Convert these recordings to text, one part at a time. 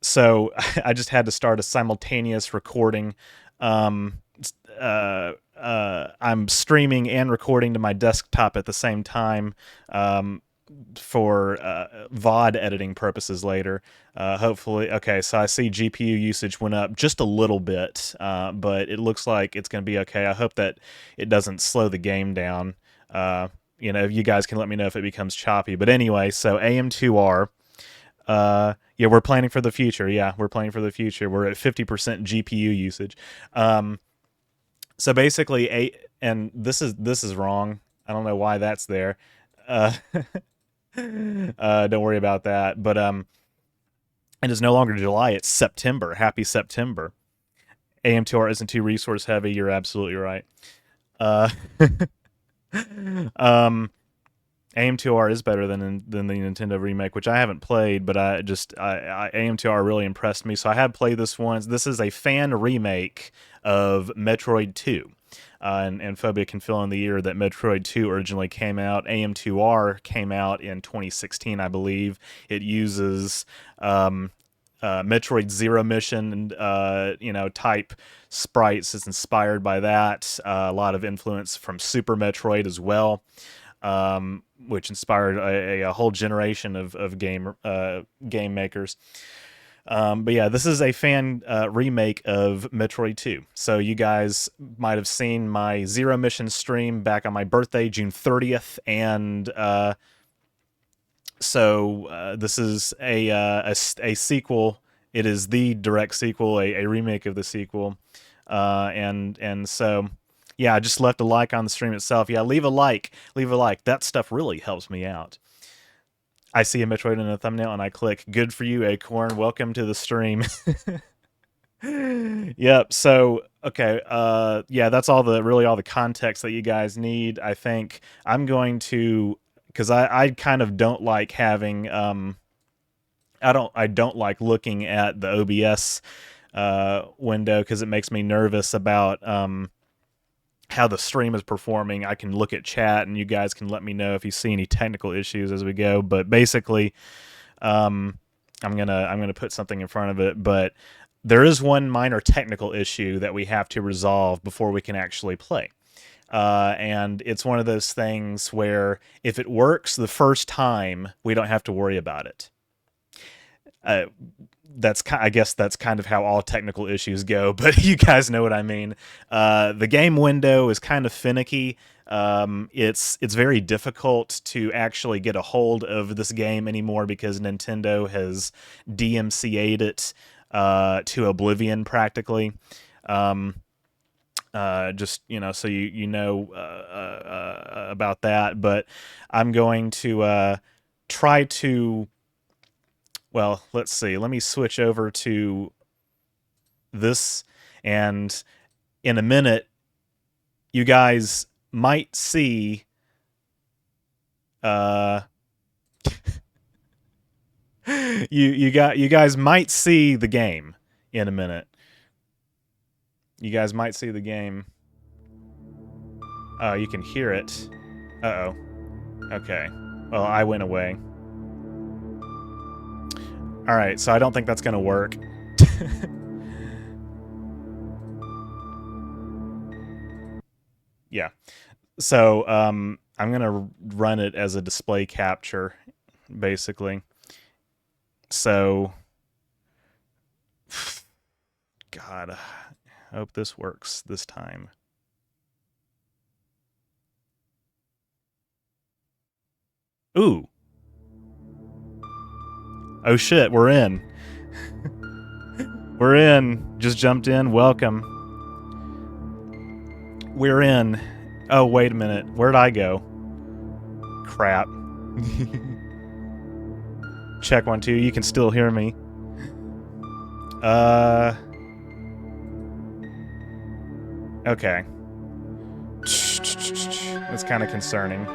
So I just had to start a simultaneous recording. Um, I'm streaming and recording to my desktop at the same time. Um, for VOD editing purposes later. Hopefully, okay. So I see GPU usage went up just a little bit, but it looks like it's going to be okay. I hope that it doesn't slow the game down. Uh, you guys can let me know if it becomes choppy. But anyway, so AM2R. Yeah, we're planning for the future. Yeah, we're planning for the future. We're at 50% GPU usage. Um, so basically, and this is wrong. I don't know why that's there. Uh, don't worry about that. But it is no longer July. It's September. Happy September. AM2R isn't too resource heavy. You're absolutely right. Uh, um, AM2R is better than the Nintendo remake, which I haven't played, but AM2R really impressed me. So I have played this once. This is a fan remake of Metroid 2. And Phobia can fill in the year that Metroid 2 originally came out. AM2R came out in 2016, I believe. It uses Metroid Zero Mission, type sprites. It's inspired by that. A lot of influence from Super Metroid as well, which inspired a whole generation of game makers. But yeah, this is a fan remake of Metroid 2. So you guys might have seen my Zero Mission stream back on my birthday, June 30th, and this is a sequel. It is the direct sequel, a remake of the sequel, and so yeah, I just left a like on the stream itself. Yeah, leave a like, leave a like. That stuff really helps me out. I see a Metroid in a thumbnail and I click. Good for you, Acorn. Welcome to the stream. Yep. So okay. Yeah, that's all the context that you guys need. I think I'm going to because I kind of don't like having I don't like looking at the OBS window because it makes me nervous about how the stream is performing. I can look at chat and you guys can let me know if you see any technical issues as we go. But basically, um, I'm gonna put something in front of it. But there is one minor technical issue that we have to resolve before we can actually play. And it's one of those things where if it works the first time, we don't have to worry about it. Uh, I guess that's kind of how all technical issues go, but you guys know what I mean. The game window is kind of finicky. It's very difficult to actually get a hold of this game anymore because Nintendo has DMCA'd it to oblivion practically. Um, just so you know about that, but I'm going to try to well, let's see. Let me switch over to this, and in a minute, you guys might see. Uh, you guys might see the game in a minute. You guys might see the game. Oh, you can hear it. Uh oh. Okay. Well, I went away. All right, so I don't think that's gonna work. Yeah. So I'm gonna run it as a display capture, basically. So, God, I hope this works this time. Ooh. Oh shit, we're in. We're in. Just jumped in. Welcome. We're in. Oh, wait a minute. Where'd I go? Crap. Check 1 2. You can still hear me. Okay. That's kind of concerning.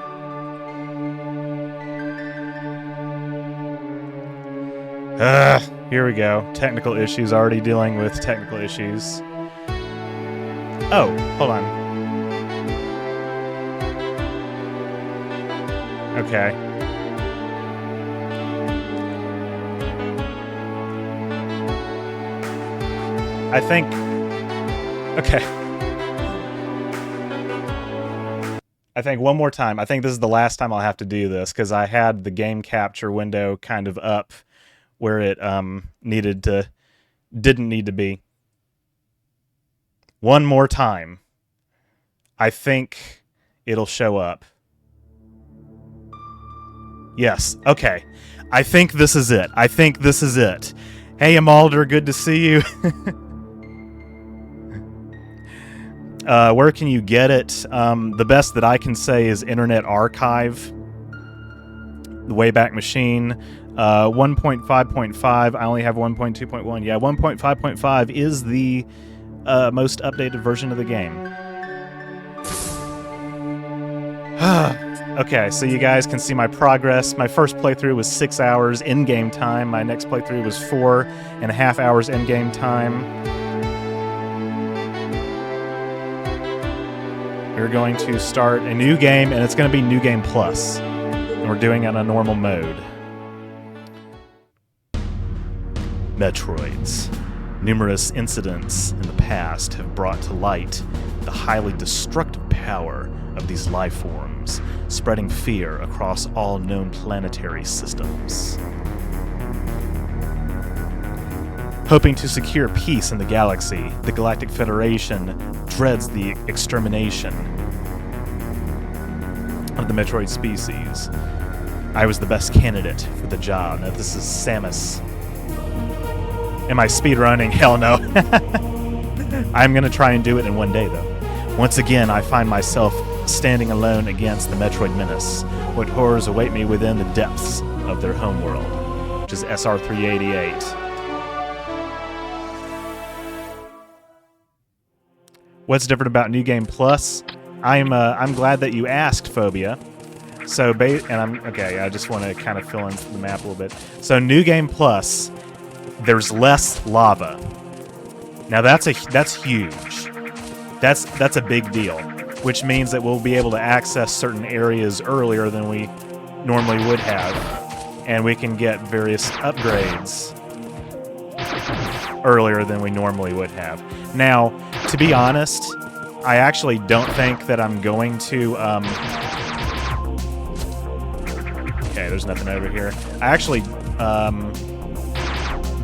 Here we go. Technical issues. Already dealing with technical issues. Oh, hold on. Okay. I think... Okay. I think one more time. I think this is the last time I'll have to do this, because I had the game capture window kind of up where it didn't need to be. One more time. I think it'll show up. Yes, okay. I think this is it. I think this is it. Hey, Amalder, good to see you. Where can you get it? The best that I can say is Internet Archive. The Wayback Machine. 1.5.5. I only have 1.2.1. Yeah, 1.5.5 is the most updated version of the game. Okay, so you guys can see my progress. My first playthrough was 6 hours in-game time. My next playthrough was 4.5 hours in-game time. We're going to start a new game, and it's going to be New Game Plus. And we're doing it on a normal mode. Metroids. Numerous incidents in the past have brought to light the highly destructive power of these life forms, spreading fear across all known planetary systems. Hoping to secure peace in the galaxy, the Galactic Federation dreads the extermination of the Metroid species. I was the best candidate for the job. Now, this is Samus. Am I speedrunning? Hell no. I'm going to try and do it in one day, though. Once again, I find myself standing alone against the Metroid menace. What horrors await me within the depths of their homeworld, which is SR388. What's different about New Game Plus? I'm glad that you asked, Phobia. So, I just want to kind of fill in the map a little bit. So, New Game Plus, there's less lava. Now that's huge. That's a big deal, which means that we'll be able to access certain areas earlier than we normally would have, and we can get various upgrades earlier than we normally would have. Now, to be honest, I actually don't think that I'm going to... Okay, there's nothing over here. I actually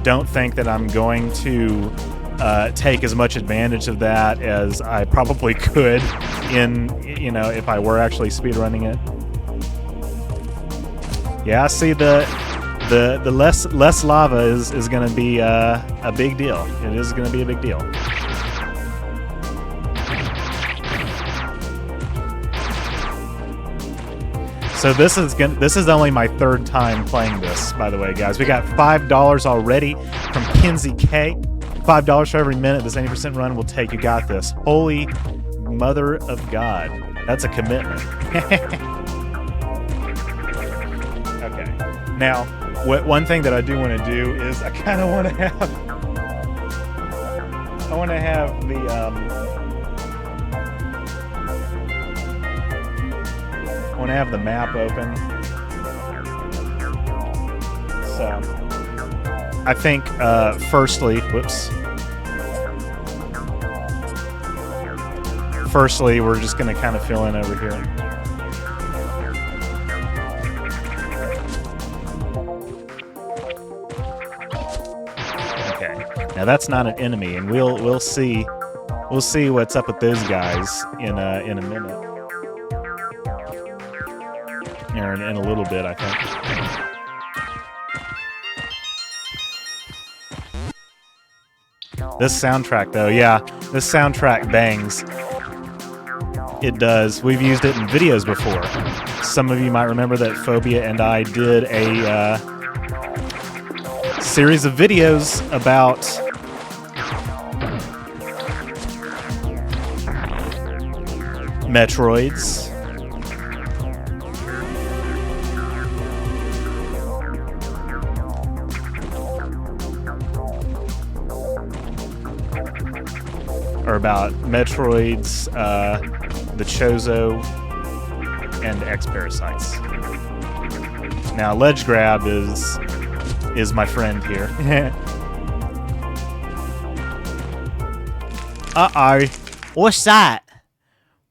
don't think that I'm going to take as much advantage of that as I probably could if I were actually speedrunning it. Yeah, see, the less lava is going to be a big deal. It is going to be a big deal. So this is only my third time playing this, by the way, guys. We got $5 already from Kinsey K. $5 for every minute this 80% run will take. You got this. Holy mother of God. That's a commitment. Okay. Now, one thing that I do want to do is I kind of want to have... I want to have the... I want to have the map open. So, I think, firstly, we're just going to kind of fill in over here. Okay, now that's not an enemy, and we'll see what's up with those guys in a minute. Or in a little bit, I think. This soundtrack, though, yeah, this soundtrack bangs. It does. We've used it in videos before. Some of you might remember that Phobia and I did a series of videos about Metroids. Or about Metroids, the Chozo, and X-Parasites. Now, Ledge Grab is my friend here. Uh-oh. What's that?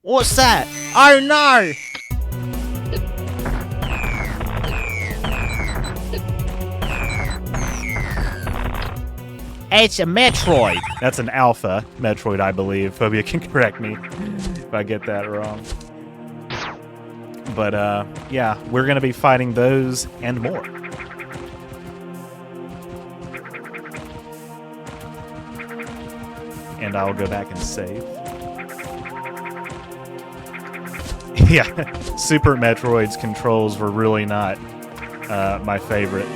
What's that? Oh, no! It's a Metroid. That's an alpha Metroid, I believe. Phobia can correct me if I get that wrong. But, yeah, we're going to be fighting those and more. And I'll go back and save. Yeah, Super Metroid's controls were really not my favorite.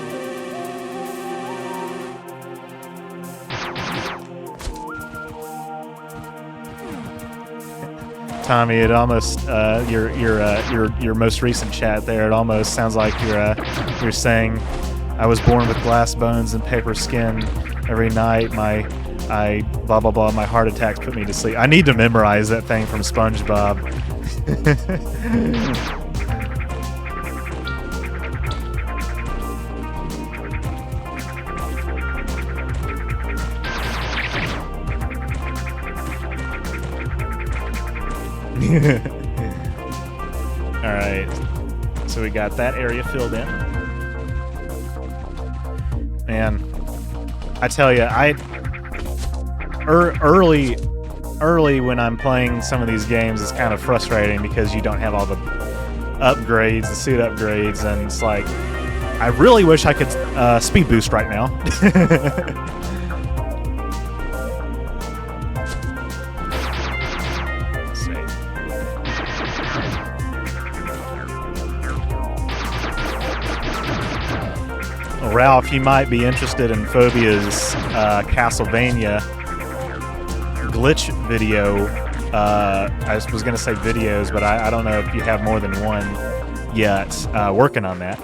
Tommy, it almost your most recent chat there. It almost sounds like you're saying, "I was born with glass bones and paper skin. Every night, I blah blah blah. My heart attacks put me to sleep." I need to memorize that thing from SpongeBob. Alright, so we got that area filled in. Man, I tell you, early when I'm playing some of these games, it's kind of frustrating because you don't have all the upgrades, the suit upgrades, and it's like, I really wish I could speed boost right now. Ralph, you might be interested in Phobia's Castlevania glitch video. I was going to say videos, but I don't know if you have more than one yet. Working on that.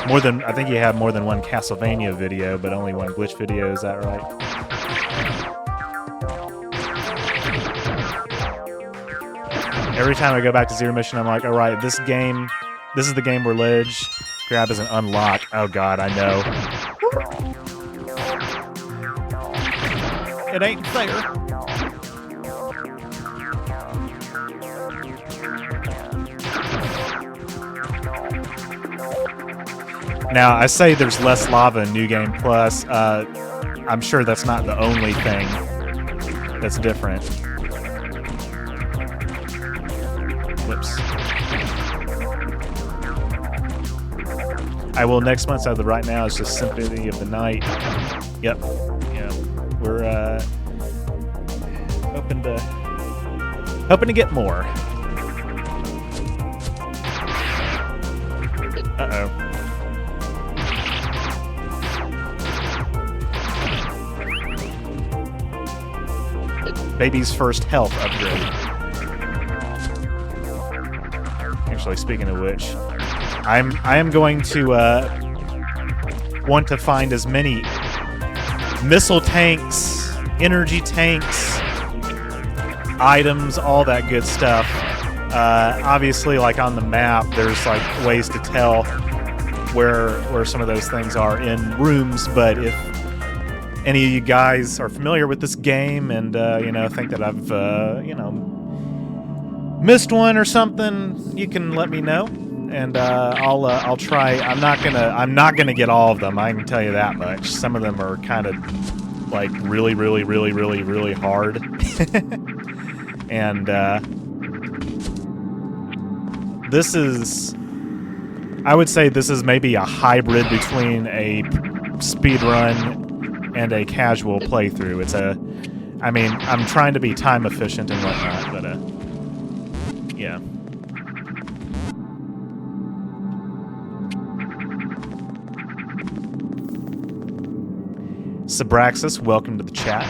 I think you have more than one Castlevania video, but only one glitch video. Is that right? Every time I go back to Zero Mission, I'm like, all right, this is the game where Ledge Grab is an unlock. Oh god, I know. It ain't fair. Now, I say there's less lava in New Game Plus. I'm sure that's not the only thing that's different. Whoops. I will next month, so right now it's just Symphony of the Night. Yep. Yeah. We're hoping to get more. Uh-oh. Baby's first health upgrade. Actually, speaking of which, I am going to want to find as many missile tanks, energy tanks, items, all that good stuff. Obviously, like on the map, there's like ways to tell where some of those things are in rooms. But if any of you guys are familiar with this game and think that I've missed one or something, you can let me know. And I'll try. I'm not gonna get all of them. I can tell you that much. Some of them are kind of like really, really, really, really, really hard. And this is, I would say, this is maybe a hybrid between a speedrun and a casual playthrough. I'm trying to be time efficient and whatnot, but yeah. Sabraxis, welcome to the chat.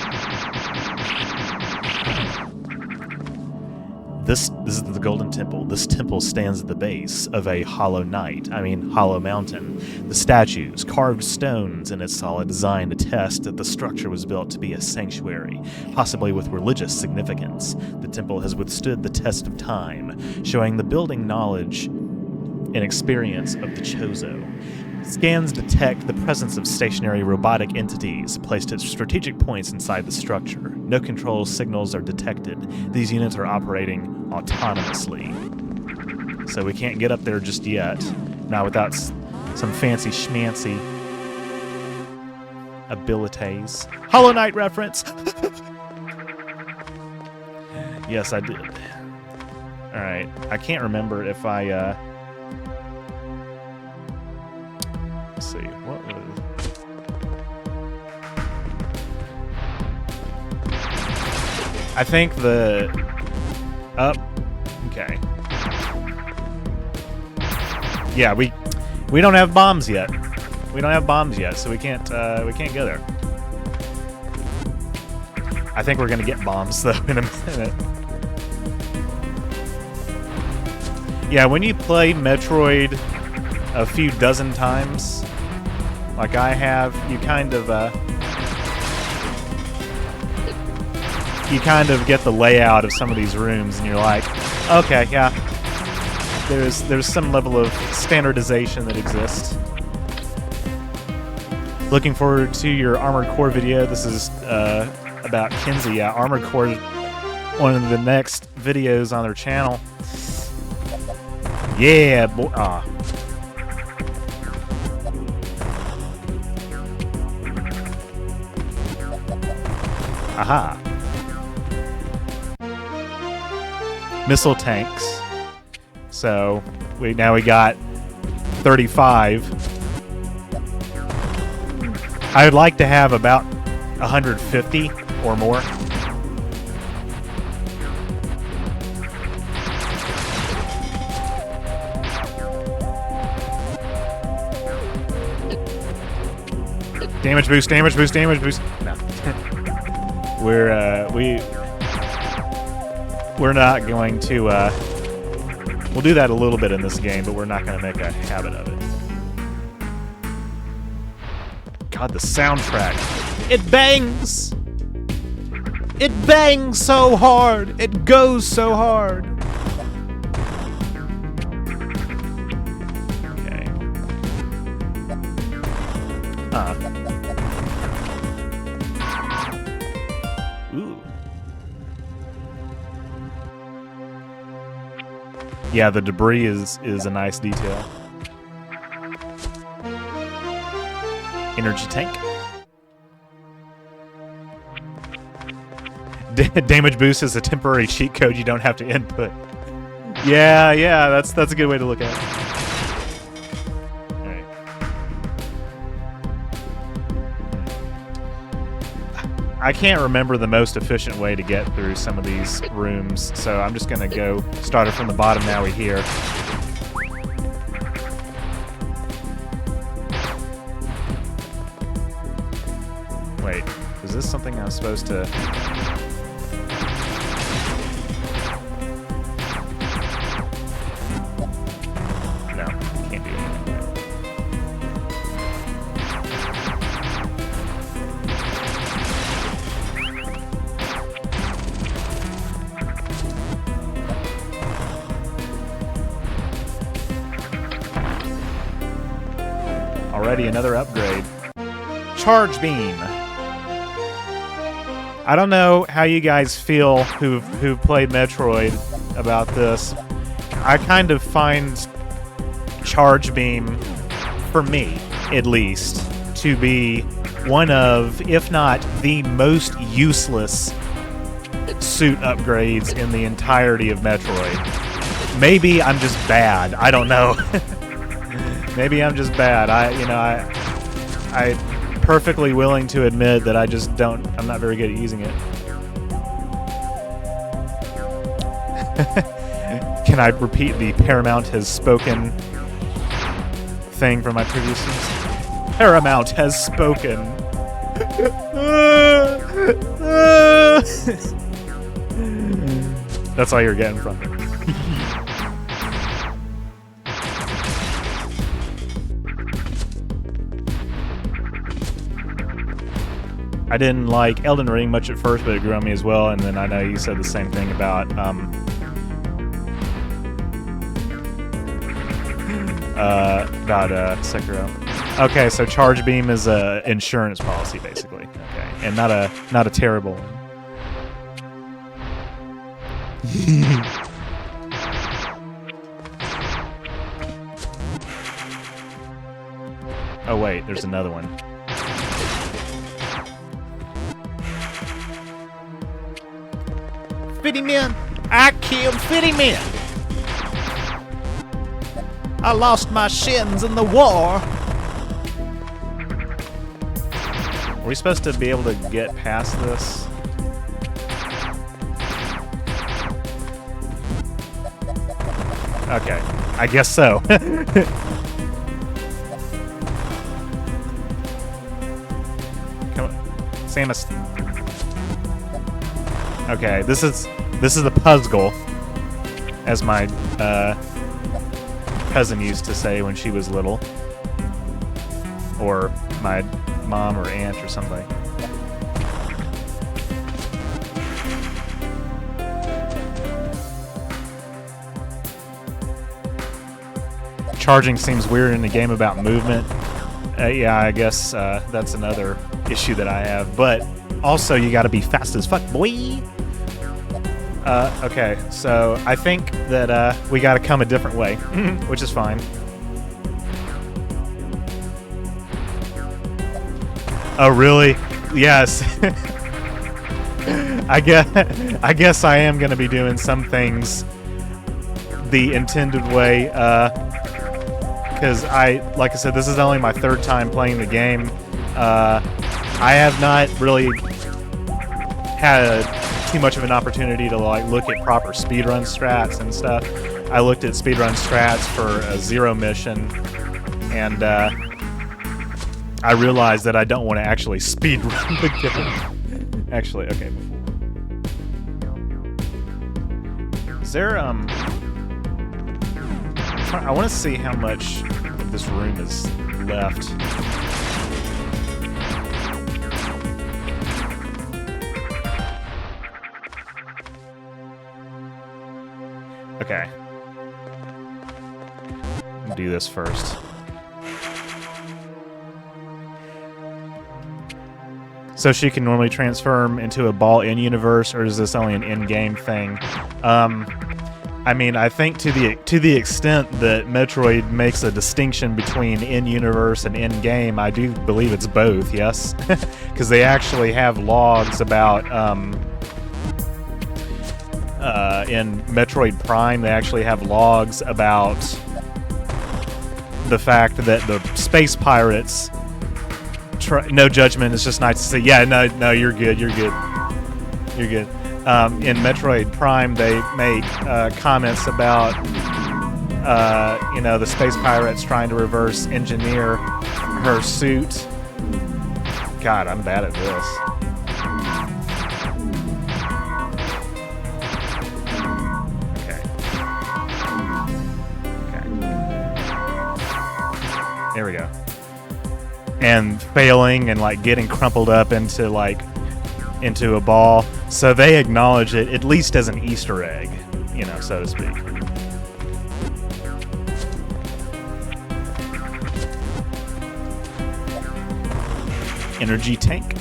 This is the Golden Temple. This temple stands at the base of a hollow mountain. The statues, carved stones, and its solid design attest that the structure was built to be a sanctuary, possibly with religious significance. The temple has withstood the test of time, showing the building knowledge and experience of the Chozo. Scans detect the presence of stationary robotic entities placed at strategic points inside the structure. No control signals are detected. These units are operating autonomously. So we can't get up there just yet. Not without some fancy schmancy abilities. Hollow Knight reference! Yes, I did. Alright, I can't remember if I, let's see, what was... I think the... Up. Okay. Yeah, we don't have bombs yet. We don't have bombs yet, so we can't go there. I think we're gonna get bombs though in a minute. Yeah, when you play Metroid a few dozen times, like I have, you kind of get the layout of some of these rooms, and you're like, okay, yeah, there's some level of standardization that exists. Looking forward to your Armored Core video. This is about Kinzie. Yeah, Armored Core is one of the next videos on their channel. Yeah, boy. Aha. Missile tanks. So now we got 35. I would like to have about 150 or more. Damage boost, damage boost, damage boost. No. We're not going to, we'll do that a little bit in this game, but we're not going to make a habit of it. God, the soundtrack. It bangs! It bangs so hard! It goes so hard! Okay. Ooh. Yeah, the debris is a nice detail. Energy tank. Damage boost is a temporary cheat code you don't have to input. Yeah, that's a good way to look at it. All right. I can't remember the most efficient way to get through some of these rooms, so I'm just gonna go start it from the bottom. Now we're here. Wait, is this something I'm supposed to... No, can't do it. Already another upgrade. Charge beam. I don't know how you guys feel who've played Metroid about this. I kind of find Charge Beam, for me at least, to be one of, if not the most useless suit upgrades in the entirety of Metroid. Maybe I'm just bad. I don't know. Maybe I'm just bad. I perfectly willing to admit that I'm not very good at using it. Can I repeat the Paramount has spoken thing from my previous scenes? Paramount has spoken. That's all you're getting from it. I didn't like Elden Ring much at first, but it grew on me as well. And then I know you said the same thing about Sekiro. Okay, so Charge Beam is a insurance policy, basically. Okay, and not a terrible one. Oh wait, there's another one. Fitty Man! I killed Fitty Man! I lost my shins in the war! Are we supposed to be able to get past this? Okay, I guess so. Come on, Samus. Okay, this is the puzzle, as my cousin used to say when she was little, or my mom or aunt or something. Charging seems weird in a game about movement. Yeah, I guess that's another issue that I have. But also, you gotta be fast as fuck, boy! Okay, so I think that we gotta come a different way, which is fine. Oh, really? Yes. I guess I am gonna be doing some things the intended way, because like I said, this is only my third time playing the game. I have not really had too much of an opportunity to like look at proper speedrun strats and stuff. I looked at speedrun strats for a Zero mission, and I realized that I don't want to actually speedrun the game. Actually, okay. Is there I want to see how much of this room is left. Okay. Do this first. So she can normally transform into a ball in universe, or is this only an in-game thing? I mean, I think to the extent that Metroid makes a distinction between in-universe and in-game, I do believe it's both. Yes, because they actually have logs about in Metroid Prime. They actually have logs about the fact that the space pirates. No judgment. It's just nice to see. Yeah, no, you're good. You're good. You're good. In Metroid Prime, they make comments about, the space pirates trying to reverse engineer her suit. God, I'm bad at this. Okay. Okay. There we go. And failing and like getting crumpled up into a ball. So they acknowledge it at least as an Easter egg, so to speak. Energy tank.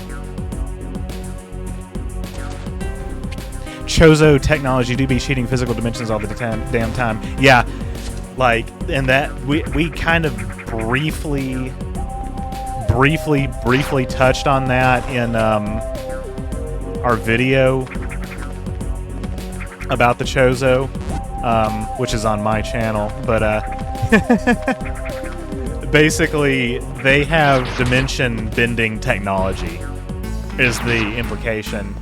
Chozo technology do be cheating physical dimensions all the damn time. Yeah, and that we kind of briefly touched on that in our video about the Chozo, which is on my channel. But basically, they have dimension bending technology, is the implication,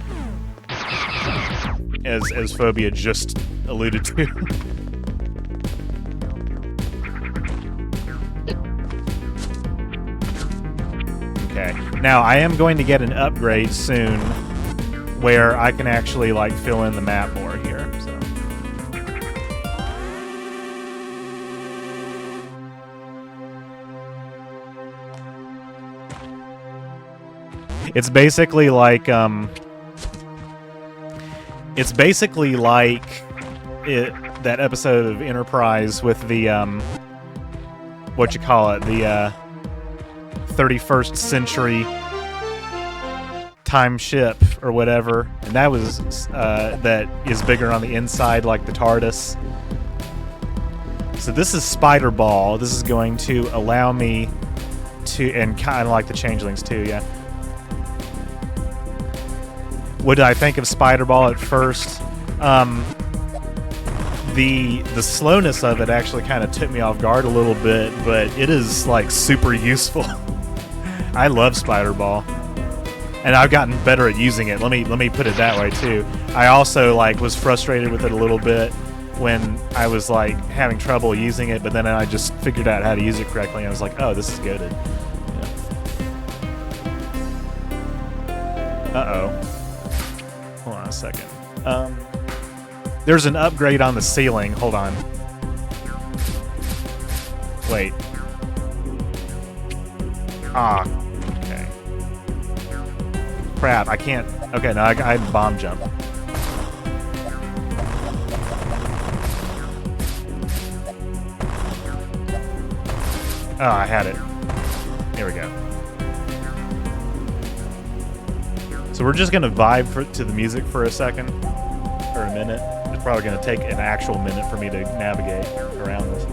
as Phobia just alluded to. Okay. Now, I am going to get an upgrade soon where I can actually, fill in the map more here, so. It's basically like, that episode of Enterprise with the, the 31st century time ship or whatever, and that was that is bigger on the inside, like the TARDIS. So this is Spider Ball. This is going to allow me to, and kind of like the Changelings too, yeah. What did I think of Spider Ball at first? The slowness of it actually kind of took me off guard a little bit, but it is like super useful. I love Spider Ball, and I've gotten better at using it. Let me put it that way too. I also like was frustrated with it a little bit when I was like having trouble using it, but then I just figured out how to use it correctly, and I was like, oh, this is goated. Yeah. Uh-oh. Hold on a second. There's an upgrade on the ceiling. Hold on. Wait. Ah. Okay. Crap, I can't. Okay, no, I bomb jump. Oh, I had it. Here we go. So we're just gonna vibe to the music for a second, or a minute. It's probably gonna take an actual minute for me to navigate around this.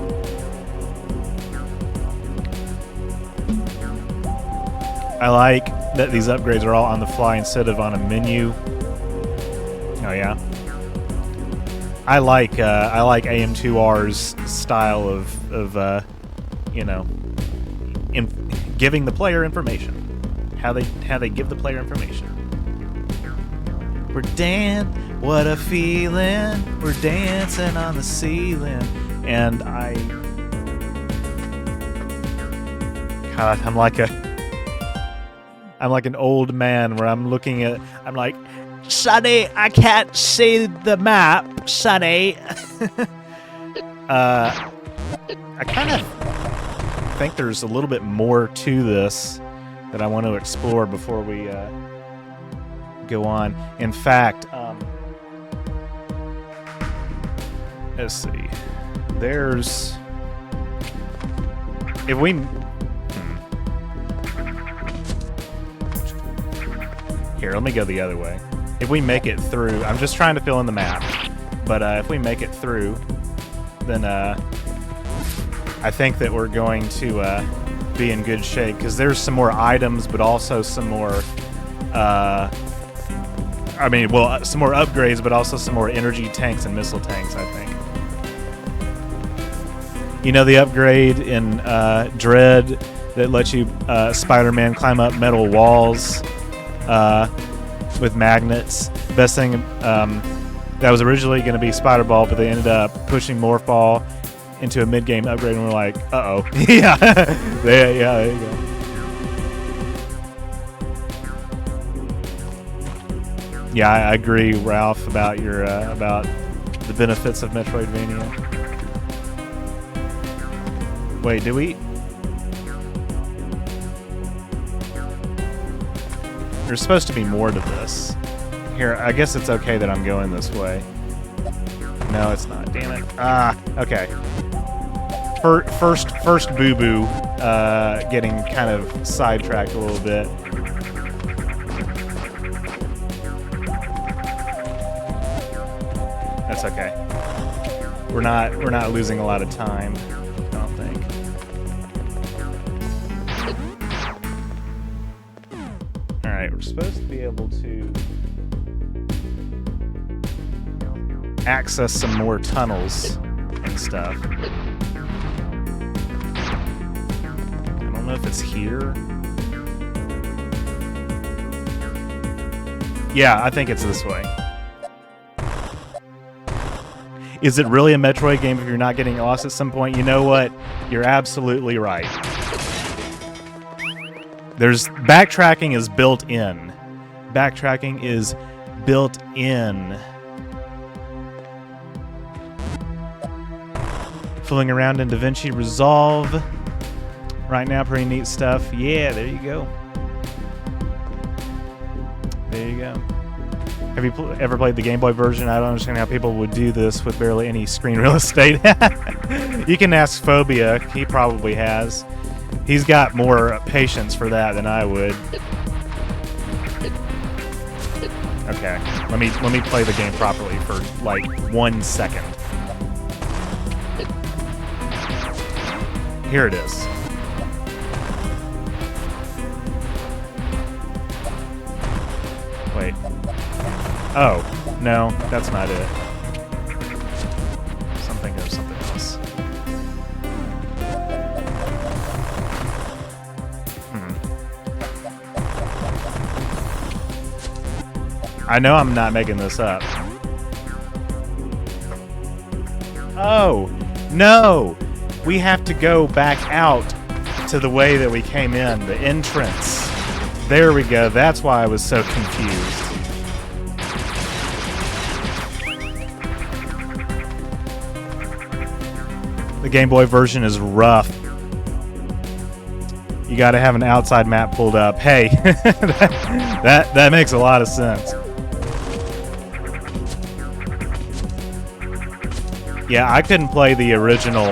I like that these upgrades are all on the fly instead of on a menu. Oh yeah. I like AM2R's style of you know, giving the player information. How they give the player information. We're what a feeling. We're dancing on the ceiling. And God, I'm like an old man where I'm looking at, I'm like, Sonny, I can't see the map, Sonny. I kind of think there's a little bit more to this that I want to explore before we go on. In fact, let's see. There's, if we, here, let me go the other way. If we make it through, I'm just trying to fill in the map, but if we make it through, then I think that we're going to be in good shape, because there's some more items, but also some more, some more upgrades, but also some more energy tanks and missile tanks, I think. You know the upgrade in Dread that lets you, Spider-Man, climb up metal walls with magnets? Best thing, that was originally going to be Spider Ball, but they ended up pushing Morph Ball into a mid-game upgrade, and we're like, uh-oh. Yeah, there you go. Yeah, I agree, Ralph, about your about the benefits of Metroidvania. Wait, did we? There's supposed to be more to this. Here, I guess it's okay that I'm going this way. No, it's not. Damn it. Ah, okay. First boo-boo, getting kind of sidetracked a little bit. That's okay. We're not losing a lot of time, I don't think. All right, we're supposed to be able to access some more tunnels and stuff. I don't know if it's here. Yeah, I think it's this way. Is it really a Metroid game if you're not getting lost at some point? You know what? You're absolutely right. Backtracking is built in. Backtracking is built in. Fooling around in DaVinci Resolve. Right now, pretty neat stuff. Yeah, there you go. There you go. Have you ever played the Game Boy version? I don't understand how people would do this with barely any screen real estate. You can ask Phobia. He probably has. He's got more patience for that than I would. Okay, let me play the game properly for like 1 second. Here it is. Wait. Oh, no, that's not it. Something or something else. I know I'm not making this up. Oh, no! We have to go back out to the way that we came in, the entrance. There we go. That's why I was so confused. The Game Boy version is rough. You gotta have an outside map pulled up. Hey, that makes a lot of sense. Yeah, I couldn't play the original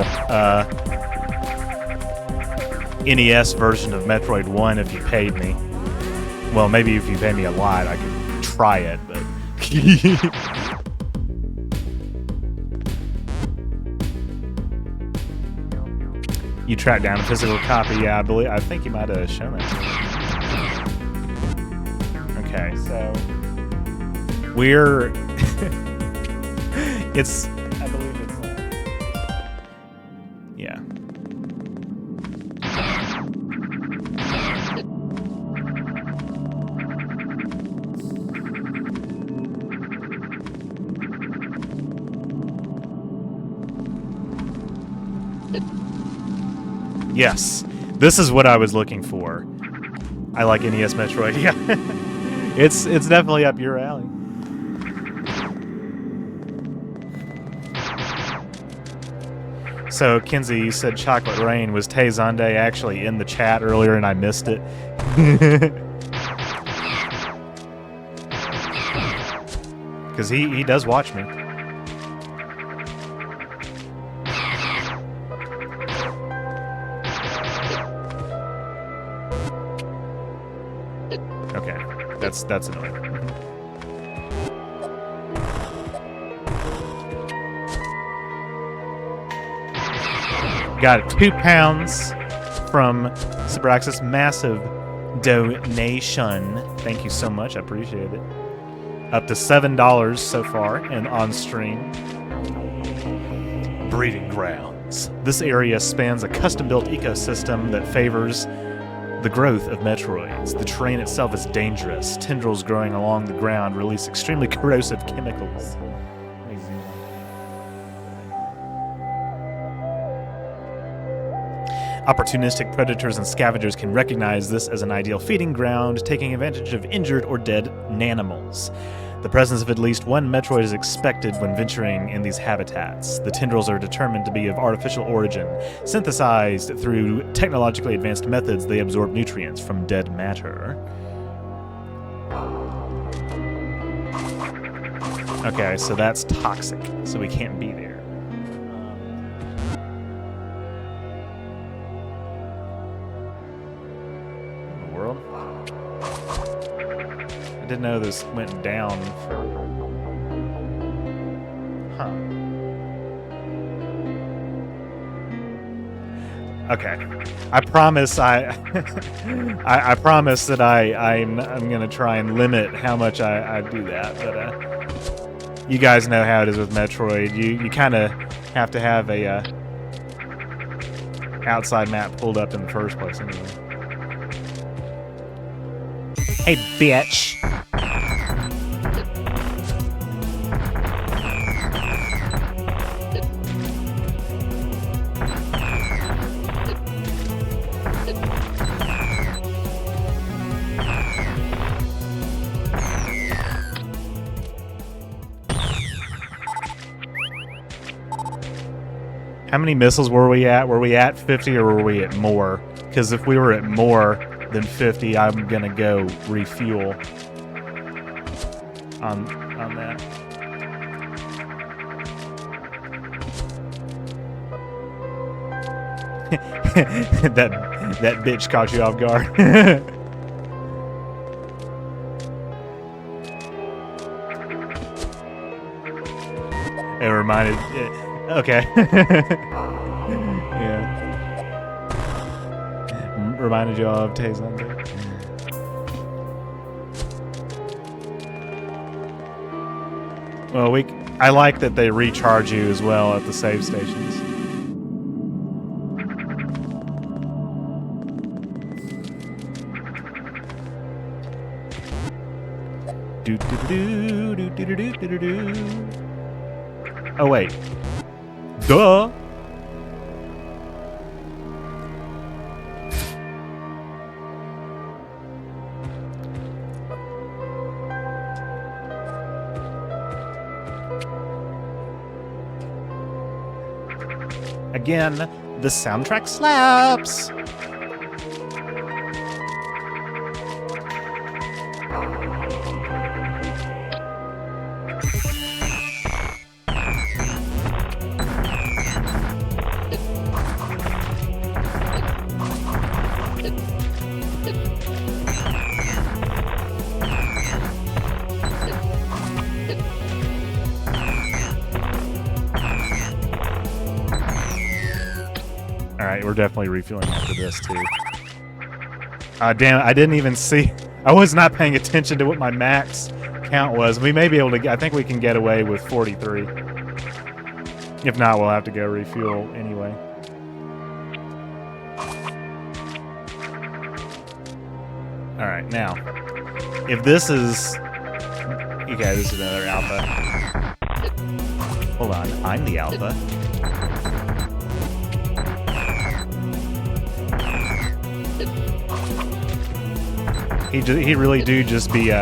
NES version of Metroid 1 if you paid me. Well, maybe if you pay me a lot, I could try it, but... You tracked down a physical copy, yeah, I think you might have shown that to me. Okay, so... We're... it's... I believe it's... yeah. Yes, this is what I was looking for. I like NES Metroid. Yeah, it's definitely up your alley. So Kinsey, you said Chocolate Rain. Was Tay Zonde actually in the chat earlier and I missed it? Because he does watch me. Okay, that's annoying. Got £2 from Subraxis. Massive donation. Thank you so much. I appreciate it. Up to $7 so far and on stream. Breeding grounds. This area spans a custom-built ecosystem that favors the growth of Metroids. The terrain itself is dangerous. Tendrils growing along the ground release extremely corrosive chemicals. Opportunistic predators and scavengers can recognize this as an ideal feeding ground, taking advantage of injured or dead nanimals. The presence of at least one Metroid is expected when venturing in these habitats. The tendrils are determined to be of artificial origin. Synthesized through technologically advanced methods, they absorb nutrients from dead matter. Okay, so that's toxic, so we can't be there. I didn't know this went down. Huh. Okay. I promise I promise that I'm gonna try and limit how much I do that, but you guys know how it is with Metroid. You kinda have to have a outside map pulled up in the first place anyway. Hey, bitch. How many missiles were we at? Were we at 50 or were we at more? Because if we were at more than 50, I'm gonna go refuel on that. that bitch caught you off guard. It reminded. Okay. Yeah. Reminded you all of Tay Sunday. Well, I like that they recharge you as well at the save stations. Oh wait. Duh. Again, the soundtrack slaps. We're definitely refueling after this too. Damn, I didn't even see. I was not paying attention to what my max count was. We may be able to. I think we can get away with 43. If not, we'll have to go refuel anyway. All right, now, if this is okay, this is another alpha. Hold on, I'm the alpha. He really do just be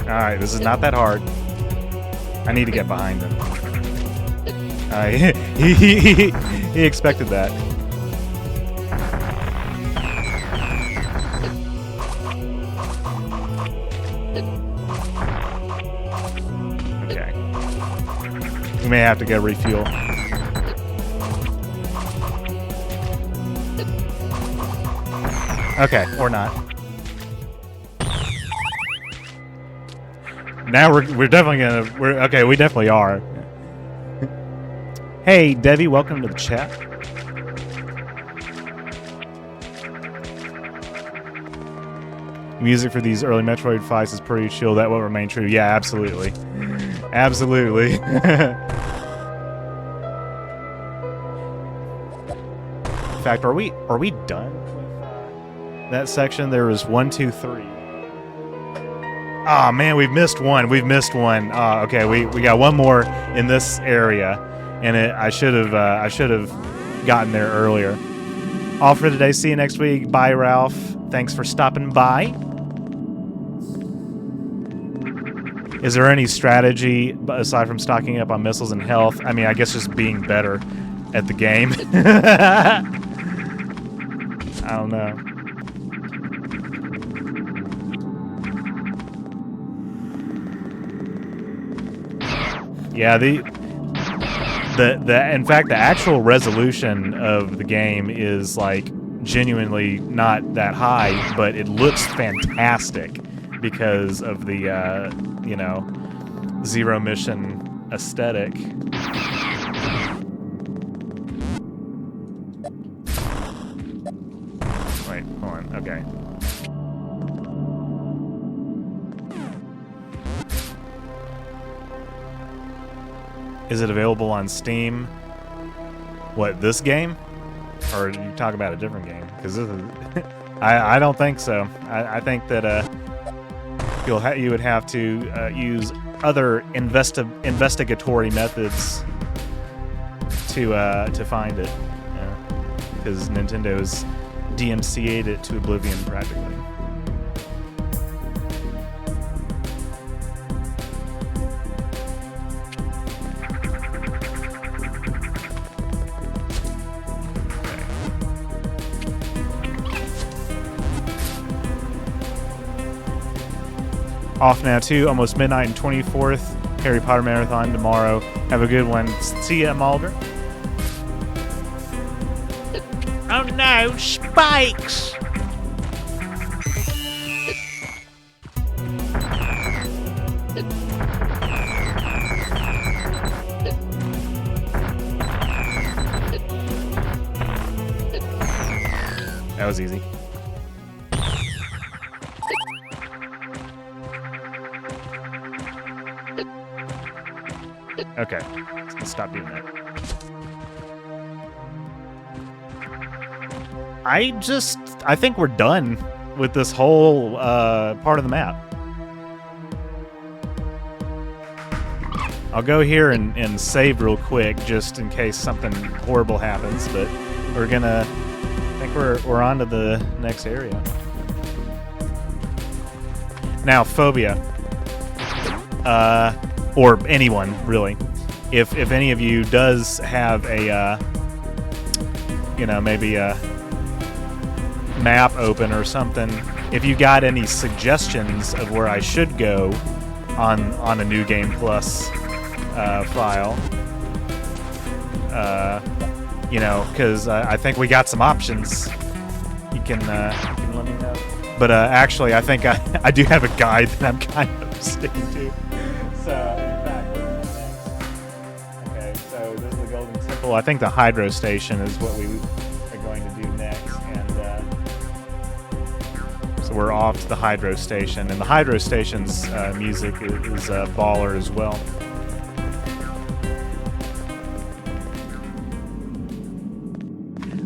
Alright, this is not that hard. I need to get behind him. He expected that. Okay. We may have to go refuel. Okay, or not. Now we're definitely gonna okay, we definitely are. Hey Devi, welcome to the chat. Music for these early Metroid fights is pretty chill. That will remain true. Yeah, absolutely. Absolutely. In fact, are we done? That section, there was 1, 2, 3. Ah, man, we've missed one. Okay, we got one more in this area, and I should have gotten there earlier. All for today. See you next week. Bye, Ralph. Thanks for stopping by. Is there any strategy aside from stocking up on missiles and health? I mean, I guess just being better at the game. I don't know. Yeah, in fact, the actual resolution of the game is like genuinely not that high, but it looks fantastic because of the zero mission aesthetic. Wait, hold on. Okay. Is it available on Steam? What, this game? Or are you talking about a different game? Because this is... I don't think so. I think that you would have to use other investigatory methods to find it. Because Nintendo's DMCA'd it to oblivion practically. Off now too, almost midnight and 24th. Harry Potter Marathon tomorrow. Have a good one. See ya, Mulder. Oh no, spikes! That was easy. Okay, let's stop doing that. I think we're done with this whole part of the map. I'll go here and save real quick just in case something horrible happens, but we're gonna, I think we're on to the next area. Now, Phobia, or anyone really, if any of you does have a, you know, maybe a map open or something, if you got any suggestions of where I should go on a New Game Plus file, you know, because I think we got some options. You can let me know. But actually, I think I do have a guide that I'm kind of sticking to. So, in fact, okay, so this is the Golden Temple. I think the Hydro Station is what we are going to do next, and so we're off to the Hydro Station, and the Hydro Station's music is baller as well.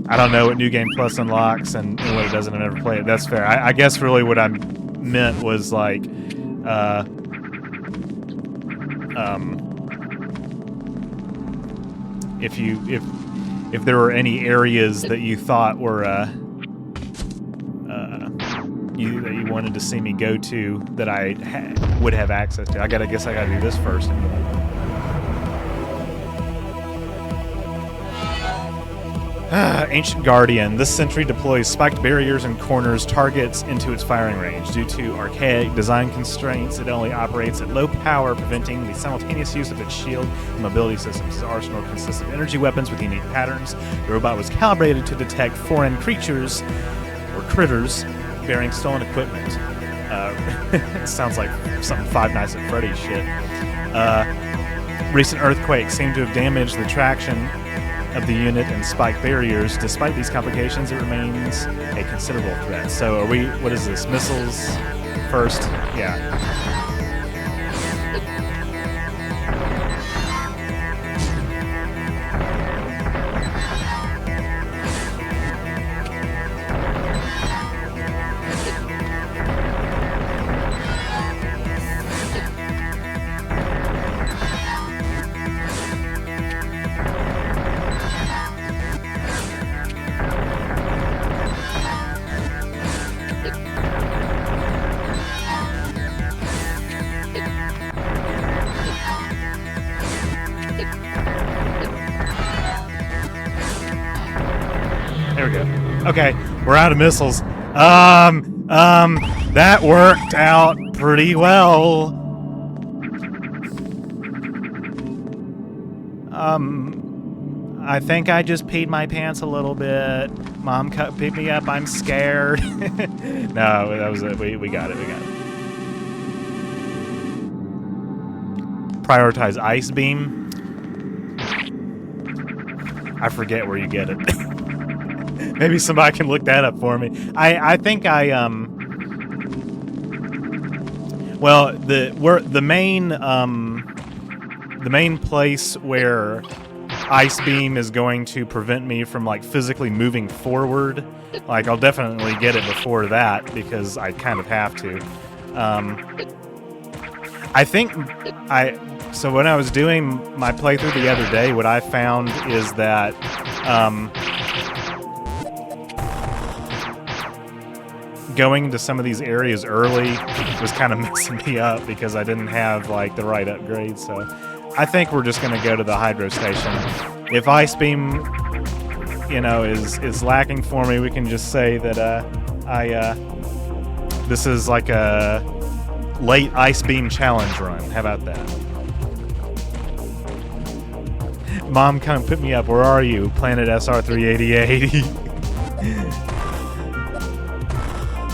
I don't know what New Game Plus unlocks and what it doesn't. I've never played it. That's fair. I guess really what I meant was like, if there were any areas that you thought were that you wanted to see me go to that I would have access to. I guess I gotta do this first. Ancient Guardian. This sentry deploys spiked barriers and corners targets into its firing range. Due to archaic design constraints, it only operates at low power, preventing the simultaneous use of its shield and mobility systems. Its arsenal consists of energy weapons with unique patterns. The robot was calibrated to detect foreign creatures, or critters, bearing stolen equipment. It sounds like something Five Nights at Freddy's shit. Recent earthquakes seem to have damaged the traction of the unit and spike barriers. Despite these complications, it remains a considerable threat. So are we, what is this, missiles first? Yeah. There we go. Okay, we're out of missiles. That worked out pretty well. I think I just peed my pants a little bit. Mom picked me up. I'm scared. No, that was it. We got it. We got it. Prioritize Ice Beam. I forget where you get it. Maybe somebody can look that up for me. I think well, the main place where Ice Beam is going to prevent me from like physically moving forward, like I'll definitely get it before that because I kind of have to. I think so when I was doing my playthrough the other day, what I found is that going to some of these areas early was kind of messing me up because I didn't have like the right upgrades. So I think we're just going to go to the Hydro Station. If Ice Beam, you know, is lacking for me, we can just say that this is like a late Ice Beam challenge run. How about that? Mom, come pick me up. Where are you? Planet SR388.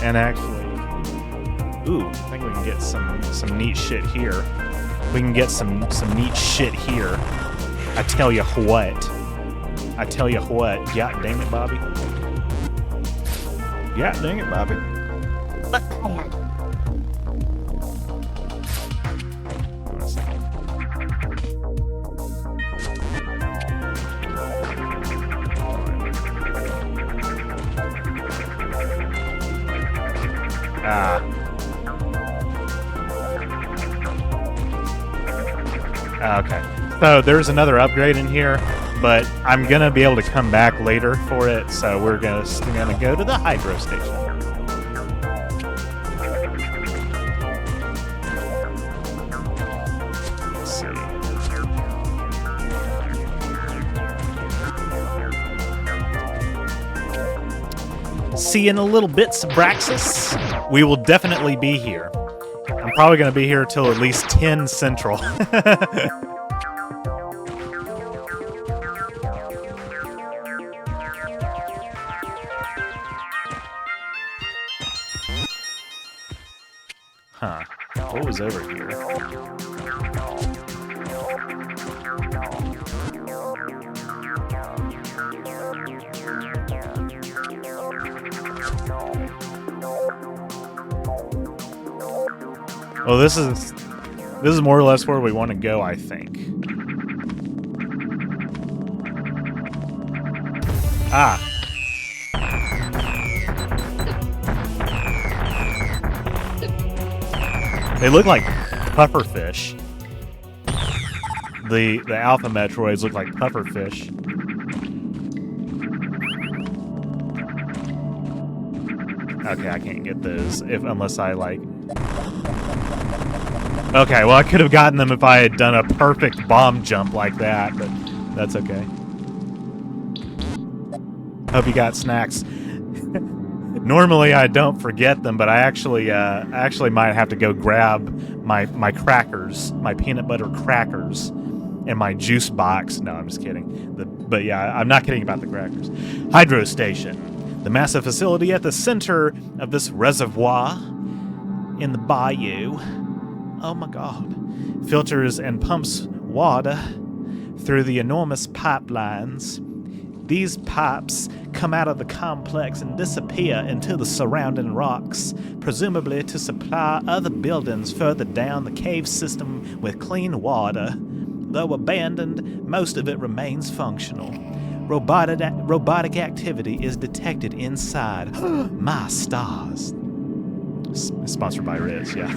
And actually, ooh, I think we can get some neat shit here. We can get some neat shit here. I tell you what. God damn it, Bobby. Yeah, dang it, Bobby. Okay. So there's another upgrade in here, but I'm gonna be able to come back later for it. So we're gonna go to the hydro station. Let's see. See you in a little bit, Sabraxis. We will definitely be here. I'm probably going to be here till at least 10 Central. Huh. What was over here? Well, this is more or less where we want to go, I think. Ah. They look like pufferfish. The alpha Metroids look like pufferfish. Okay, I can't get those unless I like. Okay, well I could have gotten them if I had done a perfect bomb jump like that, but that's okay. Hope you got snacks. Normally I don't forget them, but I actually might have to go grab my crackers, my peanut butter crackers, and my juice box. No, I'm just kidding. But yeah, I'm not kidding about the crackers. Hydro Station, the massive facility at the center of this reservoir in the bayou. Oh my God. Filters and pumps water through the enormous pipelines. These pipes come out of the complex and disappear into the surrounding rocks, presumably to supply other buildings further down the cave system with clean water. Though abandoned, most of it remains functional. Robotic activity is detected inside. My stars. Sponsored by Riz, yeah.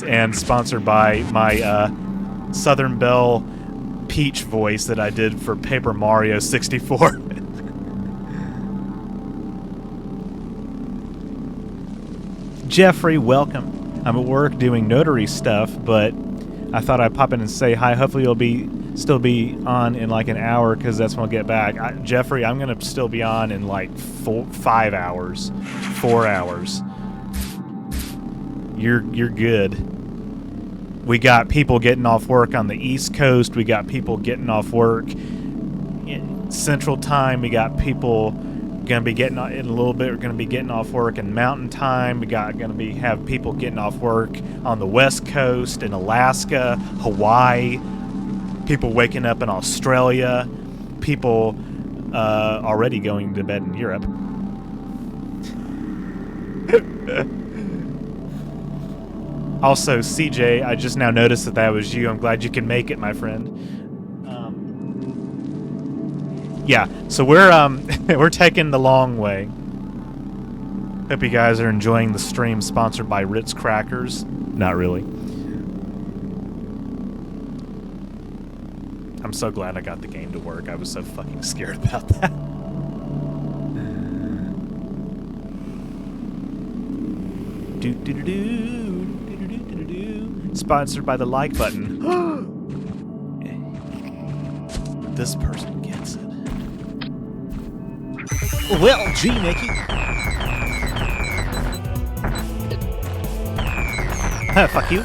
And sponsored by my Southern Belle Peach voice that I did for Paper Mario 64. Jeffrey, welcome. I'm at work doing notary stuff, but I thought I'd pop in and say hi. Hopefully you'll still be on in like an hour, because that's when I'll get back. Jeffrey, I'm going to still be on in like 4 hours. You're good. We got people getting off work on the East Coast. We got people getting off work in Central Time. We got people going to be getting in a little bit. We're going to be getting off work in Mountain Time. We got going to have people getting off work on the West Coast, in Alaska, Hawaii. People waking up in Australia. People already going to bed in Europe. Also, CJ, I just now noticed that was you. I'm glad you can make it, my friend. Yeah, so we're taking the long way. Hope you guys are enjoying the stream sponsored by Ritz Crackers. Not really. I'm so glad I got the game to work. I was so fucking scared about that. Do-do-do-do. Sponsored by the like button. This person gets it. Well, gee, Mickey. Fuck you.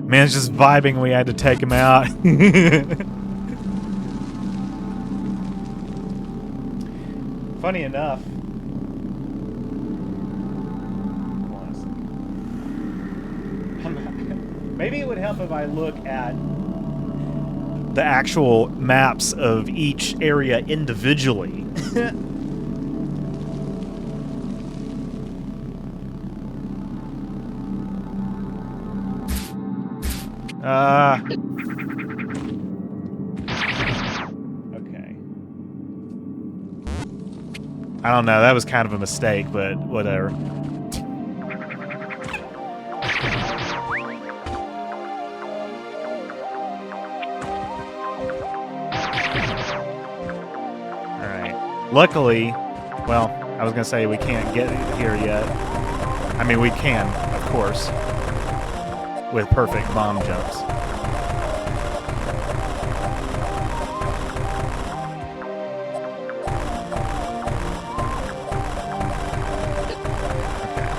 Man's just vibing. We had to take him out. Funny enough, Maybe it would help if I look at the actual maps of each area individually. Okay. I don't know, that was kind of a mistake, but whatever. Luckily, well, I was going to say we can't get here yet. I mean, we can, of course, with perfect bomb jumps. Okay.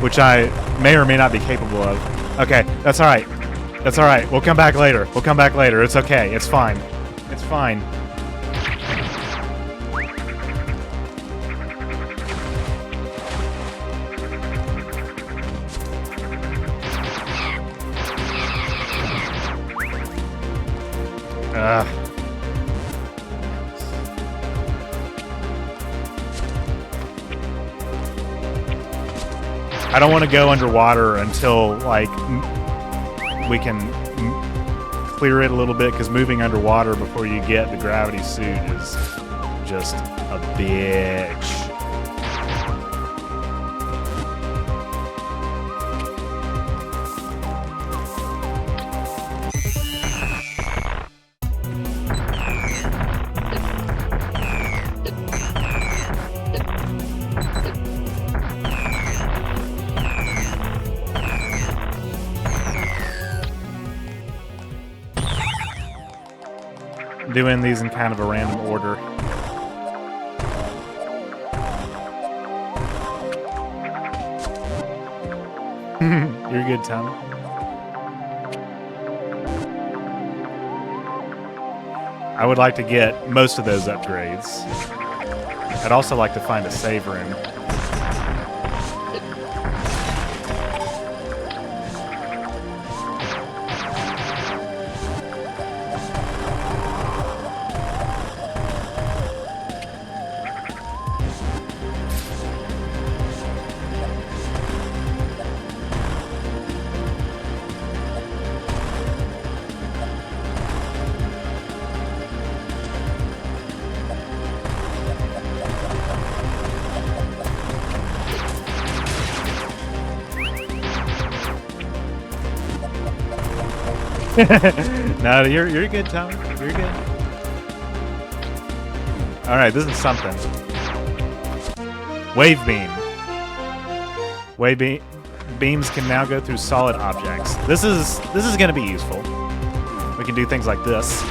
Which I may or may not be capable of. Okay, that's all right. That's all right. We'll come back later. We'll come back later. It's okay. It's fine. It's fine. I don't want to go underwater until, like, we can clear it a little bit, because moving underwater before you get the gravity suit is just a bitch. Doing these in kind of a random order. You're good, Tom. I would like to get most of those upgrades. I'd also like to find a save room. No, you're good, Tom. You're good. All right, this is something. Wave beam. Beams can now go through solid objects. This is going to be useful. We can do things like this.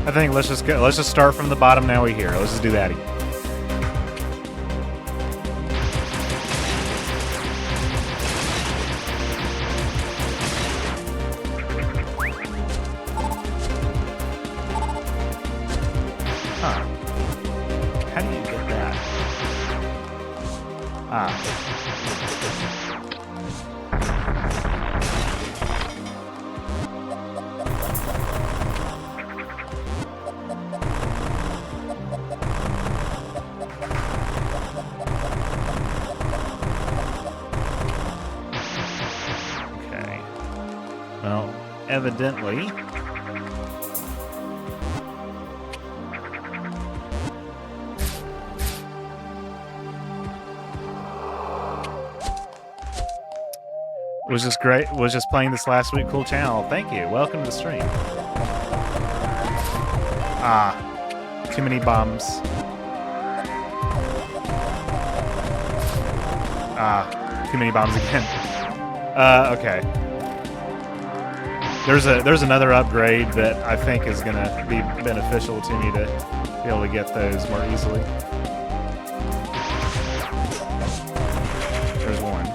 I think let's just start from the bottom now we're here. Let's just do that again. Huh. How do you get that? Well, evidently. Was just great. Was just playing this last week. Cool channel. Thank you. Welcome to the stream. Ah, too many bombs. Ah, too many bombs again. Okay. There's another upgrade that I think is gonna be beneficial to me to be able to get those more easily. There's one.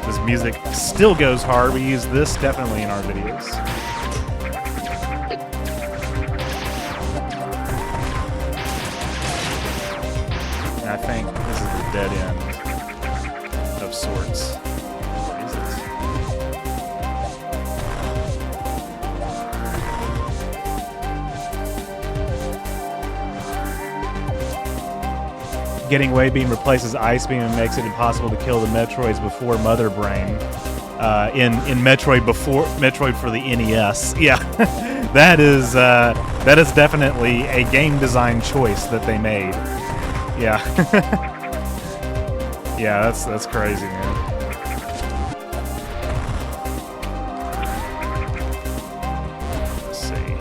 This music still goes hard. We use this definitely in our videos. I think this is the dead end of sorts. What is this? Getting Wave Beam replaces Ice Beam and makes it impossible to kill the Metroids before Mother Brain. In Metroid for the NES. Yeah, that is definitely a game design choice that they made. Yeah. Yeah, that's crazy, man. Let's see.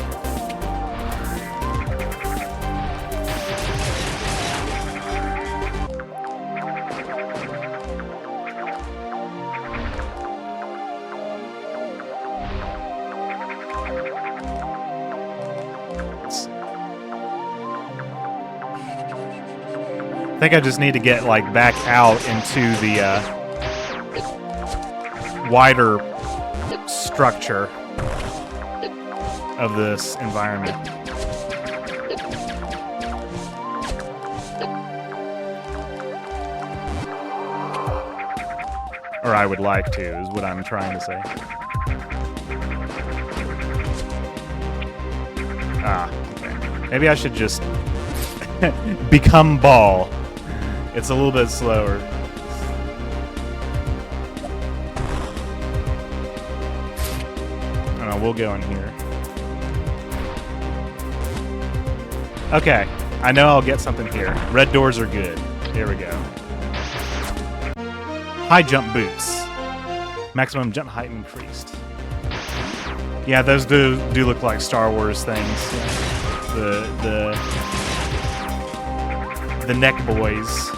I think I just need to get like back out into the wider structure of this environment. Or I would like to, is what I'm trying to say. Ah, okay. Maybe I should just become Ball. It's a little bit slower. Oh, we'll go in here. Okay, I know I'll get something here. Red doors are good. Here we go. High jump boots. Maximum jump height increased. Yeah, those do look like Star Wars things. The neck boys.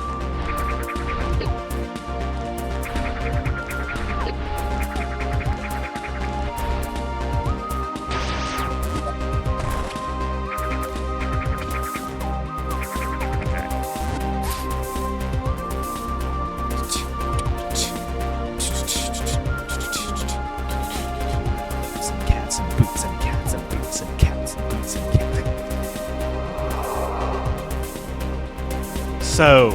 So,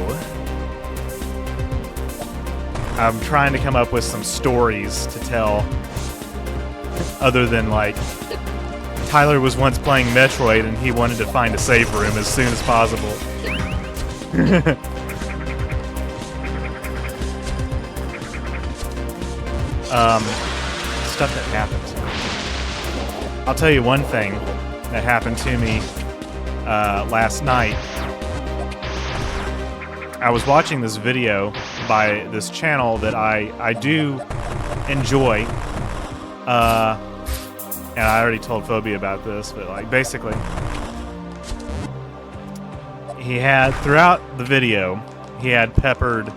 I'm trying to come up with some stories to tell other than, like, Tyler was once playing Metroid and he wanted to find a save room as soon as possible. Stuff that happens. I'll tell you one thing that happened to me last night. I was watching this video by this channel that I do enjoy, and I already told Phobia about this, but like basically, he had throughout the video, he had peppered,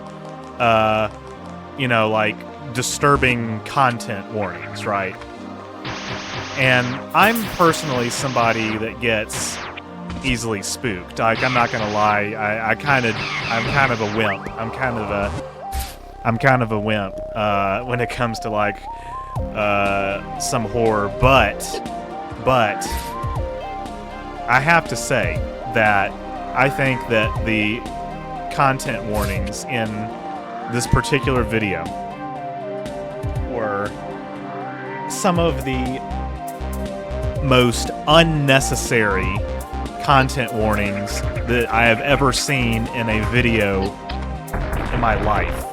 you know, like disturbing content warnings, right? And I'm personally somebody that gets easily spooked. Like, I'm not gonna lie, I'm kind of a wimp. I'm kind of a wimp when it comes to like some horror, but I have to say that I think that the content warnings in this particular video were some of the most unnecessary content warnings that I have ever seen in a video in my life.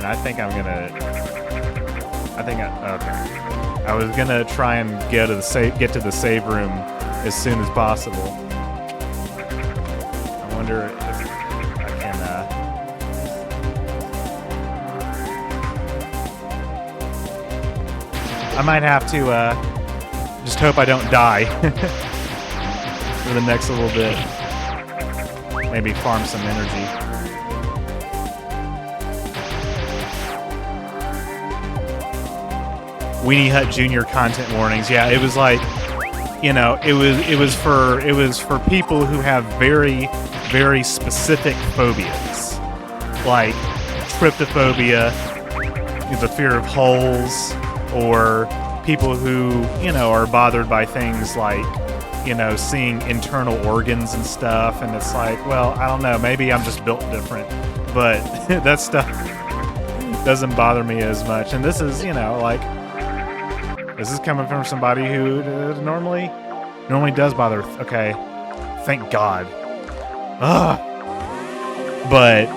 and I think I'm gonna. Okay. I was gonna try and get to the save room as soon as possible. I wonder if I can. I might have to just hope I don't die for the next little bit. Maybe farm some energy. Weenie Hut Jr. content warnings. Yeah, it was like, you know, it was for people who have very, very specific phobias, like tryptophobia, the fear of holes, or people who, you know, are bothered by things like, you know, seeing internal organs and stuff, and it's like, well, I don't know, maybe I'm just built different, but that stuff doesn't bother me as much. And this is, you know, like, this is coming from somebody who normally does bother. Okay, thank God. Ugh. But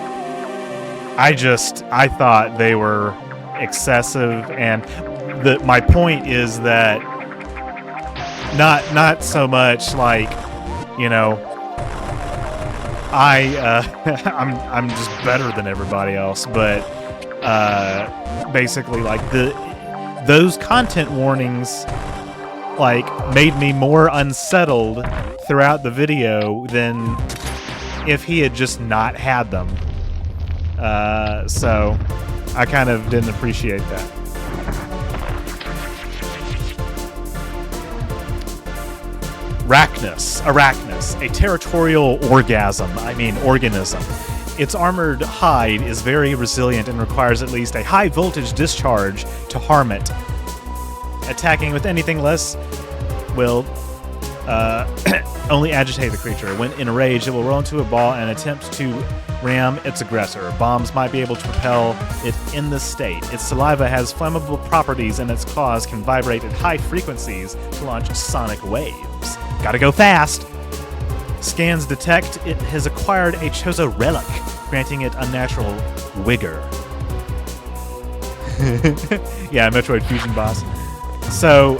I thought they were excessive, and my point is that not so much like, you know, I'm just better than everybody else, but basically like those content warnings like made me more unsettled throughout the video than if he had just not had them. So I kind of didn't appreciate that. Arachnus, a territorial organism. Its armored hide is very resilient and requires at least a high voltage discharge to harm it. Attacking with anything less will only agitate the creature. When enraged, it will roll into a ball and attempt to ram its aggressor. Bombs might be able to propel it in this state. Its saliva has flammable properties, and its claws can vibrate at high frequencies to launch sonic waves. Gotta go fast! Scans detect it has acquired a Chozo relic, granting it unnatural vigor. Yeah, Metroid Fusion boss. So,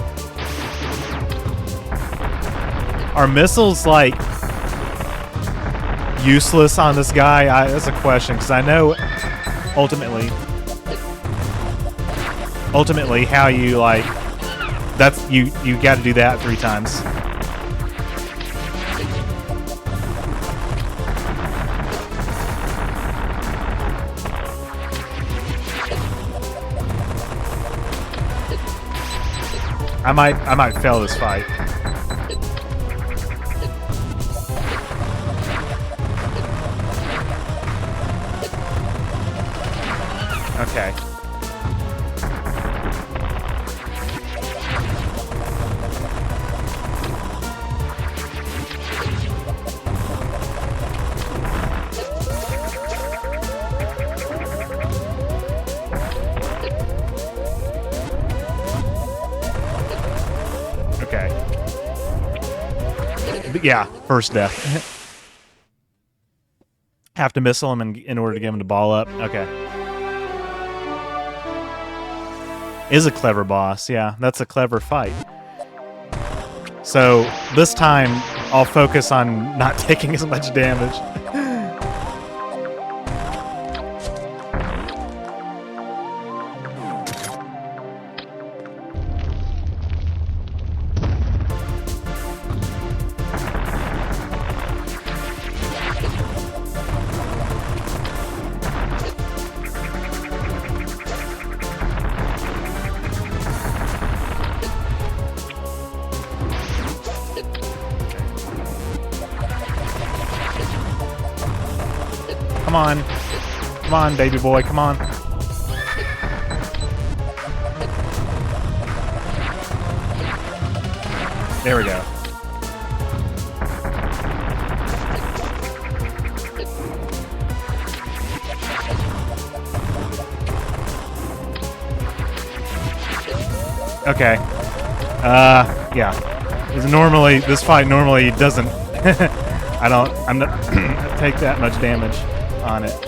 are missiles, like, useless on this guy? That's a question, because I know ultimately how you, like, that's, you got to do that 3 times. I might fail this fight. Okay. Okay. Yeah, first death. Have to missile him in order to get him to ball up. Okay. Is a clever boss. Yeah, that's a clever fight. So this time I'll focus on not taking as much damage. Come on. Come on, baby boy, come on. There we go. Okay. Yeah. This fight normally doesn't I'm not take that much damage on it.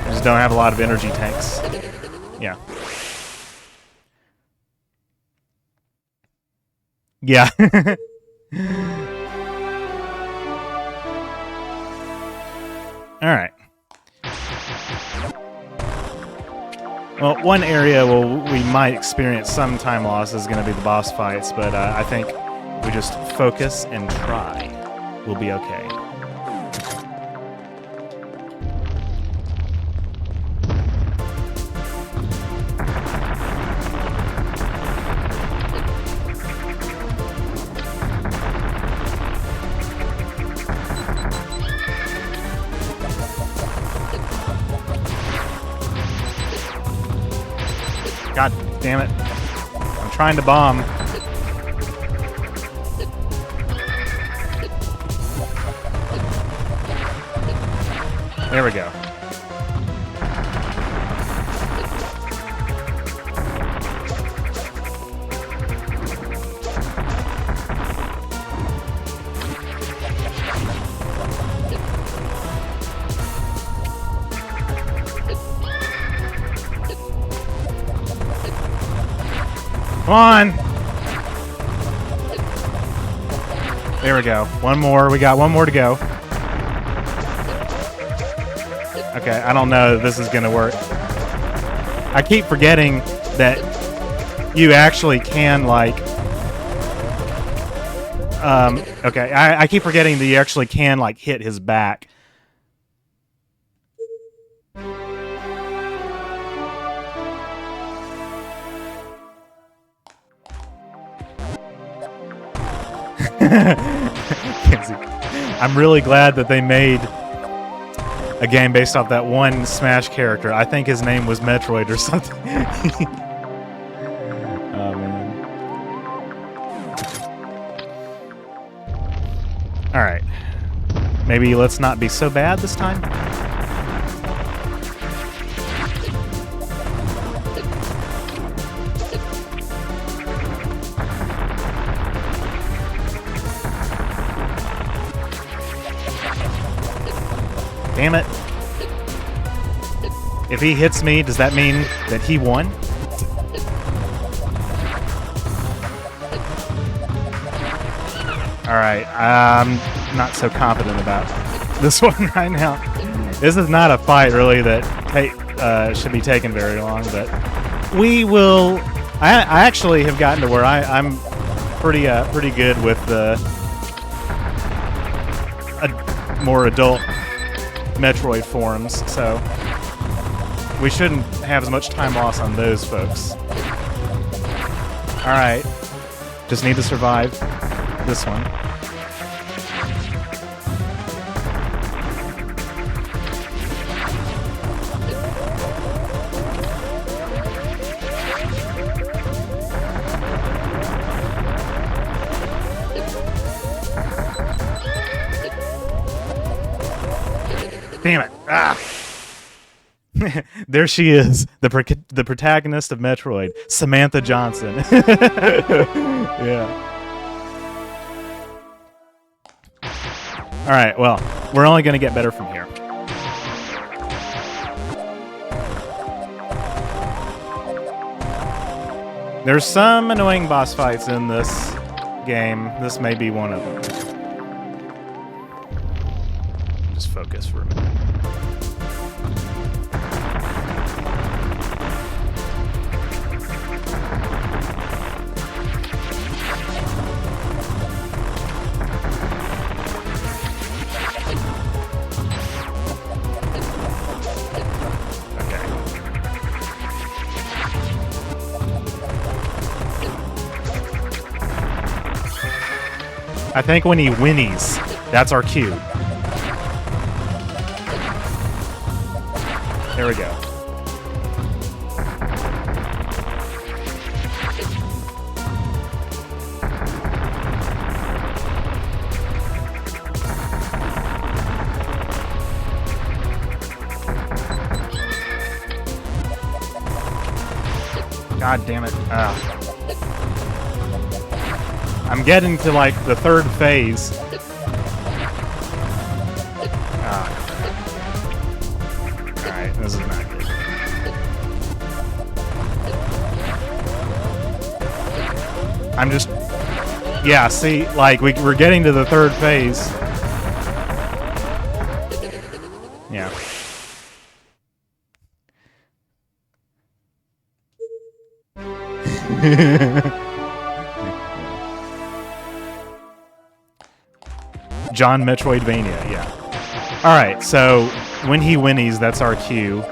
Just don't have a lot of energy tanks. Yeah. Yeah. Alright. Well, one area where we might experience some time loss is going to be the boss fights, but I think we just focus and try. We'll be okay. God damn it. I'm trying to bomb. There we go. Come on! There we go. One more. We got one more to go. Okay, I don't know if this is gonna work. I keep forgetting that you actually can, like... okay, I keep forgetting that you actually can, like, hit his back. I'm really glad that they made a game based off that one Smash character. I think his name was Metroid or something. Oh, man. Alright. Maybe let's not be so bad this time? Damn it. If he hits me, does that mean that he won? Alright, I'm not so confident about this one right now. This is not a fight, really, that should be taking very long, but we will... I actually have gotten to where I'm pretty good with the more adult Metroid forms, so we shouldn't have as much time loss on those folks. Alright. Just need to survive this one. Damn it. Ah. There she is, the protagonist of Metroid, Samantha Johnson. Yeah. Alright, well, we're only going to get better from here. There's some annoying boss fights in this game. This may be one of them. Just focus for a minute. I think when he whinnies, that's our cue. There we go. God damn it. I'm getting to, like, the third phase. Alright. Okay, this is not good. I'm just... Yeah, see, like, we're getting to the third phase. Yeah. John Metroidvania, yeah. Alright, so when he whinnies, that's our cue.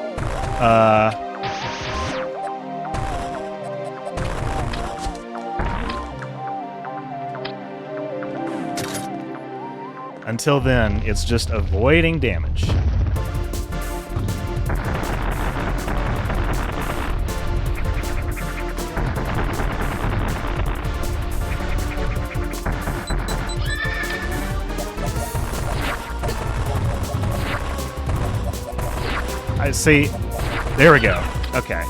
Until then, it's just avoiding damage. I see. There we go. Okay.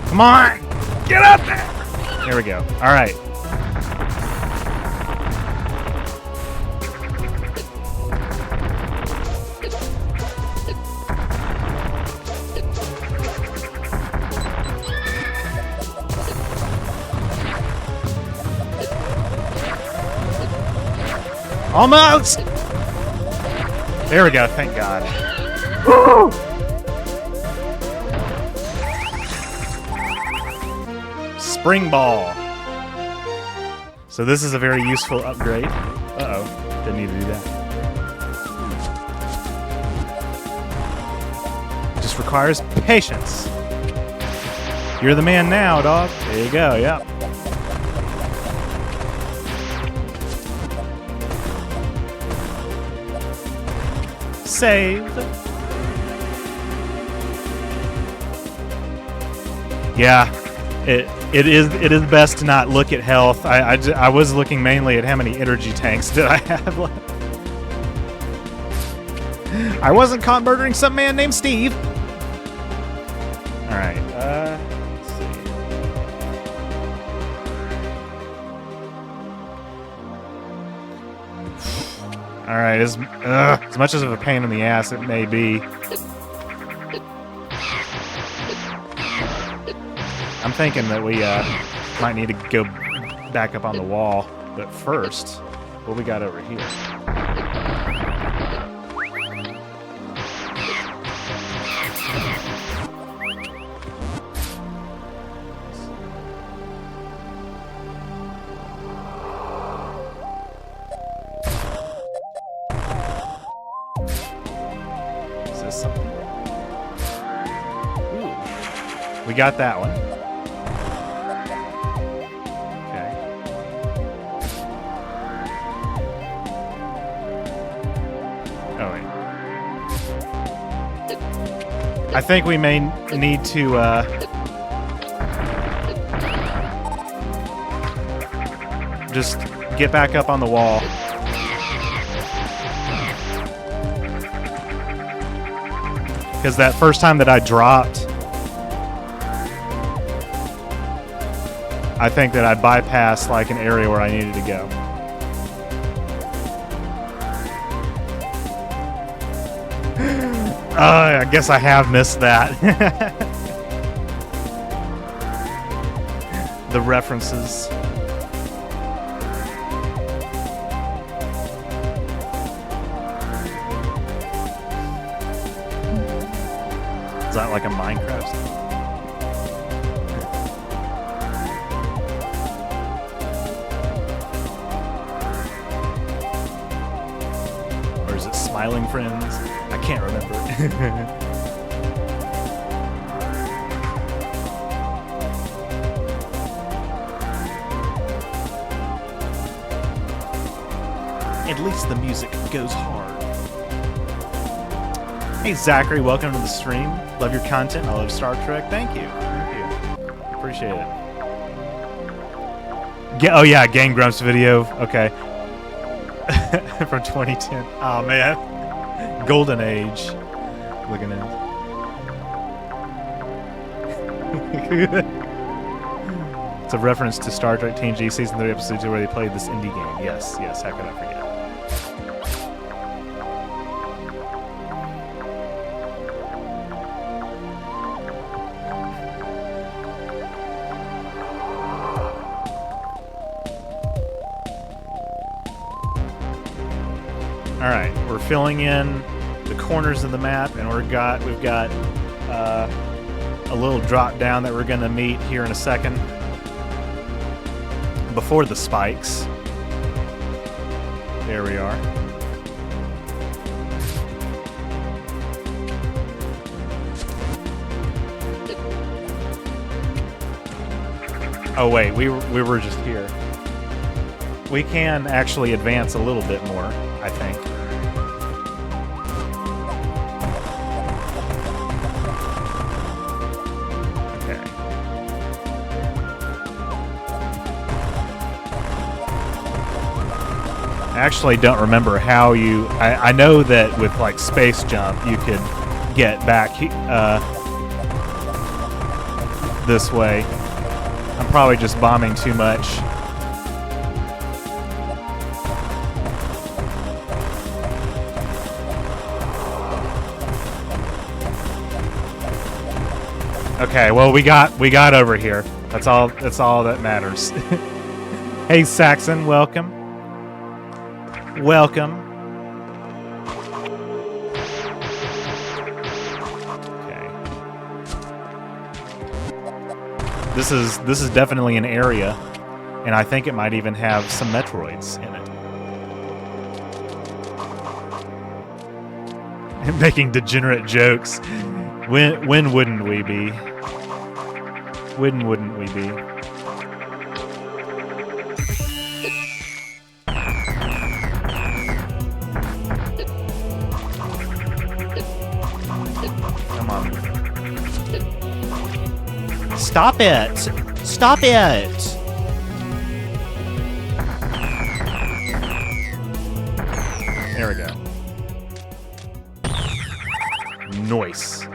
Come on! Get up there! There we go. All right. Almost! There we go, thank God. Woo! Spring Ball. So this is a very useful upgrade. Uh-oh, didn't need to do that. Just requires patience. You're the man now, dog. There you go, yep. Saved. Yeah, it is best to not look at health. I was looking mainly at how many energy tanks did I have left. I wasn't caught murdering some man named Steve. All right, let's see. All right, as much as of a pain in the ass it may be, I'm thinking that we might need to go back up on the wall. But first, what we got over here? Is this something? Ooh. We got that one. I think we may need to just get back up on the wall. Because that first time that I dropped, I think that I bypassed like an area where I needed to go. I guess I have missed that. The references. Is that like a Minecraft thing? Or is it Smiling Friends? I can't remember. At least the music goes hard. Hey Zachary, welcome to the stream. Love your content. I love Star Trek. Thank you. Thank you. Appreciate it. Oh yeah, Game Grumps video. Okay. From 2010. Oh man. Golden Age. Looking at. It's a reference to Star Trek TNG Season 3, Episode 2, where they played this indie game. Yes, yes, how could I forget? Alright, we're filling in the corners of the map, and we've got a little drop down that we're going to meet here in a second. Before the spikes. There we are. Oh wait, we were just here. We can actually advance a little bit more, I think. I actually don't remember how you... I know that with, like, space jump, you could get back this way. I'm probably just bombing too much. Okay, well, we got over here. That's all that matters. Hey, Saxon, welcome. Welcome. Okay. This is definitely an area, and I think it might even have some Metroids in it. Making degenerate jokes. When wouldn't we be? When wouldn't we be? Stop it! Stop it! There we go. Nice.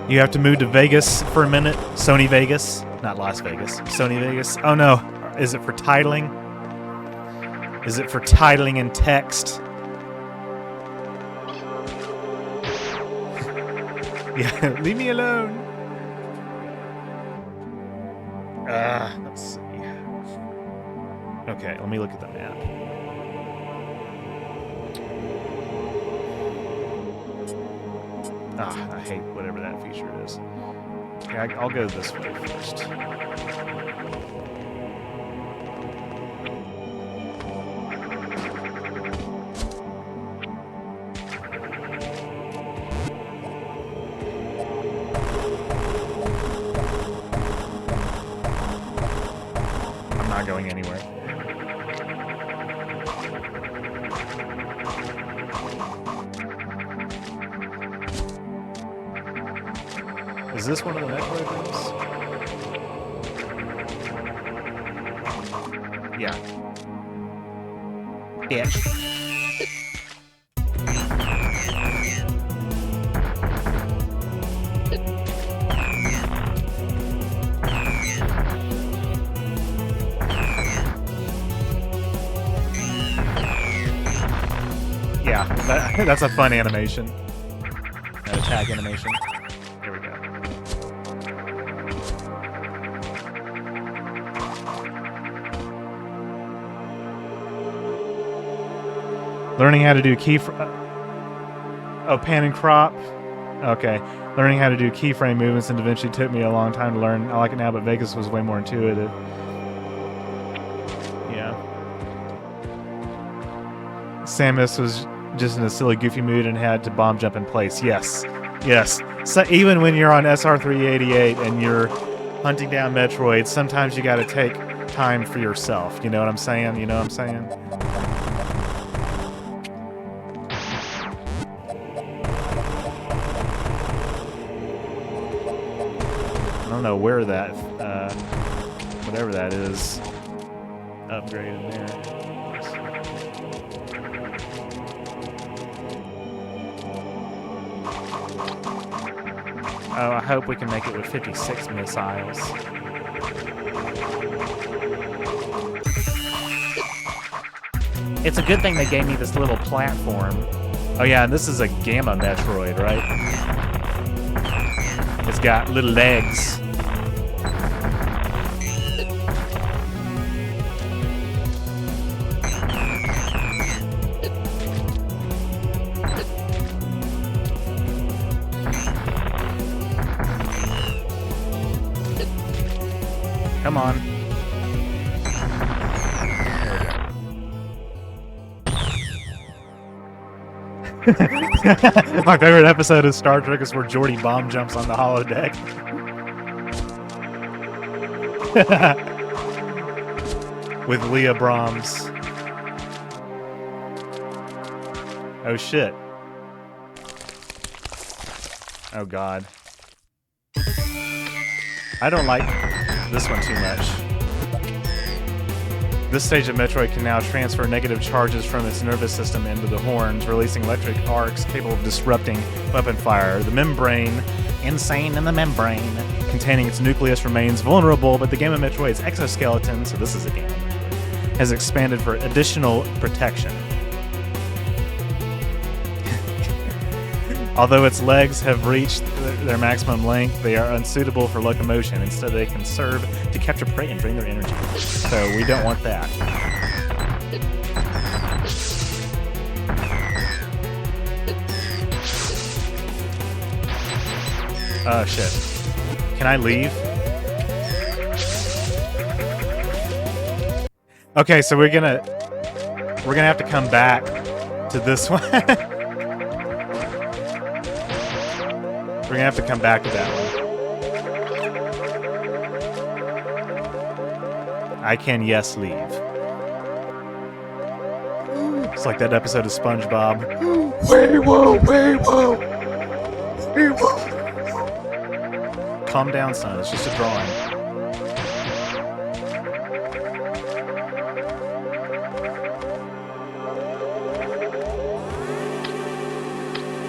You have to move to Vegas for a minute. Sony Vegas. Not Las Vegas. Sony Vegas. Oh no. Is it for titling? Is it for titling in text? Yeah, leave me alone. Let's see. Okay, let me look at the map. I hate whatever that feature is. Okay, I'll go this way first. I'm not going anywhere. Is this one of the Metroid rooms? Yeah. Bitch. Yeah, that's a fun animation. That attack animation. Here we go. Learning how to do pan and crop. Okay. Learning how to do keyframe movements in DaVinci took me a long time to learn. I like it now, but Vegas was way more intuitive. Yeah. Samus was just in a silly, goofy mood and had to bomb jump in place. Yes. Yes. So even when you're on SR388 and you're hunting down Metroid, sometimes you got to take time for yourself. You know what I'm saying? You know what I'm saying? know where that, whatever that is, upgraded there. Oh, I hope we can make it with 56 missiles. It's a good thing they gave me this little platform. Oh yeah, and this is a Gamma Metroid, right? It's got little legs. Come on. My favorite episode of Star Trek is where Geordi bomb jumps on the holodeck. With Leah Brahms. Oh shit. Oh god. I don't like this one too much. This stage of Metroid can now transfer negative charges from its nervous system into the horns, releasing electric arcs capable of disrupting weapon fire. The membrane, insane in the membrane, containing its nucleus remains vulnerable, but the Gamma Metroid's exoskeleton, so this is a Gamma Metroid, has expanded for additional protection. Although its legs have reached their maximum length, they are unsuitable for locomotion. Instead, they can serve to capture prey and drain their energy. So we don't want that. Oh shit. Can I leave? Okay, so we're gonna have to come back to this one. We're gonna have to come back to that one. I can yes leave. It's like that episode of SpongeBob. Way whoa, way whoa, way whoa. Calm down, son. It's just a drawing.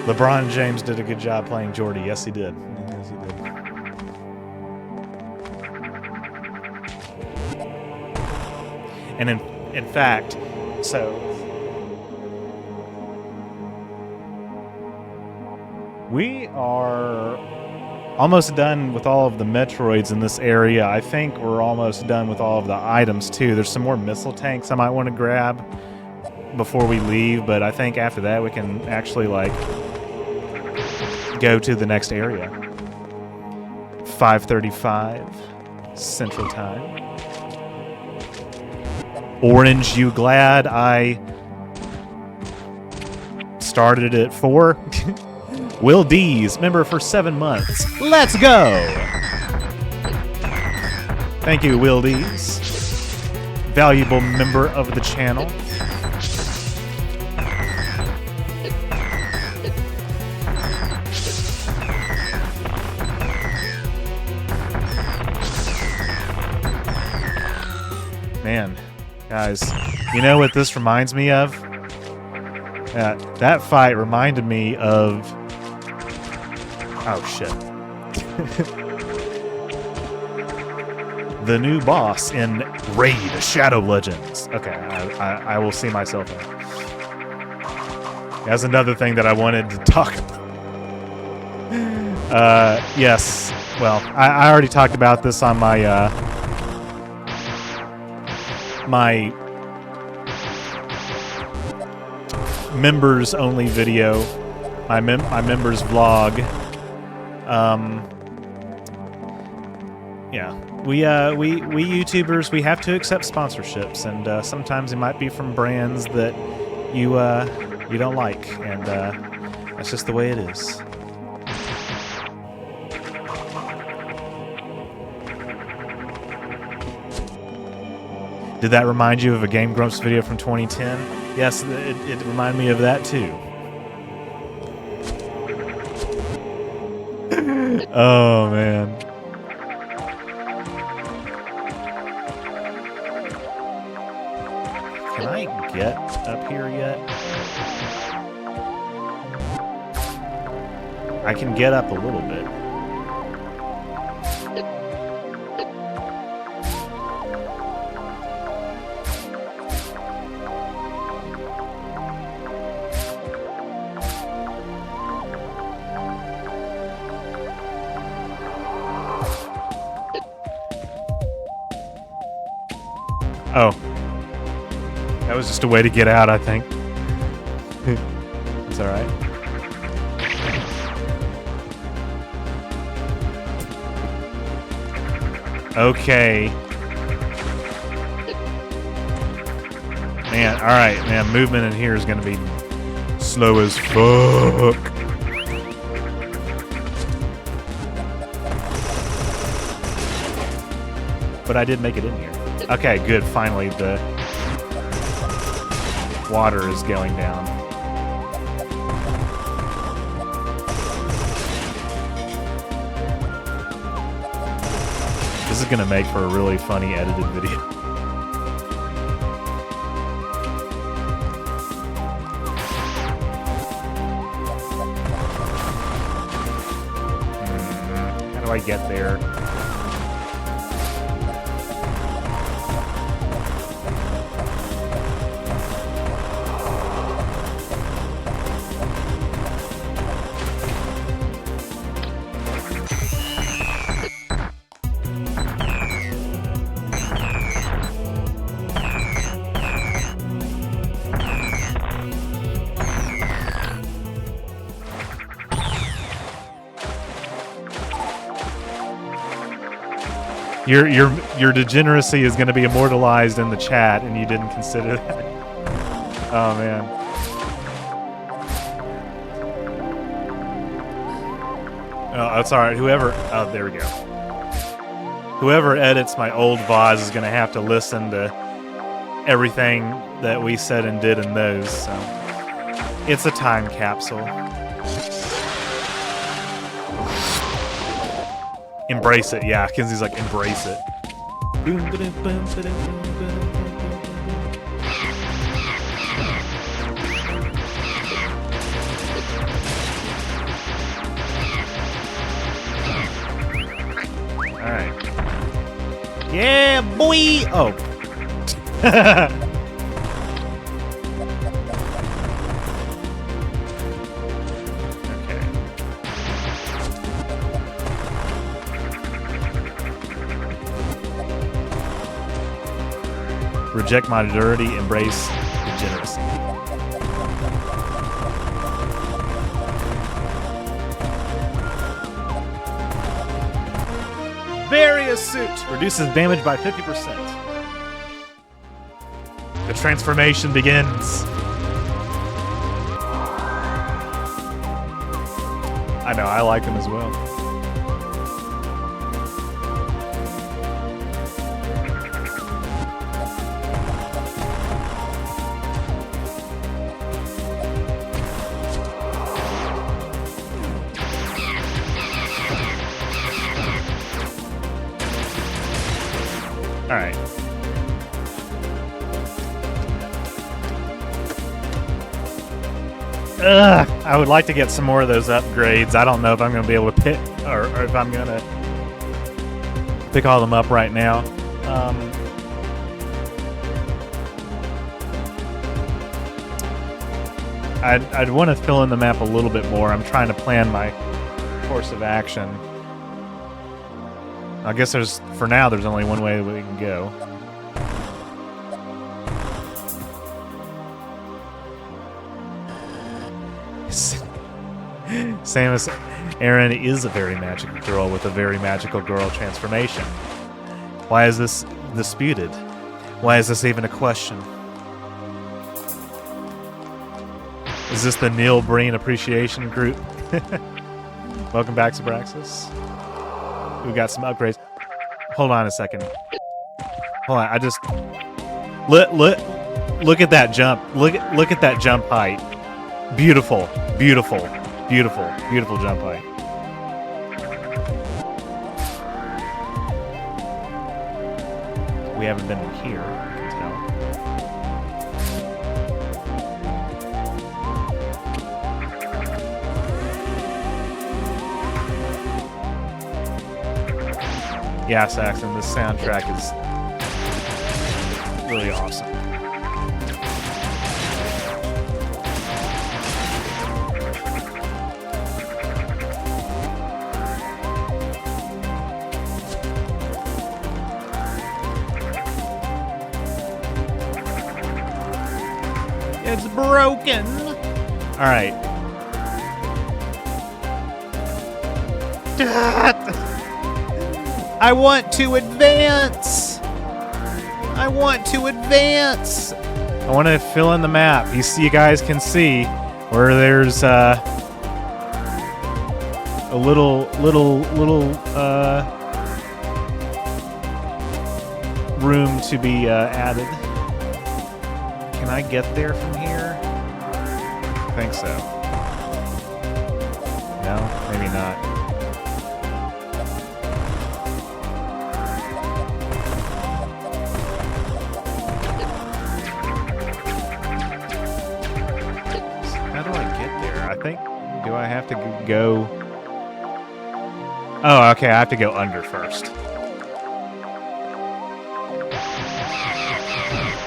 LeBron James did a good job playing Geordi. Yes, he did. Yes, he did. And in fact, so we are almost done with all of the Metroids in this area. I think we're almost done with all of the items too. There's some more missile tanks I might want to grab before we leave, but I think after that we can actually like go to the next area. 5:35 Central Time. Orange, you glad I started at 4? Will D's, member for 7 months. Let's go! Thank you, Will D's. Valuable member of the channel. Man, guys, you know what this reminds me of? That fight reminded me of... Oh, shit. The new boss in Raid Shadow Legends. Okay, I will see myself in. That's another thing that I wanted to talk about. Yes. Well, I already talked about this on my... my members only video, my members vlog. Yeah, we YouTubers, we have to accept sponsorships, and sometimes it might be from brands that you don't like, and that's just the way it is. Did that remind you of a Game Grumps video from 2010? Yes, it reminded me of that too. Oh, man. get up here yet. I can get up a little bit. Oh. That was just a way to get out, I think. It's alright. Okay. Man, alright, man. Movement in here is going to be slow as fuck. But I did make it in here. Okay, good. Finally, the water is going down. This is going to make for a really funny edited video. How do I get there? Your degeneracy is going to be immortalized in the chat, and you didn't consider that. Oh man. Oh, it's all right. Whoever. Oh, there we go. Whoever edits my old VODs is going to have to listen to everything that we said and did in those. So it's a time capsule. Embrace it, yeah. Kenzie's like, embrace it. Alright. Yeah, boy! Oh. Reject modernity, embrace degeneracy. Various suit reduces damage by 50%. The transformation begins. I know, I like them as well. Alright. I would like to get some more of those upgrades. I don't know if I'm going to be able to pick, or if I'm going to pick all them up right now. I'd want to fill in the map a little bit more. I'm trying to plan my course of action. I guess for now, there's only one way that we can go. Samus Aran is a very magical girl with a very magical girl transformation. Why is this disputed? Why is this even a question? Is this the Neil Breen Appreciation Group? Welcome back, Sabraxis. We got some upgrades. Hold on a second. Hold on, I just look at that jump. Look at that jump height. Beautiful, beautiful, beautiful, beautiful jump height. We haven't been in here, I can tell. Yeah, Saxon, this soundtrack is really awesome. It's broken. All right. I want to advance. I want to advance. I want to fill in the map. You guys can see where there's a little room to be added. Can I get there from here? I think so. No, maybe not. How do I get there? I think, do I have to go? Oh, okay, I have to go under first.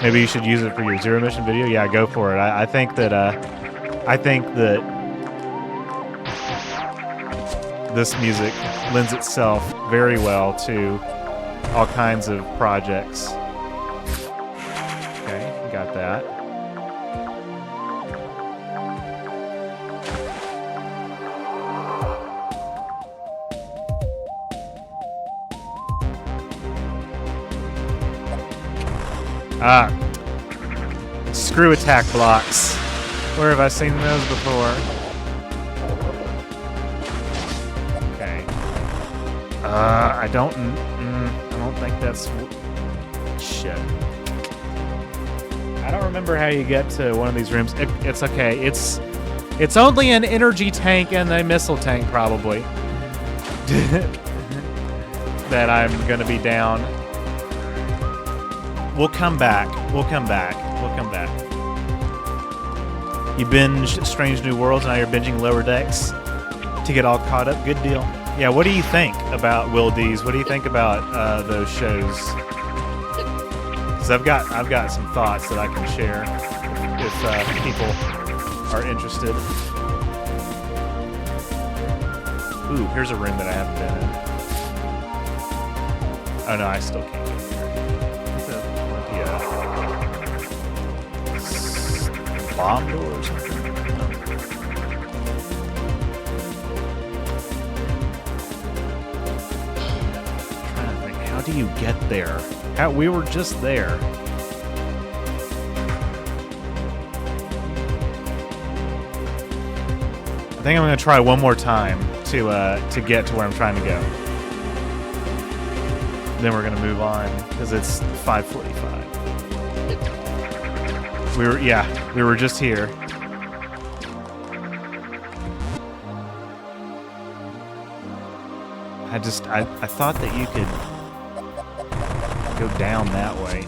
Maybe you should use it for your zero mission video. Yeah, go for it. I think that this music lends itself very well to all kinds of projects. Okay, got that. Ah, screw attack blocks. Where have I seen those before? Okay. I don't think that's shit. I don't remember how you get to one of these rooms. It's okay. It's only an energy tank and a missile tank probably that I'm gonna be down. We'll come back. We'll come back. We'll come back. You binged Strange New Worlds, now you're binging Lower Decks to get all caught up. Good deal. Yeah, what do you think about Will D's? What do you think about those shows? Because I've got some thoughts that I can share if people are interested. Ooh, here's a room that I haven't been in. Oh no, I still can't get there. Bomb door or something? No. I'm trying to think, how do you get there? We were just there. I think I'm going to try one more time to get to where I'm trying to go. Then we're going to move on because it's 5:45. We were just here. I thought that you could go down that way.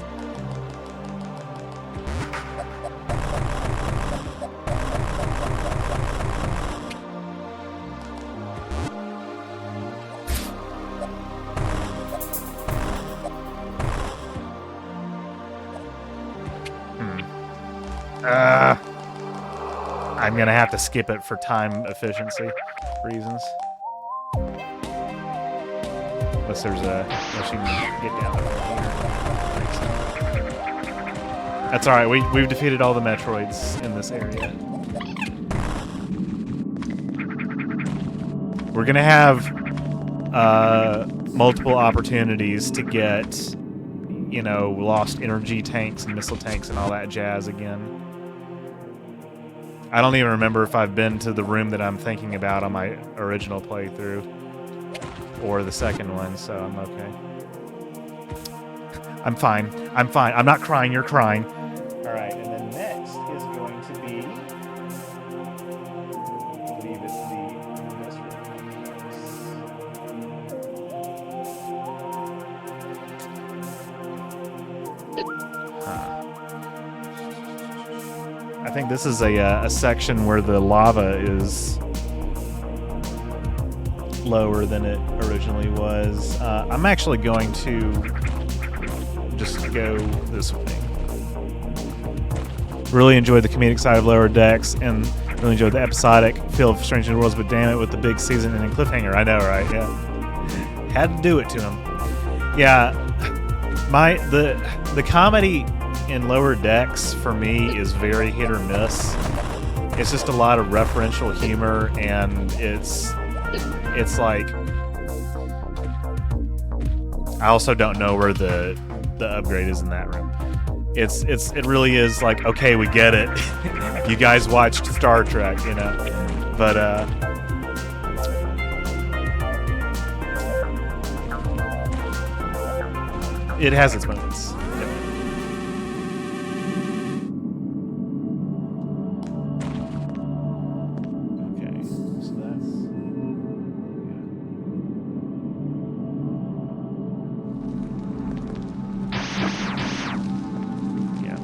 I'm gonna have to skip it for time efficiency reasons. Unless you can get down here. That's alright, we've defeated all the Metroids in this area. We're gonna have multiple opportunities to get, you know, lost energy tanks and missile tanks and all that jazz again. I don't even remember if I've been to the room that I'm thinking about on my original playthrough or the second one, so I'm okay. I'm fine. I'm fine. I'm not crying. You're crying. All right, and then next is going to be, I believe it's the I think this is a section where the lava is lower than it originally was. I'm actually going to just go this way. Really enjoyed the comedic side of Lower Decks, and really enjoyed the episodic feel of Strange New Worlds, but damn it, with the big season ending cliffhanger. I know, right? Yeah. Had to do it to him. Yeah. The comedy in Lower Decks, for me, is very hit or miss. It's just a lot of referential humor, and it's like, I also don't know where the upgrade is in that room. It really is like, okay, we get it. You guys watched Star Trek, you know, but it has its moments. Okay, so that's yeah.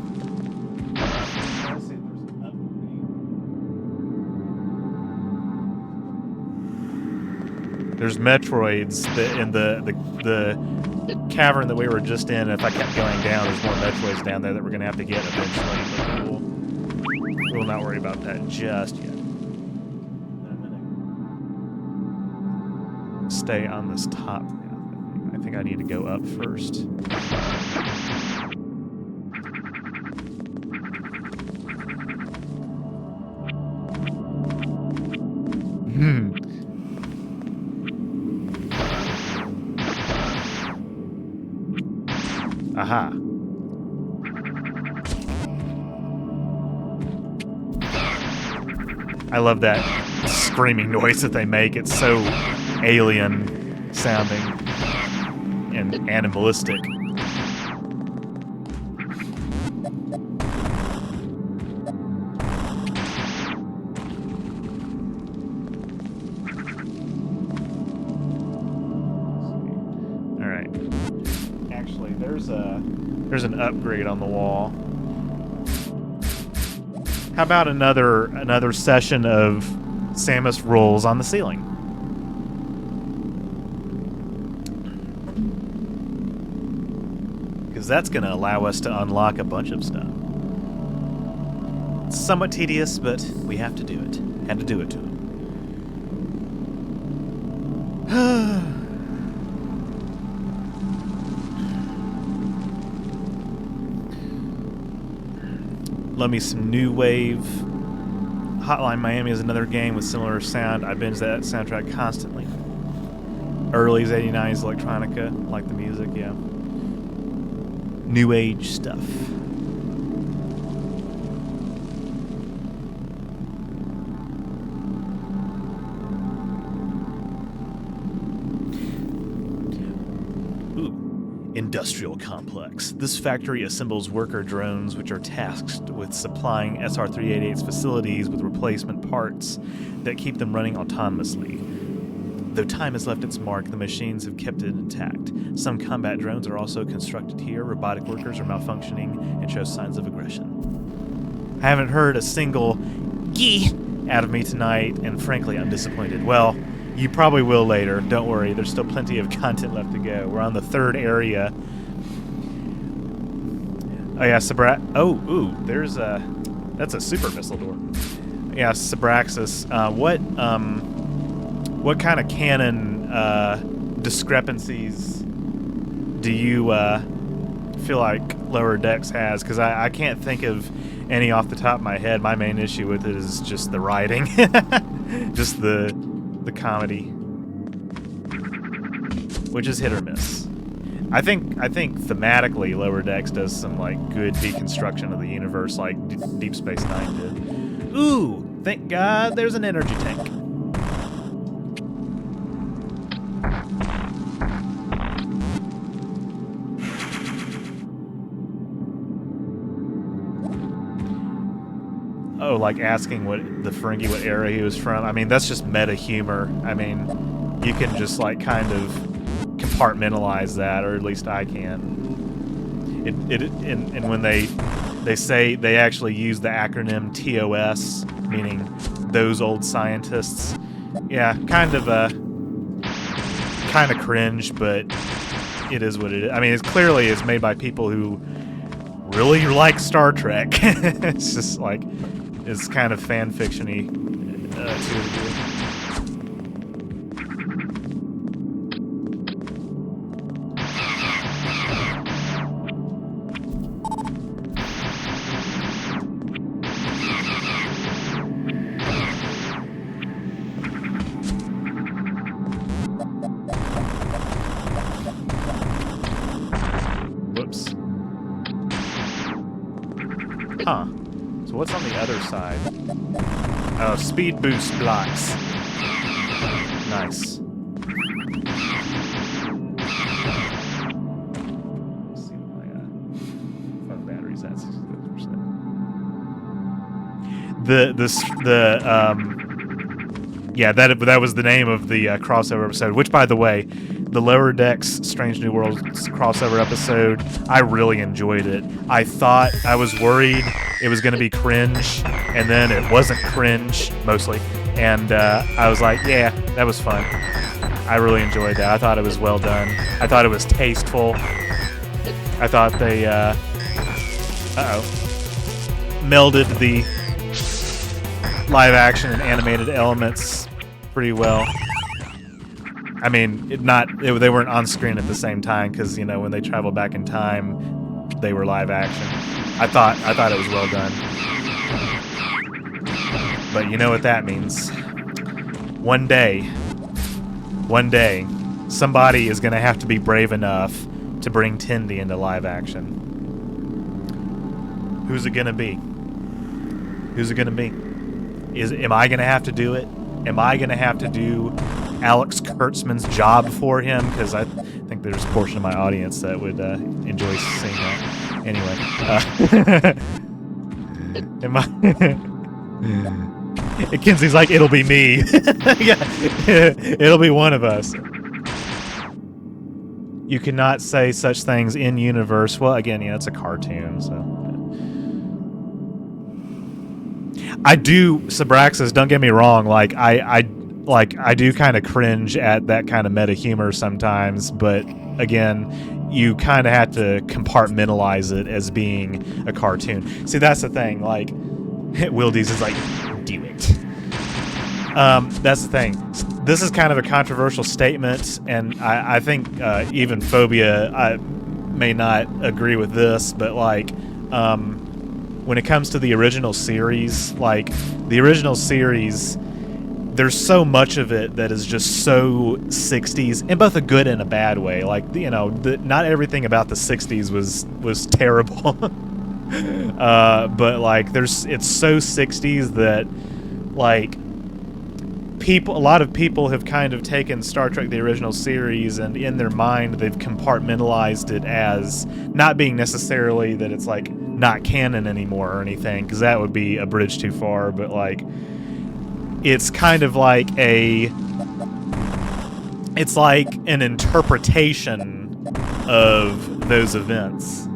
There's Metroids in the cavern that we were just in. If I kept going down, there's more Metroids down there that we're going to have to get eventually. But we'll not worry about that just yet. Stay on this top path. I think I need to go up first. Aha. I love that screaming noise that they make. It's so alien sounding and animalistic. All right. Actually, there's an upgrade on the wall. How about another session of Samus rolls on the ceiling? Because that's going to allow us to unlock a bunch of stuff. It's somewhat tedious, but we have to do it. Had to do it to him. Love me some New Wave. Hotline Miami is another game with similar sound. I binge that soundtrack constantly. Early's 89's electronica, like the music, yeah. New age stuff. Industrial complex. This factory assembles worker drones which are tasked with supplying SR-388's facilities with replacement parts that keep them running autonomously. Though time has left its mark, the machines have kept it intact. Some combat drones are also constructed here. Robotic workers are malfunctioning and show signs of aggression. I haven't heard a single "gee" out of me tonight, and frankly, I'm disappointed. Well, you probably will later. Don't worry, there's still plenty of content left to go. We're on the third area. Oh yeah, there's that's a super missile door. Yeah, Sabraxis. What kind of canon discrepancies do you feel like Lower Decks has? Because I can't think of any off the top of my head. My main issue with it is just the writing, just the comedy, which is hit or miss. I think thematically Lower Decks does some like good deconstruction of the universe, like Deep Space Nine did. Ooh, thank God there's an energy tank. Oh, like asking what era he was from. I mean, that's just meta humor. I mean, you can just like kind of compartmentalize that, or at least I can. And when they say, they actually use the acronym TOS, meaning those old scientists. Yeah, kind of kind of cringe, but it is what it is. I mean, it clearly is made by people who really like Star Trek. It's just like, it's kind of fan fiction-y to a degree. Whoops. Huh. So what's on the other side? Oh, speed boost blocks. Nice. Let's see what my phone battery's at 66%. Yeah, that was the name of the crossover episode, which, by the way, the Lower Decks Strange New Worlds crossover episode, I really enjoyed it. I was worried it was going to be cringe, and then it wasn't cringe, mostly. And I was like, yeah, that was fun. I really enjoyed that. I thought it was well done. I thought it was tasteful. I thought they, melded the live action and animated elements pretty well. I mean, they weren't on screen at the same time because, you know, when they travel back in time, they were live action. I thought it was well done. But you know what that means. One day, somebody is going to have to be brave enough to bring Tendi into live action. Who's it going to be? Who's it going to be? Am I going to have to do it? Am I going to have to do Alex Kurtzman's job for him? Because I think there's a portion of my audience that would enjoy seeing that. Anyway. Kenzie's like, it'll be me. Yeah, it'll be one of us. You cannot say such things in universe. Well, again, yeah, it's a cartoon, so. I do, Sabraxis, don't get me wrong, like I do kind of cringe at that kind of meta humor sometimes, but again, you kind of have to compartmentalize it as being a cartoon. See, that's the thing, like, Wildees is like, do it. That's the thing. This is kind of a controversial statement, and I think even Phobia may not agree with this, but like, when it comes to the original series, like, the original series, there's so much of it that is just so 60s, in both a good and a bad way. Like, you know, not everything about the 60s was terrible. But, like, it's so 60s that, like, a lot of people have kind of taken Star Trek the original series, and in their mind they've compartmentalized it as not being necessarily that it's like not canon anymore or anything, because that would be a bridge too far, but like it's kind of like it's like an interpretation of those events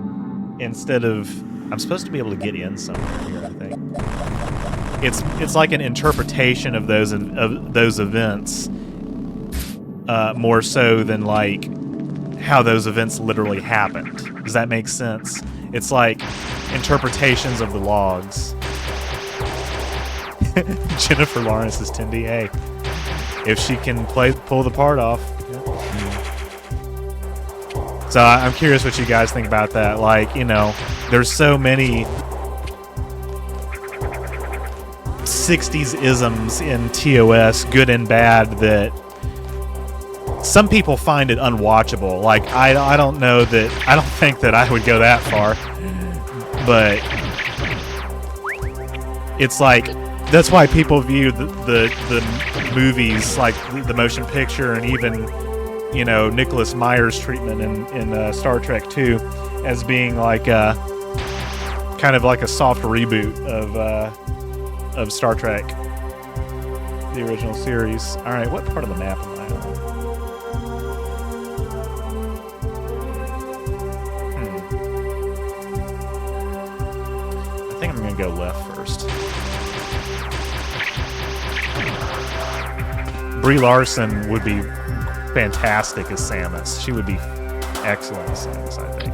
instead of, I'm supposed to be able to get in somewhere here, I think. It's like an interpretation of those events, more so than like how those events literally happened. Does that make sense? It's like interpretations of the logs. Jennifer Lawrence is Tendi. Hey, if she can pull the part off. So I'm curious what you guys think about that. Like, you know, there's so many 60s isms in TOS, good and bad, that some people find it unwatchable. Like, I don't think that I would go that far, but it's like, that's why people view the movies, like the motion picture, and even, you know, Nicholas Meyer's treatment in Star Trek 2 as being like kind of like a soft reboot of Star Trek, the original series. All right, what part of the map am I on? I think I'm gonna go left first. Brie Larson would be fantastic as Samus. She would be excellent as Samus, I think.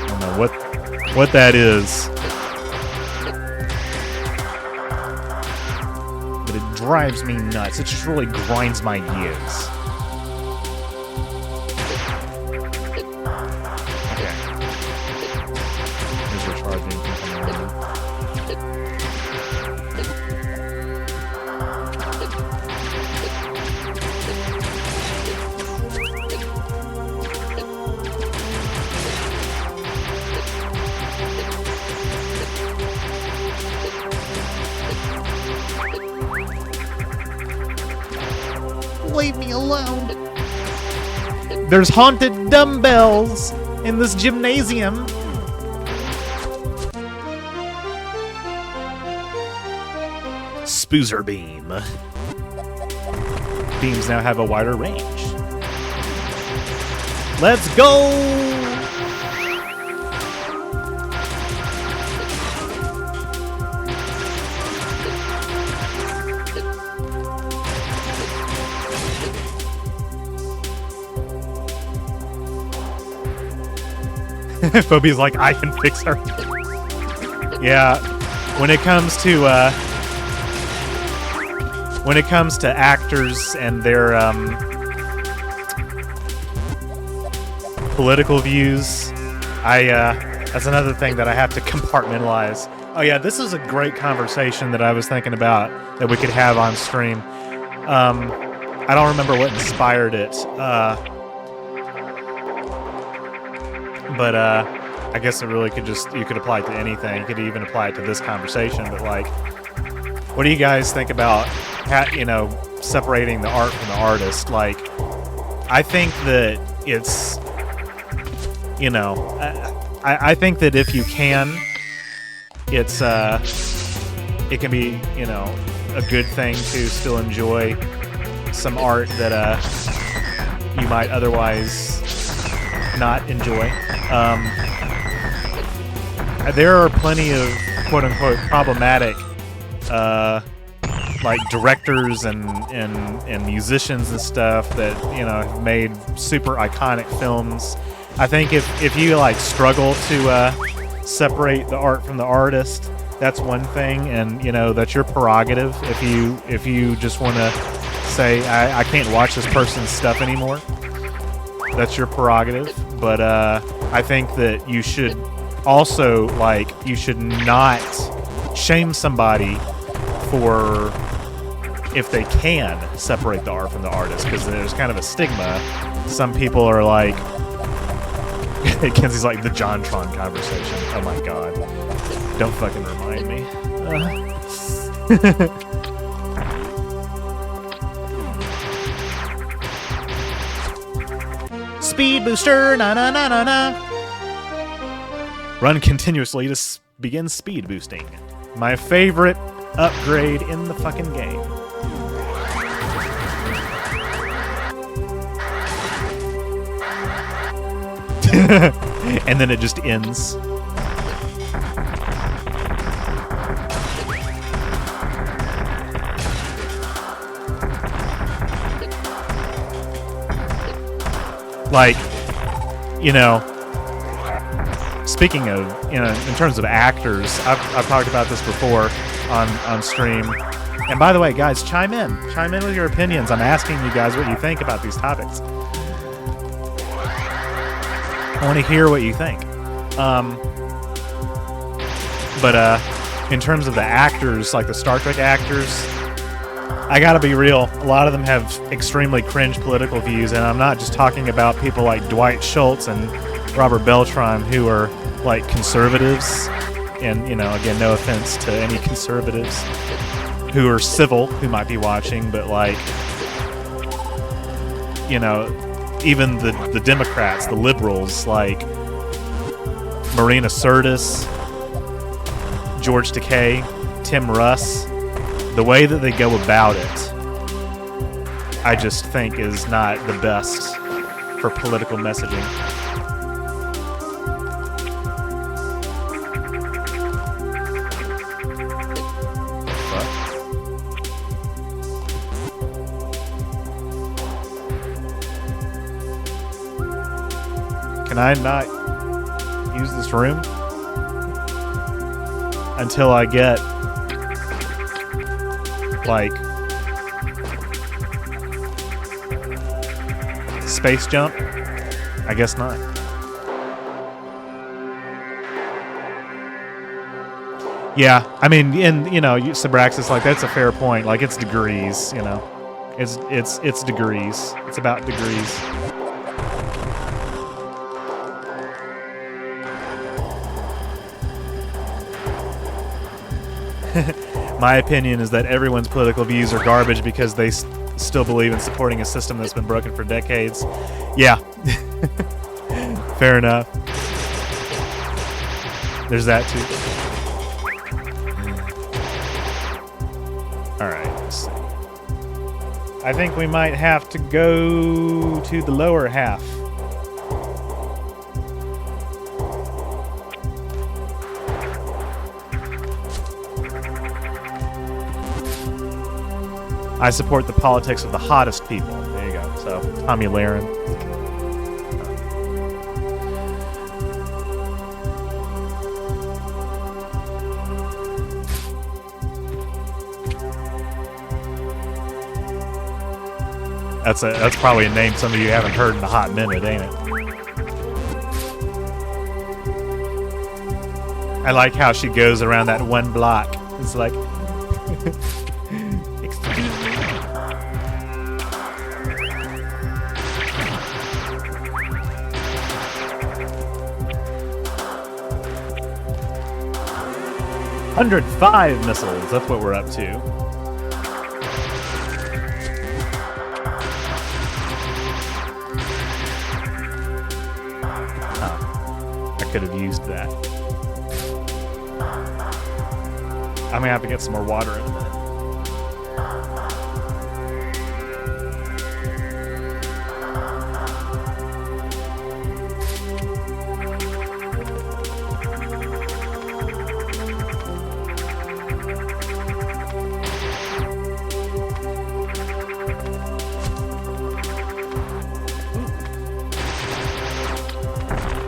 I don't know what that is, but it drives me nuts. It just really grinds my gears. Okay. Here's recharging. Leave me alone. There's haunted dumbbells in this gymnasium. Spoozer beam. Beams now have a wider range. Let's go! Phoebe's like, I can fix her. Yeah, when it comes to actors and their political views, that's another thing that I have to compartmentalize. Oh yeah, this is a great conversation that I was thinking about that we could have on stream. I don't remember what inspired it. But I guess it really you could apply it to anything. You could even apply it to this conversation. But like, what do you guys think about, separating the art from the artist? Like, I think that it's, I think that if you can, it can be, a good thing to still enjoy some art that you might otherwise not enjoy. There are plenty of quote-unquote problematic like directors and musicians and stuff that have made super iconic films. I think if you like struggle to separate the art from the artist, that's one thing, and that's your prerogative. If you just want to say I can't watch this person's stuff anymore, that's your prerogative. But I think that you should also, you should not shame somebody for if they can separate the art from the artist, because there's kind of a stigma. Some people are like, Kenzie's like the JonTron conversation. Oh my god. Don't fucking remind me. Speed booster, na na na na na. Run continuously to begin speed boosting. My favorite upgrade in the fucking game. And then it just ends. Like, speaking of, in terms of actors, I've talked about this before on stream. And by the way, guys, chime in with your opinions. I'm asking you guys what you think about these topics. I want to hear what you think. But in terms of the actors, like the Star Trek actors, I gotta be real. A lot of them have extremely cringe political views, and I'm not just talking about people like Dwight Schultz and Robert Beltran, who are like conservatives. And, again, no offense to any conservatives who are civil, who might be watching, but like, even the Democrats, the liberals, like Marina Sirtis, George Takei, Tim Russ, the way that they go about it, I just think is not the best for political messaging. I not use this room until I get like space jump? I guess not. Yeah, I mean, Sabraxis, like, that's a fair point. Like, it's degrees, you know. It's degrees. It's about degrees. My opinion is that everyone's political views are garbage because they still believe in supporting a system that's been broken for decades. Yeah. Fair enough. There's that too. Alright, let's see. I think we might have to go to the lower half. I support the politics of the hottest people. There you go. So, Tommy Lahren. That's probably a name some of you haven't heard in a hot minute, ain't it? I like how she goes around that one block. It's like... Excuse me. $105 missiles, that's what we're up to. Could have used that. I'm gonna have to get some more water in a minute.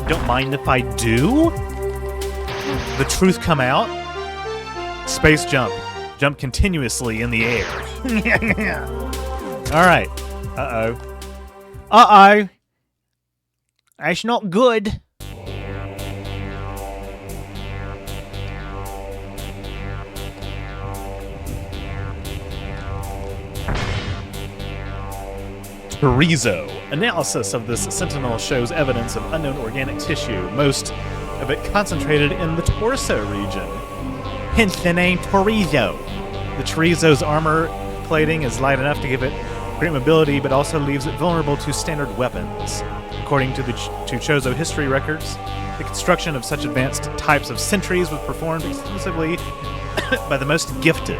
Don't mind if I do? The truth come out? Space jump. Jump continuously in the air. Alright. Uh-oh. Uh-oh. That's not good. Chorizo. Analysis of this sentinel shows evidence of unknown organic tissue, most of it concentrated in the torso region. Hence the name Chorizo. The chorizo's armor plating is light enough to give it great mobility, but also leaves it vulnerable to standard weapons. According to the Chozo history records, the construction of such advanced types of sentries was performed exclusively by the most gifted,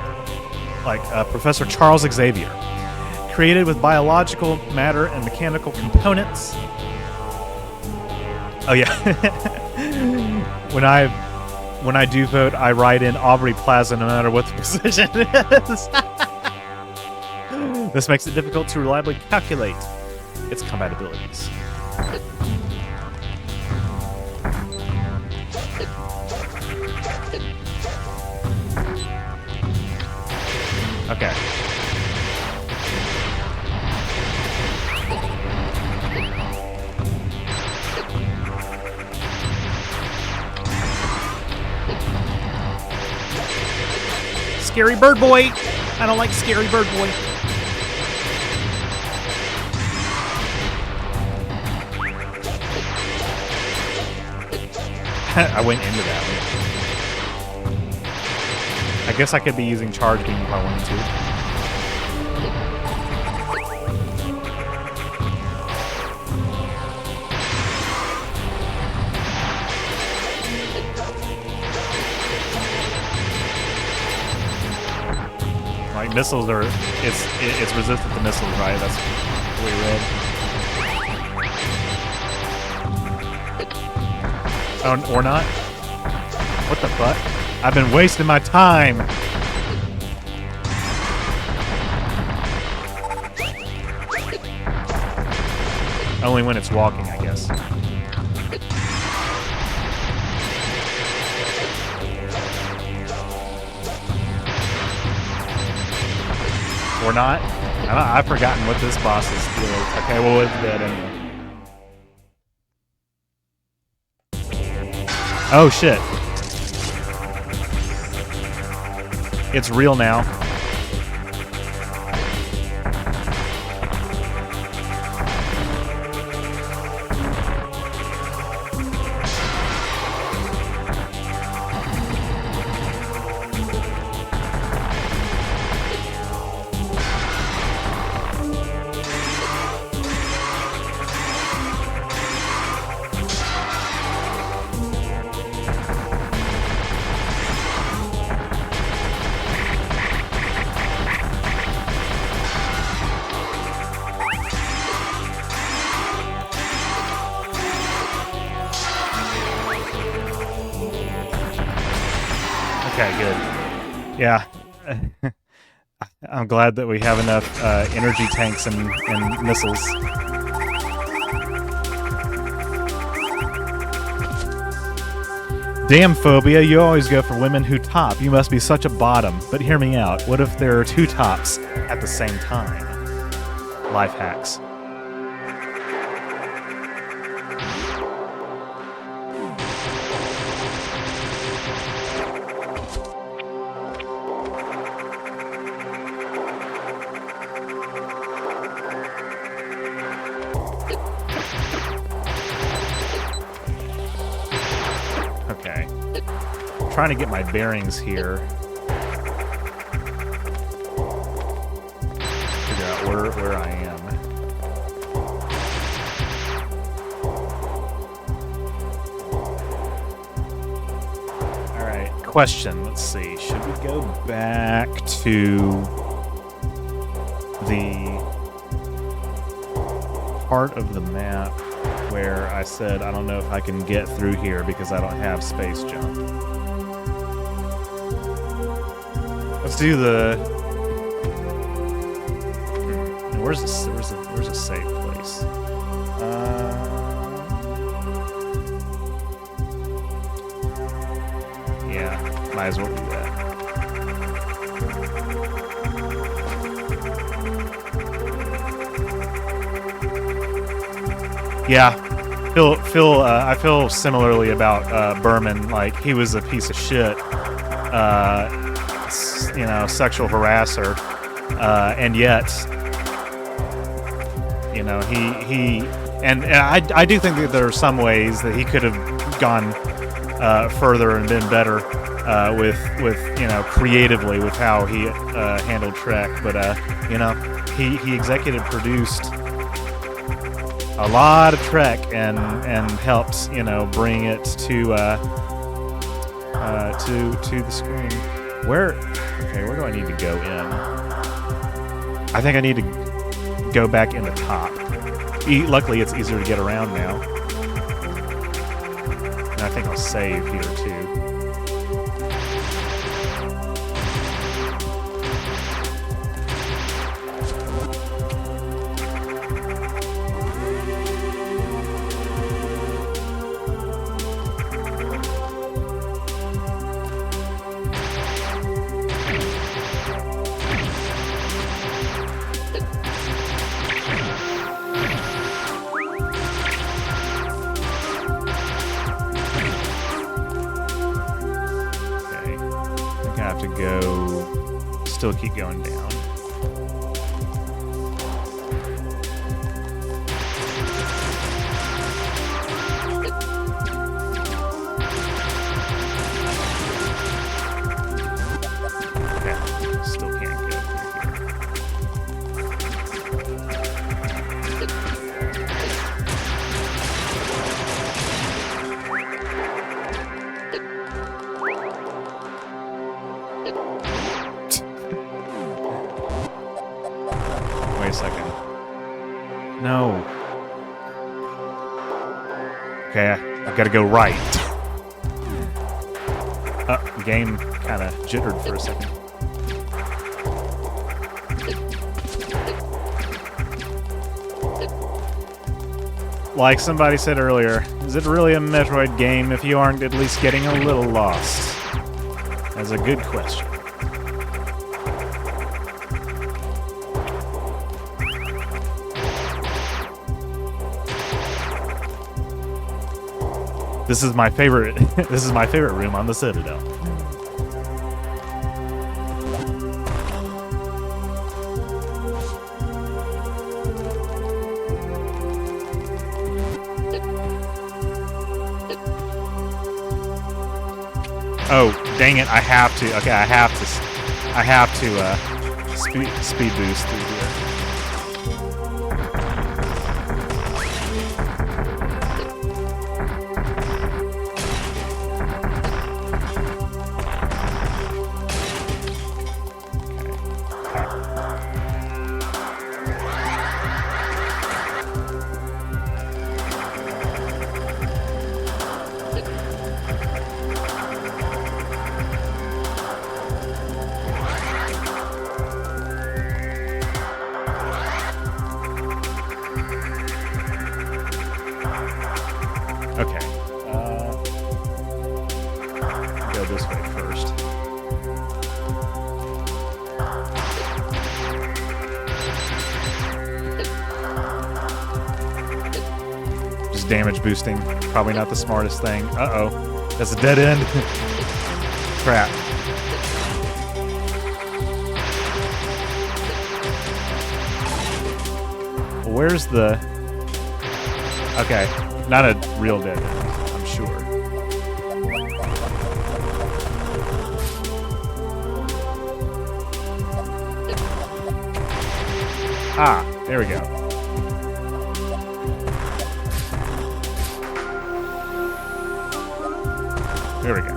like Professor Charles Xavier. Created with biological matter and mechanical components. Oh yeah. When I do vote, I write in Aubrey Plaza no matter what the position is. This makes it difficult to reliably calculate its compatibilities. Okay. Scary Bird Boy! I don't like Scary Bird Boy. I went into that one. I guess I could be using Charge Beam if I wanted to. Like missiles are, it's resistant to missiles, right? That's what we read. Oh, or not? What the fuck? I've been wasting my time. Only when it's walking, I guess. Or not? I've forgotten what this boss's deal is. Okay, well, it's dead anyway. Oh, shit. It's real now. Okay, good. Yeah. I'm glad that we have enough energy tanks and missiles. Damn, Phobia, you always go for women who top. You must be such a bottom. But hear me out. What if there are two tops at the same time? Life hacks. Okay. I'm trying to get my bearings here. Figure out where I am. Alright, question. Let's see. Should we go back to the part of the map where I said I don't know if I can get through here because I don't have space jump? Let's do the... Where's a safe place? Yeah, might as well do that. Yeah, I feel similarly about Berman. Like, he was a piece of shit, sexual harasser, and yet, I do think that there are some ways that he could have gone further and been better with creatively with how he handled Trek, but he executive produced a lot of Trek and helped bring it to the screen. Where do I need to go in? I think I need to go back in the top. Luckily, it's easier to get around now, and I think I'll save here too. Still keep going down. Okay, still can't go through Wait a second. No. Okay, I've got to go right. The game kind of jittered for a second. Like somebody said earlier, is it really a Metroid game if you aren't at least getting a little lost? That's a good question. This is my favorite. This is my favorite room on the Citadel. Oh, dang it! I have to. Okay, I have to speed boost through here. Okay. Go this way first. Just damage boosting. Probably not the smartest thing. Uh-oh. That's a dead end. Crap. Where's the... Okay. Not a real dead end, I'm sure. Ah, there we go. There we go.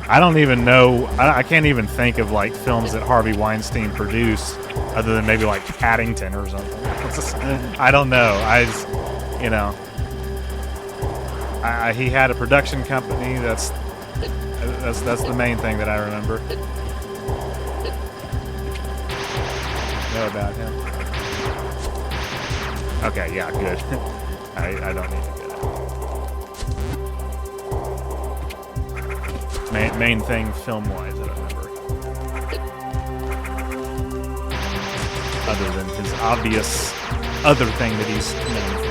I don't even know. I can't even think of like films that Harvey Weinstein produced, other than maybe like Paddington or something. I don't know. You know, he had a production company. That's the main thing that I remember. Know about him? Okay, yeah, good. I don't need to do that. Main thing film-wise that I remember. Other than his obvious other thing that he's known for.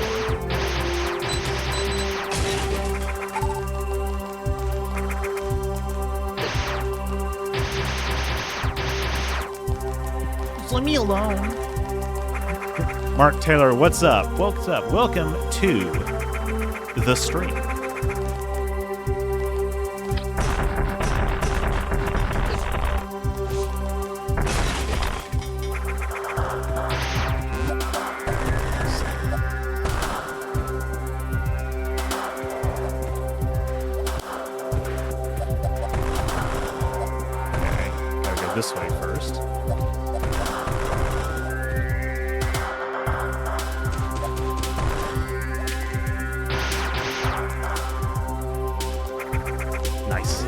Just leave me alone. Mark Taylor, what's up? What's up? Welcome to the stream. This way first. Nice.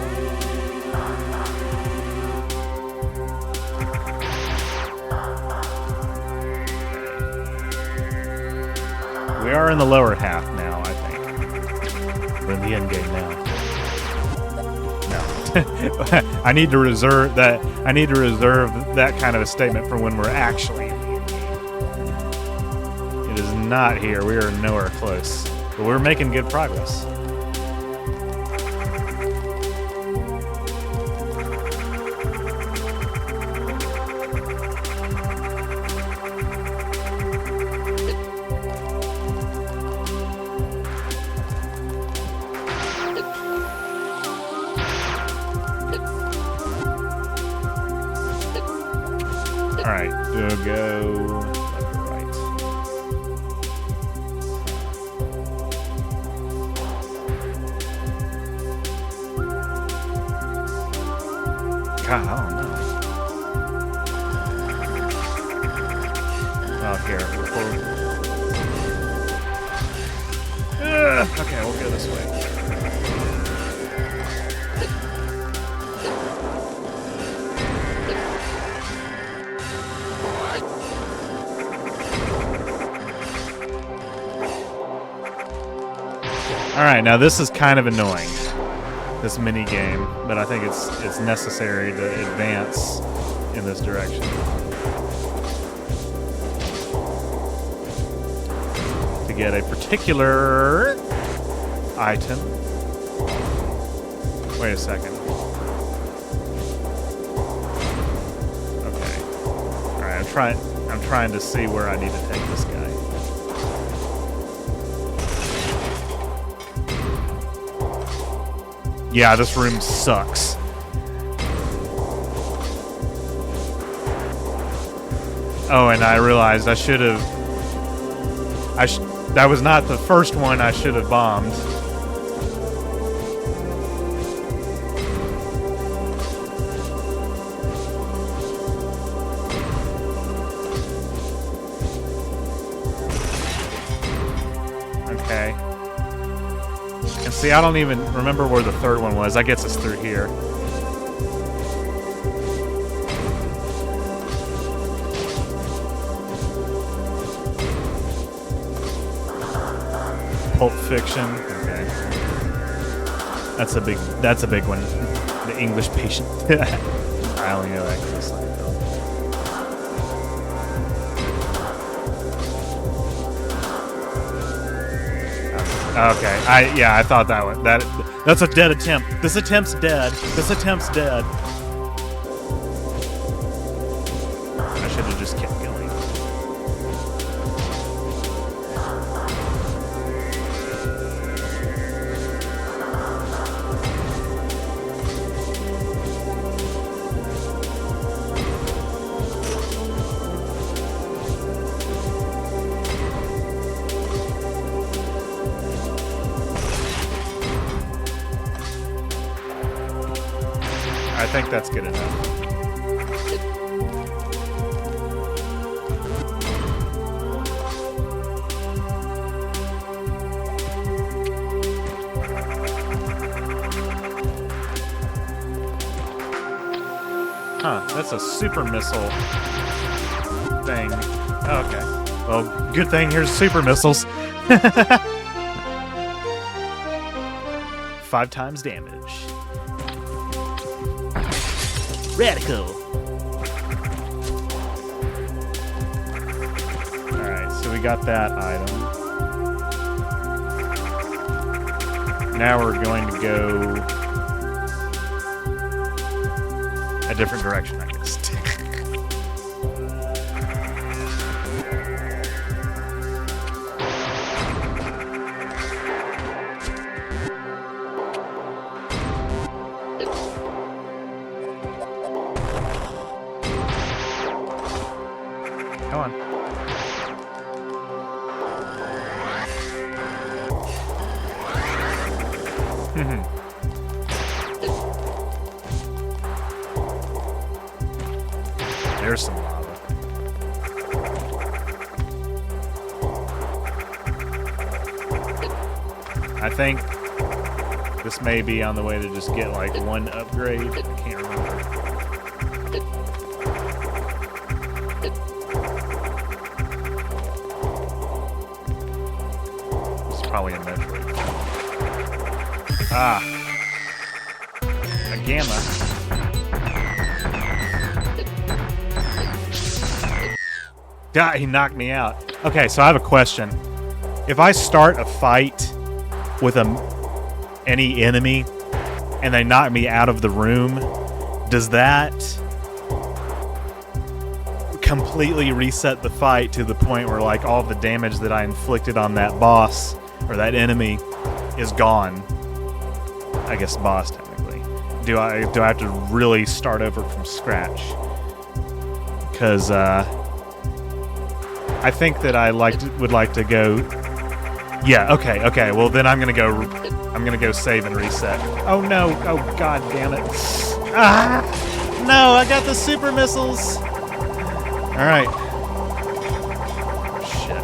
We are in the lower half now, I think. We're in the end game now. I need to reserve that. I need to reserve that kind of a statement for when we're actually in the end game. It is not here. We are nowhere close, but we're making good progress. All right, we'll go left or right. God, I don't know. Oh, here. Okay, we'll go this way. Alright, now this is kind of annoying, this mini game, but I think it's necessary to advance in this direction. To get a particular item. Wait a second. Okay. Alright, I'm trying to see where I need to take this guy. Yeah, this room sucks. Oh, and I realized I should have... that was not the first one I should have bombed. Okay. And see, I don't even remember where the third one was. That gets us through here. Pulp Fiction. Okay. That's a big one. The English Patient. I only know that because of Seinfeld. Okay. I thought that one. That's a dead attempt. This attempt's dead. This attempt's dead. I should have just kept going. I think that's good enough. Huh, that's a super missile thing. Oh, okay. Well, good thing here's super missiles. 5 times damage. Radical. Alright, so we got that item. Now we're going to go a different direction, I guess. Come on. There's some lava. I think this may be on the way to just get like one upgrade. I can't remember. Probably a Metroid. Ah. A Gamma. God, he knocked me out. Okay, so I have a question. If I start a fight with any enemy and they knock me out of the room, does that completely reset the fight to the point where like all the damage that I inflicted on that boss or that enemy is gone? I guess boss technically. Do I have to really start over from scratch? Because I think that I would like to go. Yeah. Okay. Well, then I'm gonna go save and reset. Oh no! Oh god damn it! Ah! No! I got the super missiles. All right. Shit.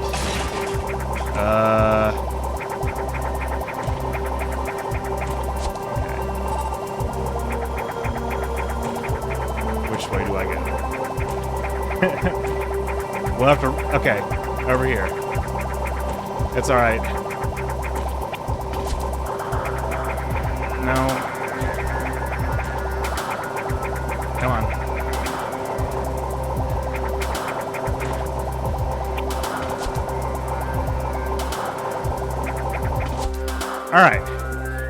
Which way do I go? We'll have to... Okay, over here. It's alright. Alright.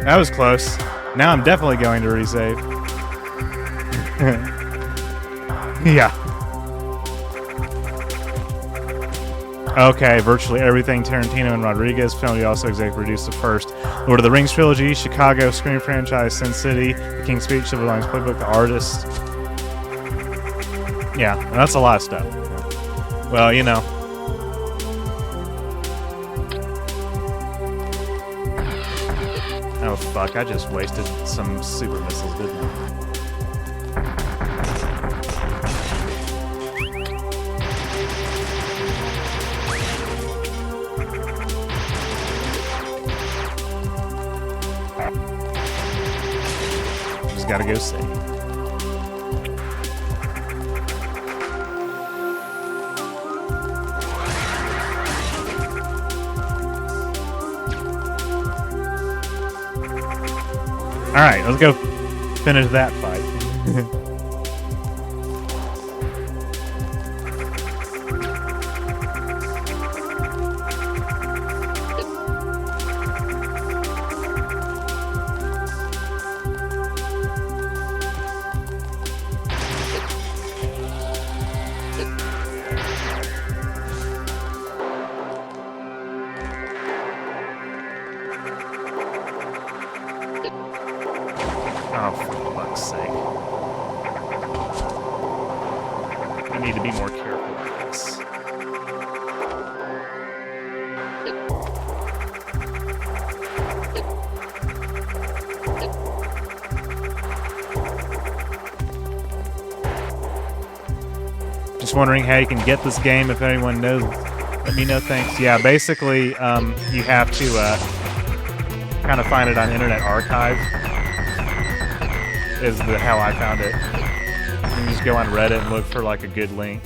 That was close. Now I'm definitely going to resave. Yeah. Okay, virtually everything Tarantino and Rodriguez filmed. He also executive produced the first Lord of the Rings trilogy, Chicago, Scream franchise, Sin City, The King's Speech, Civil Lines Playbook, The Artist. Yeah, that's a lot of stuff. Well, you know. Oh, fuck, I just wasted some super missiles, didn't I? Just gotta go save. Alright, let's go finish that fight. Oh, for fuck's sake. I need to be more careful with this. Just wondering how you can get this game. If anyone knows, let me know. Thanks. Yeah, basically, you have to kind of find it on Internet Archive. Is how I found it. You just go on Reddit and look for like a good link.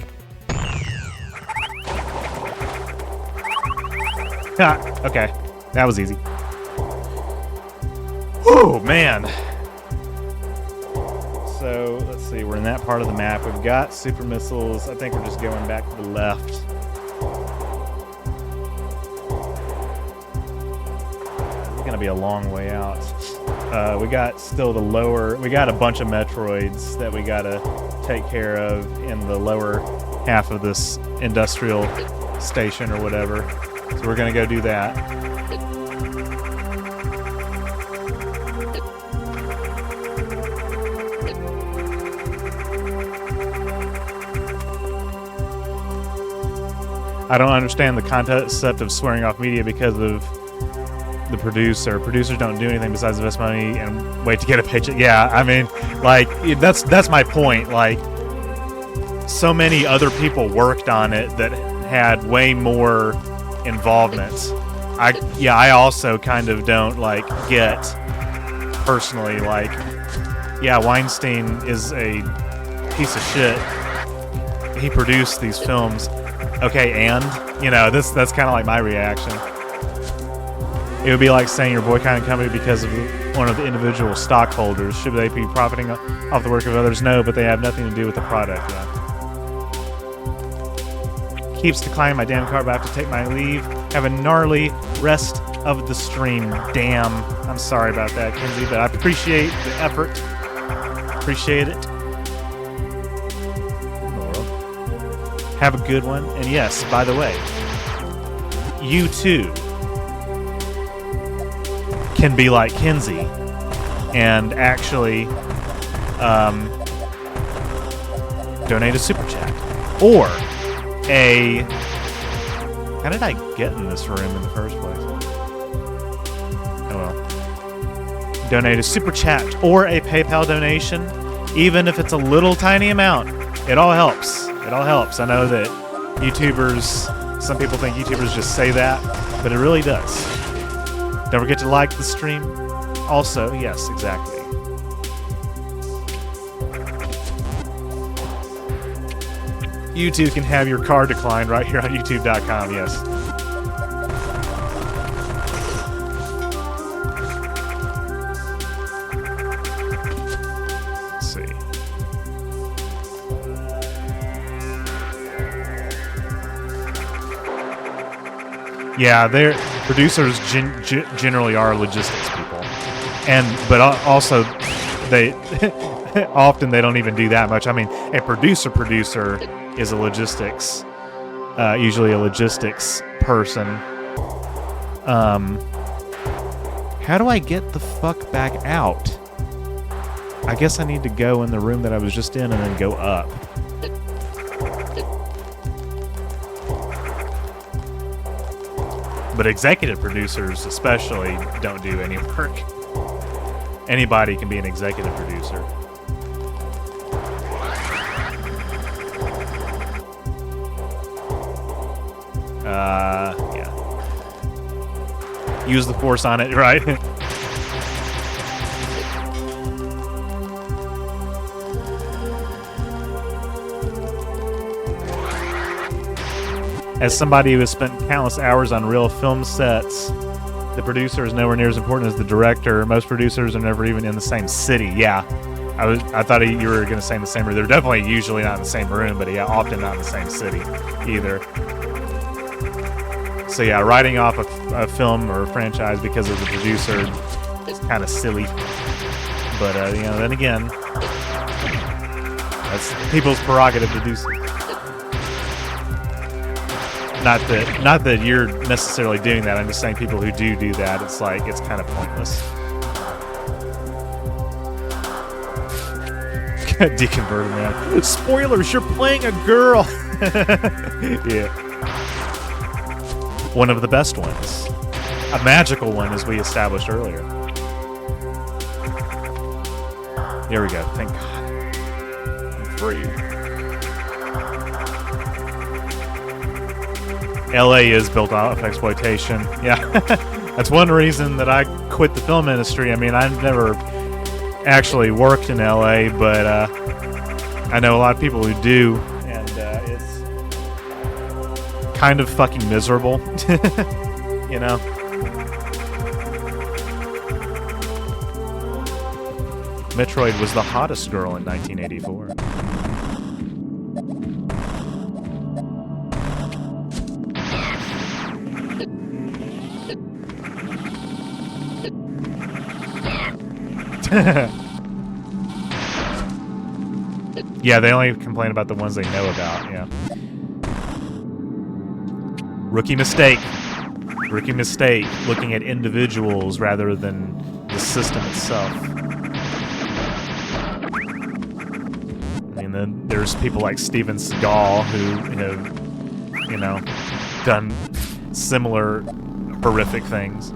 Okay, that was easy. Oh man. So let's see, we're in that part of the map. We've got super missiles. I think we're just going back to the left. It's gonna be a long way out. We got still the lower. We got a bunch of Metroids that we gotta take care of in the lower half of this industrial station or whatever. So we're gonna go do that. I don't understand the concept of swearing off media because of the producer. Producers don't do anything besides invest money and wait to get a paycheck. Yeah, I mean, like, that's my point. Like, so many other people worked on it that had way more involvement. I also kind of don't, like, get personally, like, yeah, Weinstein is a piece of shit. He produced these films. Okay, and, you know, that's kind of like my reaction. It would be like saying you're boycotting a company because of one of the individual stockholders. Should they be profiting off the work of others? No, but they have nothing to do with the product. Yeah. Keeps declining my damn card, but I have to take my leave. Have a gnarly rest of the stream. Damn. I'm sorry about that, Kinsey, but I appreciate the effort. Appreciate it. Have a good one. And yes, by the way, you too can be like Kinsey and actually donate a super chat or a... How did I get in this room in the first place? Oh well. Donate a super chat or a PayPal donation, even if it's a little tiny amount. It all helps. It all helps. I know that YouTubers, some people think YouTubers just say that, but it really does. Don't forget to like the stream. Also, yes, exactly. You too can have your card declined right here on YouTube.com, yes. Let's see. Yeah, there... Producers generally are logistics people, but also they often they don't even do that much. I mean, a producer is a logistics, usually a logistics person. How do I get the fuck back out? I guess I need to go in the room that I was just in and then go up. But executive producers especially don't do any work. Anybody can be an executive producer. Yeah. Use the force on it, right? As somebody who has spent countless hours on real film sets, the producer is nowhere near as important as the director. Most producers are never even in the same city. Yeah, I thought you were going to say in the same room. They're definitely usually not in the same room, but yeah, often not in the same city either. So yeah, writing off a film or a franchise because of the producer is kind of silly. But then again, that's people's prerogative to do so. Not that you're necessarily doing that. I'm just saying people who do that, it's kind of pointless. Deconverted, man. Spoilers, you're playing a girl. Yeah. One of the best ones. A magical one, as we established earlier. Here we go. Thank God. I'm free. LA is built off exploitation. Yeah. That's one reason that I quit the film industry. I mean, I've never actually worked in LA, but I know a lot of people who do, and it's kind of fucking miserable. You know? Metroid was the hottest girl in 1984. Yeah, they only complain about the ones they know about, yeah. Rookie mistake. Rookie mistake, looking at individuals rather than the system itself. I mean, then there's people like Steven Seagal who have, done similar horrific things.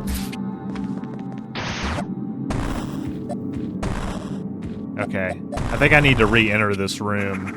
Okay, I think I need to re-enter this room.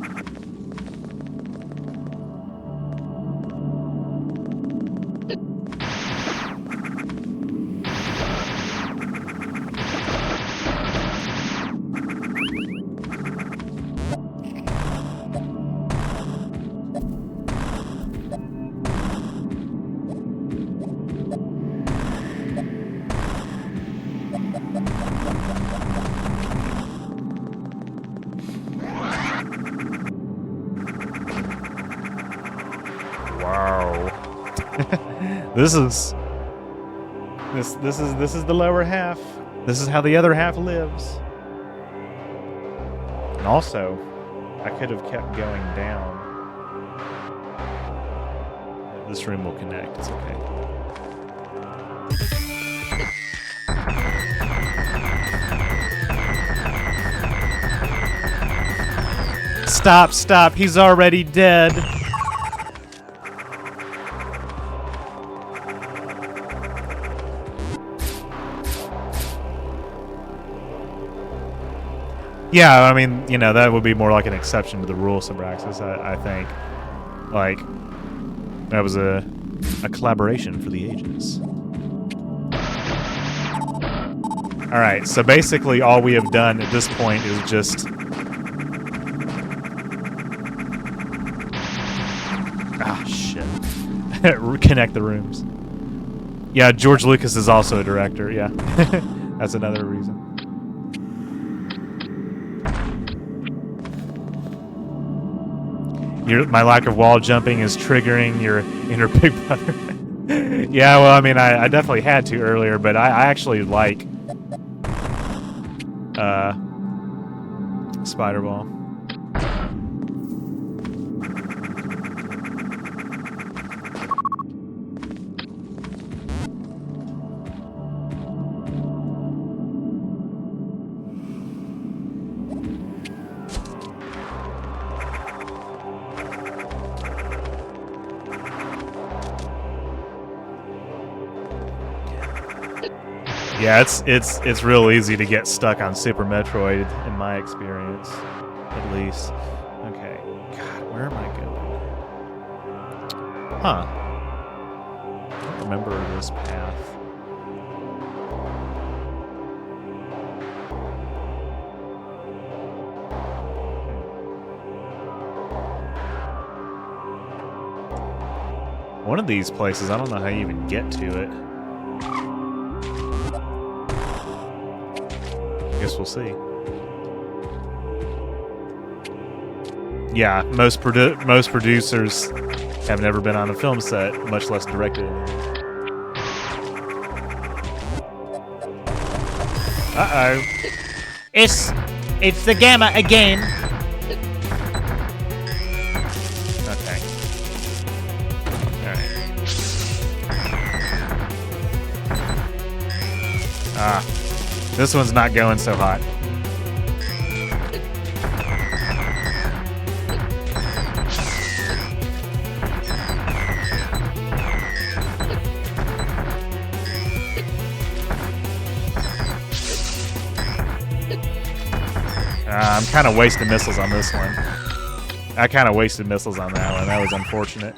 This is the lower half. This is how the other half lives. And also, I could have kept going down. This room will connect. It's okay. Stop. He's already dead. Yeah, I mean, that would be more like an exception to the rule, Subraxis, I think. Like, that was a collaboration for the ages. Alright, so basically all we have done at this point is just... Ah, shit. Connect the rooms. Yeah, George Lucas is also a director, yeah. That's another reason. My lack of wall jumping is triggering your inner Big Brother. Yeah, well, I mean, I definitely had to earlier, but I actually like Spider Ball. Yeah, it's real easy to get stuck on Super Metroid in my experience, at least. Okay, God, where am I going? Huh? I don't remember this path. One of these places, I don't know how you even get to it. Guess we'll see. Yeah, most producers have never been on a film set, much less directed. Uh-oh. It's the Gamma again. Okay. Alright. Ah. This one's not going so hot. I'm kind of wasting missiles on this one. I kind of wasted missiles on that one. That was unfortunate.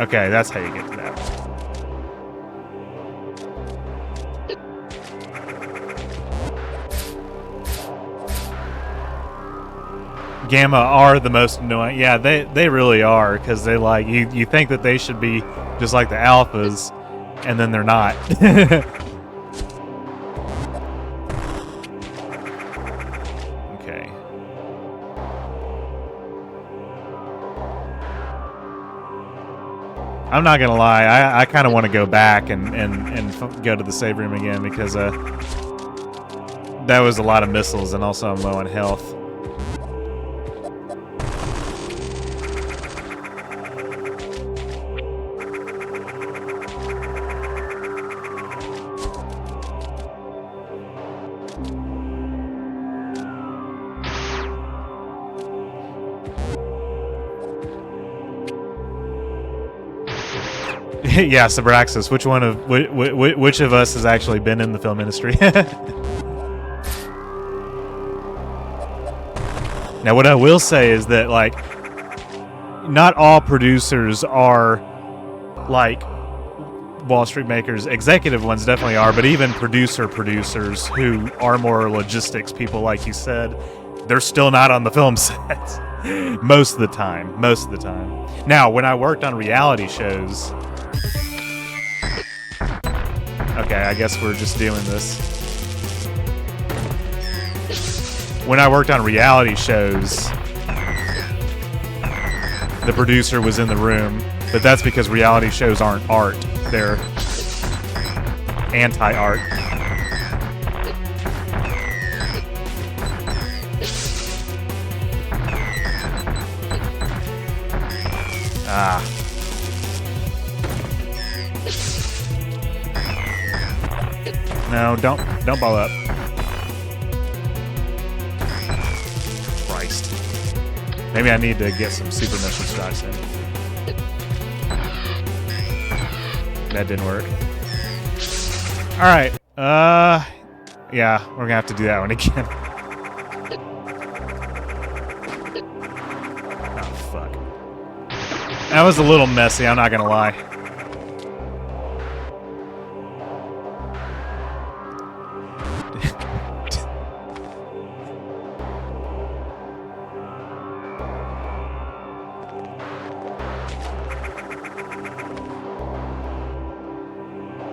Okay, that's how you get to that one. Gamma are the most annoying. Yeah, they really are, because they like you think that they should be just like the alphas, and then they're not. Okay. I'm not gonna lie, I kind of want to go back and go to the save room again, because that was a lot of missiles, and also I'm low on health. Yeah, Sabraxis. Which one of which of us has actually been in the film industry? Now, what I will say is that, like, not all producers are like Wall Street makers. Executive ones definitely are, but even producers who are more logistics people, like you said, they're still not on the film set most of the time. Now, when I worked on reality shows. Okay, I guess we're just doing this. When I worked on reality shows, the producer was in the room, but that's because reality shows aren't art. They're anti-art. Ah. No, don't ball up. Christ. Maybe I need to get some super missile shots in. That didn't work. Alright. Yeah, we're gonna have to do that one again. Oh, fuck. That was a little messy, I'm not gonna lie.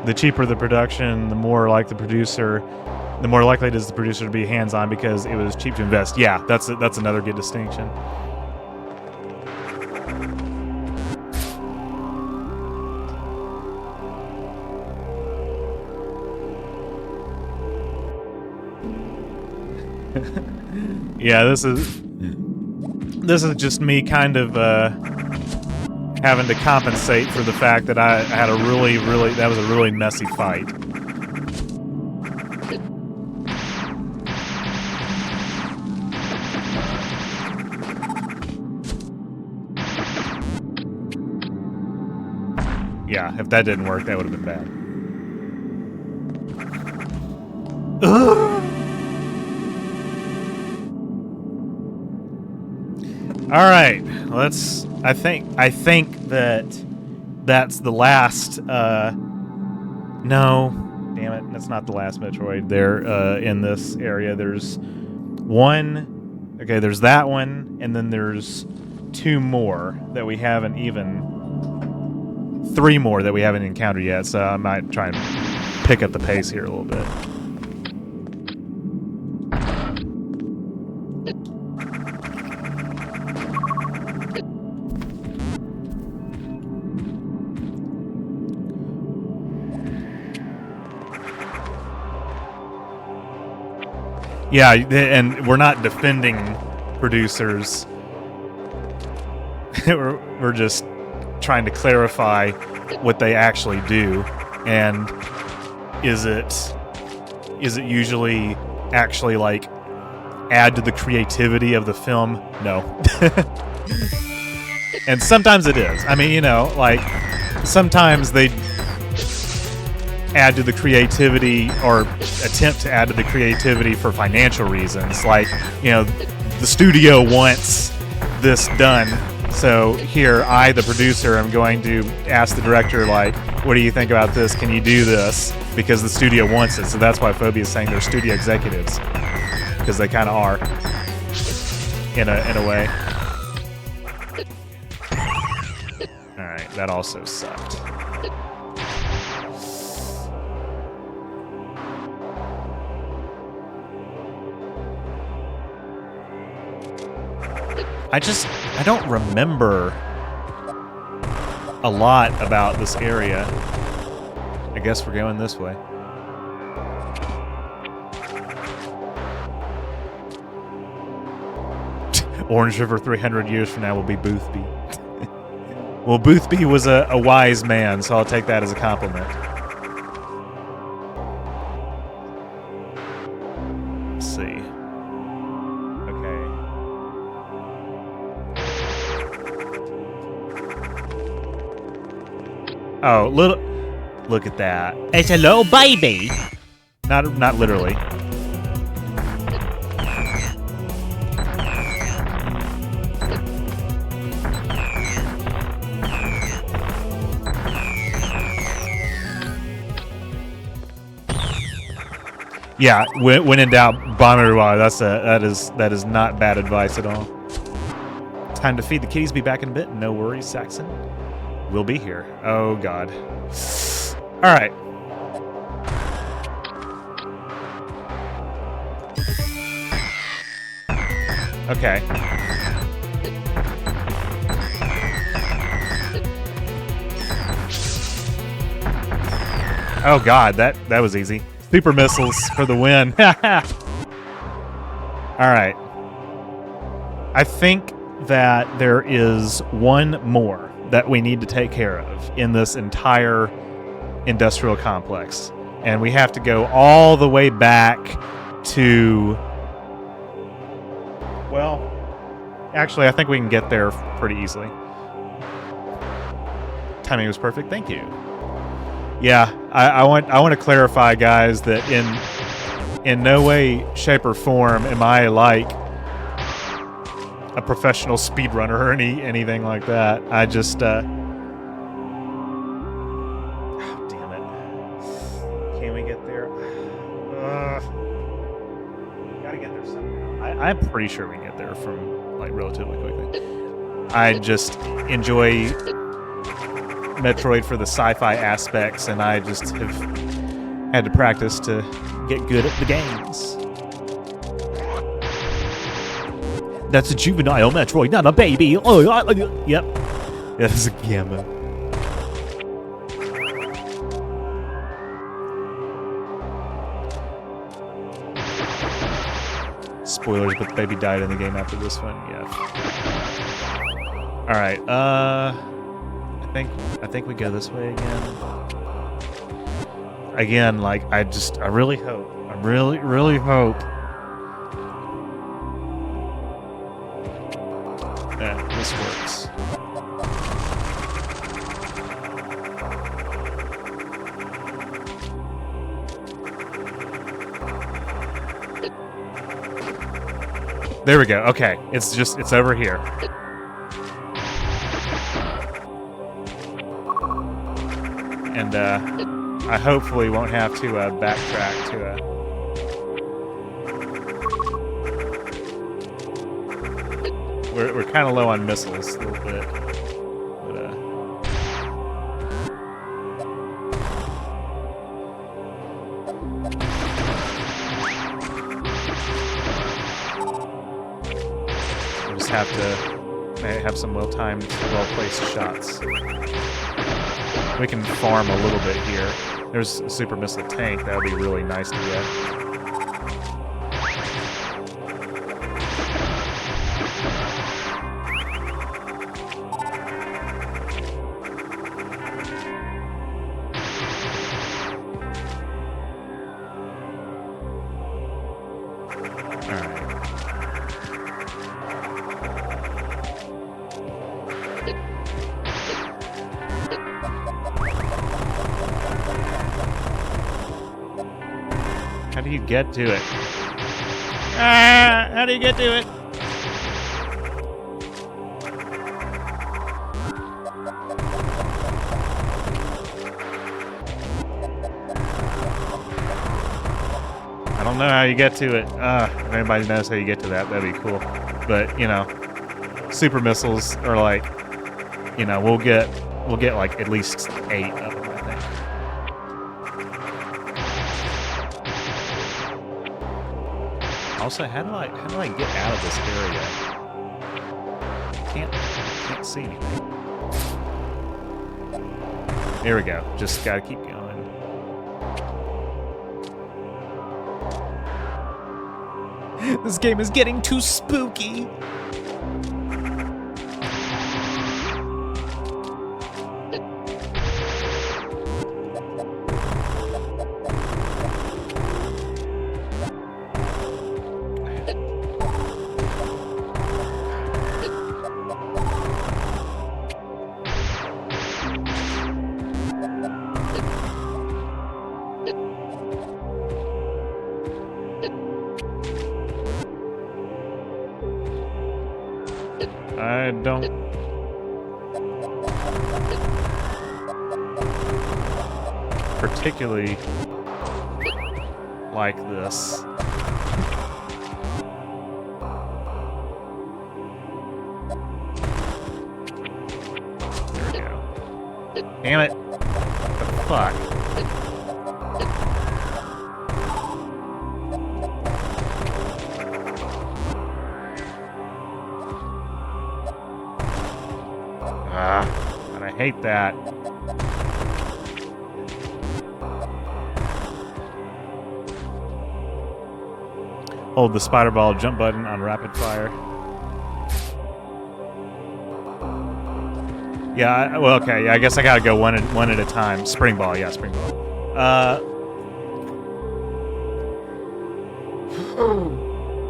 The cheaper the production, the more likely it is the producer to be hands-on because it was cheap to invest. Yeah, that's another good distinction. Yeah, this is just me kind of having to compensate for the fact that I had a really that was a really messy fight. Yeah, if that didn't work, that would have been bad. All right, let's. I think that that's the last. No, damn it, that's not the last Metroid. There, in this area, there's one. Okay, there's that one, and then there's two more that we haven't even. Three more that we haven't encountered yet. So I might try and pick up the pace here a little bit. Yeah, and we're not defending producers. we're just trying to clarify what they actually do, and is it usually actually like add to the creativity of the film? No. And sometimes it is. I mean, you know, like sometimes they add to the creativity or attempt to add to the creativity for financial reasons. Like, you know, the studio wants this done. So here, I, the producer, am going to ask the director, like, what do you think about this? Can you do this? Because the studio wants it. So that's why Phobia is saying they're studio executives. Because they kind of are. In a way. Alright, that also sucked. I don't remember a lot about this area. I guess we're going this way. Orange River 300 years from now will be Boothby. Well, Boothby was a wise man, so I'll take that as a compliment. Let's see. Oh, look at that. It's a little baby. Not literally. Yeah, when in doubt, bomb everywhere. That is not bad advice at all. Time to feed the kitties. Be back in a bit. No worries, Saxon. We'll be here. Oh, God. All right. Okay. Oh, God. That was easy. Super missiles for the win. All right. I think that there is one more that we need to take care of in this entire industrial complex. And we have to go all the way back to... Well, actually, I think we can get there pretty easily. Timing was perfect. Thank you. Yeah, I want to clarify, guys, that in no way, shape, or form am I like a professional speedrunner or anything like that. I just oh, damn it. Can we get there? Gotta get there somehow. I'm pretty sure we can get there from like relatively quickly. I just enjoy Metroid for the sci-fi aspects, and I just have had to practice to get good at the games. That's a juvenile Metroid, not a baby. Oh, yep. That's a gamma. spoilers, but the baby died in the game after this one. Yeah. All right. I think we go this way again. Again, like I really hope. I really hope that this works. There we go. Okay, it's over here. And I hopefully won't have to backtrack to We're kind of low on missiles a little bit, but we'll just have to have some well-timed, well-placed shots. We can farm a little bit here. There's a super missile tank. That would be really nice to get. How do you get to it? How do you get to it? I don't know how you get to it. If anybody knows how you get to that, that'd be cool. But, you know, super missiles are like, you know, we'll get like at least 8 of them, I think. Also, how do I get out of this area? Can't see anything. There we go. Just gotta keep going. This game is getting too spooky. I don't... particularly like this. There we go. Damn it. What the fuck? And I hate that. Hold the spider ball jump button on rapid fire. Yeah, well, okay, yeah, I guess I gotta go one at a time. Spring ball, yeah, spring ball.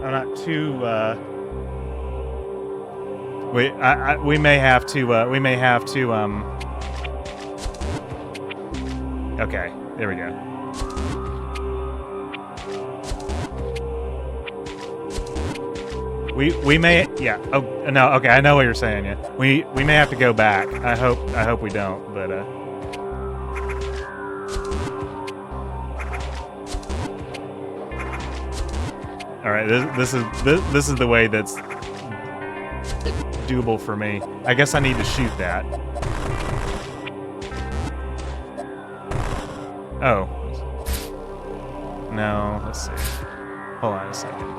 I'm not too, we may have to, okay, there we go. We may, yeah, oh, no, okay, I know what you're saying, yeah. We may have to go back. I hope we don't, but, all right, this is the way that's doable for me. I guess I need to shoot that. Oh. No, let's see. Hold on a second.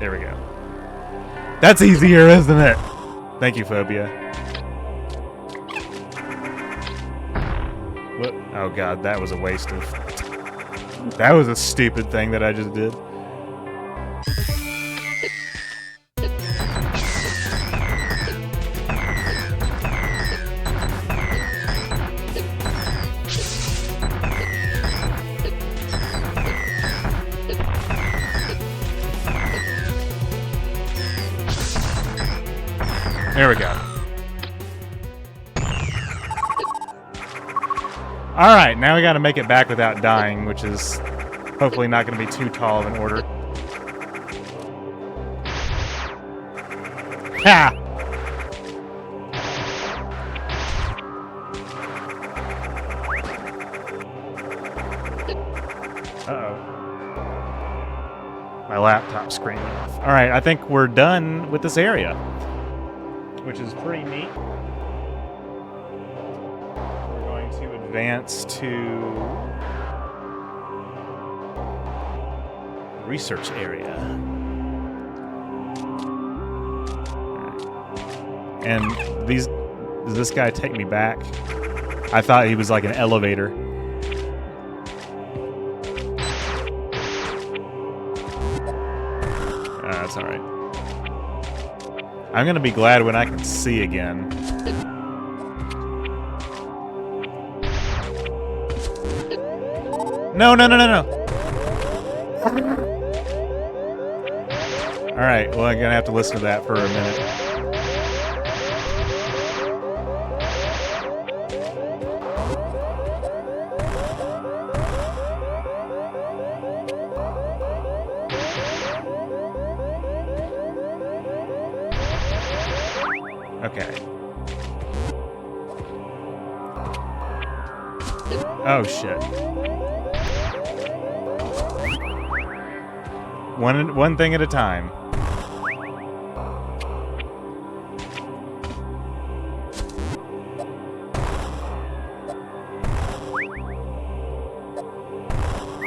There we go. That's easier, isn't it? Thank you, Phobia. What? Oh god, that was a waste of That was a stupid thing that I just did. There we go. Alright, now we gotta make it back without dying, which is hopefully not gonna be too tall of an order. Ha! Uh-oh. My laptop screen went off. Alright, I think we're done with this area, which is pretty neat. We're going to advance to research area. And does this guy take me back? I thought he was like an elevator. That's all right. I'm gonna be glad when I can see again. No, no, no, no, no. All right, well, I'm gonna have to listen to that for a minute. Okay. Oh, shit. One thing at a time.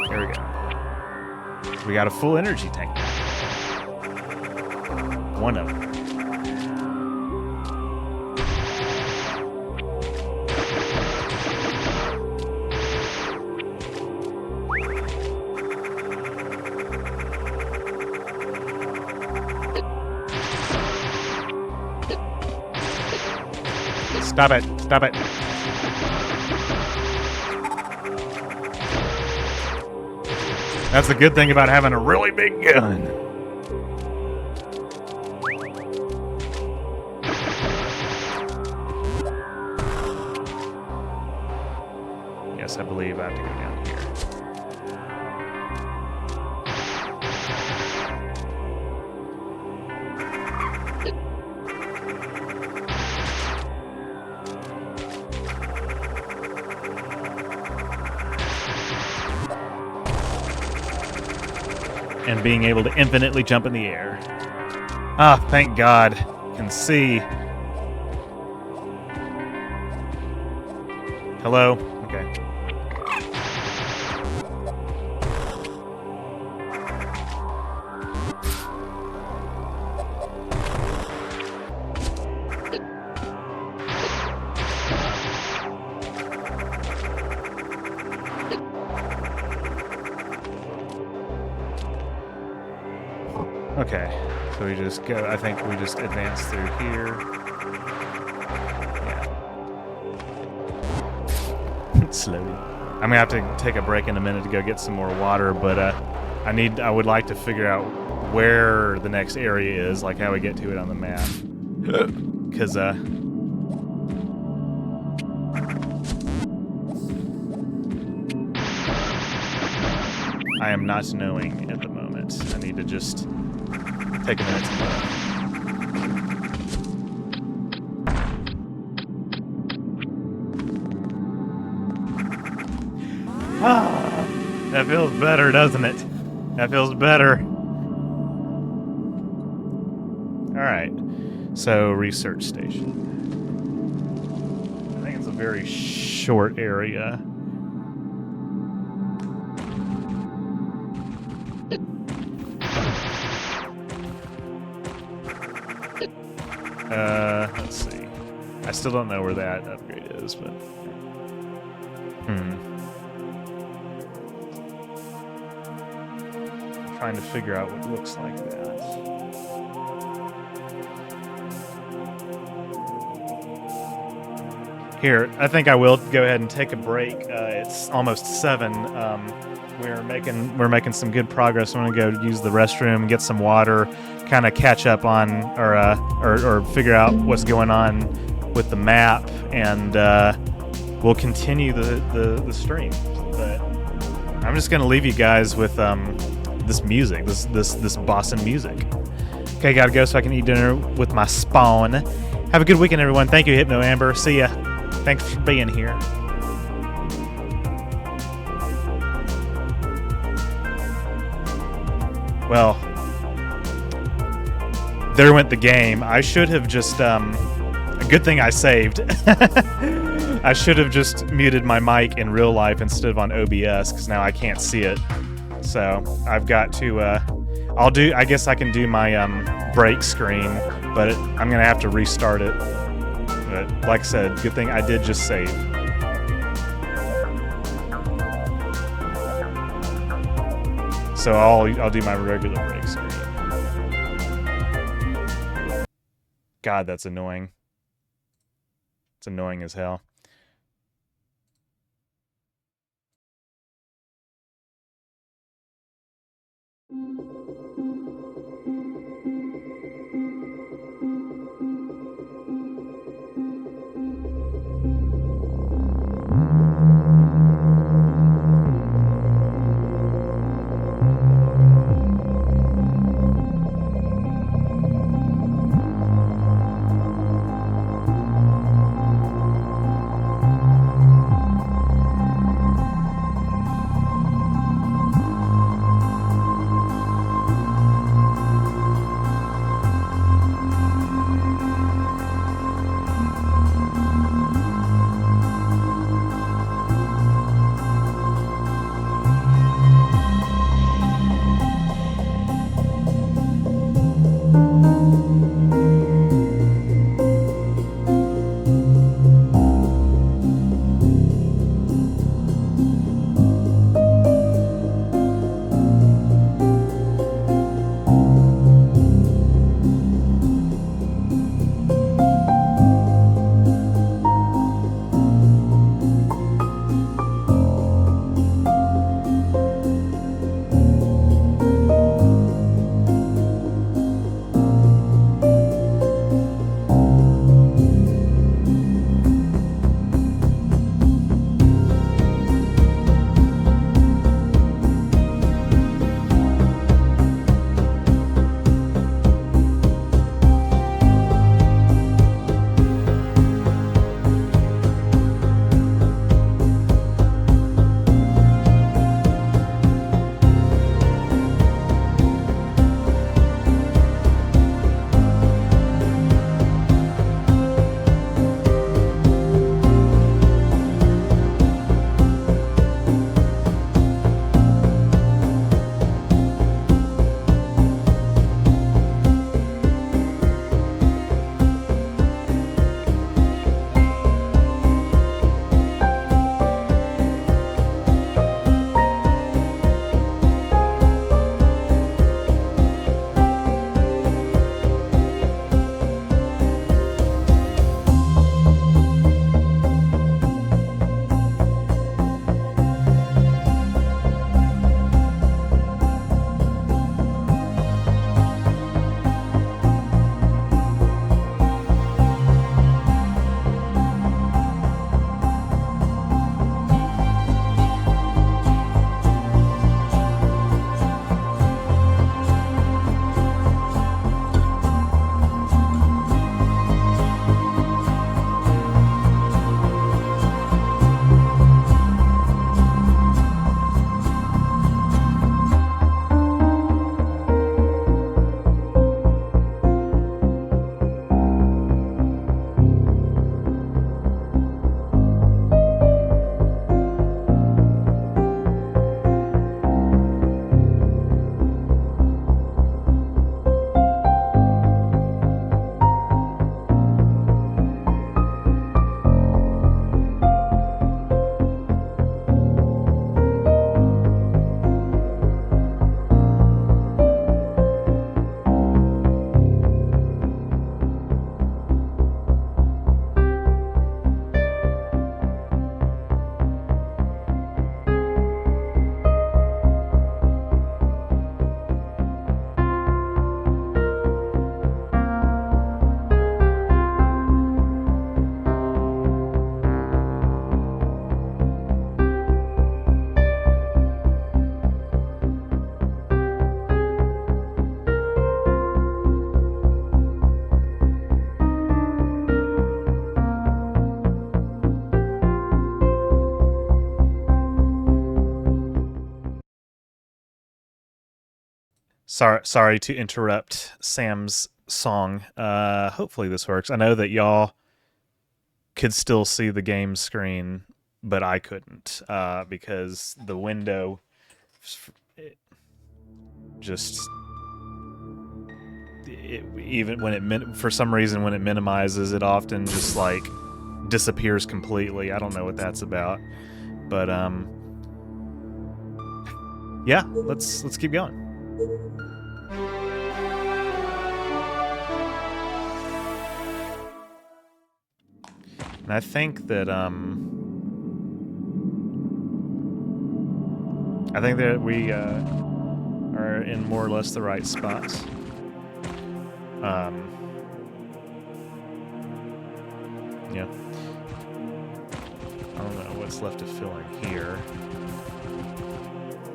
There we go. We got a full energy tank. One of them. Stop it. Stop it. That's the good thing about having a really big gun. Yes, I believe I have to go down here. And being able to infinitely jump in the air. Ah, thank God. Can see. Hello? Okay. Okay, so we just go, I think we just advance through here. Yeah. Slowly. I'm gonna have to take a break in a minute to go get some more water, but I would like to figure out where the next area is, like how we get to it on the map. Cause I am not knowing at the moment. I need to just take a minute to know. Ah, that feels better, doesn't it? That feels better. All right, so research station. I think it's a very short area. Let's see. I still don't know where that upgrade is, but trying to figure out what looks like that. Here, I think I will go ahead and take a break. It's almost 7. We're making some good progress. I'm gonna go use the restroom, get some water, kind of catch up on or figure out what's going on with the map, and we'll continue the stream. But I'm just gonna leave you guys with this music, this Boston music. Okay, gotta go so I can eat dinner with my spawn. Have a good weekend, everyone. Thank you, Hypno Amber. See ya. Thanks for being here. Well, there went the game. I should have just, a good thing I saved. I should have just muted my mic in real life instead of on OBS, because now I can't see it. So I've got to, I guess I can do my break screen, but I'm going to have to restart it. But like I said, good thing I did just save. So I'll do my regular break screen. God, that's annoying. It's annoying as hell. Sorry to interrupt Sam's song. Hopefully this works. I know that y'all could still see the game screen, but I couldn't because the window even when it for some reason when it minimizes, it often just like disappears completely. I don't know what that's about, but yeah, let's keep going. And I think that we are in more or less the right spots. Yeah. I don't know what's left to fill in here.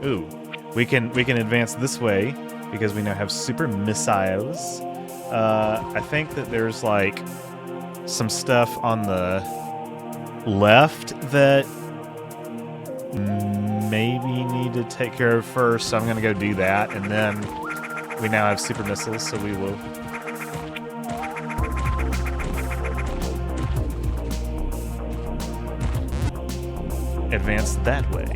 Ooh, we can advance this way because we now have super missiles. I think that there's like some stuff on the left that maybe need to take care of first, so I'm gonna go do that, and then we now have super missiles, so we will advance that way.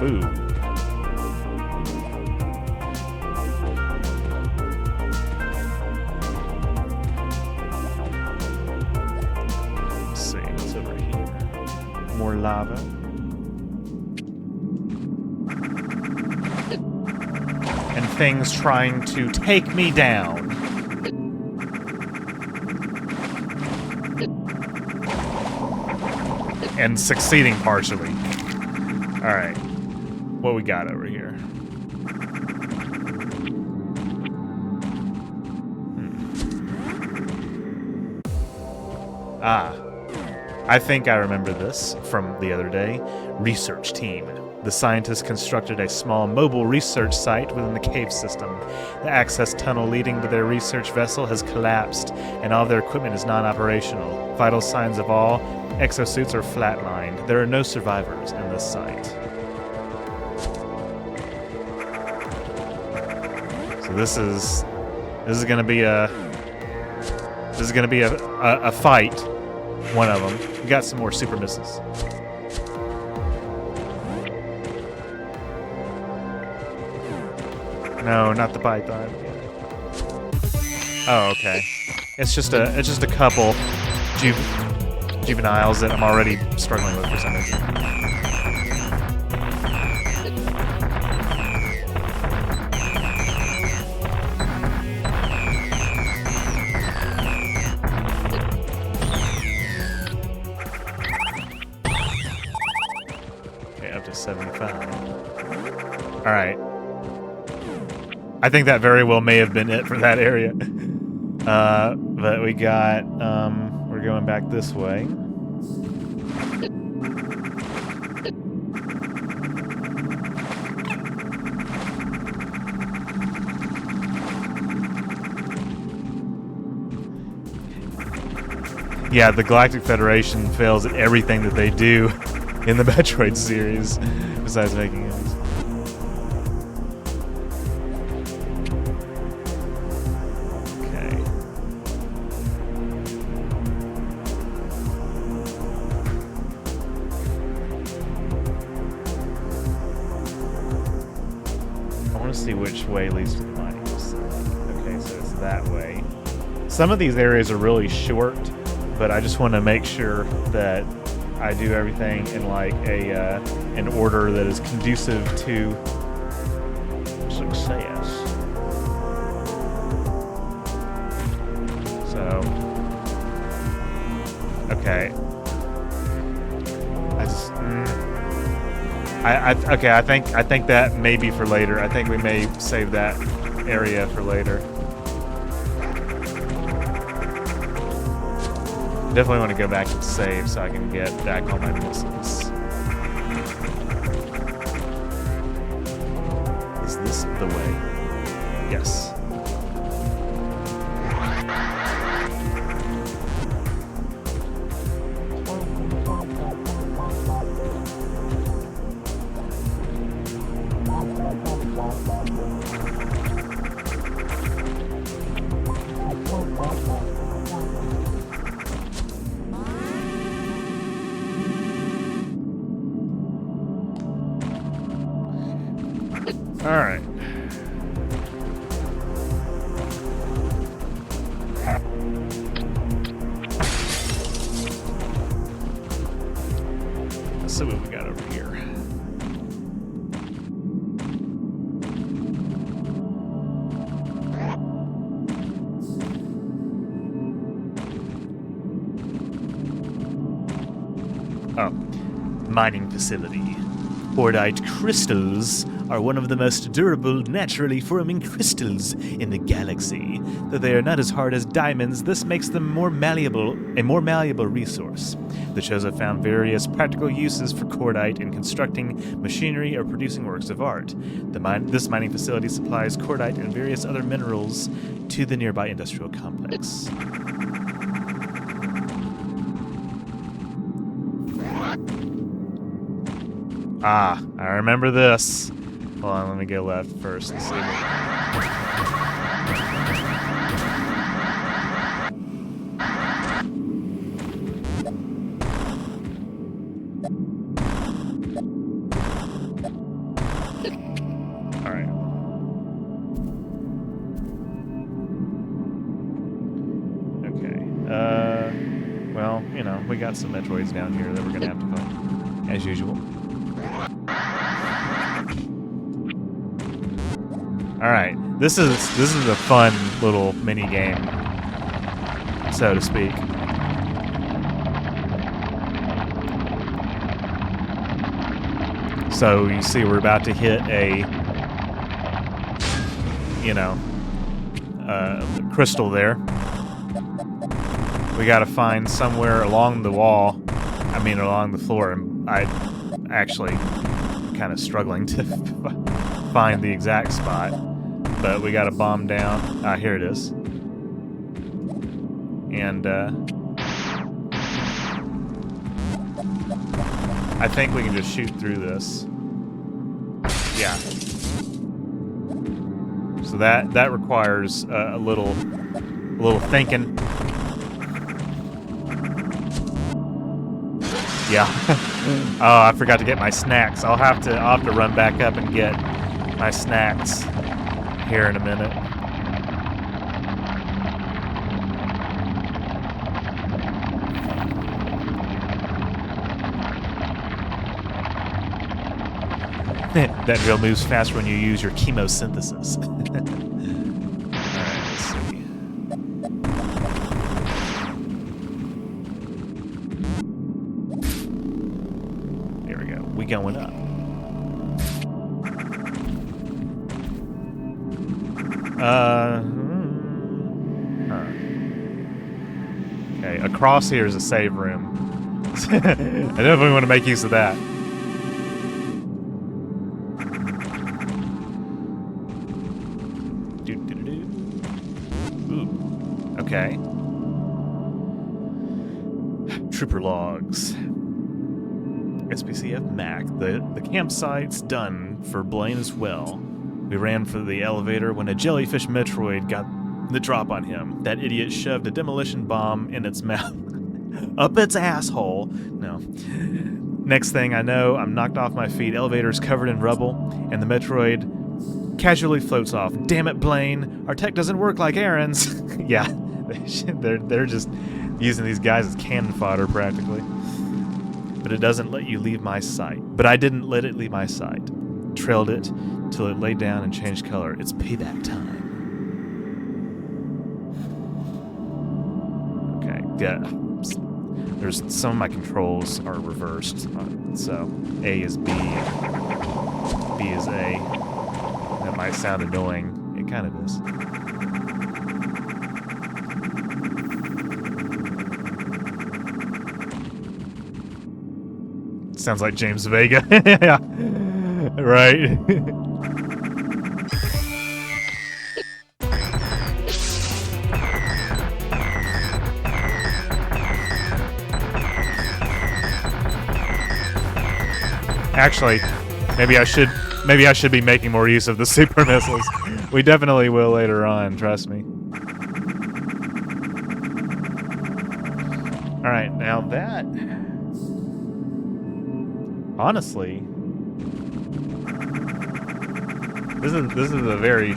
Ooh. Let's see what's over here. More lava. And things trying to take me down. And succeeding partially. Alright. What we got over here? Ah. I think I remember this from the other day. Research team. The scientists constructed a small mobile research site within the cave system. The access tunnel leading to their research vessel has collapsed, and all their equipment is non-operational. Vital signs of all exosuits are flatlined. There are no survivors in this site. So this is gonna be a fight. One of them. We got some more super missiles. No, not the python. Oh, okay. It's just a couple juveniles that I'm already struggling with for some reason. Okay, up to 75. All right. I think that very well may have been it for that area. But we got, we're going back this way. Yeah, the Galactic Federation fails at everything that they do in the Metroid series, besides making it. See which way leads to the mining facility. Okay, so it's that way. Some of these areas are really short, but I just want to make sure that I do everything in like an order that is conducive to success. So, okay. I think that may be for later. I think we may save that area for later. Definitely want to go back and save so I can get back all my missiles. Is this the way? Yes. All right. Let's see what we got over here. Oh, mining facility. Cordite crystals are one of the most durable, naturally forming crystals in the galaxy. Though they are not as hard as diamonds, this makes them a more malleable resource. The shows have found various practical uses for cordite in constructing machinery or producing works of art. This mining facility supplies cordite and various other minerals to the nearby industrial complex. Ah, I remember this. Hold on, let me go left first and see. Alright. Okay. Well, you know, we got some Metroids down here that we're gonna have to fight, as usual. All right, this is a fun little mini game, so to speak. So you see, we're about to hit a, you know, crystal there. We got to find somewhere along the wall. I mean, along the floor, and I actually kind of struggling to find the exact spot. But we got a bomb down. Ah, here it is. And I think we can just shoot through this. Yeah. So that requires a little thinking. Yeah. Oh, I forgot to get my snacks. I'll have to run back up and get my snacks here in a minute. That drill moves faster when you use your chemosynthesis. Alright, let's see. There we go. We going up. Okay, across here is a save room. I definitely want to make use of that. Ooh, okay. Trooper logs. SPCF Mac. The campsite's done for Blaine as well. We ran for the elevator when a jellyfish Metroid got the drop on him. That idiot shoved a demolition bomb in its mouth. Up its asshole. No. Next thing I know, I'm knocked off my feet, elevator's covered in rubble, and the Metroid casually floats off. Damn it, Blaine. Our tech doesn't work like Aaron's. Yeah. They're just using these guys as cannon fodder, practically. But it doesn't let you leave my sight. But I didn't let it leave my sight. Trailed it till it laid down and changed color. It's payback time. Okay, yeah. There's some of my controls are reversed. So A is B, B is A. That might sound annoying. It kind of is. Sounds like James Vega. Yeah. Right. Actually, maybe I should be making more use of the super missiles. We definitely will later on, trust me. All right, now that honestly, This is a very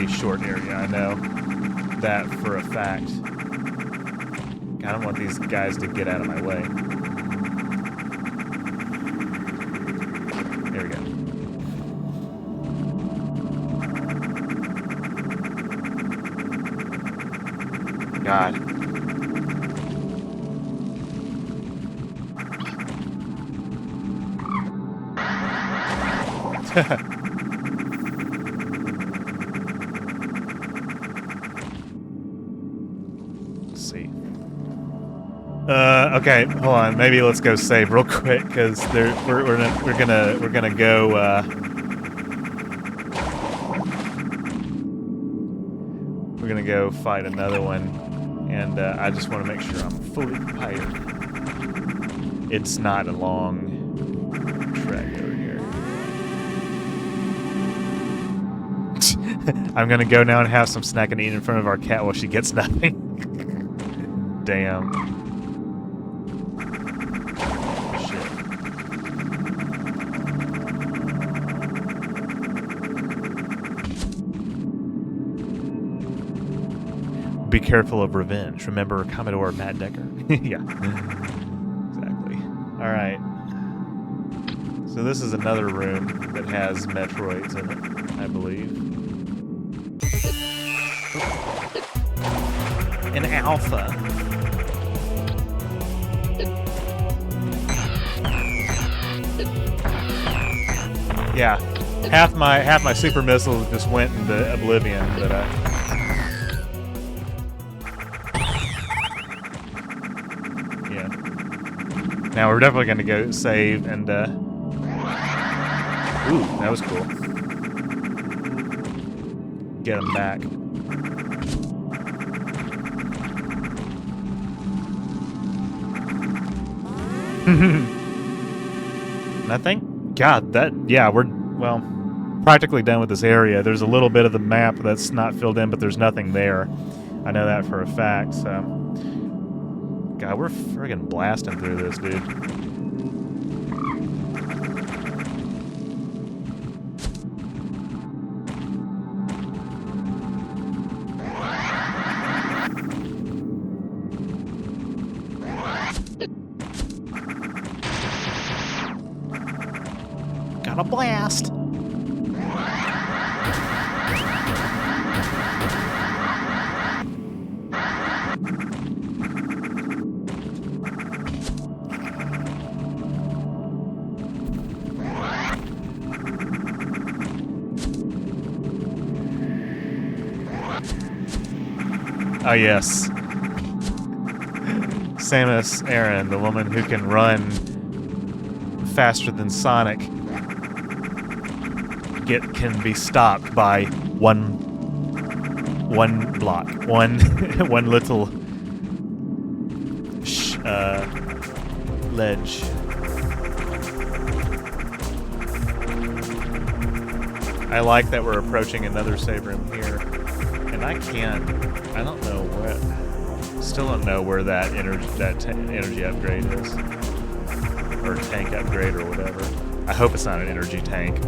short area. I know that for a fact. I don't want these guys to get out of my way. There we go. God. Let's see. Okay, hold on. Maybe let's go save real quick because we're gonna go. We're gonna go fight another one, and I just want to make sure I'm fully prepared. It's not a long trek over here. I'm gonna go now and have some snack and eat in front of our cat while she gets nothing. Damn. Shit. Be careful of revenge. Remember Commodore Matt Decker? Yeah. Exactly. Alright. So this is another room that has Metroids in it, I believe. An alpha. Yeah, half my super missiles just went into oblivion, but yeah. Now we're definitely gonna go save and ooh, that was cool. Get him back. And I think, God, we're, well, practically done with this area. There's a little bit of the map that's not filled in, but there's nothing there. I know that for a fact, so. God, we're friggin' blasting through this, dude. Got a blast. Oh yes. Samus Aran, the woman who can run faster than Sonic, can be stopped by one block, one little ledge. I like that we're approaching another save room here, and I don't know still don't know where that energy upgrade is, or tank upgrade or whatever. I hope it's not an energy tank.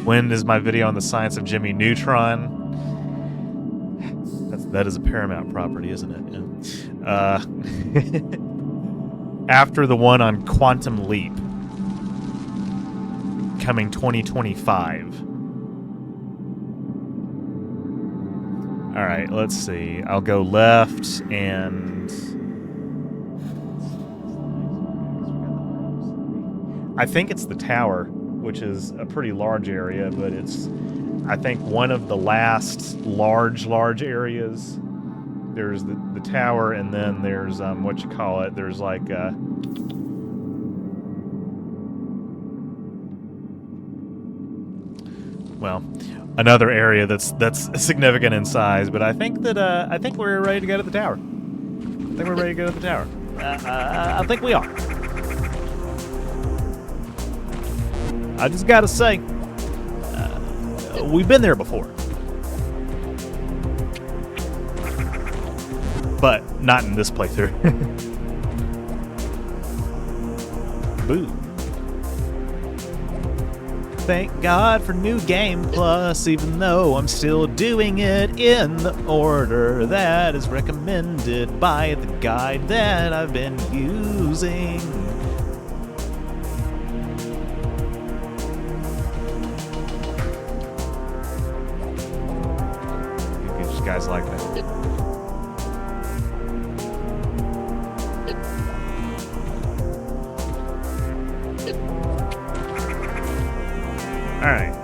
When is my video on the science of Jimmy Neutron? That is a Paramount property, isn't it? Yeah. After the one on Quantum Leap, coming 2025. All right, let's see. I'll go left and I think it's the tower, which is a pretty large area, but it's, I think, one of the last large areas. There's the tower, and then there's, there's like, well, another area that's significant in size, but I think we're ready to go to the tower. I think we're ready to go to the tower. I think we are. I just gotta say, we've been there before. But not in this playthrough. Boo. Thank God for New Game Plus, even though I'm still doing it in the order that is recommended by the guide that I've been using. You just guys like that. Alright.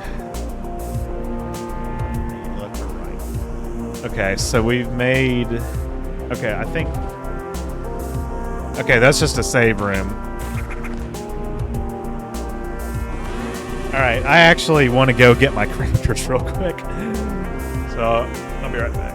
Left or right? Okay, so we've made... Okay, I think... Okay, that's just a save room. Alright, I actually want to go get my crafters real quick. So, I'll be right back.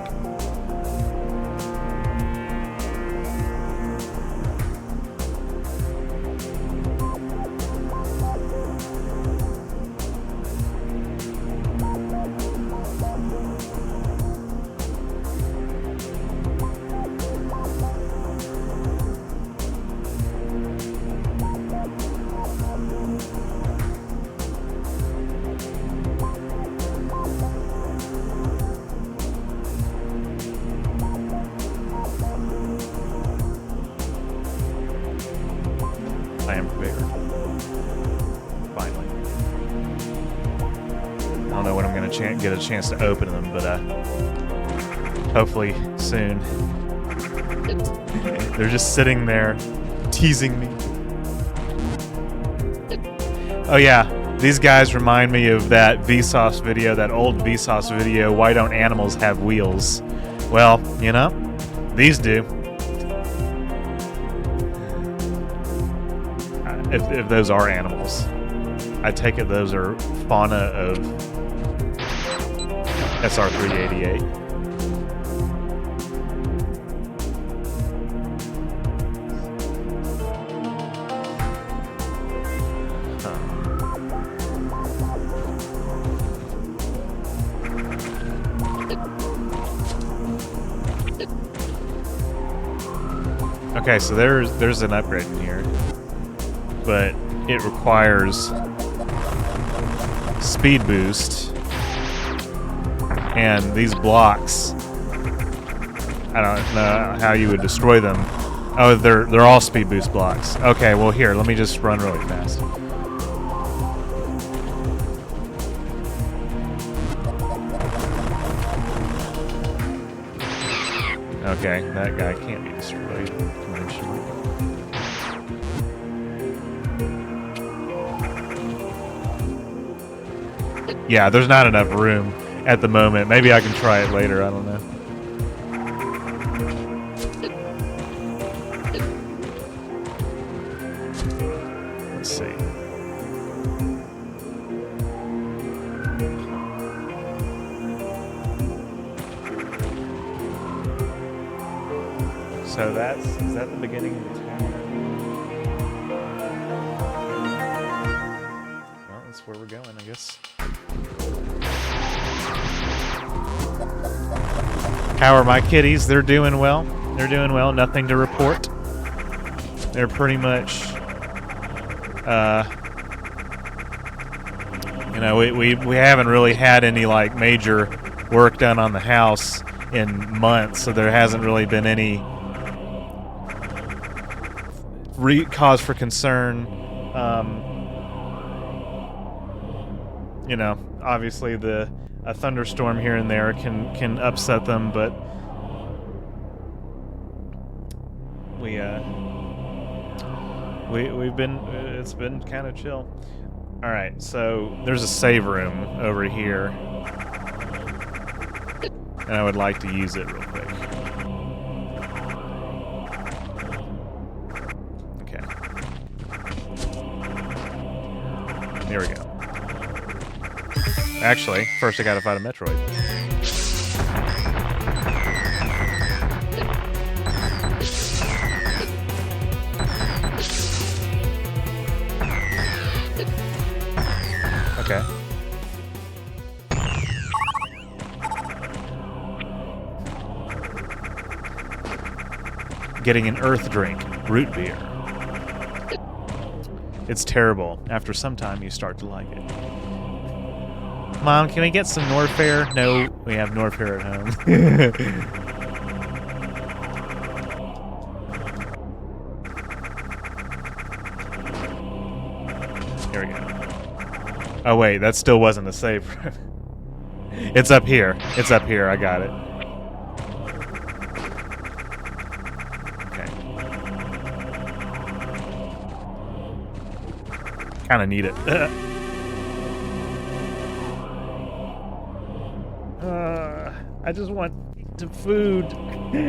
I am prepared. Finally. I don't know when I'm going to get a chance to open them, but hopefully soon. They're just sitting there teasing me. Oh yeah, these guys remind me of that Vsauce video, that old Vsauce video, Why Don't Animals Have Wheels? Well, you know, these do. If those are animals. I take it those are fauna of SR388. Okay, so there's an upgrade in here, but it requires speed boost, and these blocks, I don't know how you would destroy them. Oh, they're all speed boost blocks. Okay, well here, let me just run really fast. Okay, that guy can't be destroyed conventionally. Yeah, there's not enough room at the moment. Maybe I can try it later, I don't know. Let's see. So is that the beginning of the tower? Well, that's where we're going, I guess. How are my kitties? They're doing well. They're doing well. Nothing to report. They're pretty much, you know, we haven't really had any like major work done on the house in months, so there hasn't really been any cause for concern. You know, obviously a thunderstorm here and there can upset them, but we've been it's been kind of chill. All right, so there's a save room over here, and I would like to use it real quick. Okay, there we go. Actually, first I gotta fight a Metroid. Okay. Getting an earth drink, root beer. It's terrible. After some time, you start to like it. Mom, can we get some Norfair? No, we have Norfair at home. Here we go. Oh wait, that still wasn't a save. It's up here. It's up here. I got it. Okay. Kind of need it. I just want to food.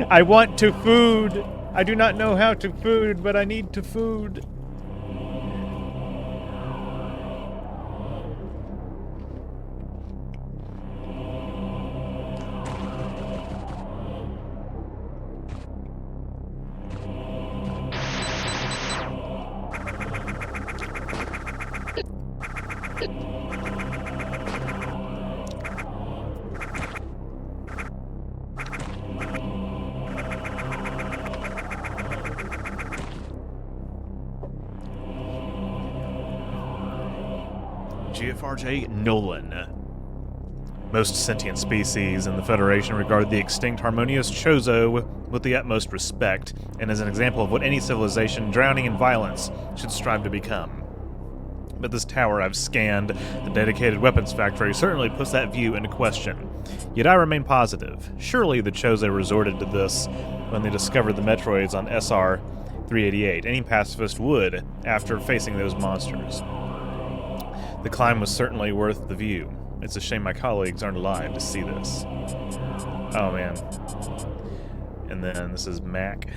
I want to food. I do not know how to food, but I need to food. GFRJ Nolan. Most sentient species in the Federation regard the extinct harmonious Chozo with the utmost respect, and as an example of what any civilization drowning in violence should strive to become. But this tower I've scanned, the dedicated weapons factory, certainly puts that view into question. Yet I remain positive. Surely the Chozo resorted to this when they discovered the Metroids on SR-388. Any pacifist would, after facing those monsters. The climb was certainly worth the view. It's a shame my colleagues aren't alive to see this. Oh, man. And then this is Mac.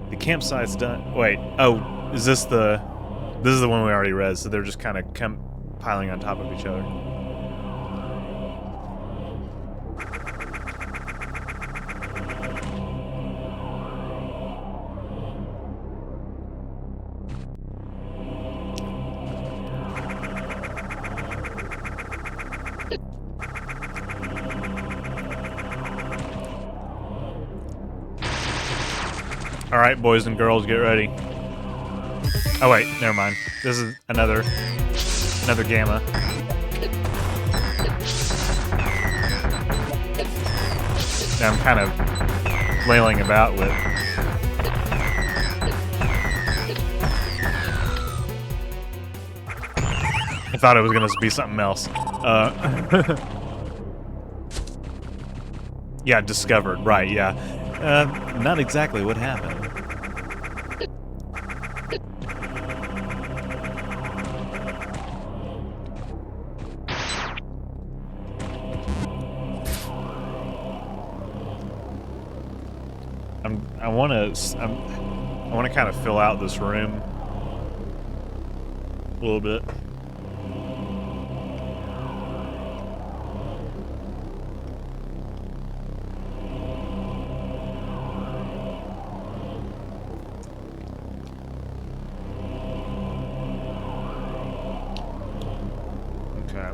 The campsite's done. Wait. Oh, is this the... This is the one we already read, so they're just kind of piling on top of each other. All right, boys and girls, get ready. Oh wait, never mind. This is another gamma. Now I'm kind of flailing about with. I thought it was gonna be something else. Yeah, discovered. Right. Yeah. Not exactly what happened. I want to kind of fill out this room a little bit. Okay.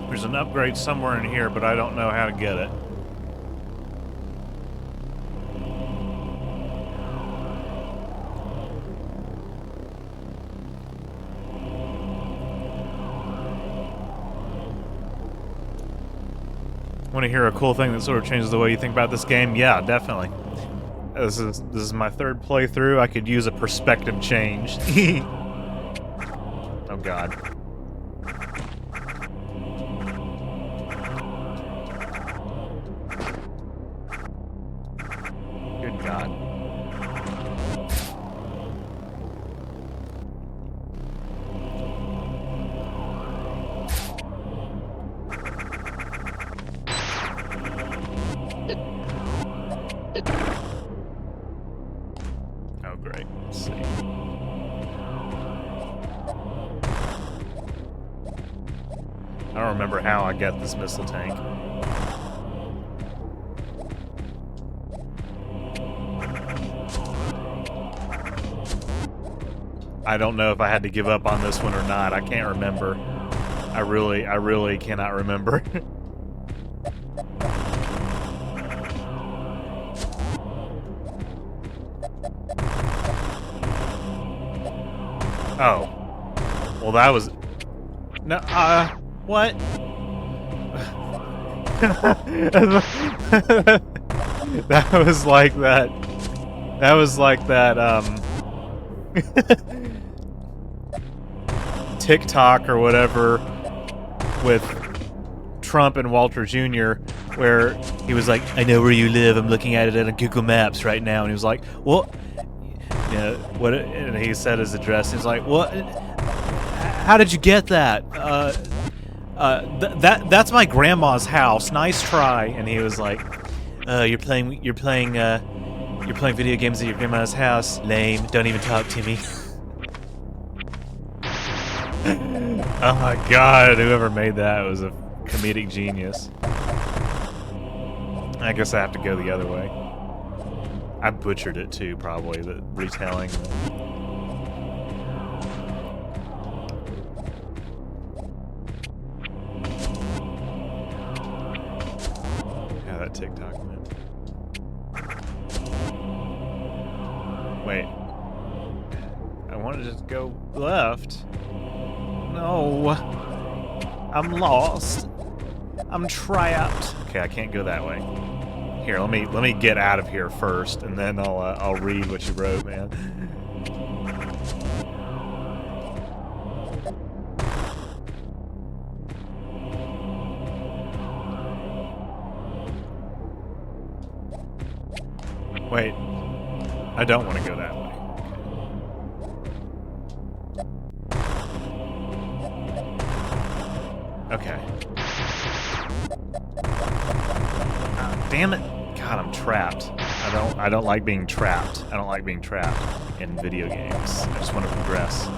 There's an upgrade somewhere in here, but I don't know how to get it. Want to hear a cool thing that sort of changes the way you think about this game? Yeah, definitely. This is my third playthrough. I could use a perspective change. Oh God. Good God. Oh, great. Let's see. I don't remember how I got this missile tank. I don't know if I had to give up on this one or not. I can't remember. I really cannot remember. Oh. Well, that was... No, What? That was like that. That was like that, TikTok or whatever with Trump and Walter Jr., where he was like, I know where you live, I'm looking at it on Google Maps right now, and he was like, well, you know, what, and he said his address, he was like, what, how did you get that? That's my grandma's house, nice try. And he was like, you're playing video games at your grandma's house, lame, don't even talk to me. Oh my god, whoever made that was a comedic genius. I guess I have to go the other way. I butchered it too, probably, the retelling. How that TikTok went. Wait. I wanted to just go left. No. I'm lost. I'm trapped. Okay, I can't go that way. Here, let me get out of here first, and then I'll read what you wrote, man. Wait. I don't want to go that way. Okay. Damn it. God, I'm trapped. I don't like being trapped. I don't like being trapped in video games. I just want to progress.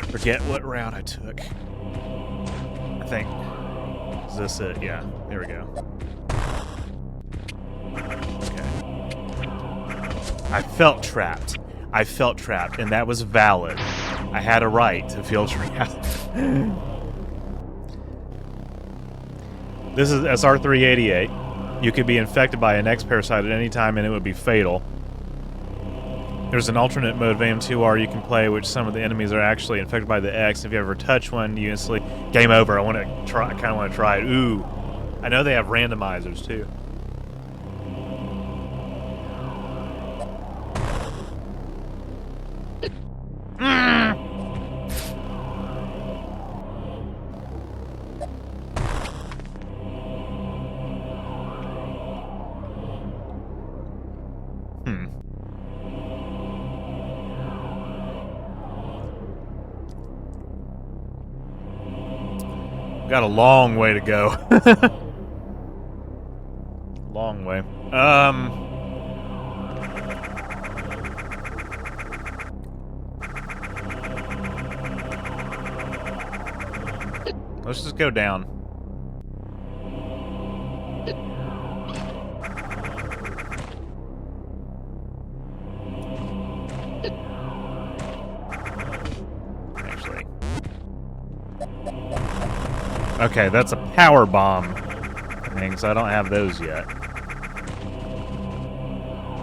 Forget what route I took. I think. Is this it? Yeah. There we go. Okay. I felt trapped. I felt trapped, and that was valid. I had a right to feel trapped. This is SR-388. You could be infected by an X parasite at any time and it would be fatal. There's an alternate mode of AM2R you can play, which some of the enemies are actually infected by the X. If you ever touch one, you instantly... Game over. I want to try. I kind of want to try it. Ooh. I know they have randomizers, too. Got a long way to go. Long way. Let's just go down. Okay, that's a power bomb thing, so I don't have those yet.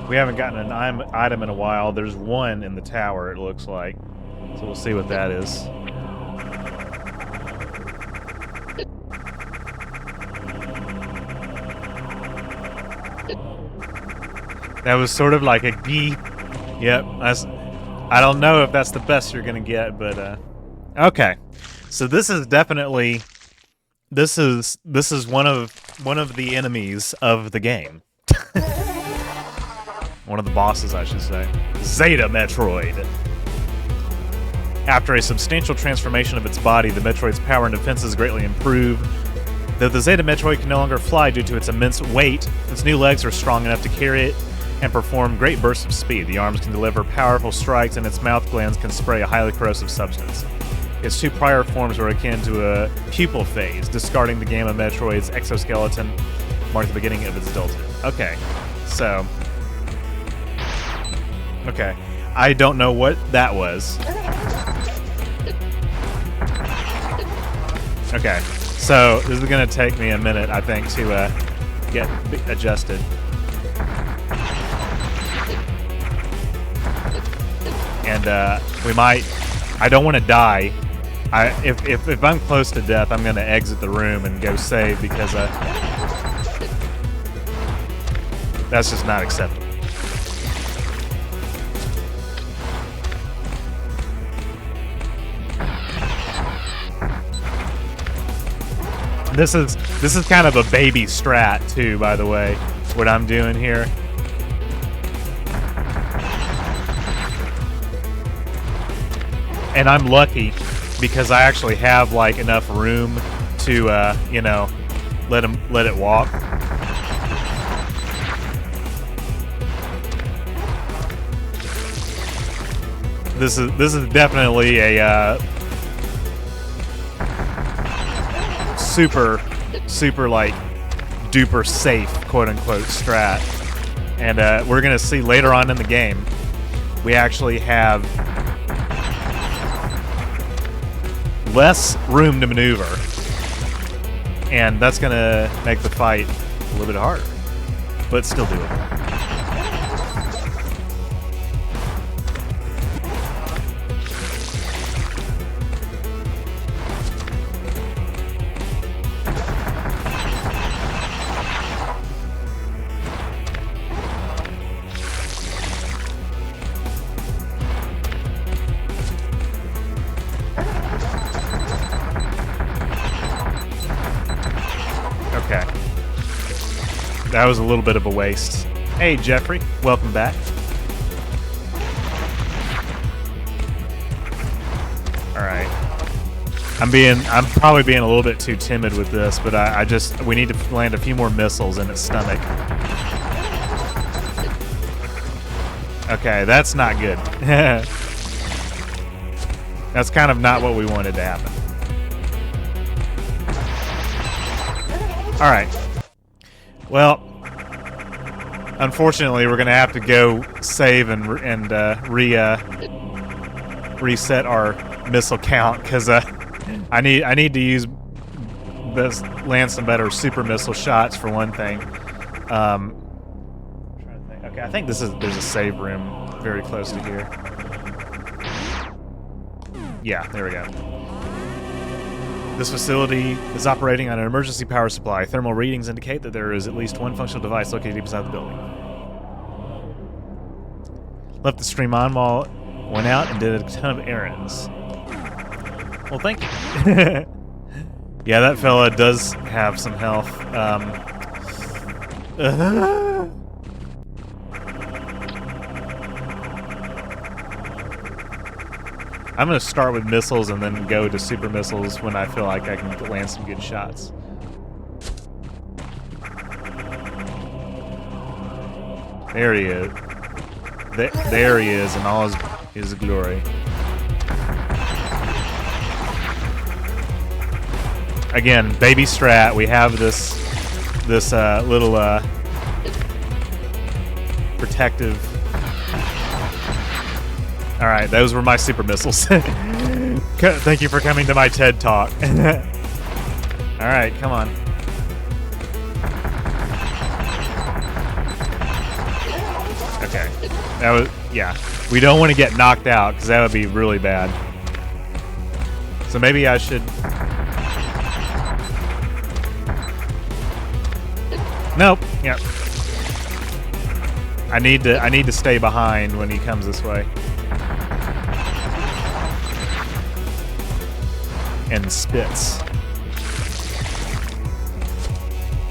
We haven't gotten an item in a while. There's one in the tower, it looks like. So we'll see what that is. That was sort of like a beep. Yep, I don't know if that's the best you're gonna get, but okay. So this is definitely... This is one of the enemies of the game. One of the bosses, I should say. Zeta Metroid. After a substantial transformation of its body, the Metroid's power and defenses greatly improve. Though the Zeta Metroid can no longer fly due to its immense weight, its new legs are strong enough to carry it and perform great bursts of speed. The arms can deliver powerful strikes, and its mouth glands can spray a highly corrosive substance. Its two prior forms were akin to a pupil phase, discarding the Gamma Metroid's exoskeleton marked the beginning of its adulthood. Okay, so... Okay, I don't know what that was. Okay, so this is going to take me a minute, I think, to get adjusted. And we might... I don't want to die. If I'm close to death, I'm gonna exit the room and go save because that's just not acceptable. This is kind of a baby strat too, by the way, what I'm doing here. And I'm lucky because I actually have like enough room to you know, let it walk. This is definitely a super like duper safe quote unquote strat, and we're gonna see later on in the game we actually have less room to maneuver, and that's gonna make the fight a little bit harder, but still doable. Okay. That was a little bit of a waste. Hey, Jeffrey. Welcome back. Alright. I'm probably being a little bit too timid with this, but we need to land a few more missiles in its stomach. Okay, that's not good. That's kind of not what we wanted to happen. Alright. Well, unfortunately, we're going to have to go save and reset our missile count, because I need to land some better super missile shots for one thing. I'm trying to think. Okay, I think there's a save room very close to here. Yeah, there we go. This facility is operating on an emergency power supply. Thermal readings indicate that there is at least one functional device located deep inside the building. Left the stream on while went out and did a ton of errands. Well, thank you. Yeah, that fella does have some health. I'm going to start with missiles and then go to super missiles when I feel like I can land some good shots. There he is. There he is in all his glory. Again, baby strat. We have this little protective. All right, those were my super missiles. Thank you for coming to my TED Talk. All right, come on. Okay, that was, yeah. We don't want to get knocked out because that would be really bad. So maybe I should. Nope. Yep. I need to stay behind when he comes this way. And spits.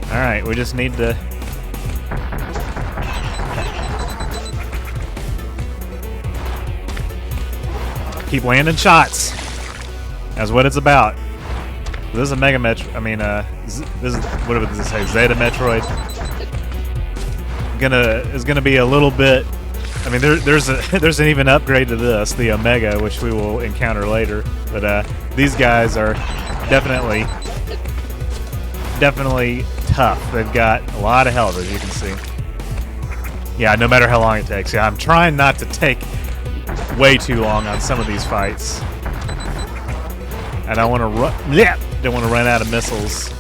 Alright, we just need to... keep landing shots. That's what it's about. This is a Mega Metro... I mean, this is... what does it say? Zeta Metroid. Is gonna be a little bit... I mean, there's an even upgrade to this, the Omega, which we will encounter later. But these guys are definitely tough. They've got a lot of health, as you can see. Yeah, no matter how long it takes. Yeah, I'm trying not to take way too long on some of these fights. I don't want to run. Yeah, don't want to run out of missiles.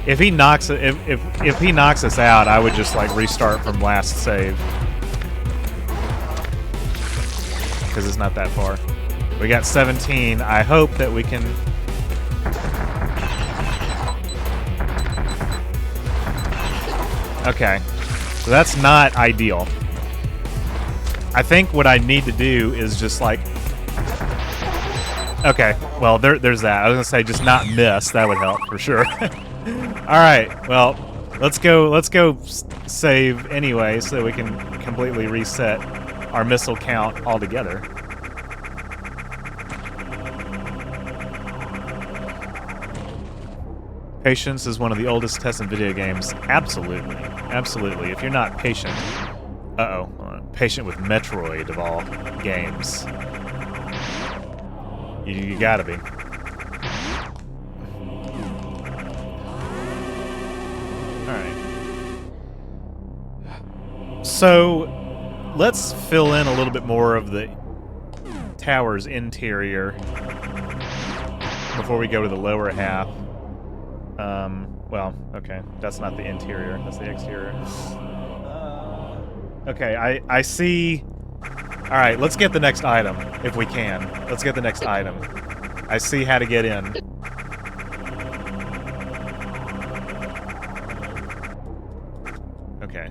If he knocks us out, I would just like restart from last save because it's not that far. We got 17. I hope that we can... Okay. So that's not ideal. I think what I need to do is just like... Okay, well, there's that. I was gonna say just not miss. That would help for sure. Alright, well, let's go save anyway so that we can completely reset our missile count altogether. Patience is one of the oldest tests in video games. Absolutely. Absolutely. If you're not patient... Uh-oh. Patient with Metroid of all games. You gotta be. Alright. So, let's fill in a little bit more of the tower's interior before we go to the lower half. Well, okay. That's not the interior. That's the exterior. Okay, I see... Alright, let's get the next item, if we can. Let's get the next item. I see how to get in. Okay.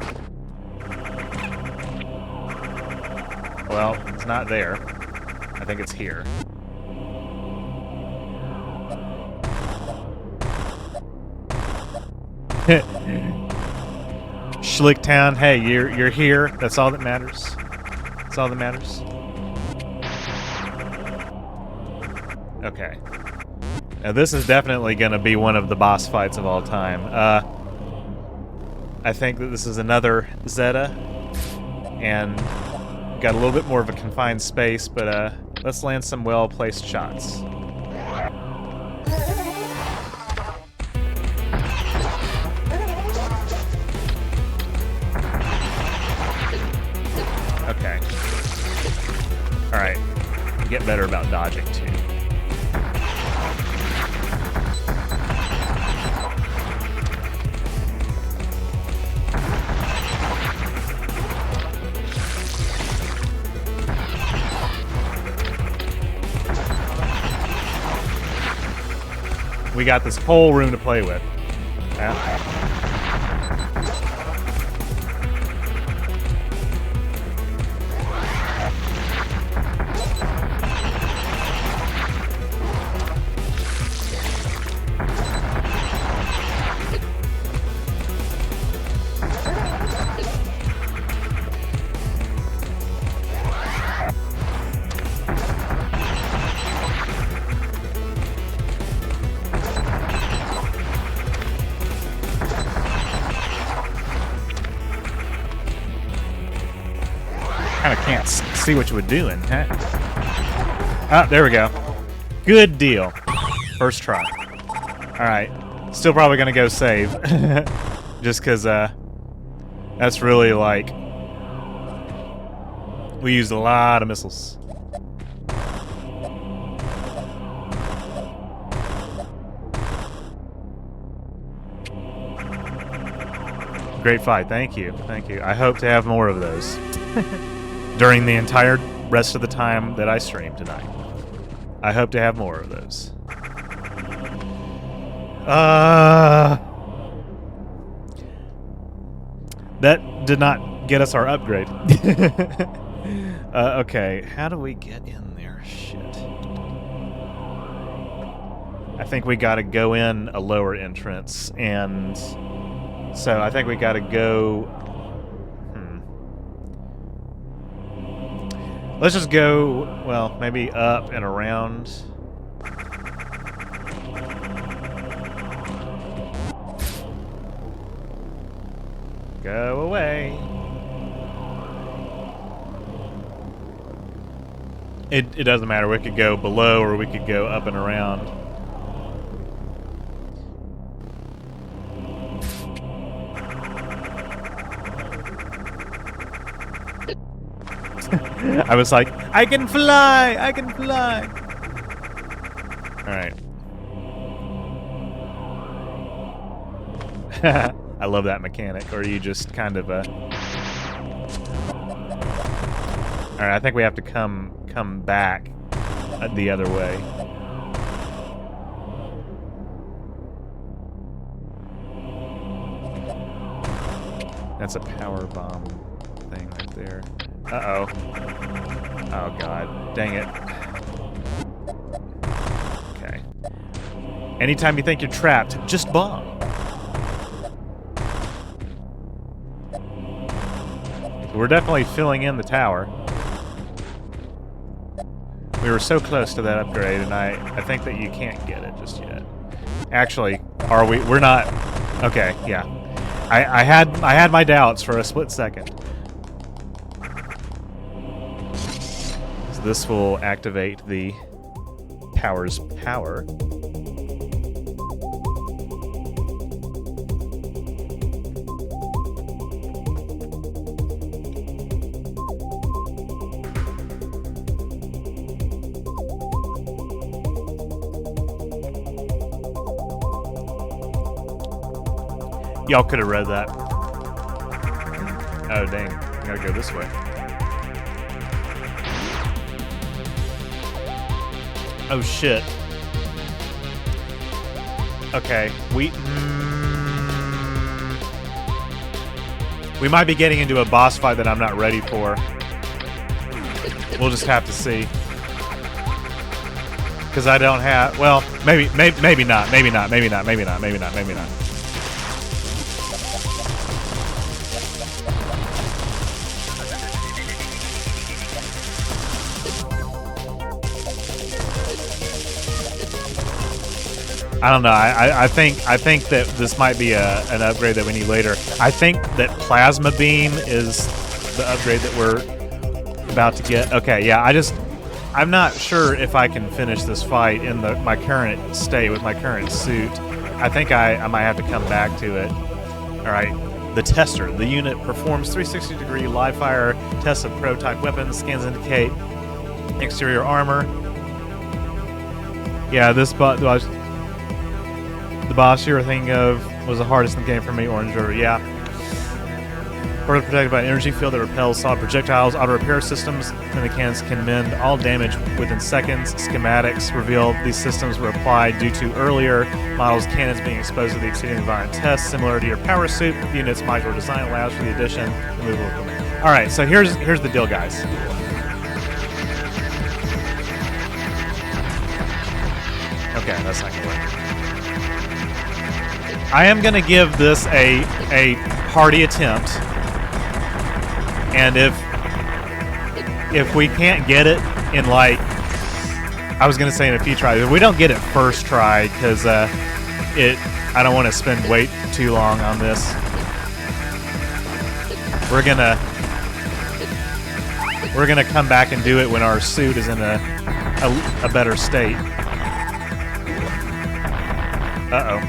Well, it's not there. I think it's here. Schlicktown, hey, you're here. That's all that matters. That's all that matters. Okay. Now this is definitely going to be one of the boss fights of all time. I think that this is another Zeta, and got a little bit more of a confined space, but let's land some well-placed shots. Okay. Alright. Get better about dodging, too. We got this whole room to play with. Yeah. Kind of can't see what you were doing, huh? Ah, there we go. Good deal. First try. Alright. Still probably gonna go save. Just because, that's really, like... We used a lot of missiles. Great fight. Thank you. Thank you. I hope to have more of those. During the entire rest of the time that I stream tonight. I hope to have more of those. That did not get us our upgrade. Okay, how do we get in there? Shit. I think we gotta go in a lower entrance, and so I think we gotta go... Let's just go, well, maybe up and around. Go away. It doesn't matter. We could go below or we could go up and around. I was like, I can fly! I can fly! Alright. I love that mechanic. Or you just kind of, Alright, I think we have to come back the other way. That's a power bomb thing right there. Uh-oh. Oh, God. Dang it. Okay. Anytime you think you're trapped, just bomb. We're definitely filling in the tower. We were so close to that upgrade, and I think that you can't get it just yet. Actually, are we? We're not. Okay, yeah. I had my doubts for a split second. So this will activate the tower's power. Y'all could have read that. Oh, dang. I gotta go this way. Oh, shit. Okay. We might be getting into a boss fight that I'm not ready for. We'll just have to see. Because I don't have... Well, maybe not. Maybe not. I don't know. I think that this might be an upgrade that we need later. I think that Plasma Beam is the upgrade that we're about to get. Okay, yeah. I'm not sure if I can finish this fight in my current state with my current suit. I think I might have to come back to it. All right. The Tester. The unit performs 360-degree live fire tests of prototype weapons. Scans indicate exterior armor. Yeah, this the boss you were thinking of was the hardest in the game for me, Orange River. Yeah. Further protected by an energy field that repels solid projectiles. Auto repair systems and the cannons can mend all damage within seconds. Schematics reveal these systems were applied due to earlier models' cannons being exposed to the exceedingly violent tests. Similar to your power suit, the unit's modular design allows for the addition and removal of equipment. All right, so here's the deal, guys. Okay, that's not gonna work. I am gonna give this a hearty attempt, and if we can't get it in, like, I was gonna say in a few tries, if we don't get it first try, because I don't want to spend way too long on this. We're gonna come back and do it when our suit is in a better state. Uh-oh.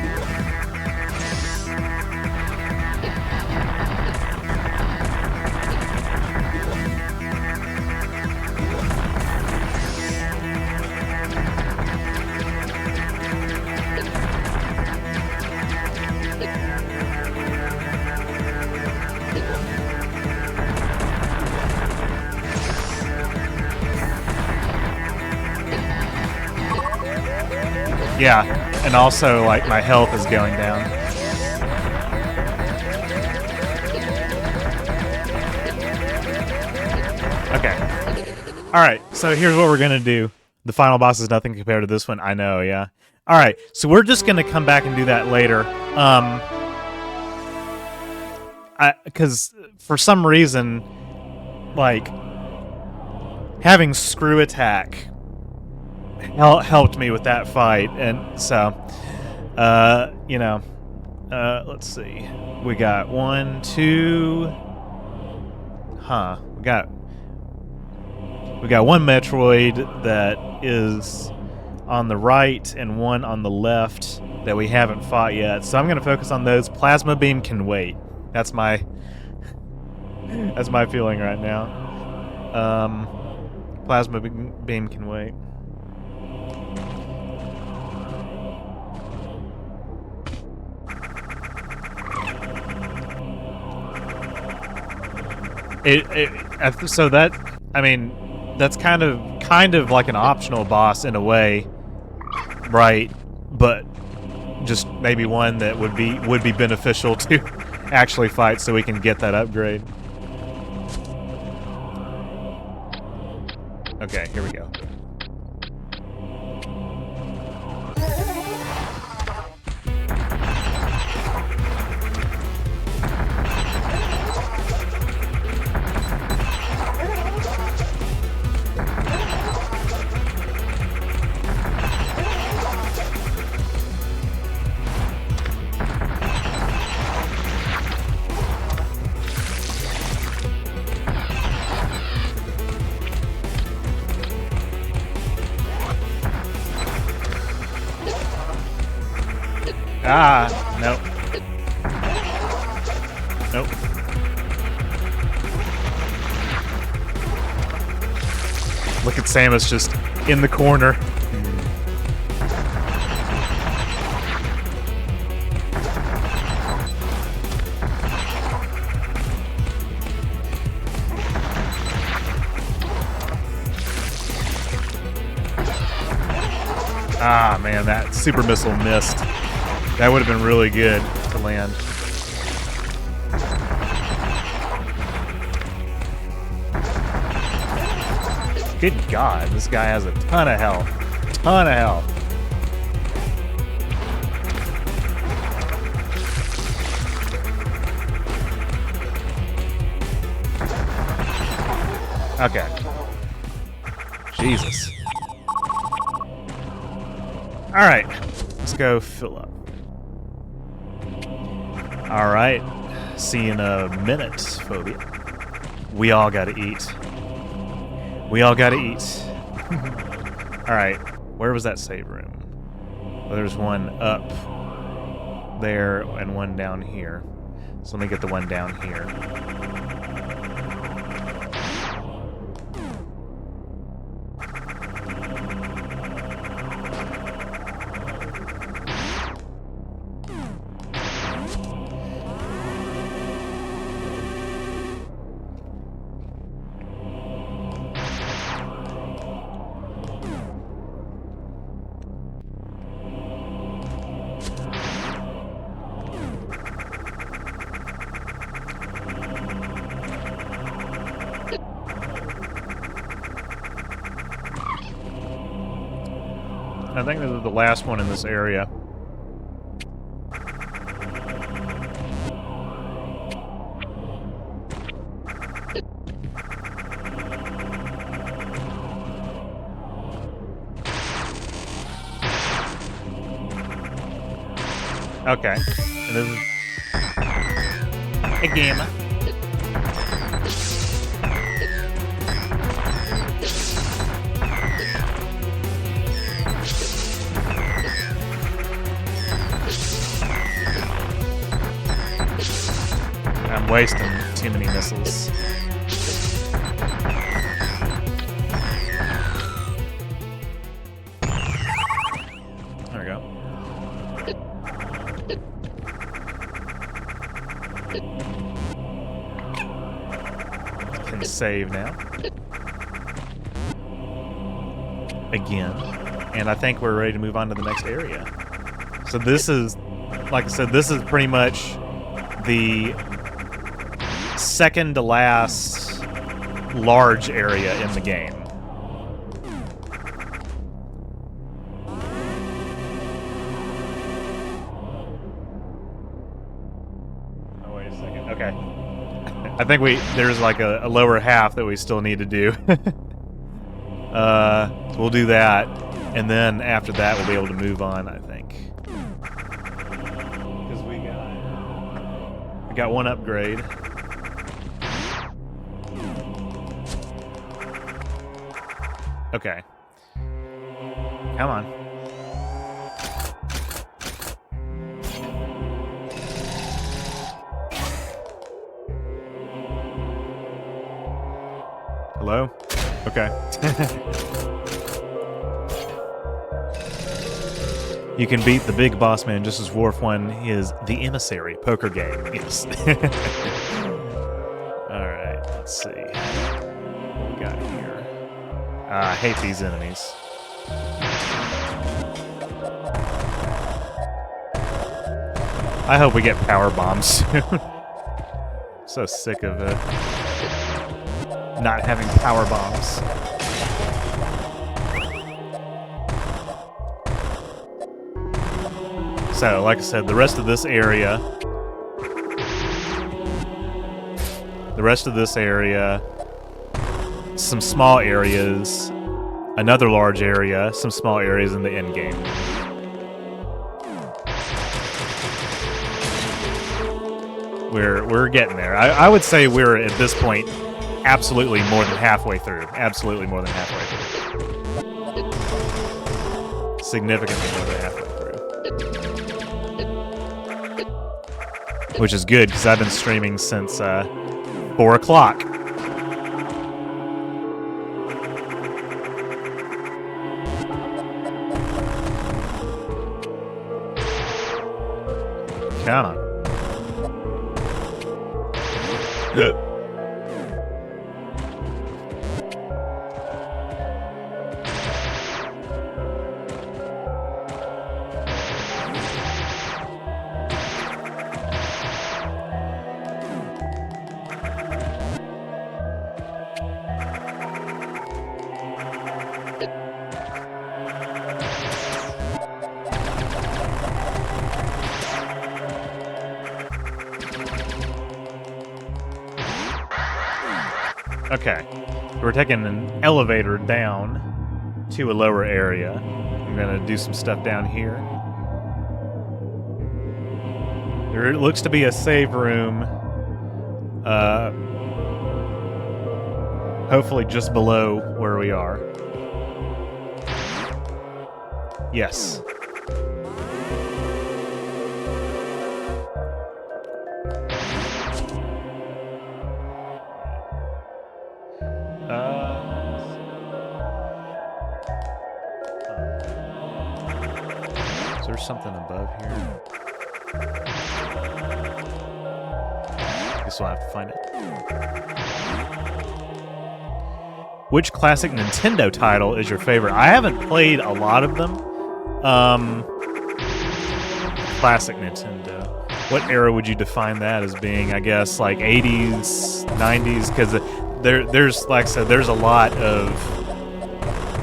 Yeah, and also, like, my health is going down. Okay. Alright, so here's what we're gonna do. The final boss is nothing compared to this one. I know, yeah. Alright, so we're just gonna come back and do that later. Because for some reason, like, having Screw Attack helped me with that fight, and so let's see, we got we got one Metroid that is on the right and one on the left that we haven't fought yet, so I'm gonna focus on those. Plasma Beam can wait. That's my feeling right now. Plasma Beam can wait. So that, I mean, that's kind of kind of like an optional boss in a way, right? But just maybe one that would be beneficial to actually fight so we can get that upgrade. Okay, here we go. Ah, nope. Nope. Look at Samus just in the corner. Ah, man, that super missile missed. That would have been really good to land. Good God, this guy has a ton of health. Ton of health. Okay. Jesus. All right, let's go fill up. All right, see you in a minute, Phobia. We all gotta eat. We all gotta eat. All right, where was that save room? Well, there's one up there and one down here. So let me get the one down here. I think this is the last one in this area. Okay. And this is a game. I'm wasting too many missiles. There we go. Can save now. Again. And I think we're ready to move on to the next area. So this is, like I said, this is pretty much the second to last large area in the game. Oh, wait a second. Okay. I think there's like a lower half that we still need to do. So we'll do that, and then after that we'll be able to move on, I think. Because we got one upgrade. Okay. Come on. Hello? Okay. You can beat the big boss man just as Worf won his The Emissary poker game. Yes. Alright, let's see. What we got here? I hate these enemies. I hope we get power bombs soon. So sick of not having power bombs. So, like I said, the rest of this area, some small areas, another large area, some small areas in the end game. We're getting there. I would say we're at this point absolutely more than halfway through. Absolutely more than halfway through. Significantly more than halfway through. Which is good because I've been streaming since 4 o'clock. Come on. Good. Okay, we're taking an elevator down to a lower area. I'm gonna do some stuff down here. There looks to be a save room, hopefully just below where we are. Yes. Is there something above here? Guess we'll have to find it. Which classic Nintendo title is your favorite? I haven't played a lot of them. Classic Nintendo. What era would you define that as being? I guess like 80s, 90s, because there's, like I said, there's a lot of,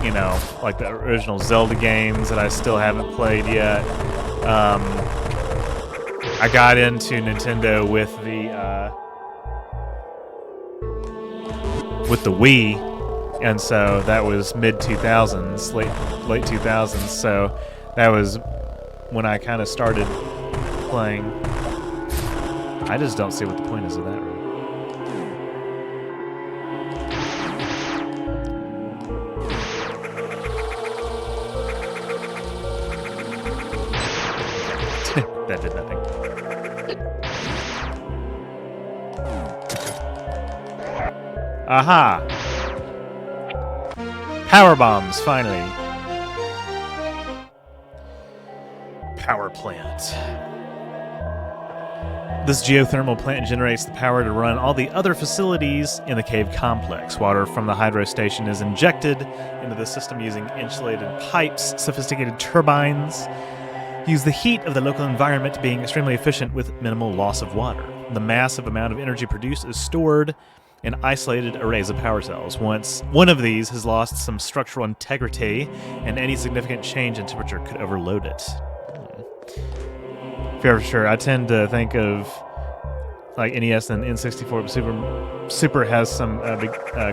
you know, like the original Zelda games that I still haven't played yet. I got into Nintendo with the Wii, and so that was mid 2000s, late 2000s. So that was when I kind of started playing. I just don't see what the point is of that room. That did nothing. Aha! Power bombs, finally. Power plant. This geothermal plant generates the power to run all the other facilities in the cave complex. Water from the hydro station is injected into the system using insulated pipes. Sophisticated turbines use the heat of the local environment, being extremely efficient with minimal loss of water. The massive amount of energy produced is stored in isolated arrays of power cells. Once one of these has lost some structural integrity, and any significant change in temperature could overload it. For sure, I tend to think of like NES and N64, but Super has some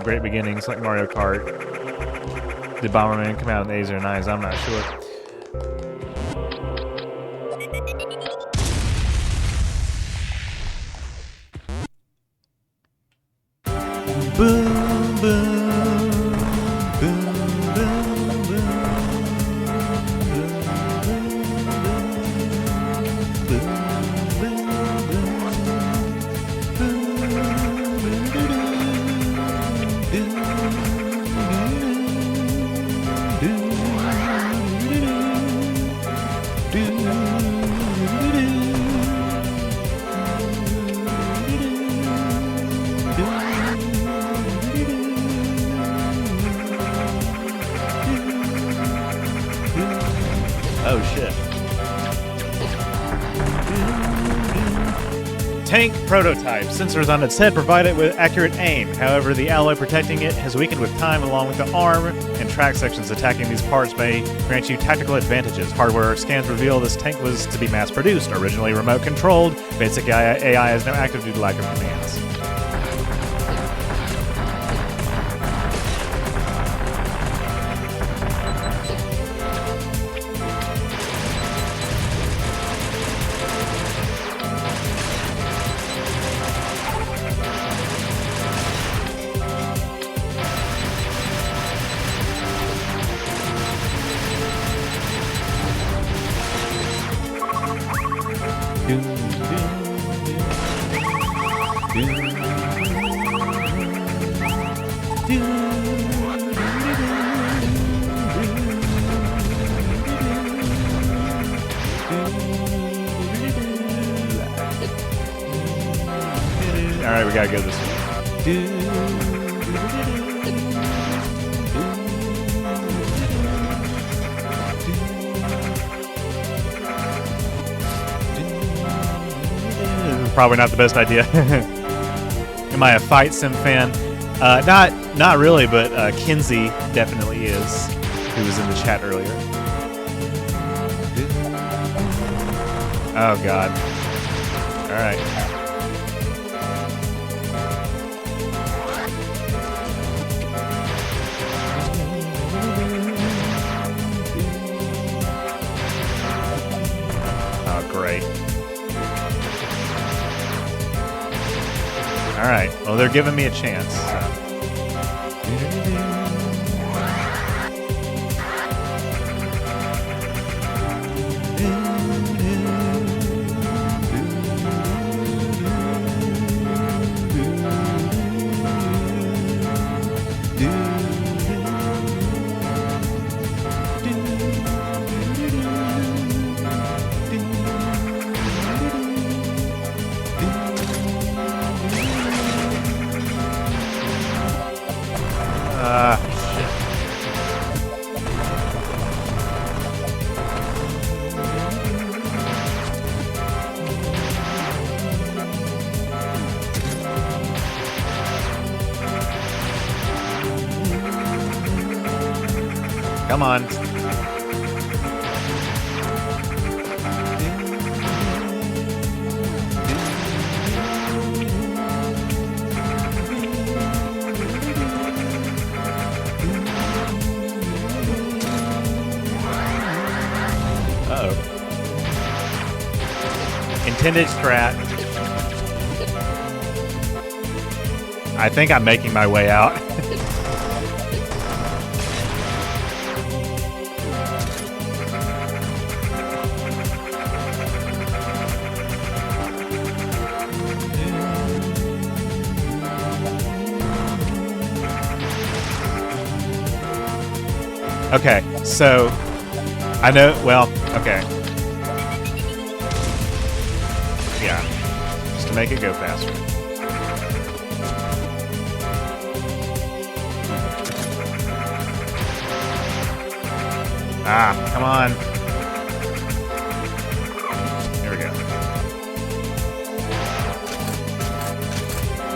great beginnings, like Mario Kart. Did Bomberman come out in the 80s or 90s? I'm not sure. Boom, boom, boom, boom, boom, Tank prototype. Sensors on its head provide it with accurate aim. However, the alloy protecting it has weakened with time, along with the arm and track sections. Attacking these parts may grant you tactical advantages. Hardware scans reveal this tank was to be mass-produced, originally remote-controlled. Basic AI is now active due to lack of commands. Alright, we gotta go this way. Probably not the best idea. Am I a fight sim fan? Not really, but Kinsey definitely is, who was in the chat earlier. Oh god. Alright. Oh, great. Alright, well, they're giving me a chance. So. Come on. Uh-oh. Intended strat. I think I'm making my way out. Okay, so I know, well, okay. Yeah, just to make it go faster. Ah, come on. Here we go.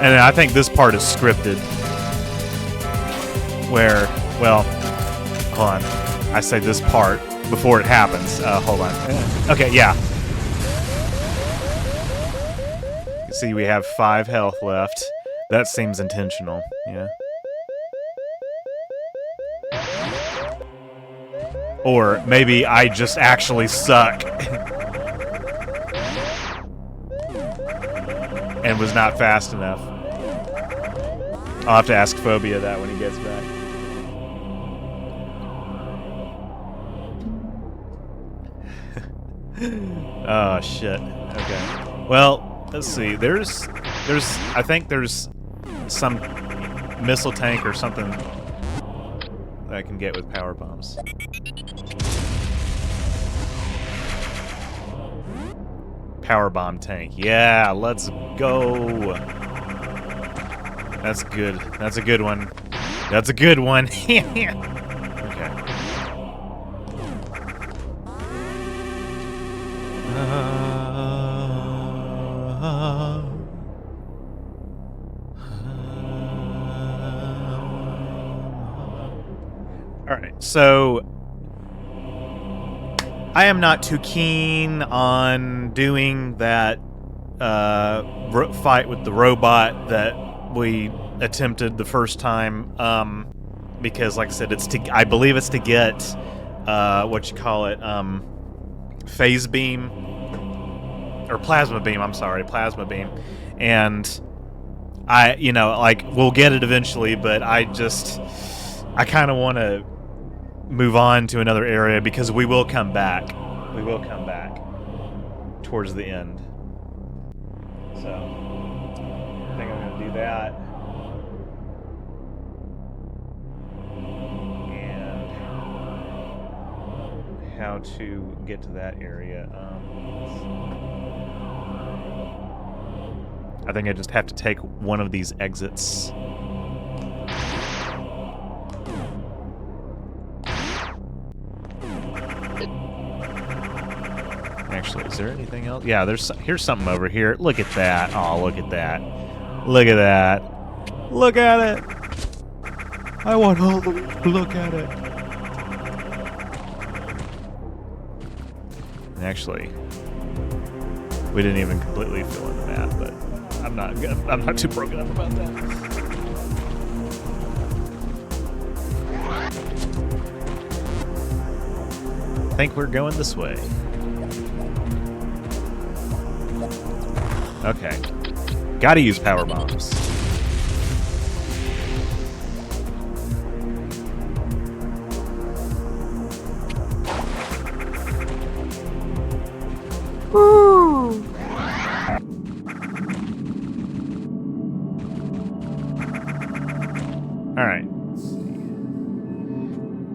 And I think this part is scripted. Where, well, hold on. I say this part before it happens. Hold on. Okay, yeah. You see, we have 5 health left. That seems intentional. Yeah. Or maybe I just actually suck. And was not fast enough. I'll have to ask Phobia that when he gets back. Oh shit. Okay. Well, let's see. I think there's some missile tank or something that I can get with power bombs. Power bomb tank. Yeah, let's go. That's good. That's a good one. That's a good one. Okay. right, so I am not too keen on doing that fight with the robot that we attempted the first time, because, like I said, I believe it's to get what you call it, phase beam or plasma beam. I'm sorry, plasma beam, and we'll get it eventually, but I kind of want to move on to another area because we will come back. We will come back towards the end. So I think I'm going to do that. And how to get to that area. I think I just have to take one of these exits. Actually, is there anything else? Yeah, here's something over here. Look at that. Oh, look at that. Look at that. Look at it. I want all the look at it. And actually, we didn't even completely fill in the map, but I'm not too broken up about that. I think we're going this way. Okay. Gotta use power bombs. Woo! Alright.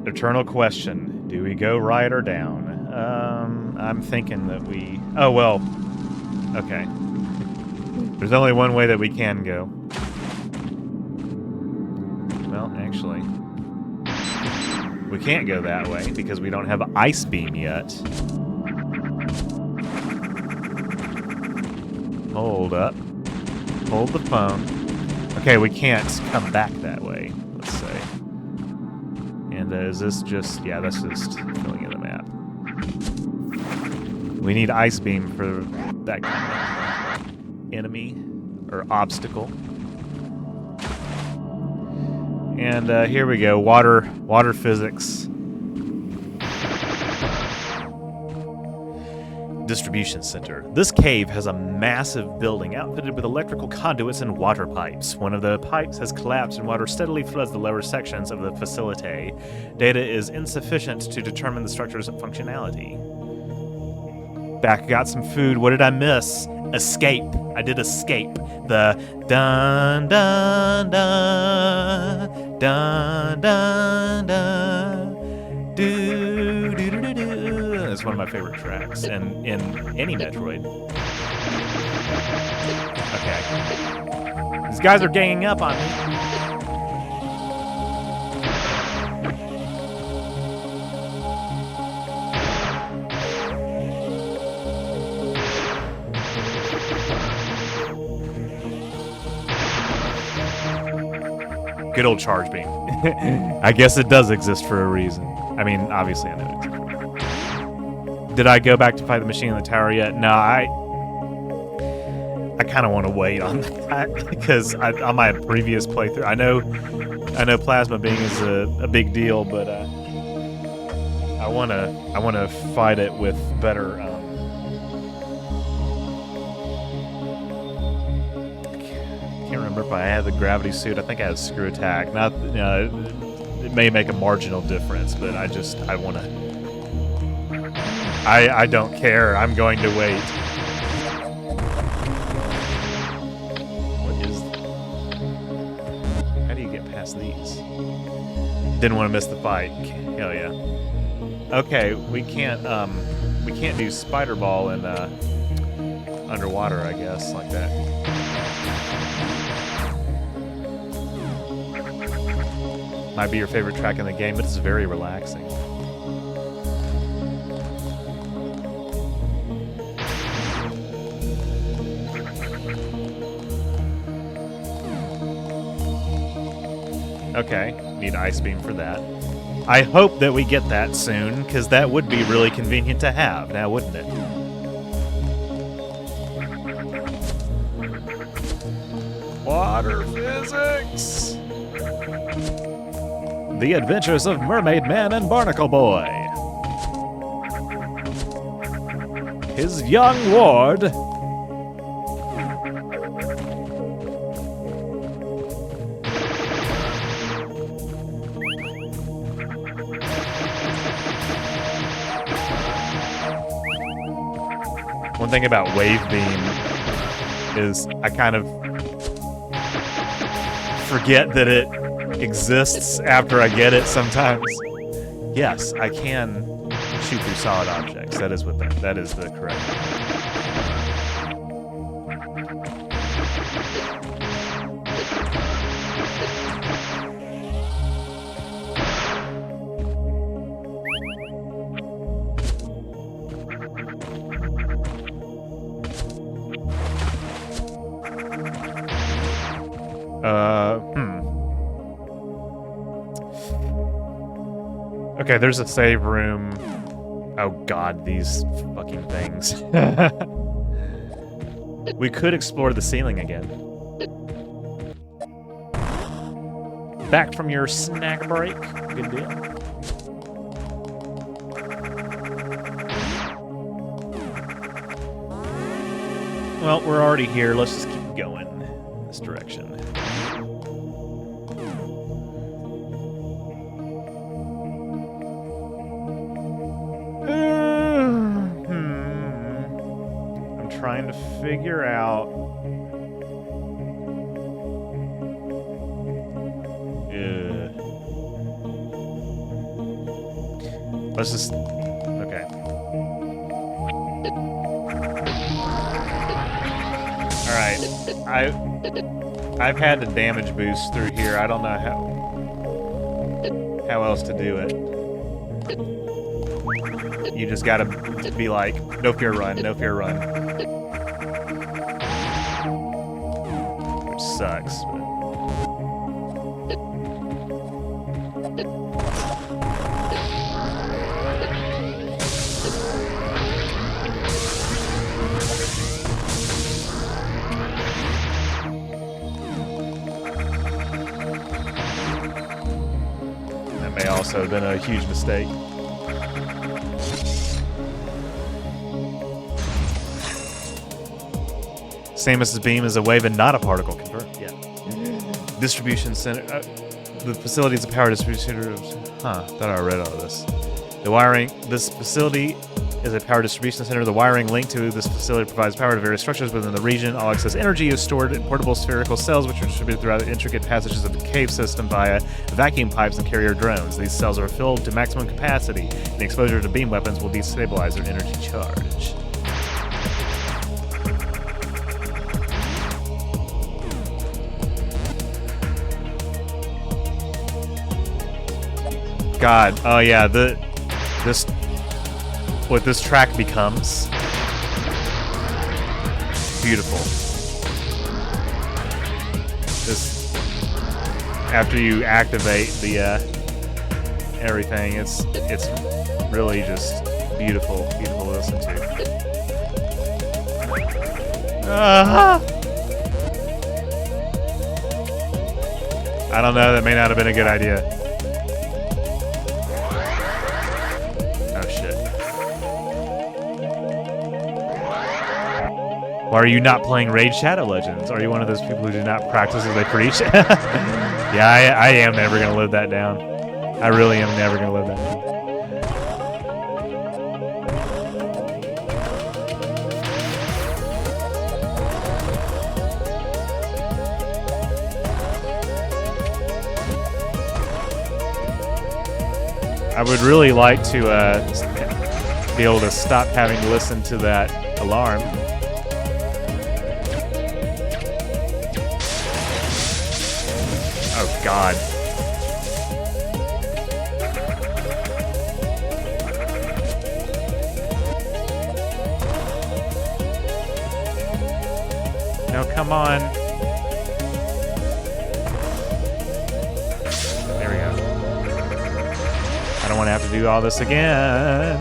Eternal question. Do we go right or down? I'm thinking that we... Oh, well. Okay. There's only one way that we can go. Well, actually, we can't go that way because we don't have Ice Beam yet. Hold up. Hold the phone. Okay, we can't come back that way, let's say. And is this just... Yeah, that's just filling in the map. We need Ice Beam for that kind of enemy or obstacle. And here we go, water physics. Distribution center. This cave has a massive building outfitted with electrical conduits and water pipes. One of the pipes has collapsed and water steadily floods the lower sections of the facility. Data is insufficient to determine the structure's functionality. Back, got some food. What did I miss? Escape. I did escape. The dun dun dun dun dun dun do do do do do. That's one of my favorite tracks, and in any Metroid. Okay. These guys are ganging up on me. Good old charge beam. I guess it does exist for a reason. I mean, obviously I know it exists. Did I go back to fight the machine in the tower yet? No, I kind of want to wait on that because on my previous playthrough, I know plasma beam is a big deal, but I want to fight it with better. I can't remember if I had the gravity suit. I think I had screw attack. Not, it may make a marginal difference, but I want to. I don't care. I'm going to wait. What is? How do you get past these? Didn't want to miss the fight. Hell yeah. Okay, we can't do spider ball in underwater, I guess, like that. Might be your favorite track in the game, but it's very relaxing. Okay, need Ice Beam for that. I hope that we get that soon, because that would be really convenient to have, now wouldn't it? Water physics! The Adventures of Mermaid Man and Barnacle Boy. His young ward. One thing about Wave Beam is I kind of forget that it exists after I get it sometimes. Yes, I can shoot through solid objects. That is what that is the correct. Okay, there's a save room. Oh god, these fucking things. We could explore the ceiling again. Back from your snack break. Good deal. Well, we're already here. Let's just keep going in this direction. Trying to figure out let's just okay. All right, I've had the damage boost through here. I don't know how else to do it. You just gotta be like, no fear run, no fear run. Which sucks. That may also have been a huge mistake. Samus's beam is a wave and not a particle convert. Yeah. Distribution center. The facility is a power distribution center. Thought I read all of this. The wiring. This facility is a power distribution center. The wiring linked to this facility provides power to various structures within the region. All excess energy is stored in portable spherical cells, which are distributed throughout the intricate passages of the cave system via vacuum pipes and carrier drones. These cells are filled to maximum capacity, and the exposure to beam weapons will destabilize their energy charge. God, oh yeah, what this track becomes. Beautiful. This, after you activate the everything, it's really just beautiful to listen to. I don't know, that may not have been a good idea. Why are you not playing Raid Shadow Legends? Are you one of those people who do not practice as they preach? Yeah, I am never going to live that down. I really am never going to live that down. I would really like to be able to stop having to listen to that alarm. Oh, God. No, come on. There we go. I don't want to have to do all this again.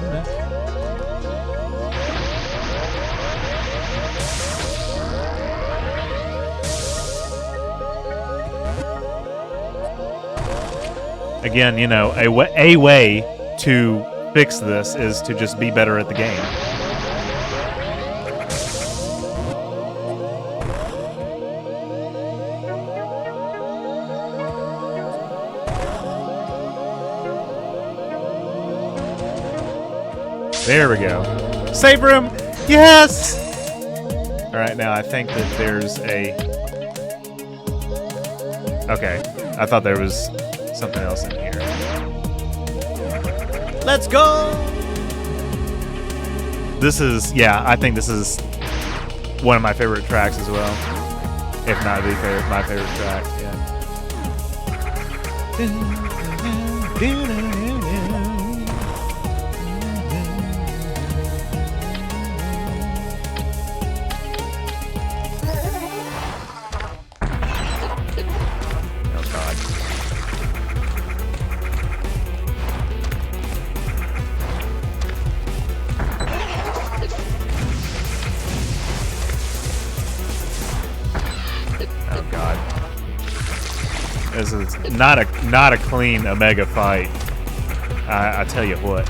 Again, you know, a way to fix this is to just be better at the game. There we go. Save room! Yes! Alright, now I think that there's a... Okay, I thought there was something else in here. Let's go! This is, yeah, I think this is one of my favorite tracks as well. If not the favorite, my favorite track, yeah. This is not a clean Omega fight. I tell you what.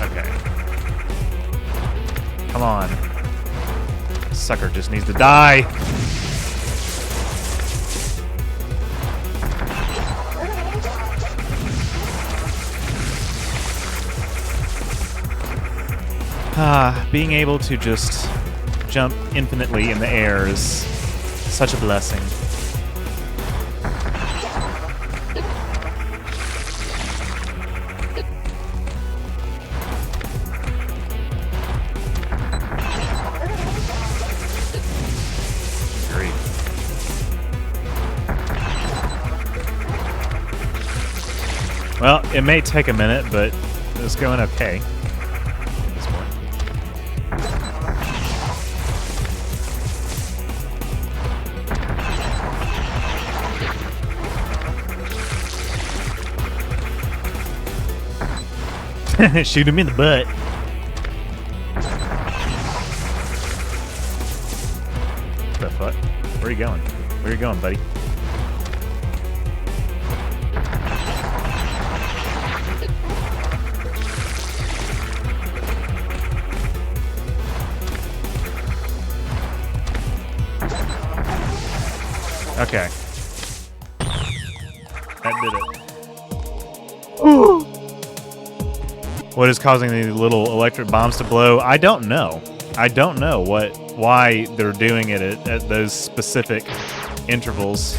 Okay. Come on. Sucker just needs to die. Being able to just jump infinitely in the air is such a blessing. Great. Well, it may take a minute, but it's going okay. Shoot him in the butt. What the fuck? Where are you going? Where are you going, buddy? Okay. That did it. Ooh. What is causing the little electric bombs to blow? I don't know. I don't know why they're doing it at those specific intervals.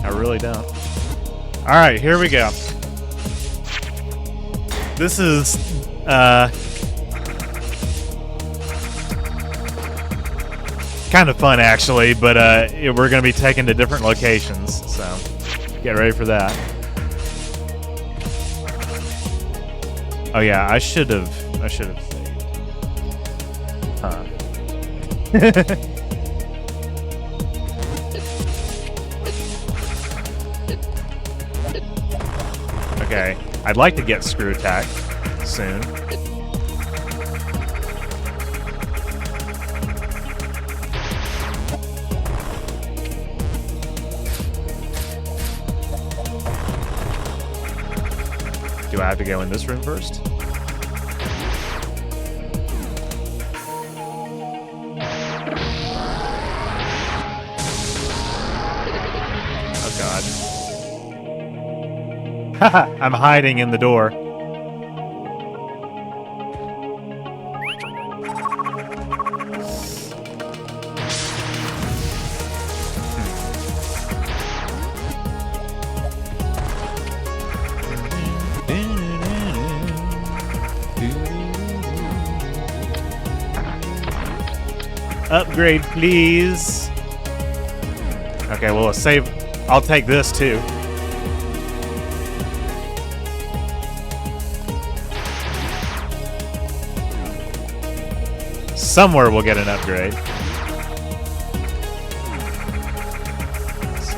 I really don't. All right, here we go. This is kind of fun actually, but we're going to be taken to different locations, so get ready for that. Oh yeah, I should have saved. Huh. Okay, I'd like to get screw attacked soon. Do I have to go in this room first? Oh god. Haha, I'm hiding in the door. Upgrade, please. Okay, well, let's save. I'll take this too. Somewhere we'll get an upgrade. Let's see.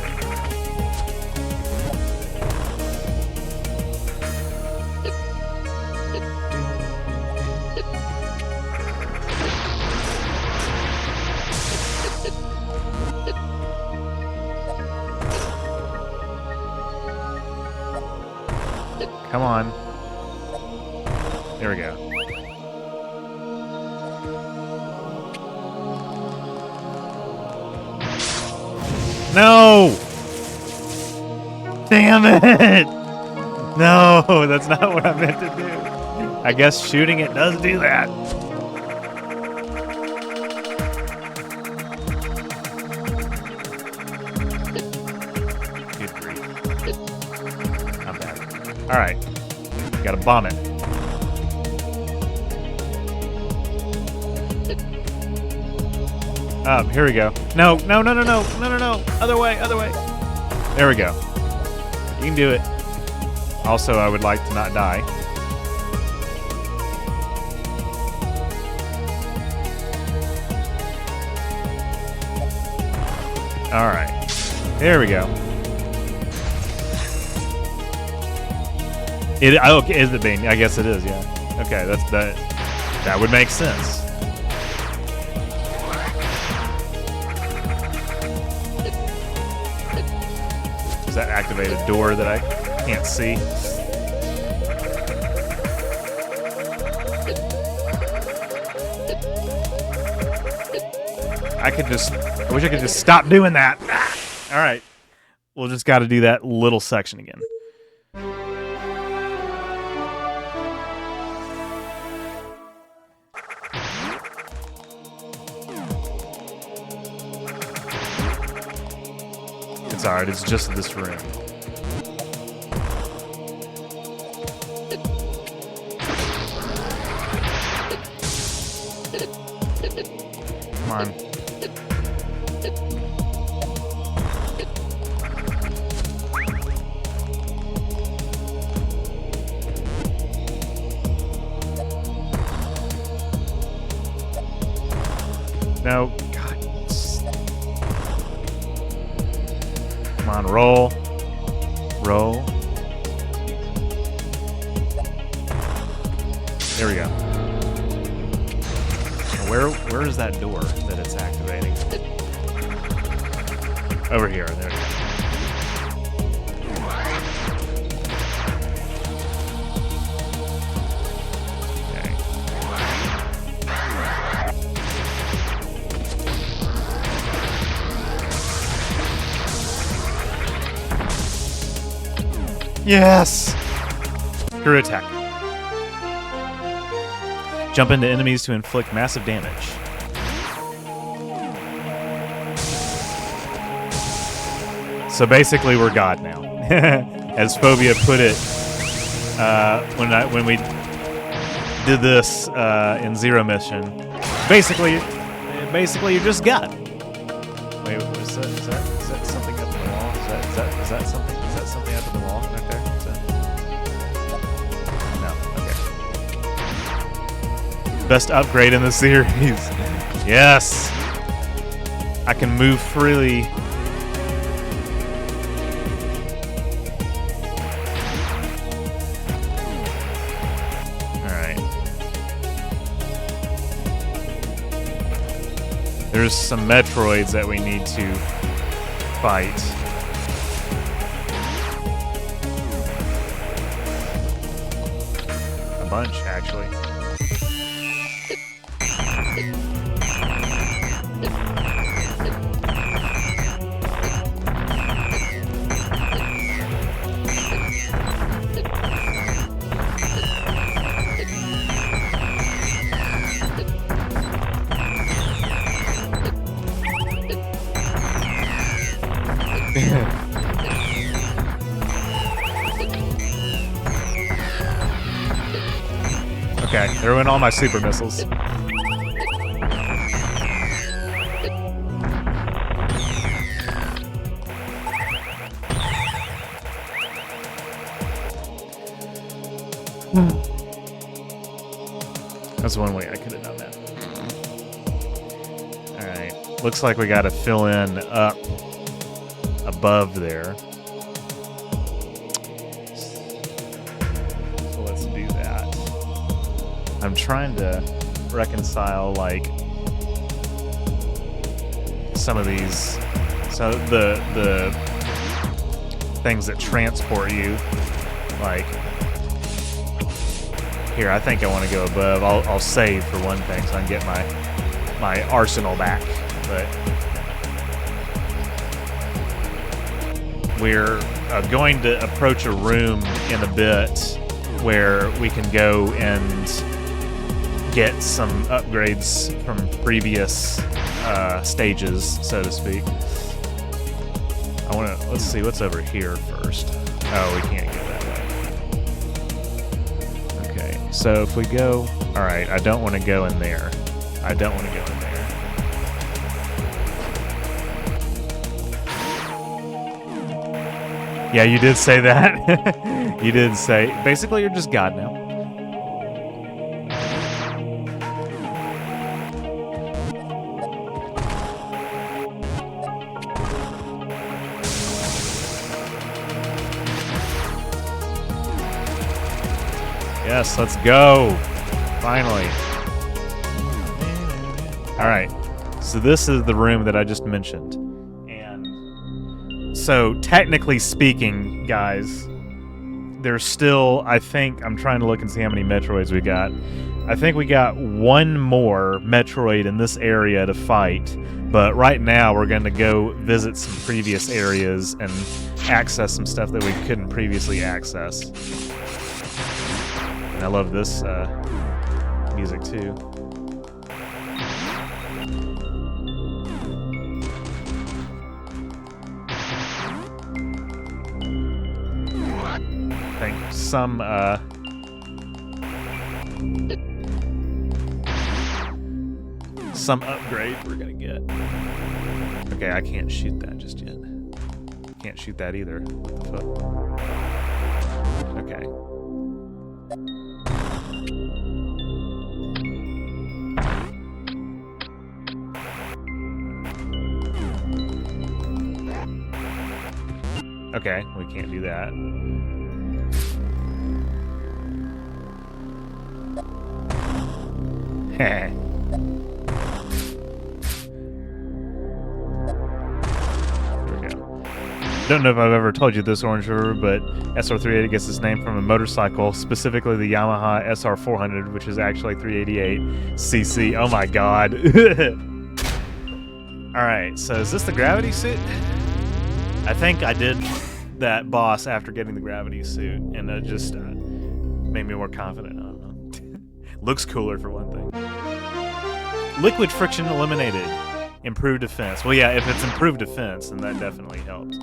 Come on. There we go. No! Damn it! No, that's not what I meant to do. I guess shooting it does do that. Good grief. Not bad. Alright. Gotta bomb it. Here we go. No. Other way. There we go. You can do it. Also, I would like to not die. Alright. There we go. Okay, is it being? I guess it is, yeah. Okay, that would make sense. Does that activate a door that I can't see? I wish I could just stop doing that. All right. We'll just got to do that little section again. It's alright, it's just this room. Come on. No. God. Come on, roll. Roll. There we go. Where is that door that it's activating? Over here. There we go. Yes! Screw attack. Jump into enemies to inflict massive damage. So basically, we're God now, as Phobia put it when we did this in Zero Mission. Basically, you're just God. Wait, is that something up in the wall? Is that something? Is that something up in the wall right there? Is that... No. Okay. Best upgrade in the series. Yes. I can move freely. There's some Metroids that we need to fight. A bunch, actually. Okay, there went all my super missiles. That's one way I could have done that. Alright. Looks like we got to fill in up above there. So let's do that. I'm trying to reconcile, like, some of these. So the things that transport you, like, here, I think I want to go above. I'll save for one thing so I can get my arsenal back. But we're going to approach a room in a bit where we can go and get some upgrades from previous stages, so to speak. Let's see what's over here first. Oh, we can't go that way. Okay, so if we go, all right, I don't want to go in there. I don't want to go in there. Yeah, you did say that. You did say, basically you're just God now. Yes, let's go. Finally. All right. So this is the room that I just mentioned. And so technically speaking, guys, there's still, I think, I'm trying to look and see how many Metroids we got. I think we got one more Metroid in this area to fight. But right now we're going to go visit some previous areas and access some stuff that we couldn't previously access. And I love this music too. I think some upgrade we're gonna get. Okay, I can't shoot that just yet. Can't shoot that either. What the fuck? Okay. Okay, we can't do that. Heh. There we go. Don't know if I've ever told you this, Orange River, but SR380 gets its name from a motorcycle, specifically the Yamaha SR400, which is actually 388cc. Oh my god. Alright, so is this the gravity suit? I think I did that boss after getting the gravity suit, and it just made me more confident. I don't know. Looks cooler for one thing. Liquid friction eliminated. Improved defense. Well, yeah, if it's improved defense, then that definitely helps.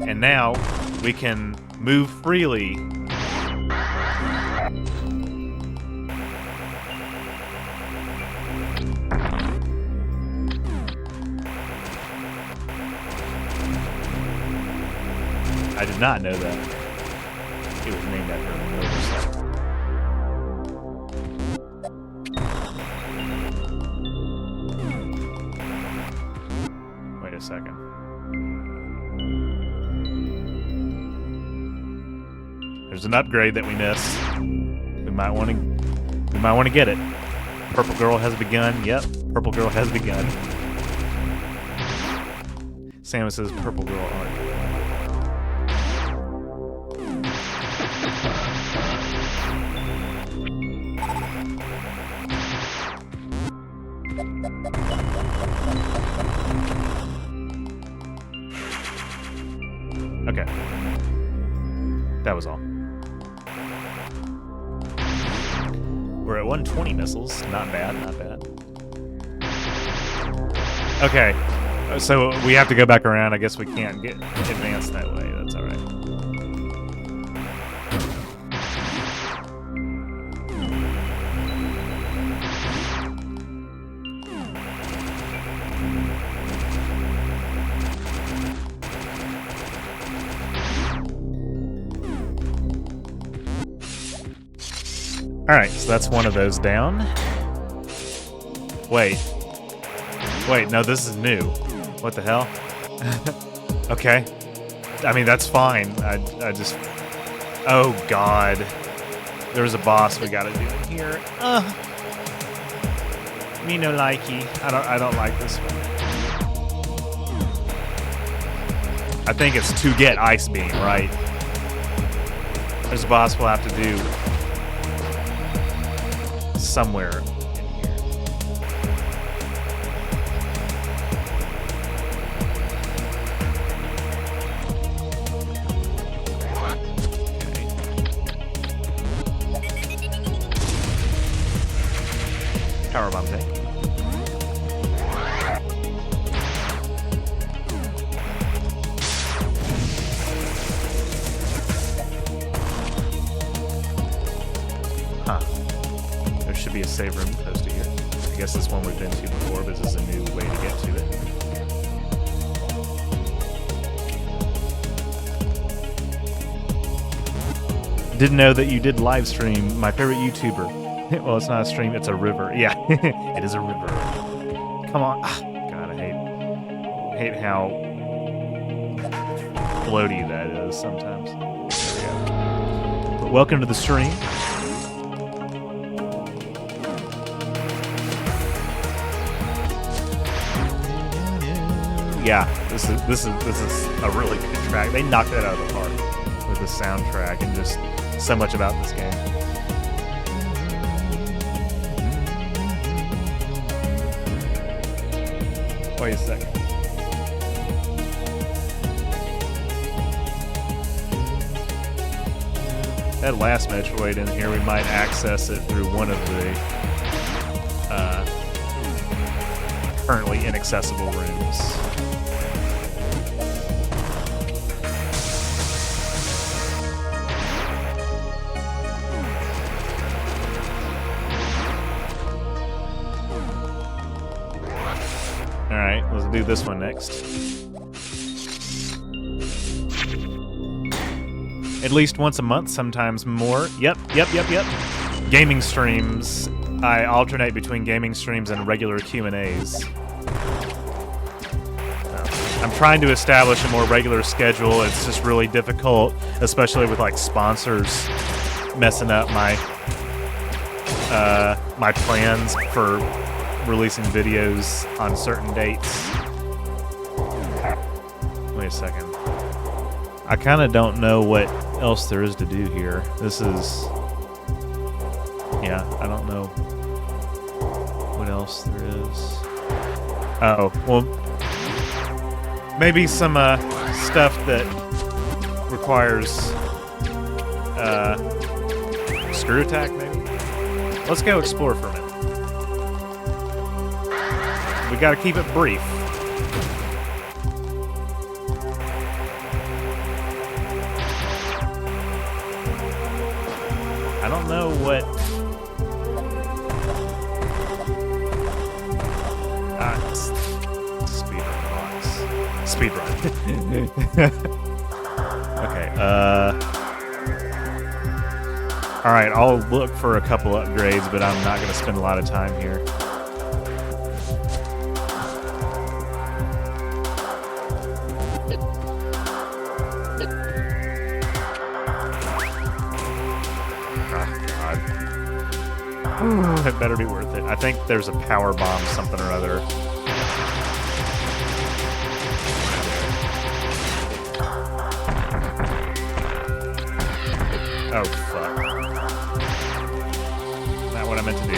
And now we can move freely. I did not know that. It was named after a motorcycle. Wait a second. There's an upgrade that we missed. We might want to get it. Purple Girl has begun. Yep, Purple Girl has begun. Samus says Purple Girl art. Okay. That was all. We're at 120 missiles. Not bad, not bad. Okay. So we have to go back around. I guess we can't get advanced that way. That's all right. Alright, so that's one of those down. Wait, no, this is new. What the hell? Okay. I mean, that's fine. I just... Oh, God. There's a boss we gotta do in here. Me no likey. I don't like this one. I think it's to get Ice Beam, right? There's a boss we'll have to do somewhere in here. Okay. Power bomb tank. There should be a save room close to here. I guess this one we've been to before, but this is a new way to get to it. Didn't know that you did live stream my favorite YouTuber. Well, it's not a stream, it's a river. Yeah, it is a river. Come on. God, I hate how floaty that is sometimes. There we go. But welcome to the stream. Yeah, this is a really good track. They knocked that out of the park with the soundtrack and just so much about this game. Wait a second. That last Metroid in here, we might access it through one of the currently inaccessible rooms. Alright, let's do this one next. At least once a month, sometimes more. Yep. Gaming streams. I alternate between gaming streams and regular Q&As. I'm trying to establish a more regular schedule. It's just really difficult, especially with like sponsors messing up my my plans for releasing videos on certain dates. Wait a second. I kind of don't know what else there is to do here. This is... Yeah, I don't know what else there is. Oh, well, maybe some stuff that requires screw attack, maybe? Let's go explore for a minute. We gotta keep it brief. I don't know what... Speedrun box. Speedrun. Okay, alright, I'll look for a couple upgrades, but I'm not gonna spend a lot of time here. It better be worth it. I think there's a power bomb, something or other. Oh, fuck. Not what I meant to do.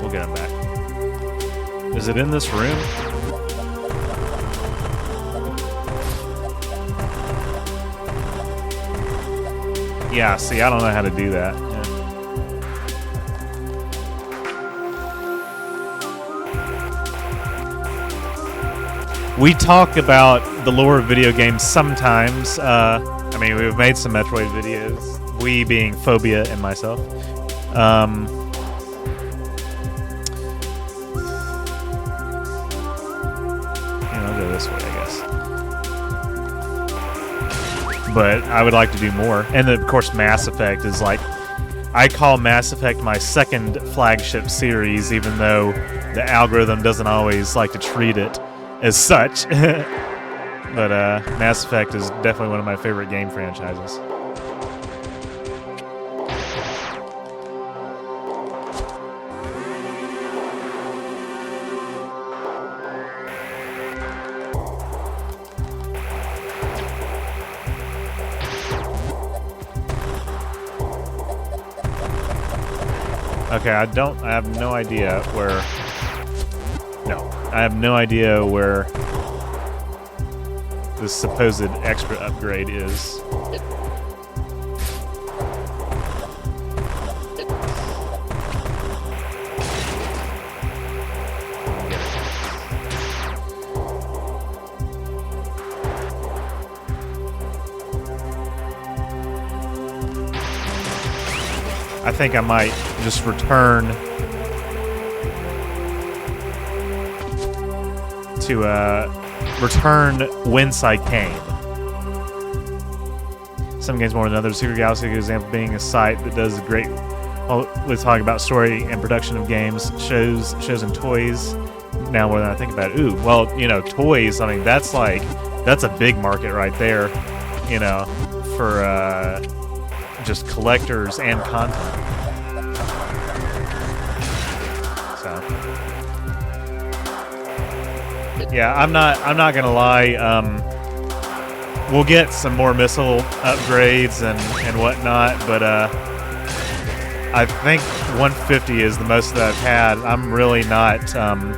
We'll get him back. Is it in this room? Yeah, see, I don't know how to do that. Yeah. We talk about the lore of video games sometimes. I mean, we've made some Metroid videos. We being Phobia and myself. I'll go this way, I guess. But I would like to do more. And then, of course, Mass Effect is like, I call Mass Effect my second flagship series, even though the algorithm doesn't always like to treat it as such. But Mass Effect is definitely one of my favorite game franchises. Okay, I have no idea where... No, I have no idea where this supposed extra upgrade is. I think I might just return to return whence I came. Some games more than others. Secret Galaxy, for example, being a site that does great with talking about story and production of games, shows and toys. Now more than I think about it. Ooh, well, toys. I mean, that's a big market right there. For just collectors and content. So, yeah, I'm not gonna lie. We'll get some more missile upgrades and whatnot, but I think 150 is the most that I've had. I'm really not I'm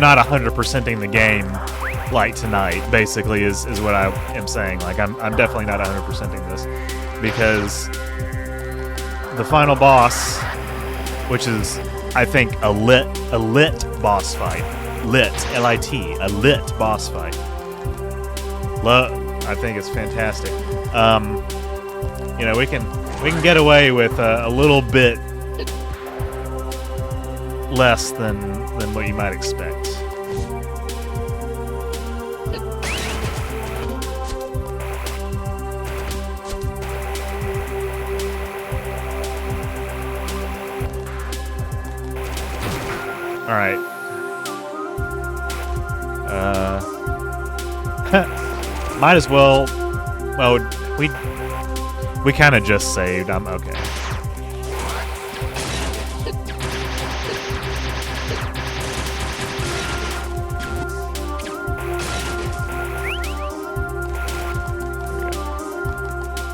not 100%ing the game like tonight, basically, is what I am saying. Like, I'm definitely not 100%ing this, because the final boss, which is, I think, a lit boss fight. Lit, L-I-T, a lit boss fight. I think it's fantastic. We can get away with a little bit less than what you might expect. All right. Might as well. Well, we kind of just saved. I'm okay.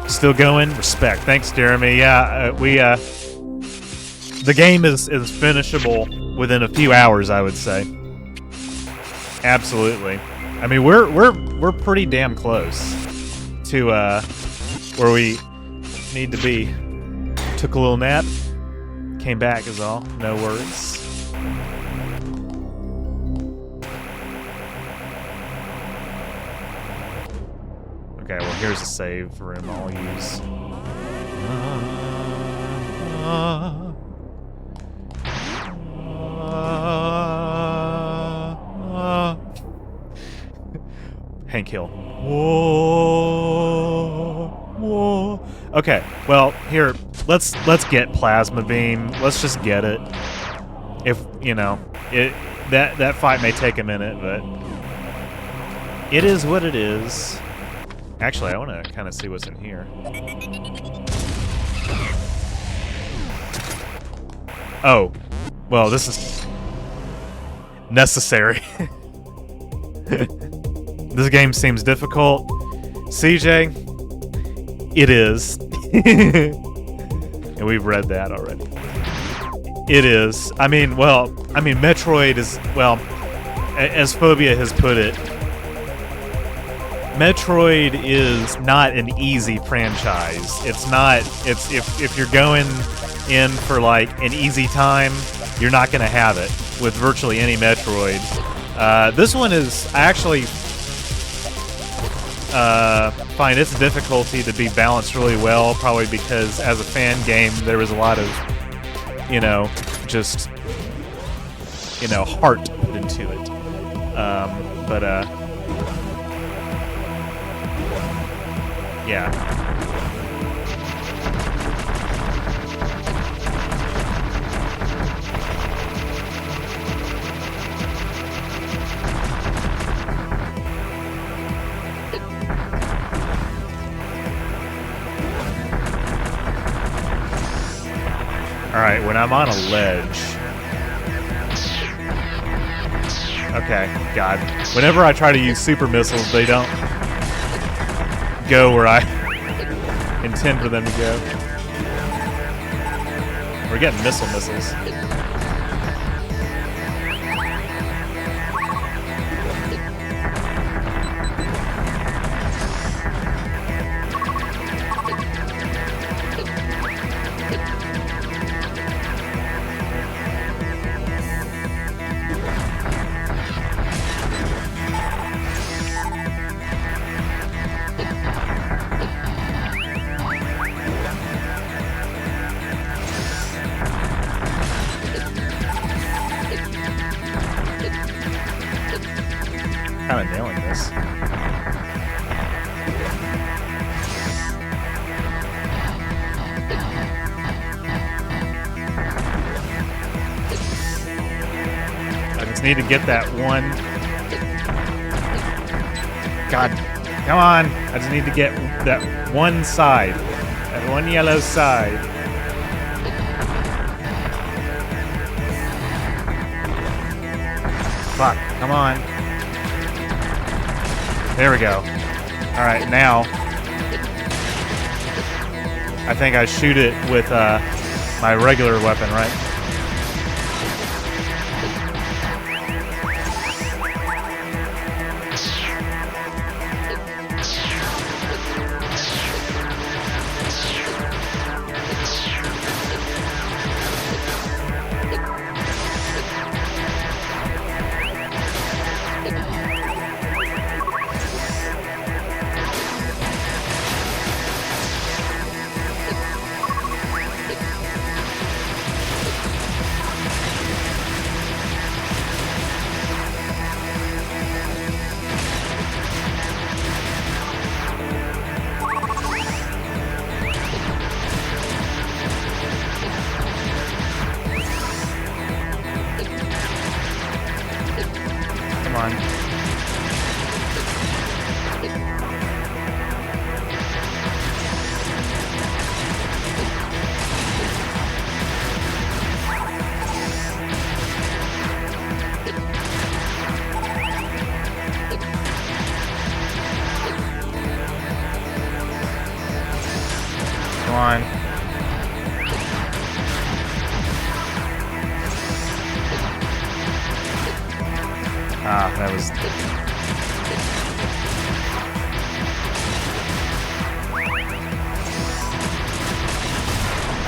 Still going. Respect. Thanks, Jeremy. Yeah, the game is finishable within a few hours, I would say. Absolutely. I mean, we're pretty damn close to where we need to be. Took a little nap, came back is all. No worries. Okay, well, here's a save room I'll use. Hank Hill. Whoa, whoa. Okay, well, here, let's get Plasma Beam. Let's just get it. If that fight may take a minute, but it is what it is. Actually, I want to kind of see what's in here. Oh, well, this is necessary. This game seems difficult. CJ, it is. And we've read that already. It is. I mean, Metroid is, as Phobia has put it, Metroid is not an easy franchise. It's not. It's if you're going in for like an easy time, you're not going to have it with virtually any Metroid. This one is actually find its difficulty to be balanced really well, probably because as a fan game, there was a lot of, just, heart put into it. Yeah. Alright, when I'm on a ledge... Okay, God. Whenever I try to use super missiles, they don't go where I intend for them to go. We're getting missiles. Kind of nailing this. I just need to get that one. God, come on! I just need to get that one side, that one yellow side. Fuck! Come on. There we go. Alright, now I think I shoot it with my regular weapon, right? Come on. Come on. Ah, that was...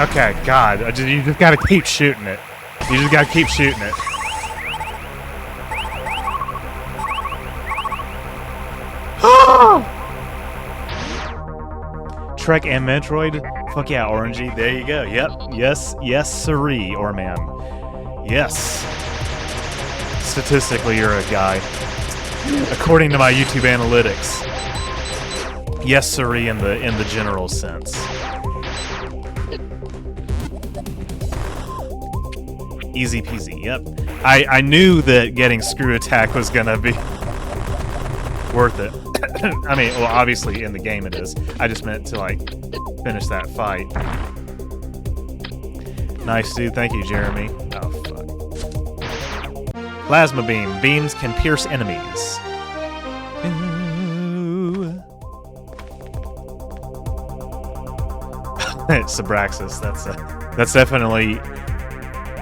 Okay, God, you just gotta keep shooting it. You just gotta keep shooting it. Trek and Metroid? Fuck yeah, Orangey. There you go. Yep. Yes, sirree, Orman. Yes. Statistically, you're a guy. According to my YouTube analytics. Yes, sirree in the general sense. Easy peasy, yep. I knew that getting Screw Attack was gonna be worth it. I mean, well, obviously in the game it is. I just meant to, like, finish that fight. Nice, dude. Thank you, Jeremy. Oh, fuck. Plasma beam. Beams can pierce enemies. Sabraxis. That's definitely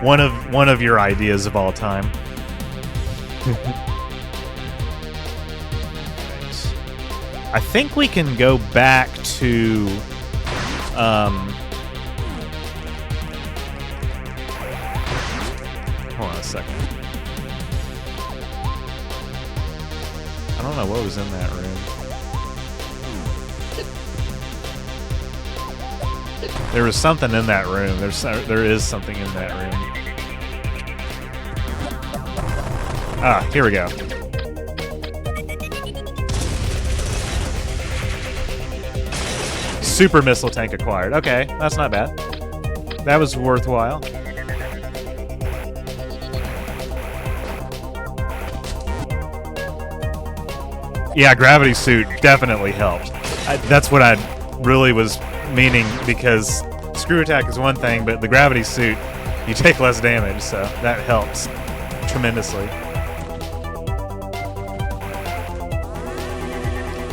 one of your ideas of all time. I think we can go back to hold on a second. I don't know what was in that room. There was something in that room. There is something in that room. Ah, here we go. Super missile tank acquired. Okay, that's not bad. That was worthwhile. Yeah, gravity suit definitely helped. That's what I really was meaning, because screw attack is one thing, but the gravity suit, you take less damage, so that helps tremendously.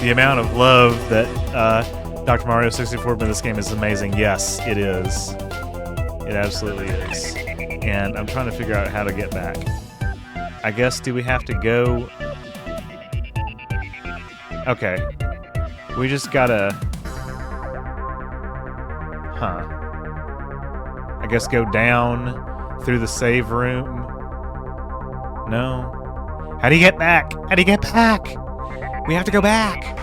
The amount of love that Dr. Mario 64 in this game is amazing. Yes, it is. It absolutely is. And I'm trying to figure out how to get back. I guess, do we have to go... Okay. We just gotta... Huh. I guess go down through the save room. No. How do you get back? How do you get back? We have to go back.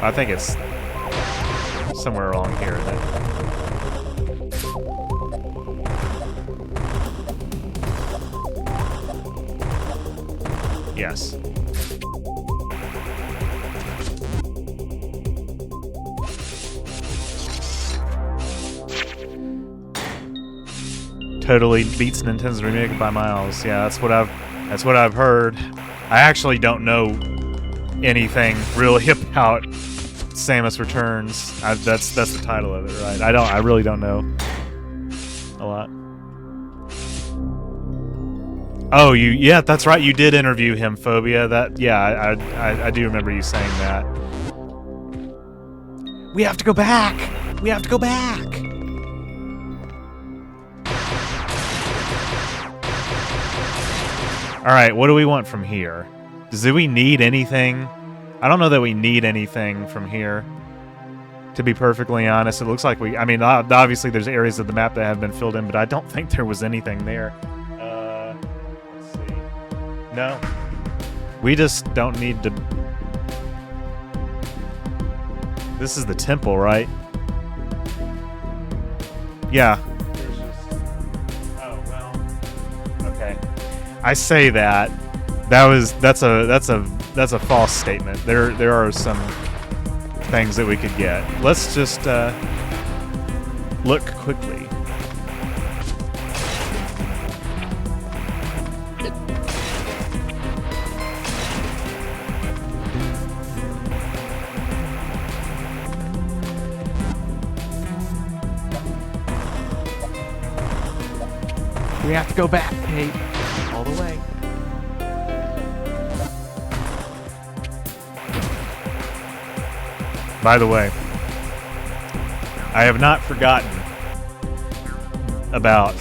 I think it's somewhere along here. Yes. Totally beats Nintendo's remake by miles. Yeah, that's what I've heard. I actually don't know anything really about Samus Returns. That's the title of it, right? I really don't know a lot. Oh, yeah, that's right. You did interview him, Phobia. I do remember you saying that. We have to go back. We have to go back. All right, what do we want from here? Do we need anything? I don't know that we need anything from here. To be perfectly honest, it looks like I mean, obviously there's areas of the map that have been filled in, but I don't think there was anything there. Let's see. No. We just don't need to... This is the temple, right? Yeah. Oh, well. Okay. I say that. That's a false statement. There are some things that we could get. Let's just look quickly. We have to go back, Kate. All the way. By the way, I have not forgotten about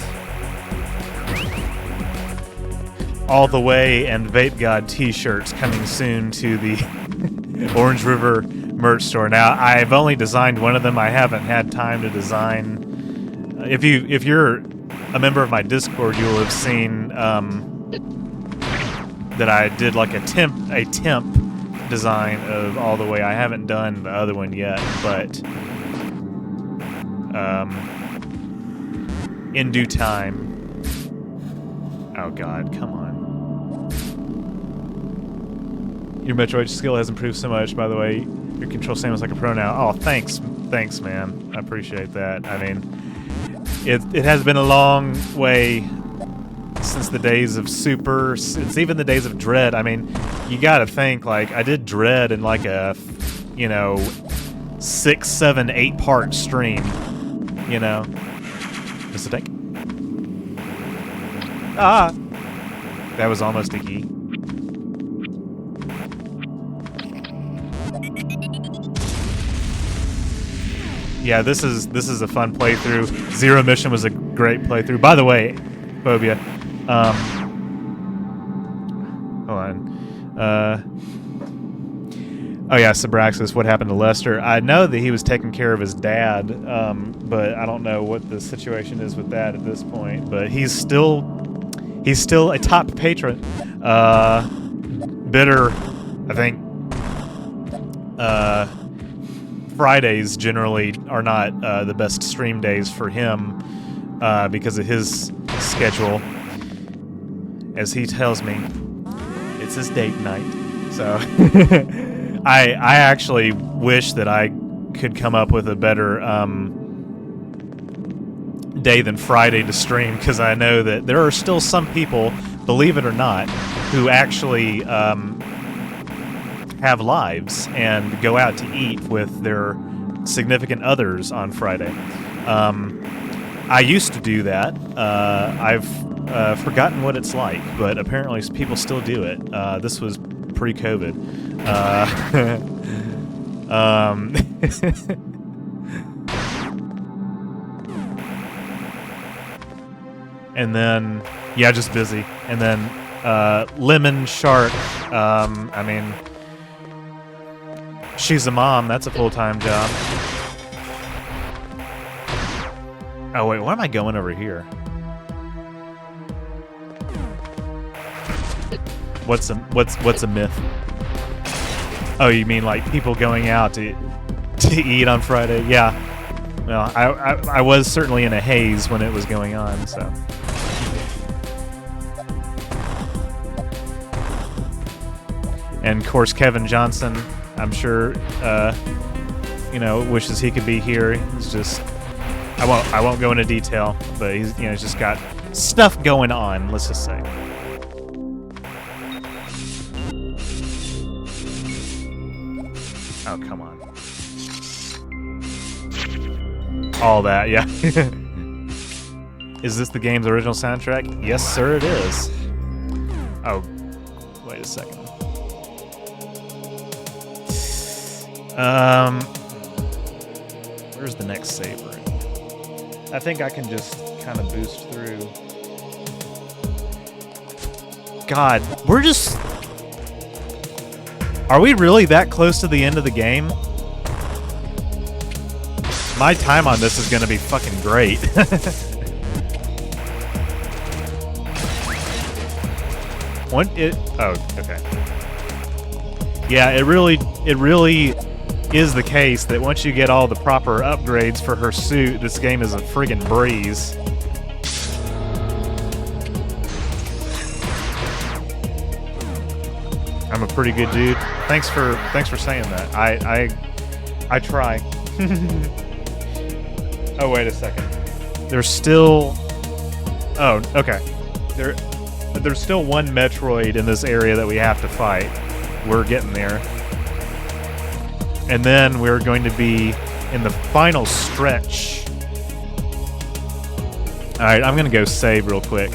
All the Way and Vape God t-shirts coming soon to the Orange River merch store. Now, I've only designed one of them. I haven't had time to design. If you're a member of my Discord, you will have seen that I did like a temp design of All the Way. I haven't done the other one yet, but in due time. Oh god, come on. Your Metroid skill has improved so much, by the way. Your control Samus like a pro now. Oh, thanks, man. I appreciate that. I mean, it has been a long way since the days of Super. It's even the days of Dread. I mean, you gotta think, like, I did Dread in like a, 6, 7, 8 part stream, Just a tank. Ah! That was almost a key. Yeah, this is a fun playthrough. Zero Mission was a great playthrough. By the way, Phobia, hold on. Oh yeah, Sabraxis, what happened to Lester? I know that he was taking care of his dad, but I don't know what the situation is with that at this point. But he's still He's still a top patron. Bitter, I think. Fridays generally are not the best stream days for him because of his schedule. As he tells me, it's his date night. So I actually wish that I could come up with a better day than Friday to stream, because I know that there are still some people, believe it or not, who actually have lives and go out to eat with their significant others on Friday. I used to do that. I've forgotten what it's like, but apparently people still do it. This was pre-COVID. And then, yeah, just busy. And then Lemon Shark, I mean, she's a mom. That's a full-time job. Oh, wait, why am I going over here? What's a myth? Oh, you mean like people going out to eat on Friday? Yeah. Well, I was certainly in a haze when it was going on, so. And of course, Kevin Johnson, I'm sure, wishes he could be here. He's just, I won't go into detail, but he's just got stuff going on. Let's just say. Oh, come on. All that, yeah. Is this the game's original soundtrack? Yes, sir, it is. Oh, wait a second. Where's the next save room? I think I can just kind of boost through. God, we're just... Are we really that close to the end of the game? My time on this is going to be fucking great. Oh, okay. Yeah, it really is the case that once you get all the proper upgrades for her suit, this game is a friggin' breeze. I'm a pretty good dude. Thanks for saying that. I try. Oh, wait a second. There's still... Oh, okay. There's still one Metroid in this area that we have to fight. We're getting there. And then we're going to be in the final stretch. Alright, I'm going to go save real quick.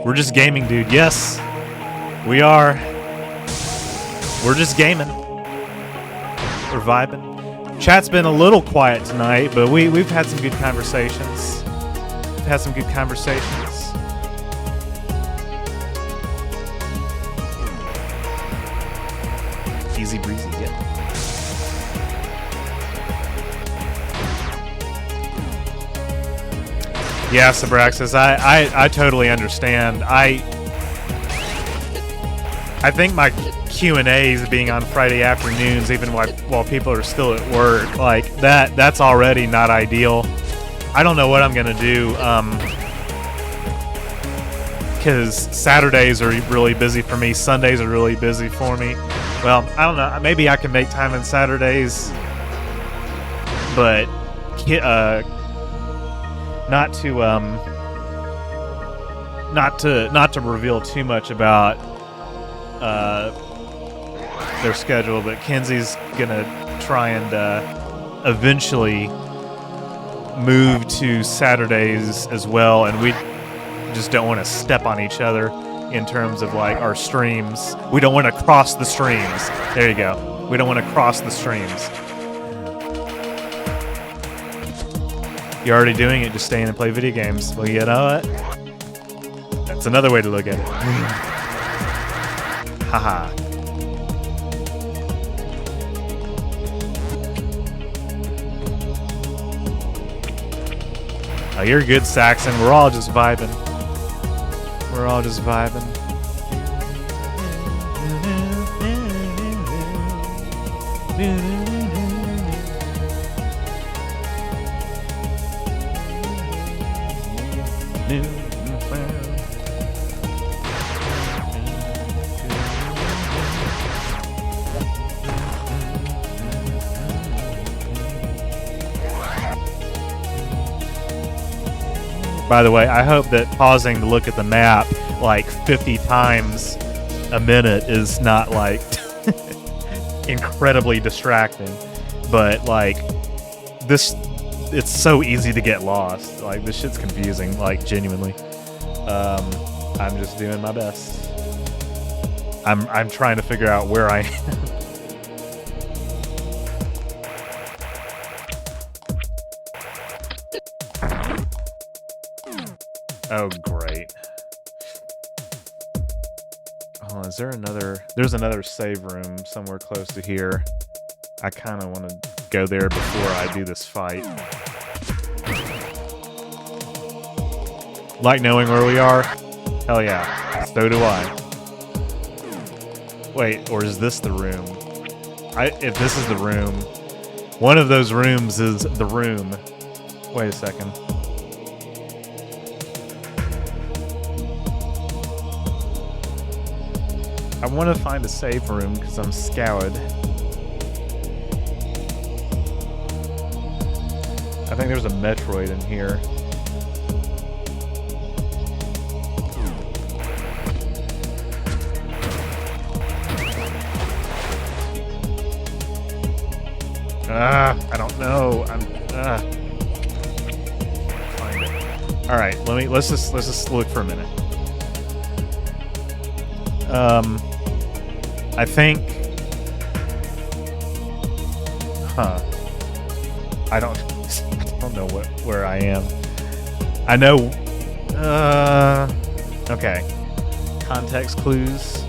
We're just gaming, dude. Yes, we are. We're just gaming. We're vibing. Chat's been a little quiet tonight, but we've had some good conversations. We've had some good conversations. Easy breezy, yeah. Yeah, Sabraxis, I totally understand. I think my Q&As being on Friday afternoons, even while people are still at work, like that's already not ideal. I don't know what I'm gonna do, because Saturdays are really busy for me. Sundays are really busy for me. Well, I don't know. Maybe I can make time on Saturdays, but not to reveal too much about their schedule. But Kenzie's gonna try and eventually move to Saturdays as well, and we just don't want to step on each other in terms of like our streams. We don't want to cross the streams. There you go. We don't want to cross the streams. You're already doing it, just staying and play video games. Well, you know what? That's another way to look at it. Haha. Oh, you're good, Saxon. We're all just vibing. We're all just vibing. By the way, I hope that pausing to look at the map like 50 times a minute is not like incredibly distracting. But like this, it's so easy to get lost. Like this shit's confusing, like genuinely. I'm just doing my best. I'm trying to figure out where I am. Oh, great. Oh, is there another... There's another save room somewhere close to here. I kind of want to go there before I do this fight. Like knowing where we are? Hell yeah. So do I. Wait, or is this the room? If this is the room... One of those rooms is the room. Wait a second. I want to find a save room because I'm scoured. I think there's a Metroid in here. I don't know. Find it. All right, let's just look for a minute. I think... I don't know where I am. I know... okay. Context clues.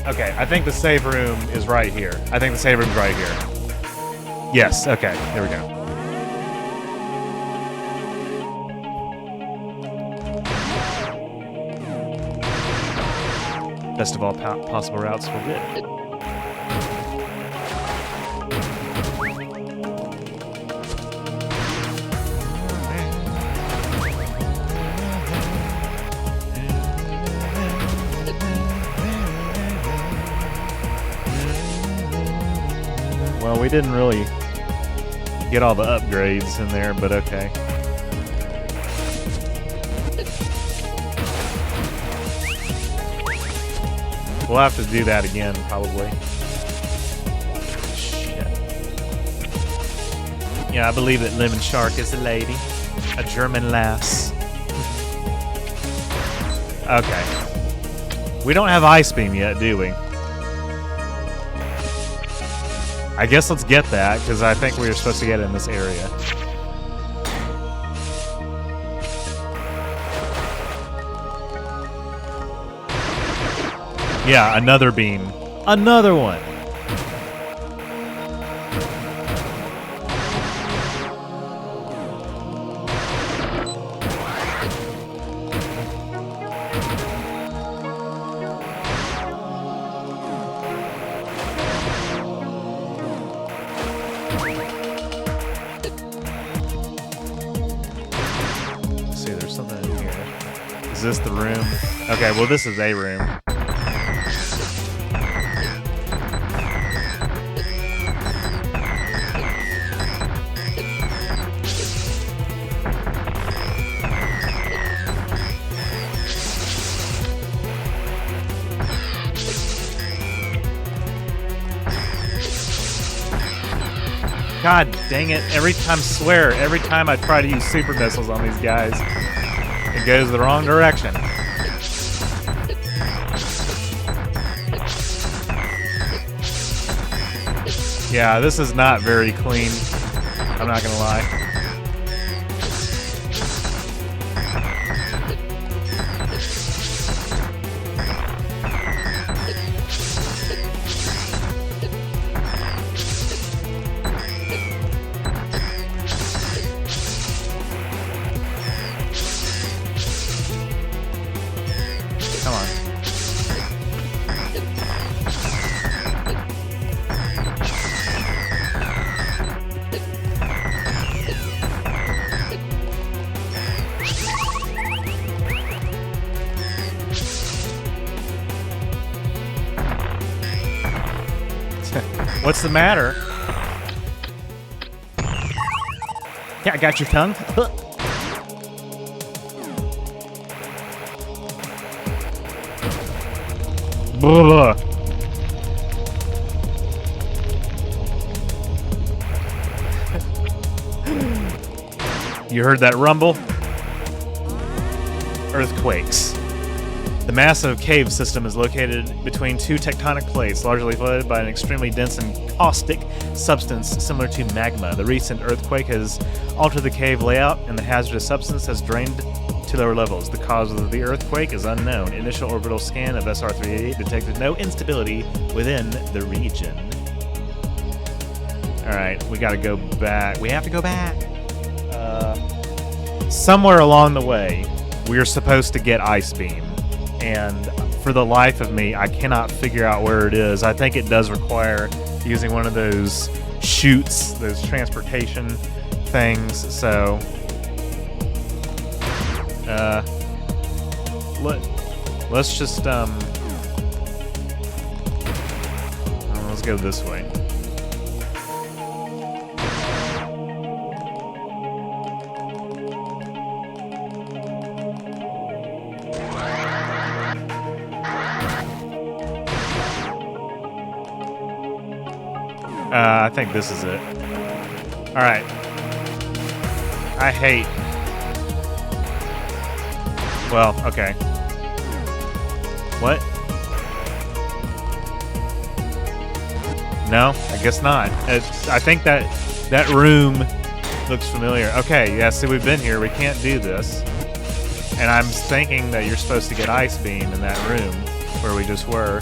Okay, I think the save room is right here. I think the save room's right here. Yes, okay, there we go. Best of all possible routes for good. Well, we didn't really get all the upgrades in there, but okay. We'll have to do that again, probably. Shit. Yeah, I believe that Lemon Shark is a lady. A German lass. Okay. We don't have Ice Beam yet, do we? I guess let's get that, because I think we were supposed to get it in this area. Yeah, another beam. Another one! Let's see, there's something in here. Is this the room? Okay, well this is a room. God dang it, every time I try to use super missiles on these guys, it goes the wrong direction. Yeah, this is not very clean, I'm not gonna lie. What's the matter? Yeah, I got your tongue. Blah. You heard that rumble? Earthquakes. The massive cave system is located between two tectonic plates, largely flooded by an extremely dense and caustic substance similar to magma. The recent earthquake has altered the cave layout, and the hazardous substance has drained to lower levels. The cause of the earthquake is unknown. Initial orbital scan of SR-388 detected no instability within the region. Alright, we gotta go back. We have to go back. Somewhere along the way, we are supposed to get Ice Beam. And for the life of me, I cannot figure out where it is. I think it does require using one of those chutes, those transportation things. So, let's just let's go this way. I think this is it. Alright. I hate... Well, okay. What? No, I guess not. I think that room looks familiar. Okay, yeah, see, we've been here. We can't do this. And I'm thinking that you're supposed to get Ice Beam in that room where we just were.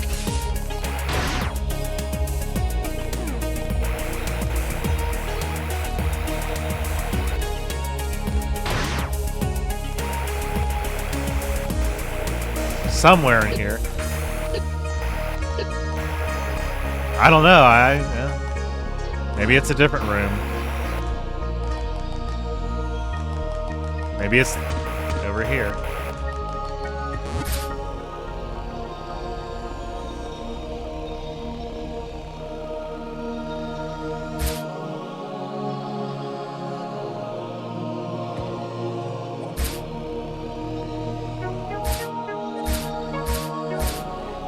Somewhere in here. I don't know. Maybe it's a different room. Maybe it's over here.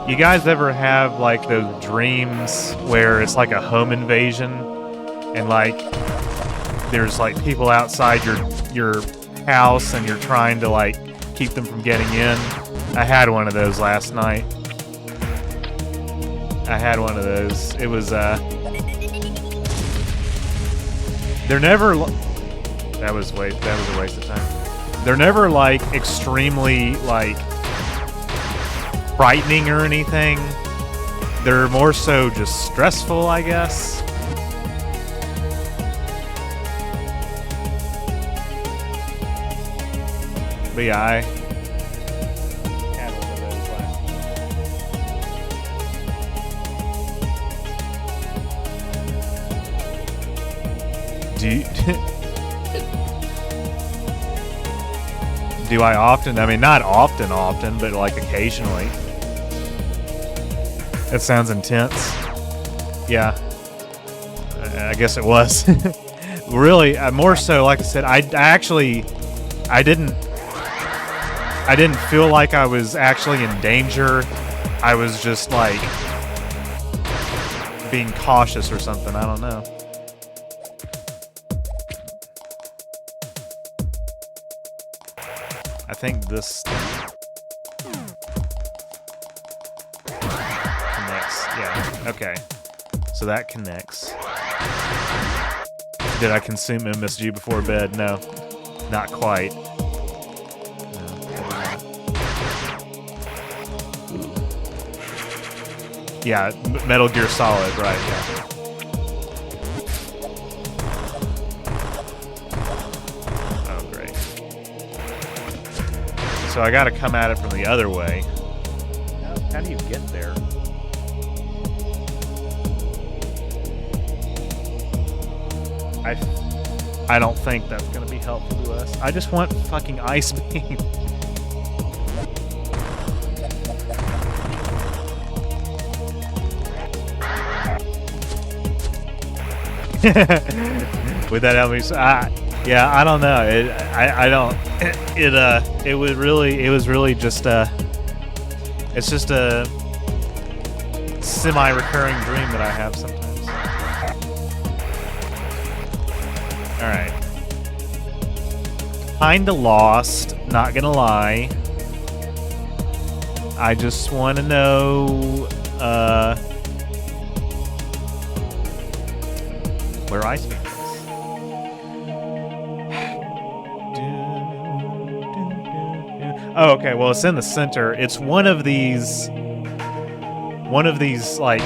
You guys ever have like those dreams where it's like a home invasion and like there's like people outside your house and you're trying to like keep them from getting in? I had one of those last night. I had one of those. It was they're never that was a waste of time. They're never like extremely like frightening or anything. They're more so just stressful, I guess. But yeah, I had one of those last. Do I often? I mean, not often, but like occasionally. That sounds intense. Yeah. I guess it was. Really, more so, like I said, I didn't feel like I was actually in danger. I was just like being cautious or something. I don't know. I think this connects. Yeah, okay. So that connects. Did I consume MSG before bed? No, not quite. Yeah, Metal Gear Solid, right, yeah. Oh, great. So I gotta come at it from the other way. How do you get there? I don't think that's gonna be helpful to us. I just want fucking Ice Beam. Would that help me? Yeah, I don't know. I don't. It was really just it's just a semi-recurring dream that I have sometimes. All right. Kinda lost, not gonna lie. I just want to know where I speak this. Oh, okay. Well, it's in the center. It's one of these like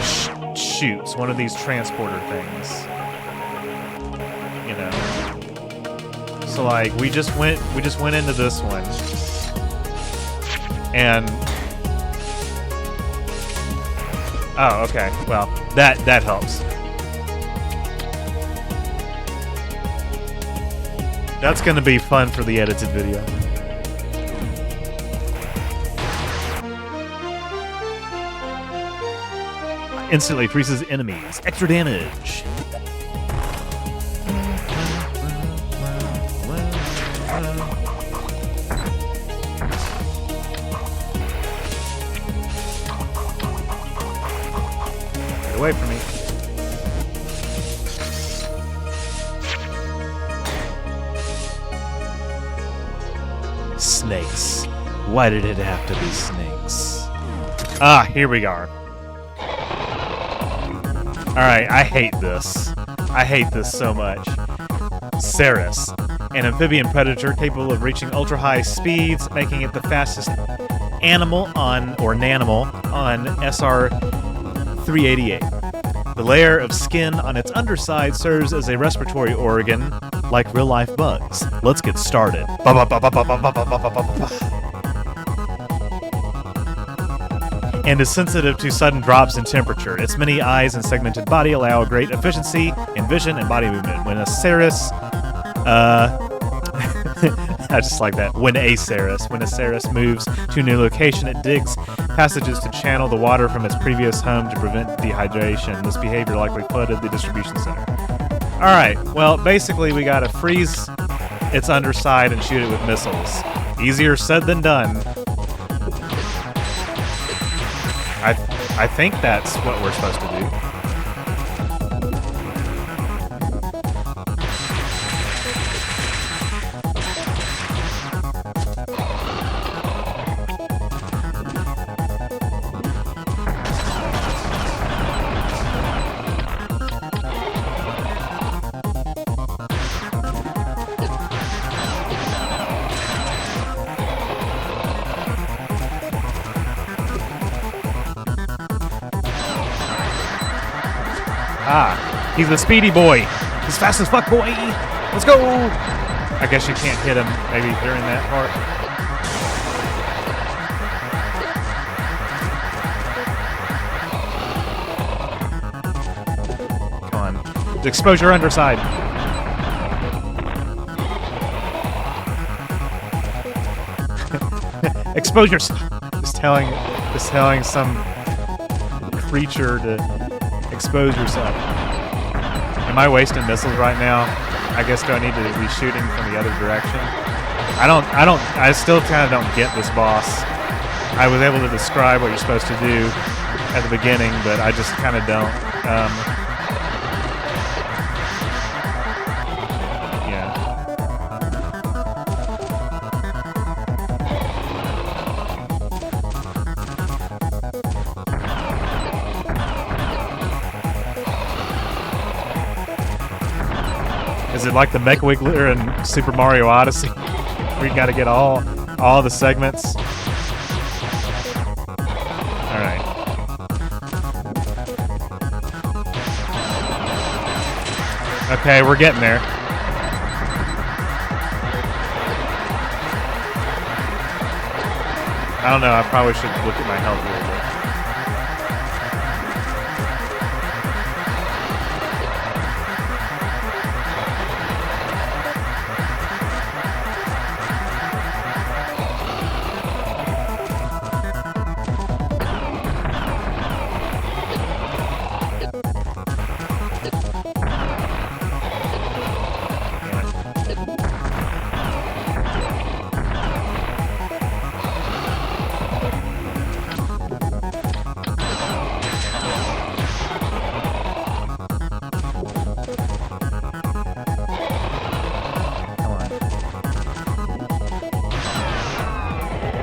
chutes, one of these transporter things. You know. So like we just went into this one, and oh, okay. Well, that helps. That's gonna be fun for the edited video. Instantly freezes enemies. Extra damage. Get away from me. Snakes. Why did it have to be snakes? Ah, here we are. Alright, I hate this. I hate this so much. Ceres, an amphibian predator capable of reaching ultra-high speeds, making it the fastest animal on SR-388. The layer of skin on its underside serves as a respiratory organ, like real-life bugs. Let's get started. And is sensitive to sudden drops in temperature. Its many eyes and segmented body allow a great efficiency in vision and body movement. When a Ceres, I just like that. When a Ceres moves to a new location, it digs passages to channel the water from its previous home to prevent dehydration. This behavior likely flooded the distribution center. All right. Well, basically, we gotta freeze its underside and shoot it with missiles. Easier said than done. I think that's what we're supposed to do. Ah, he's the speedy boy. He's fast as fuck, boy. Let's go. I guess you can't hit him maybe during that part. Come on. Expose your underside. Expose yourself. Just telling some creature to expose yourself. Am I wasting missiles right now? I guess do I need to be shooting from the other direction? I still kind of don't get this boss. I was able to describe what you're supposed to do at the beginning, but I just kind of don't. Yeah. Is it like the MechWiggler in Super Mario Odyssey? Where you gotta get all the segments? Alright. Okay, we're getting there. I don't know, I probably should look at my health a little bit.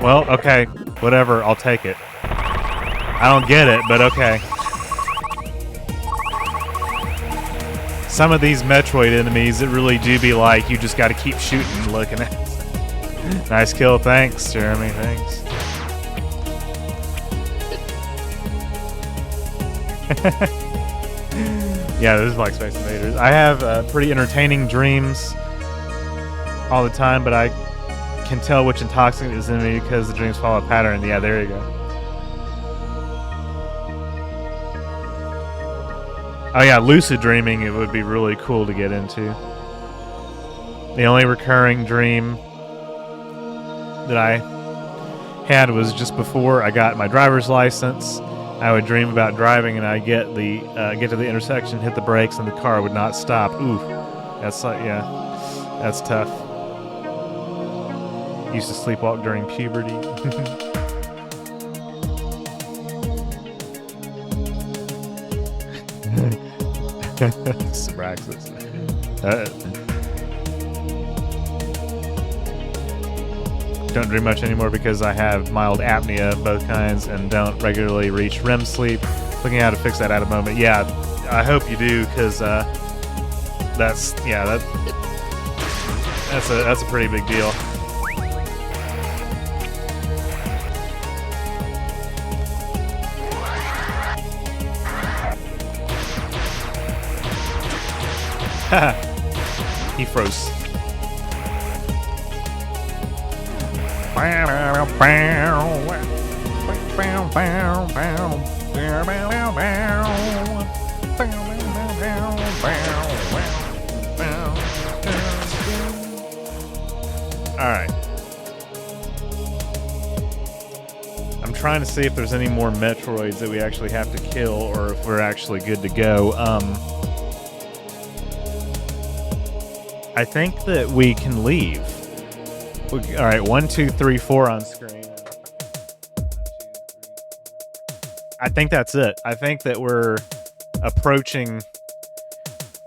Well, okay. Whatever. I'll take it. I don't get it, but okay. Some of these Metroid enemies, it really do be like, you just gotta keep shooting and looking at it. Nice kill. Thanks, Jeremy. Thanks. Yeah, this is like Space Invaders. I have pretty entertaining dreams all the time, but I can tell which intoxicant is in me because the dreams follow a pattern. Yeah, there you go. Oh yeah, lucid dreaming, it would be really cool to get into. The only recurring dream that I had was just before I got my driver's license. I would dream about driving, and I get to the intersection, hit the brakes, and the car would not stop. Ooh, that's like, yeah, that's tough. Used to sleepwalk during puberty. Sybraxis. Don't dream much anymore because I have mild apnea of both kinds and don't regularly reach REM sleep. Looking how to fix that at a moment. Yeah, I hope you do, because that's a pretty big deal. He froze. Alright. I'm trying to see if there's any more Metroids that we actually have to kill, or if we're actually good to go. I think that we can leave. Alright, 1, 2, 3, 4 on screen. I think that's it. I think that we're approaching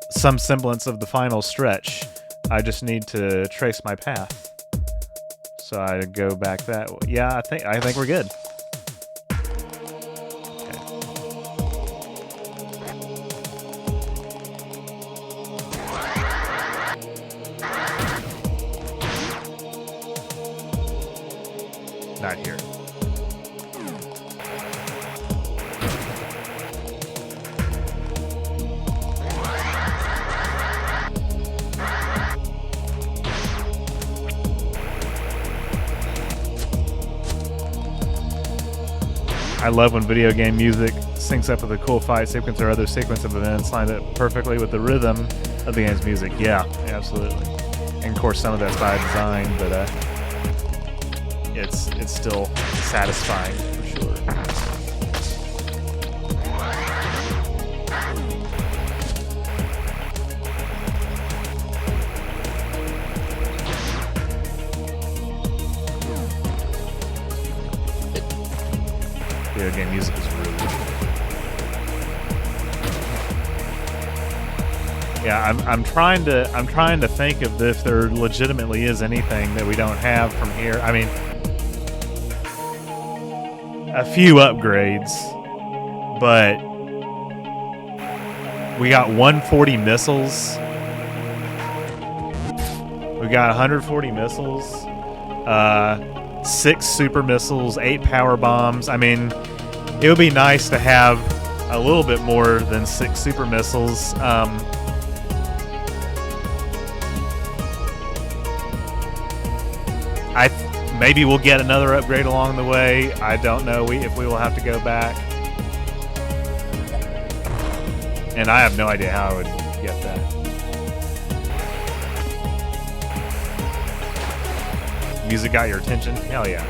some semblance of the final stretch. I just need to trace my path. So I go back that way. Yeah, I think we're good. Not here. I love when video game music syncs up with a cool fight sequence or other sequence of events lined up perfectly with the rhythm of the game's music. Yeah, absolutely. And of course some of that's by design, but it's still satisfying for sure. Video game music is really good. Yeah, I'm trying to think of if there legitimately is anything that we don't have from here. I mean, a few upgrades, but we got 140 missiles. We got 140 missiles, 6 super missiles, 8 power bombs. I mean, it would be nice to have a little bit more than 6 super missiles. Maybe we'll get another upgrade along the way. I don't know if we will have to go back. And I have no idea how I would get that. Music got your attention? Hell yeah.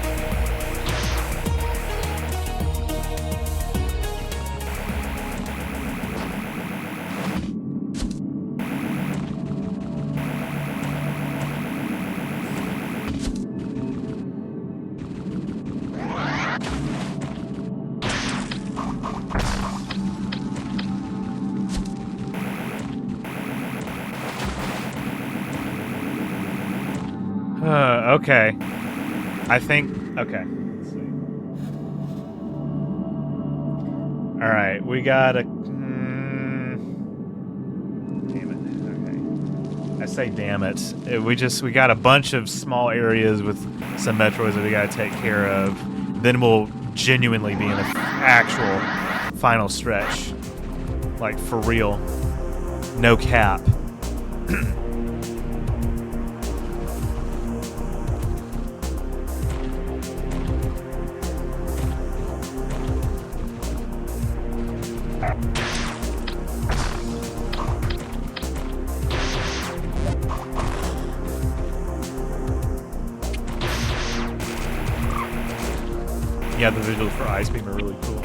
Okay. I think Okay. Let's see. All right, we got a. Damn it. Okay. I say damn it. We got a bunch of small areas with some Metroids that we got to take care of. Then we'll genuinely be in the actual final stretch, like for real, no cap. Yeah, the visuals for Ice Beam are really cool.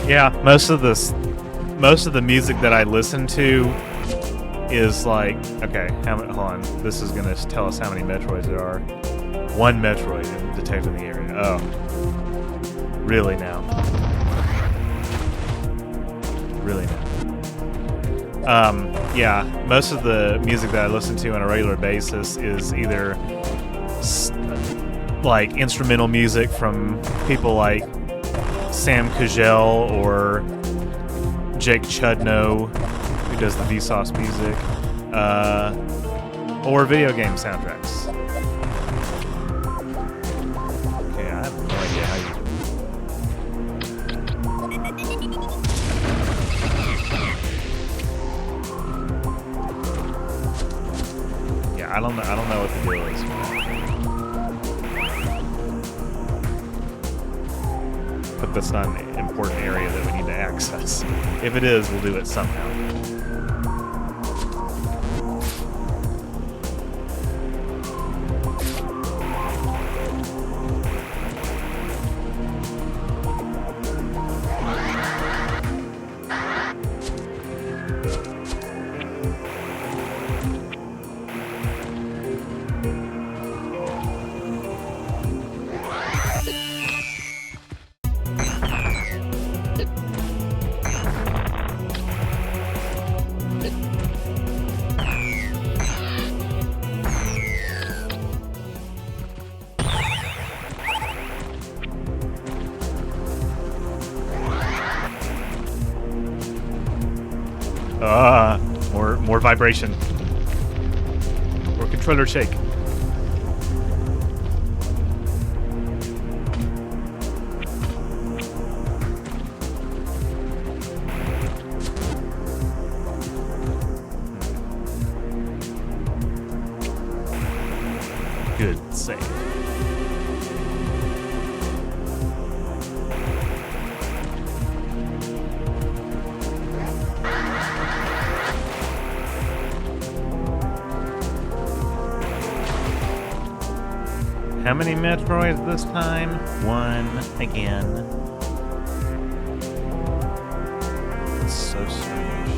Yeah, most of the music that I listen to is like, okay, hold on. This is gonna tell us how many Metroids there are. One Metroid detected in the area. Oh, really now? Really now? Yeah, most of the music that I listen to on a regular basis is either like instrumental music from people like Sam Cagell or Jake Chudnow, who does the Vsauce music, or video game soundtracks. Okay, I have no idea how you do it. Yeah, I don't know what the deal is. But that's not an important area that we need to access. If it is, we'll do it somehow. More vibration. More controller shake. Good save. How many Metroids this time? One again. It's so strange.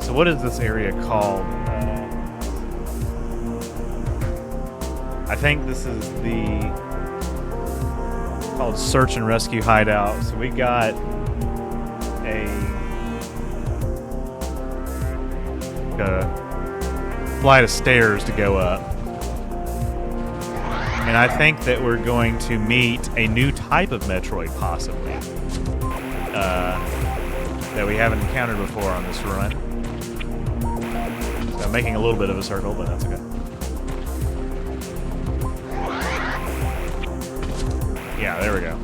So what is this area called? I think this is called Search and Rescue Hideout. So we got a flight of stairs to go up. And I think that we're going to meet a new type of Metroid, possibly, that we haven't encountered before on this run. So I'm making a little bit of a circle, but that's okay. Yeah, there we go.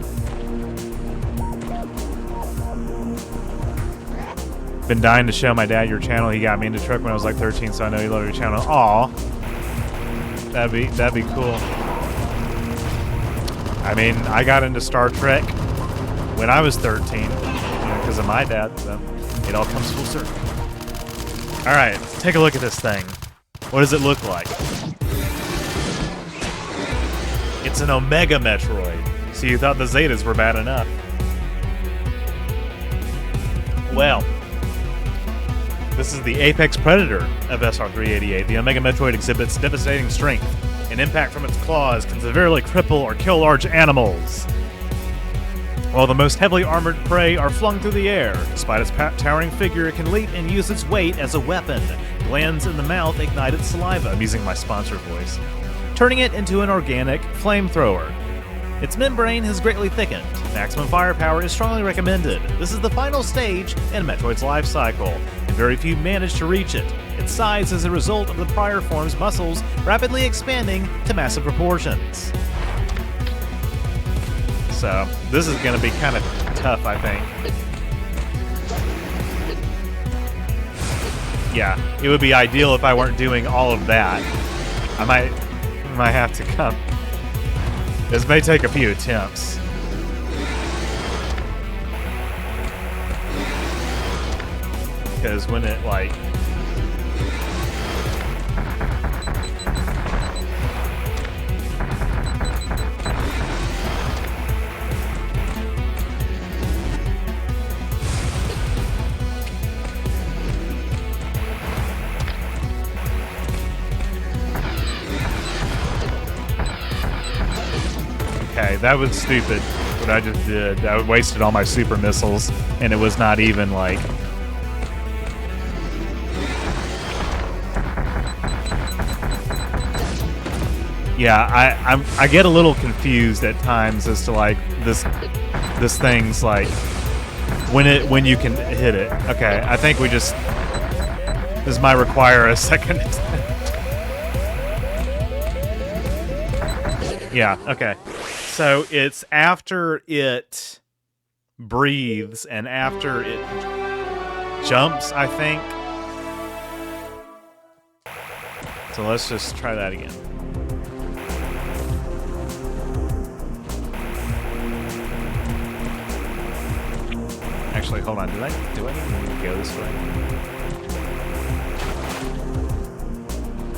Been dying to show my dad your channel. He got me into Trek when I was like 13, so I know he loved your channel. Aw, that'd be cool. I mean, I got into Star Trek when I was 13, because of my dad, so it all comes full circle. All right, take a look at this thing. What does it look like? It's an Omega Metroid. So you thought the Zetas were bad enough. Well, this is the apex predator of SR-388. The Omega Metroid exhibits devastating strength. An impact from its claws can severely cripple or kill large animals, while the most heavily armored prey are flung through the air. Despite its towering figure, it can leap and use its weight as a weapon. Glands in the mouth ignite its saliva. I'm using my sponsor voice, turning it into an organic flamethrower. Its membrane has greatly thickened. Maximum firepower is strongly recommended. This is the final stage in Metroid's life cycle, and very few manage to reach it. Its size is a result of the prior form's muscles rapidly expanding to massive proportions. So, this is going to be kind of tough, I think. Yeah, it would be ideal if I weren't doing all of that. I might have to come. This may take a few attempts. Because when it, like... Okay, that was stupid, what I just did. I wasted all my super missiles, and it was not even, like... Yeah, I get a little confused at times as to, like, this thing's, like, when you can hit it. Okay, I think we just... This might require a second attempt. Yeah, okay. So it's after it breathes and after it jumps, I think. So let's just try that again. Actually, hold on. Do I need to go this way?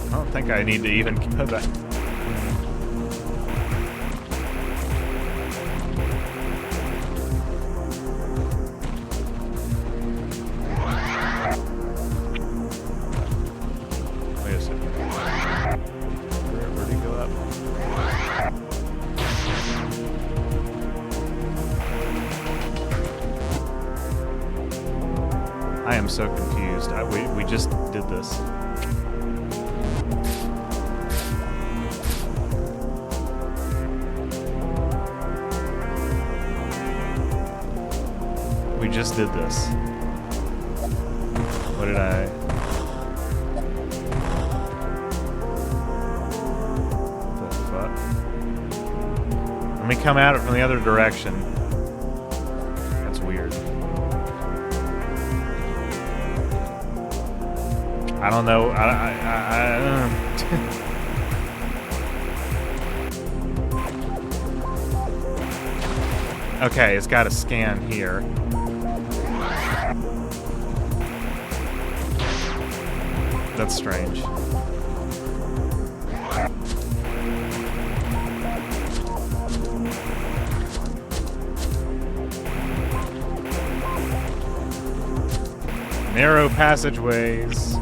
I don't think I need to even go back. I am so confused. We just did this. We just did this. What did I... What the fuck? Let me come at it from the other direction. That's weird. I don't know. Okay, it's got a scan here. That's strange. Narrow passageways.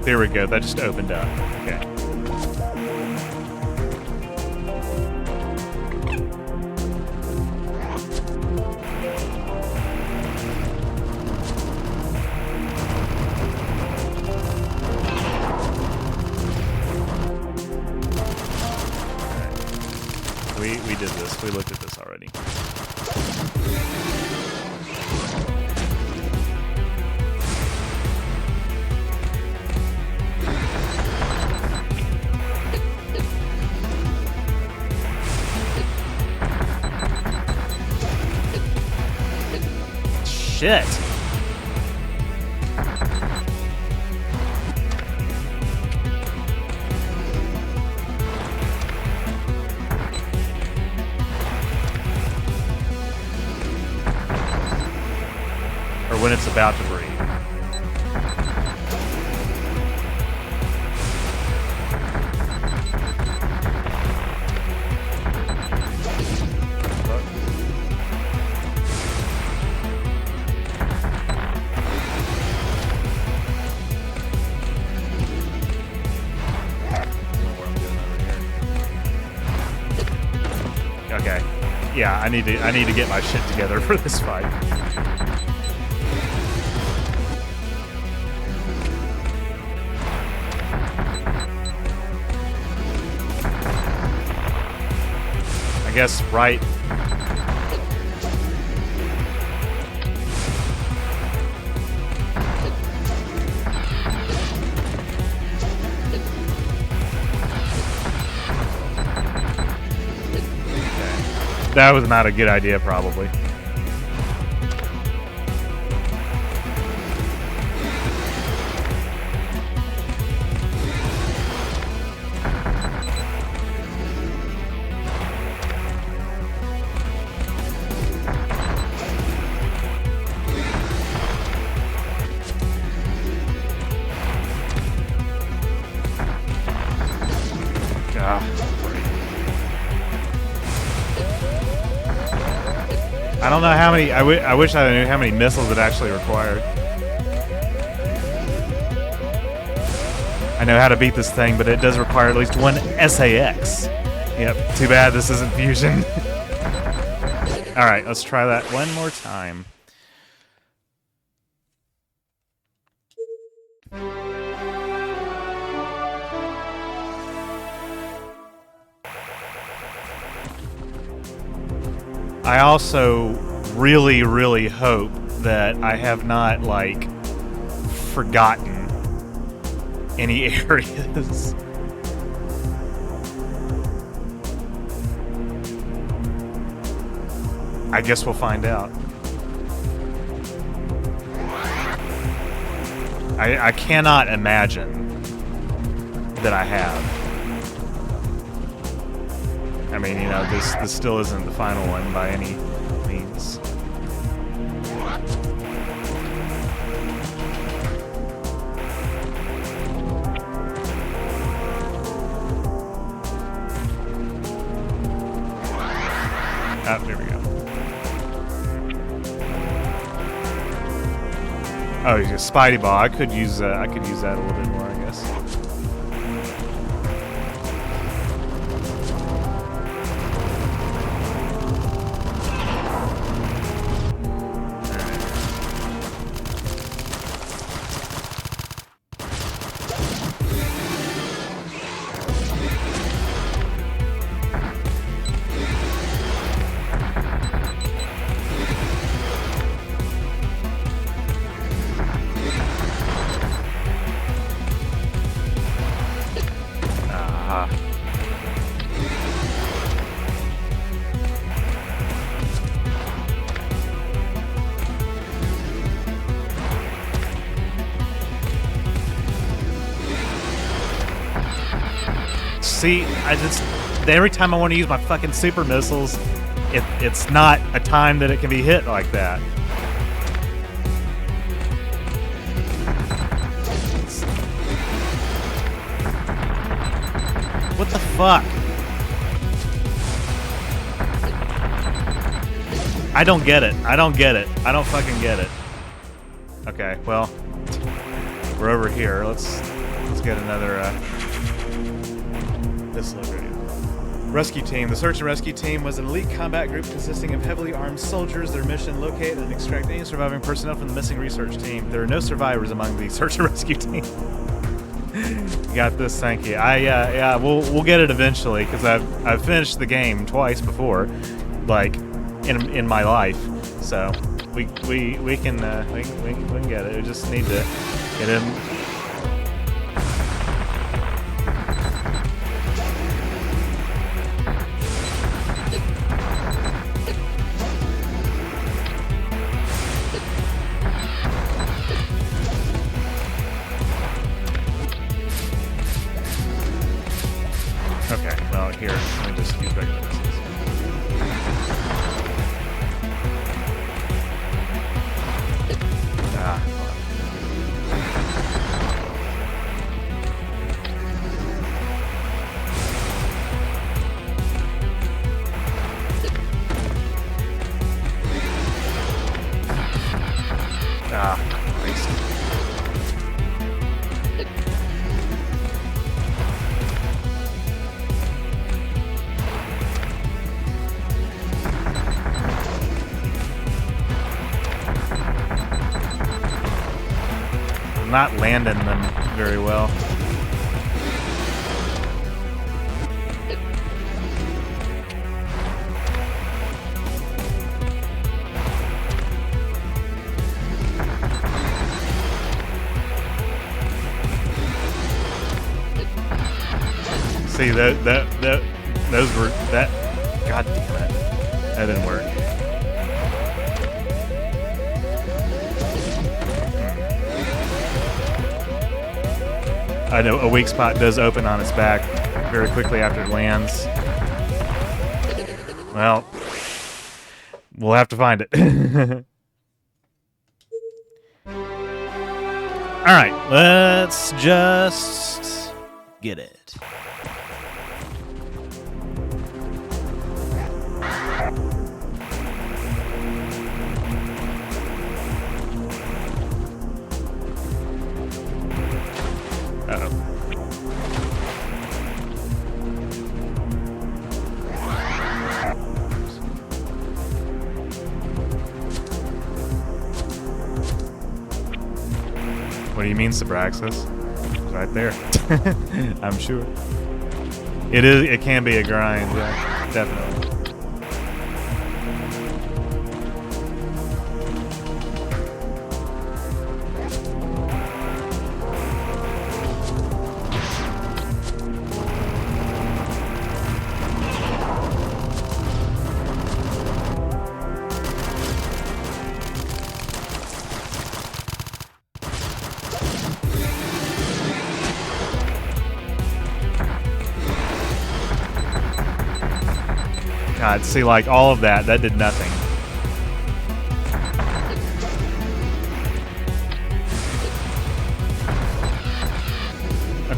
There we go, that just opened up. Okay. We did this. We looked at this already. Shit. Or when it's about to breathe. Okay. Yeah, I need to get my shit together for this fight. I guess right. That was not a good idea, probably. I don't know how many. I wish I knew how many missiles it actually required. I know how to beat this thing, but it does require at least one SAX. Yep. Too bad this isn't fusion. All right, let's try that one more time. I also really, really hope that I have not, like, forgotten any areas. I guess we'll find out. I cannot imagine that I have. I mean, you know, this still isn't the final one by any means. Ah, there we go. Oh, he's a Spidey ball. I could use that a little bit more, I guess. See, every time I want to use my fucking super missiles, it's not a time that it can be hit like that. What the fuck? I don't get it. I don't get it. I don't fucking get it. Okay, well, we're over here. Let's get another this video. Rescue team. The search and rescue team was an elite combat group consisting of heavily armed soldiers. Their mission: locate and extract any surviving personnel from the missing research team. There are no survivors among the search and rescue team. You got this, thank you. Yeah, we'll get it eventually because I've finished the game twice before, like in my life. So we can get it. We just need to get him. Okay, well, here, let me just use regular missiles. Ah, Christ. I'm not landing them very well. See those were that. God damn it, that didn't work. I know a weak spot does open on its back very quickly after it lands. Well, we'll have to find it. All right, let's just get it. Uh-oh. What do you mean, Sabraxis? Right there. I'm sure. It can be a grind, yeah, definitely. God, see, like, all of that did nothing.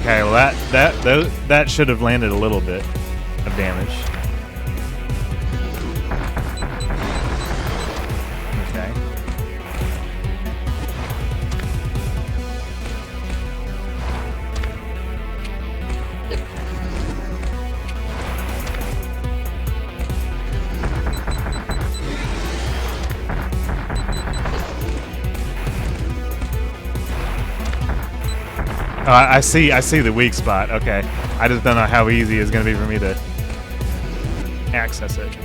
Okay, well, that should have landed a little bit of damage. Okay. I see the weak spot. Okay. I just don't know how easy it's going to be for me to access it.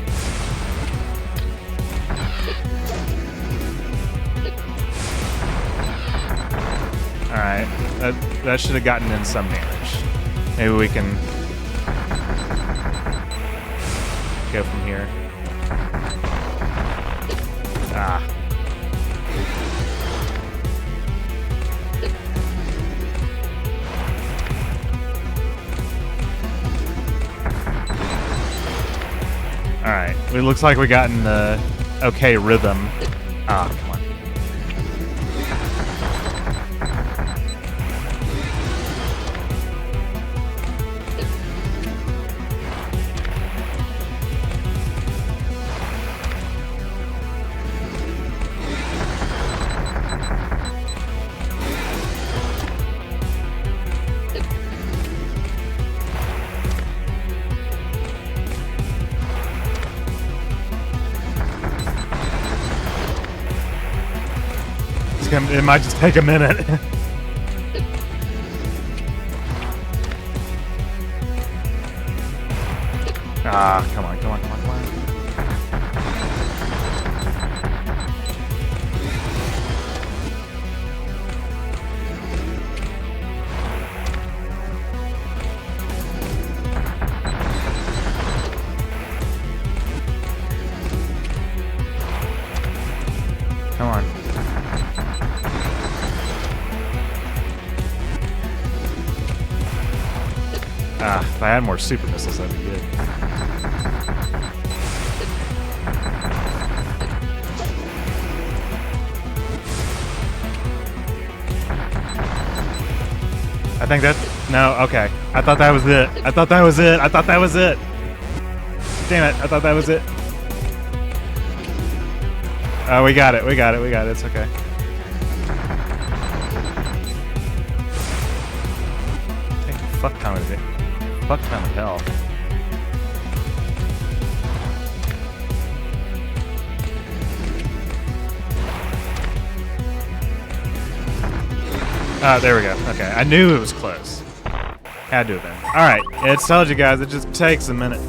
Alright. That should have gotten in some damage. Maybe we can go from here. Ah. Alright, it looks like we got in the okay rhythm. Ah, come on. It might just take a minute. Ah, come on, come on, come on, come on. Come on. Ah, if I had more super missiles, that'd be good. I think that... No, okay. I thought that was it. I thought that was it. I thought that was it. Damn it. I thought that was it. Oh, we got it. We got it. We got it. It's okay. Take a fuck ton of it. Fuck ton of hell. There we go. Okay, I knew it was close. Had to have been. All right, it's told you guys. It just takes a minute.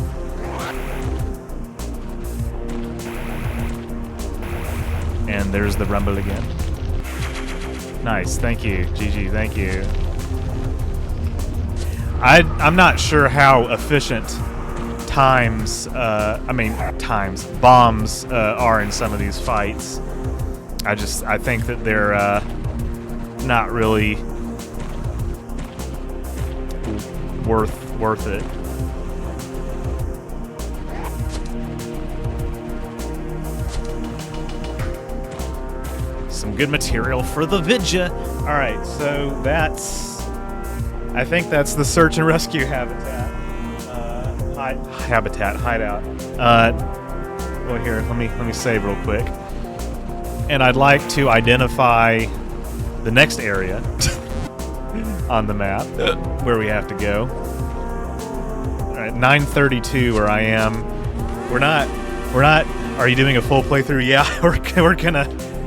And there's the rumble again. Nice, thank you, GG, thank you. I'm not sure how efficient bombs are in some of these fights. I think that they're not really worth it. Some good material for the vidya. All right, so I think that's the search and rescue habitat. Hideout. Well, here, let me save real quick. And I'd like to identify the next area on the map where we have to go. All right, 932 where I am. We're not. Are you doing a full playthrough? Yeah, we're gonna.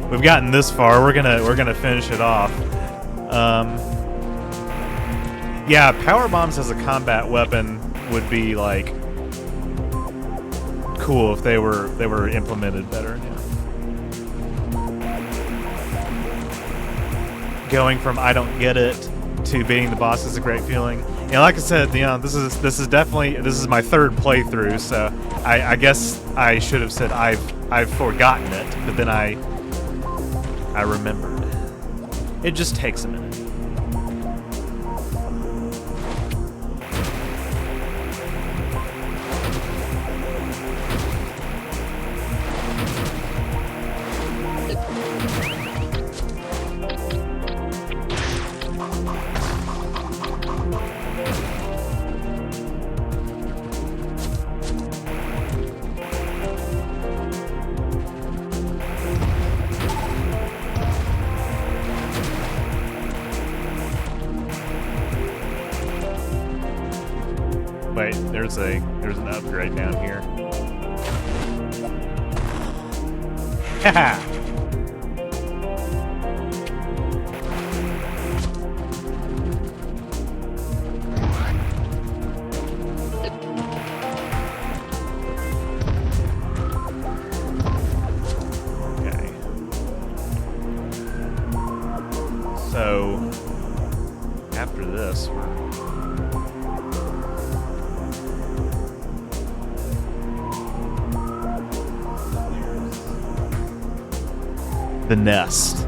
We've gotten this far. We're gonna finish it off. Yeah, power bombs as a combat weapon would be like cool if they were implemented better. Yeah. Going from I don't get it to beating the boss is a great feeling. You know, like I said, you know, this is my third playthrough, so I guess I should have said I've forgotten it, but then I remembered. It just takes a minute. Wait, there's an upgrade down here. Haha. Okay. So after this, the nest.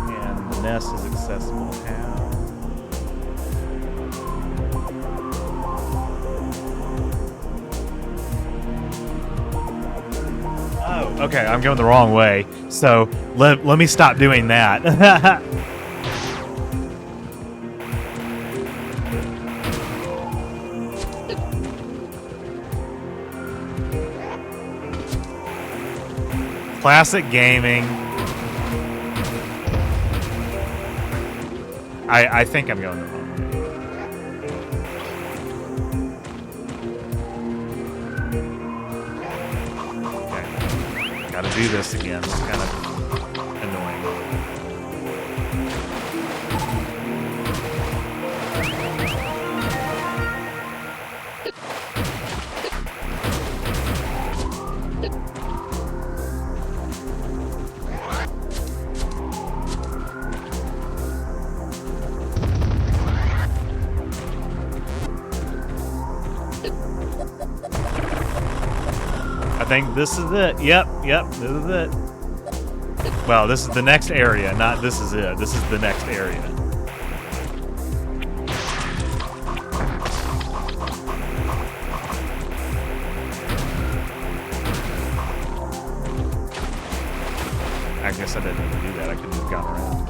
And the nest is accessible how? Oh, okay, I'm going the wrong way. So let me stop doing that. Classic gaming. I think I'm going the wrong way. Okay. Gotta do this again. It's kind of annoying. I think this is it. Yep, this is it. Well, this is the next area, not this is it. This is the next area. I guess I didn't need to do that. I could have gone around.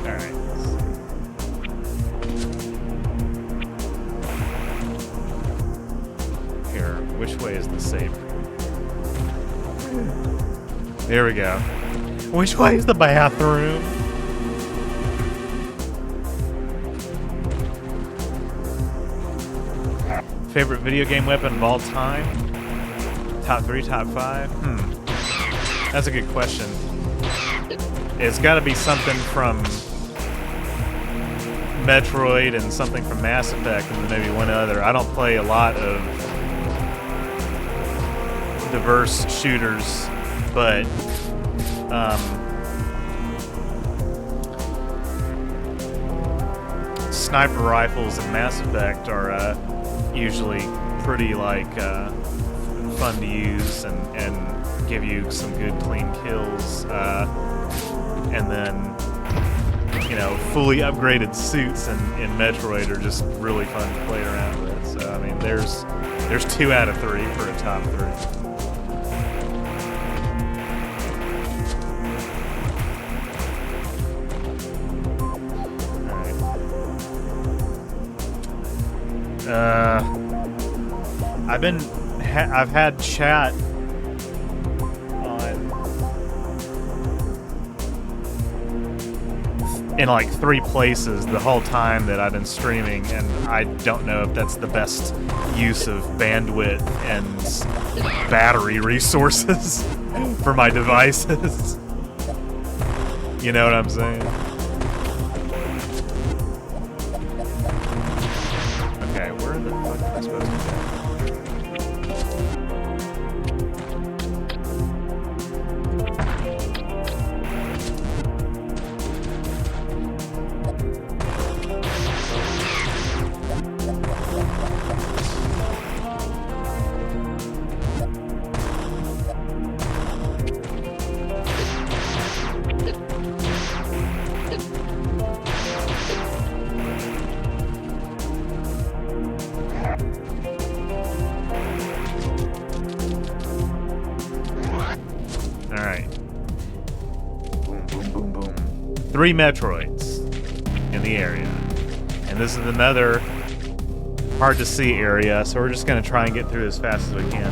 Alright. Here, which way is the safe? There we go. Which way is the bathroom? Favorite video game weapon of all time? Top 3, top 5? That's a good question. It's got to be something from Metroid and something from Mass Effect and maybe one other. I don't play a lot of diverse shooters, but sniper rifles in Mass Effect are usually pretty fun to use and give you some good clean kills, and then fully upgraded suits in Metroid are just really fun to play around with. So I mean, there's 2 out of 3 for a top 3. I've had chat in like 3 places the whole time that I've been streaming, and I don't know if that's the best use of bandwidth and battery resources for my devices. You know what I'm saying? Okay, where the fuck am I supposed to go? Alright. Boom, boom, boom, boom. 3 Metroids in the area. And this is another hard to see area, so we're just going to try and get through as fast as we can.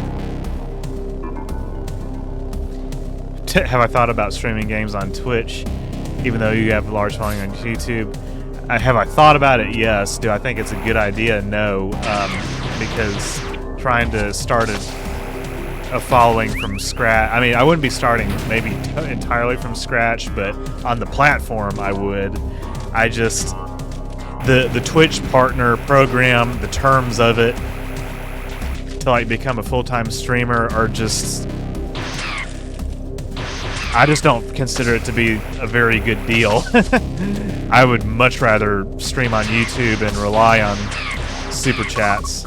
Have I thought about streaming games on Twitch, even though you have a large following on YouTube? Have I thought about it? Yes. Do I think it's a good idea? No. Because trying to start a following from scratch. I mean, I wouldn't be starting maybe entirely from scratch, but on the platform I would. I just the Twitch partner program, the terms of it to become a full-time streamer are just, I just don't consider it to be a very good deal. I would much rather stream on YouTube and rely on super chats.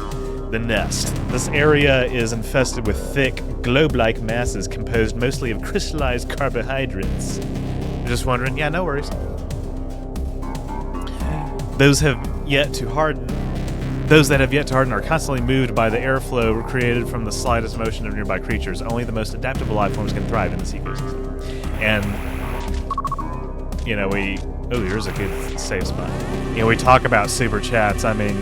The nest. This area is infested with thick, globe-like masses composed mostly of crystallized carbohydrates. You're just wondering? Yeah, no worries. Those that have yet to harden are constantly moved by the airflow created from the slightest motion of nearby creatures. Only the most adaptable life forms can thrive in this ecosystem. And, here's a good save spot. We talk about super chats. I mean,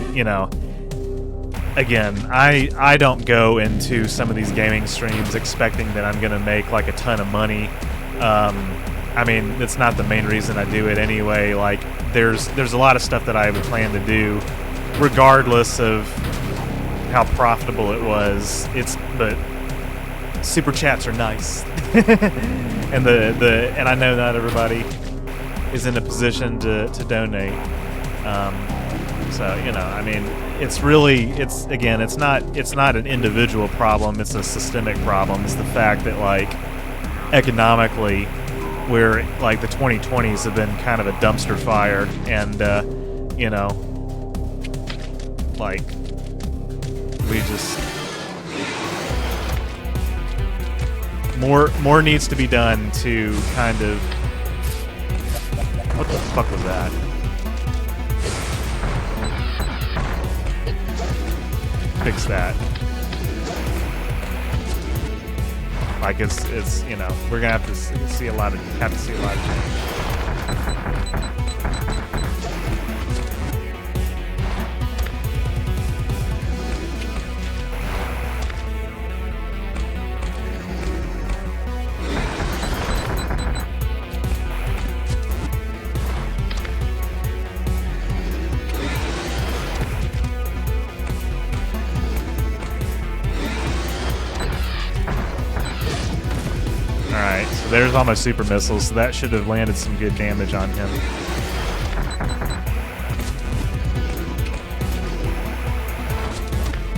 again, I don't go into some of these gaming streams expecting that I'm going to make a ton of money. I mean, it's not the main reason I do it anyway. There's a lot of stuff that I would plan to do regardless of how profitable it was. But super chats are nice. and and I know not everybody is in a position to donate. So, I mean, it's not an individual problem, it's a systemic problem. It's the fact that, economically, we're, the 2020s have been kind of a dumpster fire, and you know, like, we just... More needs to be done to kind of... What the fuck was that? Fix that. Like it's you know, we're gonna have to see a lot of change. Alright, so there's all my super missiles, so that should have landed some good damage on him.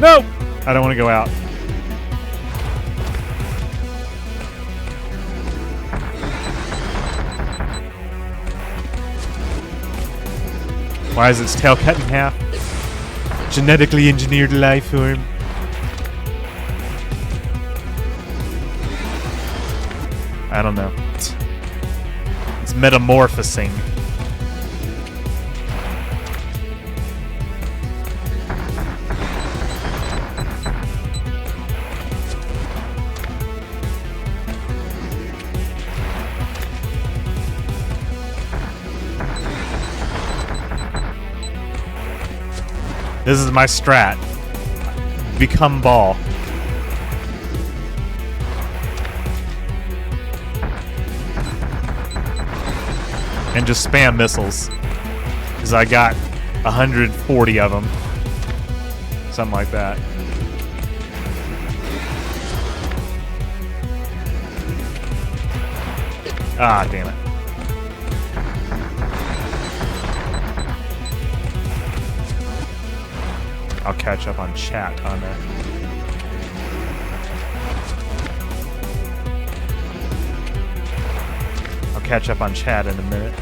Nope! I don't want to go out. Why is its tail cut in half? Genetically engineered life form. I don't know. It's metamorphosing. This is my strat. Become ball. And just spam missiles. Because I got 140 of them. Something like that. Ah, damn it. I'll catch up on chat on that. I'll catch up on chat in a minute.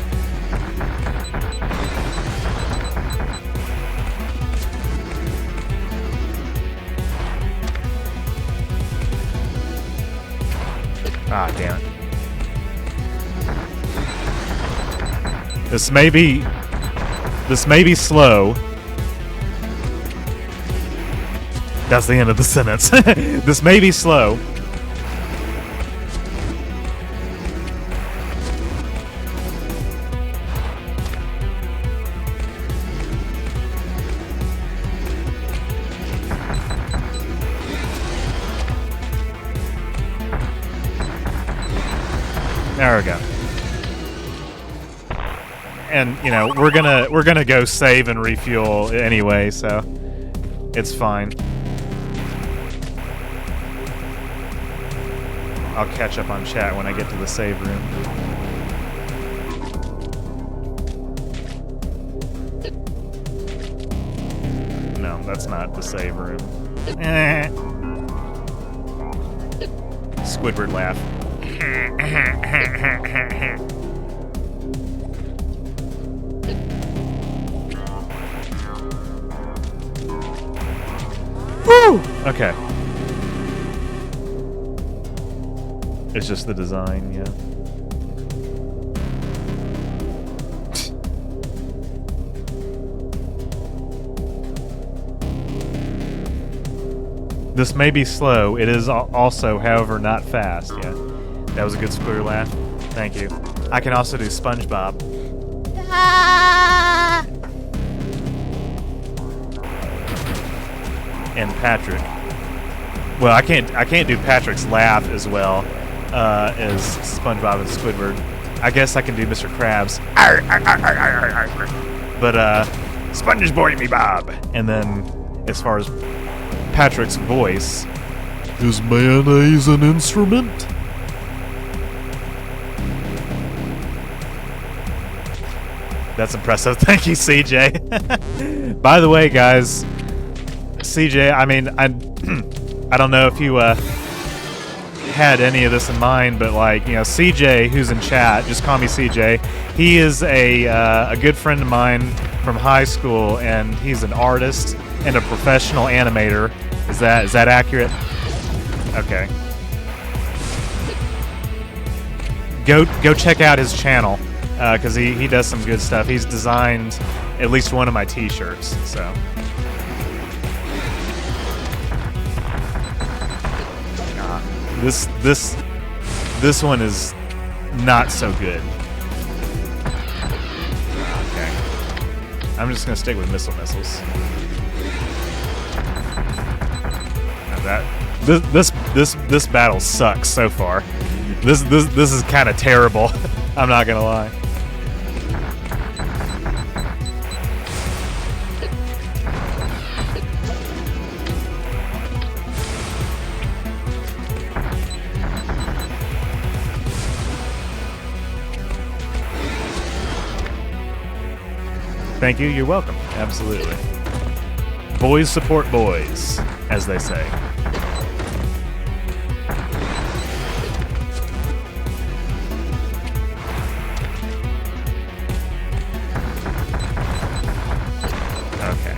Ah, damn it. This may be slow. That's the end of the sentence. This may be slow. There we go. And you know, we're gonna go save and refuel anyway, so it's fine. I'll catch up on chat when I get to the save room. No, that's not the save room. Squidward laugh. Woo! Okay. It's just the design, yeah. This may be slow. It is also, however, not fast, yeah. That was a good square laugh. Thank you. I can also do SpongeBob. Ah! And Patrick. Well, I can't do Patrick's laugh as well as SpongeBob and Squidward. I guess I can do Mr. Krabs. But Sponge boy me Bob. And then as far as Patrick's voice, is mayonnaise an instrument? That's impressive. Thank you, CJ. By the way, guys, CJ, I mean, I don't know if you had any of this in mind, but like, you know, CJ, who's in chat, just call me CJ. He is a good friend of mine from high school, and he's an artist and a professional animator. Is that accurate? Okay. Go check out his channel, because he does some good stuff. He's designed at least one of my T-shirts. So. This one is not so good. Okay. I'm just gonna stick with missiles. Now this battle sucks so far. This is kind of terrible. I'm not gonna lie. Thank you, you're welcome. Absolutely. Boys support boys, as they say. Okay.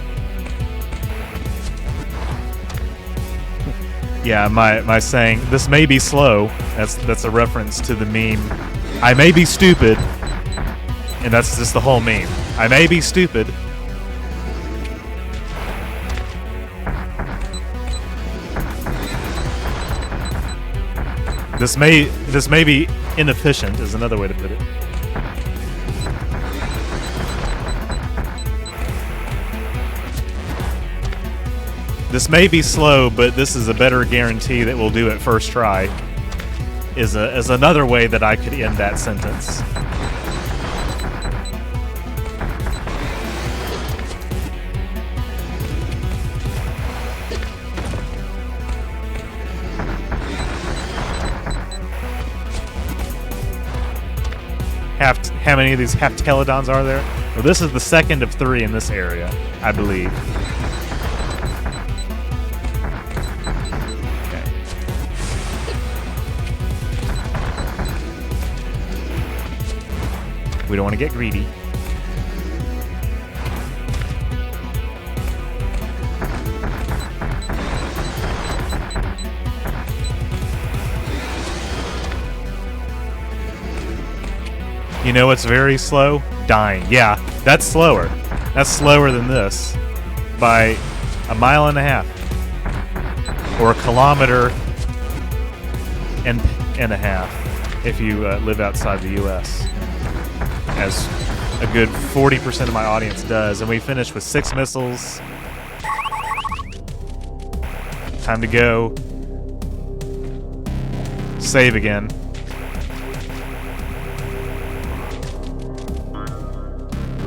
Yeah, my saying, this may be slow, that's a reference to the meme, I may be stupid, and that's just the whole meme. I may be stupid. This may be inefficient is another way to put it. This may be slow, but this is a better guarantee that we'll do it first try. Is another way that I could end that sentence. How many of these Heptalodons are there? Well, this is the second of 3 in this area, I believe. Okay. We don't want to get greedy. You know what's very slow? Dying. Yeah, that's slower. That's slower than this by a mile and a half. Or a kilometer and a half if you live outside the U.S. As a good 40% of my audience does. And we finished with 6 missiles. Time to go. Save again.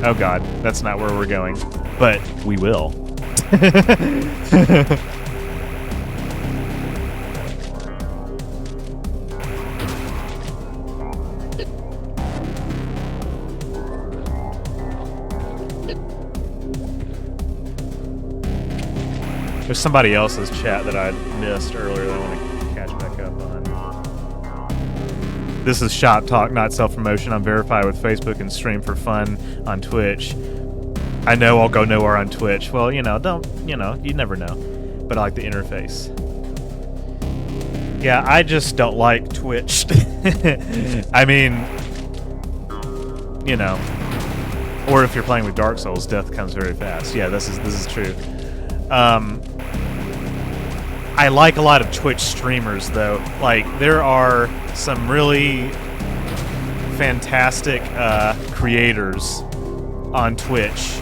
Oh god, that's not where we're going. But we will. There's somebody else's chat that I missed earlier that I want to catch back up on. This is Shop Talk, not self-promotion. I'm verified with Facebook and stream for fun on Twitch. I know I'll go nowhere on Twitch. Well, you never know. But I like the interface. Yeah, I just don't like Twitch. I mean, or if you're playing with Dark Souls, death comes very fast. Yeah, this is true. I like a lot of Twitch streamers, though. Like, there are some really fantastic creators on Twitch,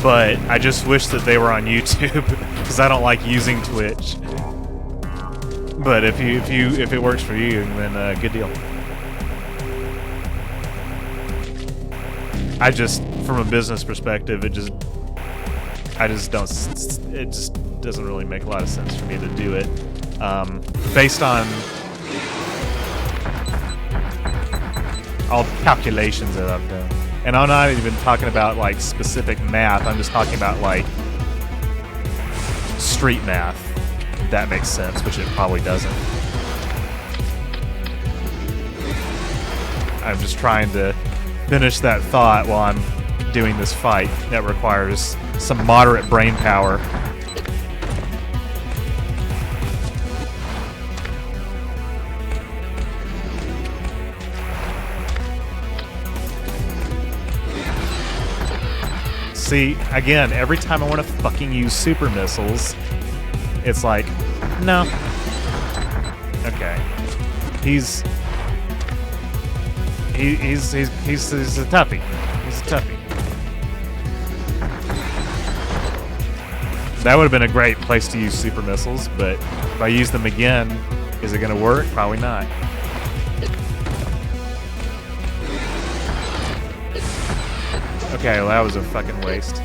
but I just wish that they were on YouTube because I don't like using Twitch. But if it works for you, then good deal. I just, from a business perspective, it just doesn't really make a lot of sense for me to do it, based on all the calculations that I've done. And I'm not even talking about like specific math. I'm just talking about like street math, if that makes sense, which it probably doesn't. I'm just trying to finish that thought while I'm doing this fight that requires some moderate brain power. See, again, every time I want to fucking use super missiles, it's like, no. Okay. He's a toughie. He's a toughie. That would have been a great place to use super missiles, but if I use them again, is it going to work? Probably not. Okay, well, that was a fucking waste.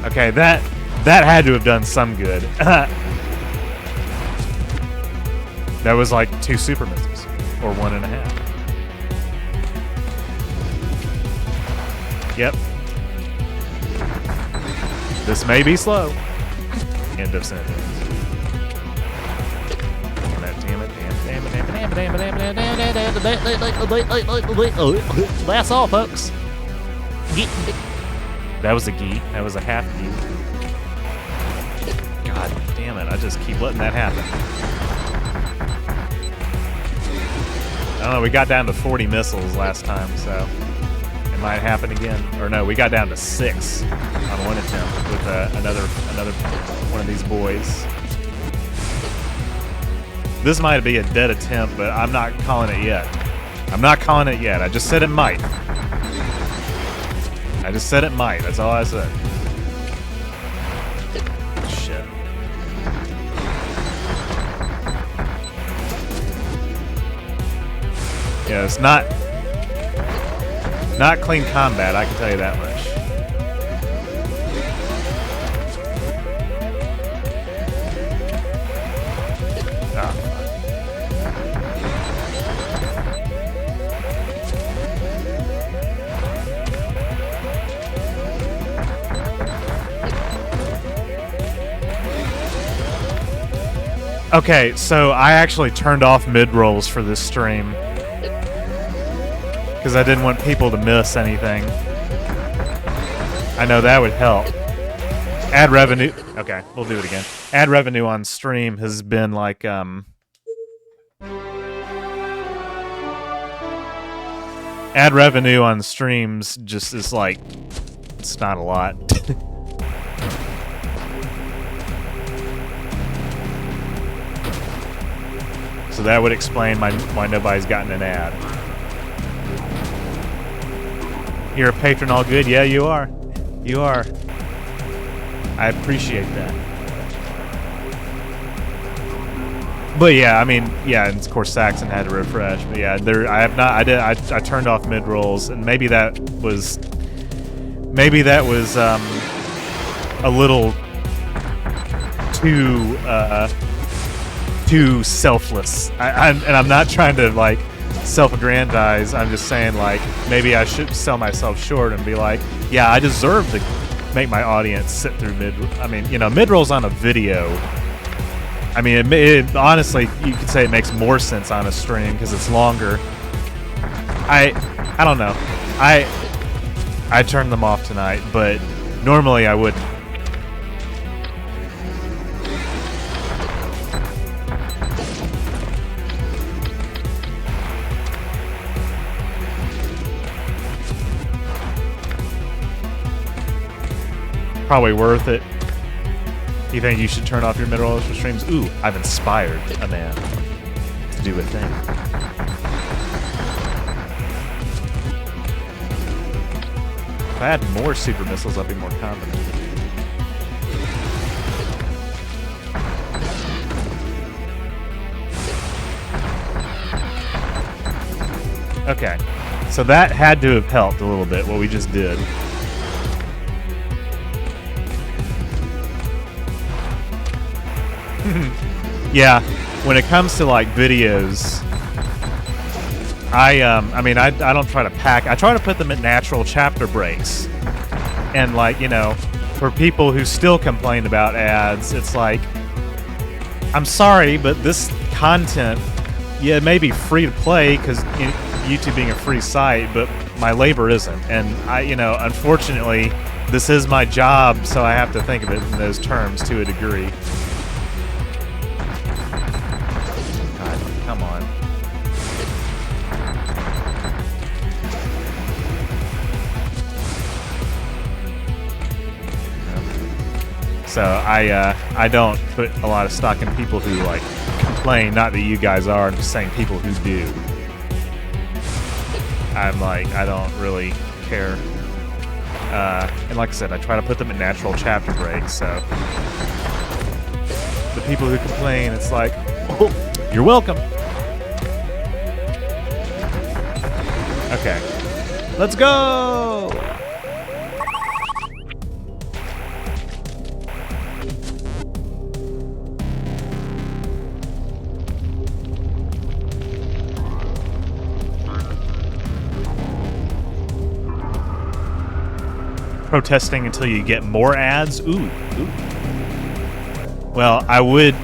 Okay, that had to have done some good. That was like 2 super missiles, or 1.5. Yep. This may be slow. End of sentence. That's all, folks. That was a gi. That was a half gi. God damn it, I just keep letting that happen. I don't know, we got down to 40 missiles last time, so it might happen again. Or no, we got down to 6 on one attempt with another one of these boys. This might be a dead attempt, but I'm not calling it yet. I'm not calling it yet. I just said it might. I just said it might. That's all I said. Shit. Yeah, it's not clean combat, I can tell you that much. Okay, so I actually turned off mid-rolls for this stream because I didn't want people to miss anything. I know that would help. Ad revenue... Okay, we'll do it again. Ad revenue on stream has been like, Ad revenue on streams just is like... It's not a lot. So that would explain why nobody's gotten an ad. You're a patron, all good? Yeah, you are. You are. I appreciate that. But yeah, I mean, yeah, and of course Saxon had to refresh. But yeah, I turned off mid rolls, and maybe that was a little too selfless. And I'm not trying to like self-aggrandize. I'm just saying like maybe I should sell myself short and be like, yeah, I deserve to make my audience sit through mid. I mean, you know, mid rolls on a video. I mean, it honestly, you could say it makes more sense on a stream because it's longer. I don't know. I turned them off tonight, but normally I wouldn't. Probably worth it. You think you should turn off your mid-rolls for streams? Ooh, I've inspired a man to do a thing. If I had more super missiles, I'd be more confident. Okay, so that had to have helped a little bit, what we just did. Yeah, when it comes to like videos, I mean, I don't try to pack. I try to put them at natural chapter breaks, and like, you know, for people who still complain about ads, it's like, I'm sorry, but this content yeah, it may be free to play because YouTube being a free site, but my labor isn't. And unfortunately, this is my job, so I have to think of it in those terms to a degree. God, come on. So I don't put a lot of stock in people who like complain. Not that you guys are. I'm just saying people who do. I'm like, I don't really care. And like I said, I try to put them in natural chapter breaks. So the people who complain, it's like, oh, you're welcome. Okay, let's go. Protesting until you get more ads. Ooh. Well, I would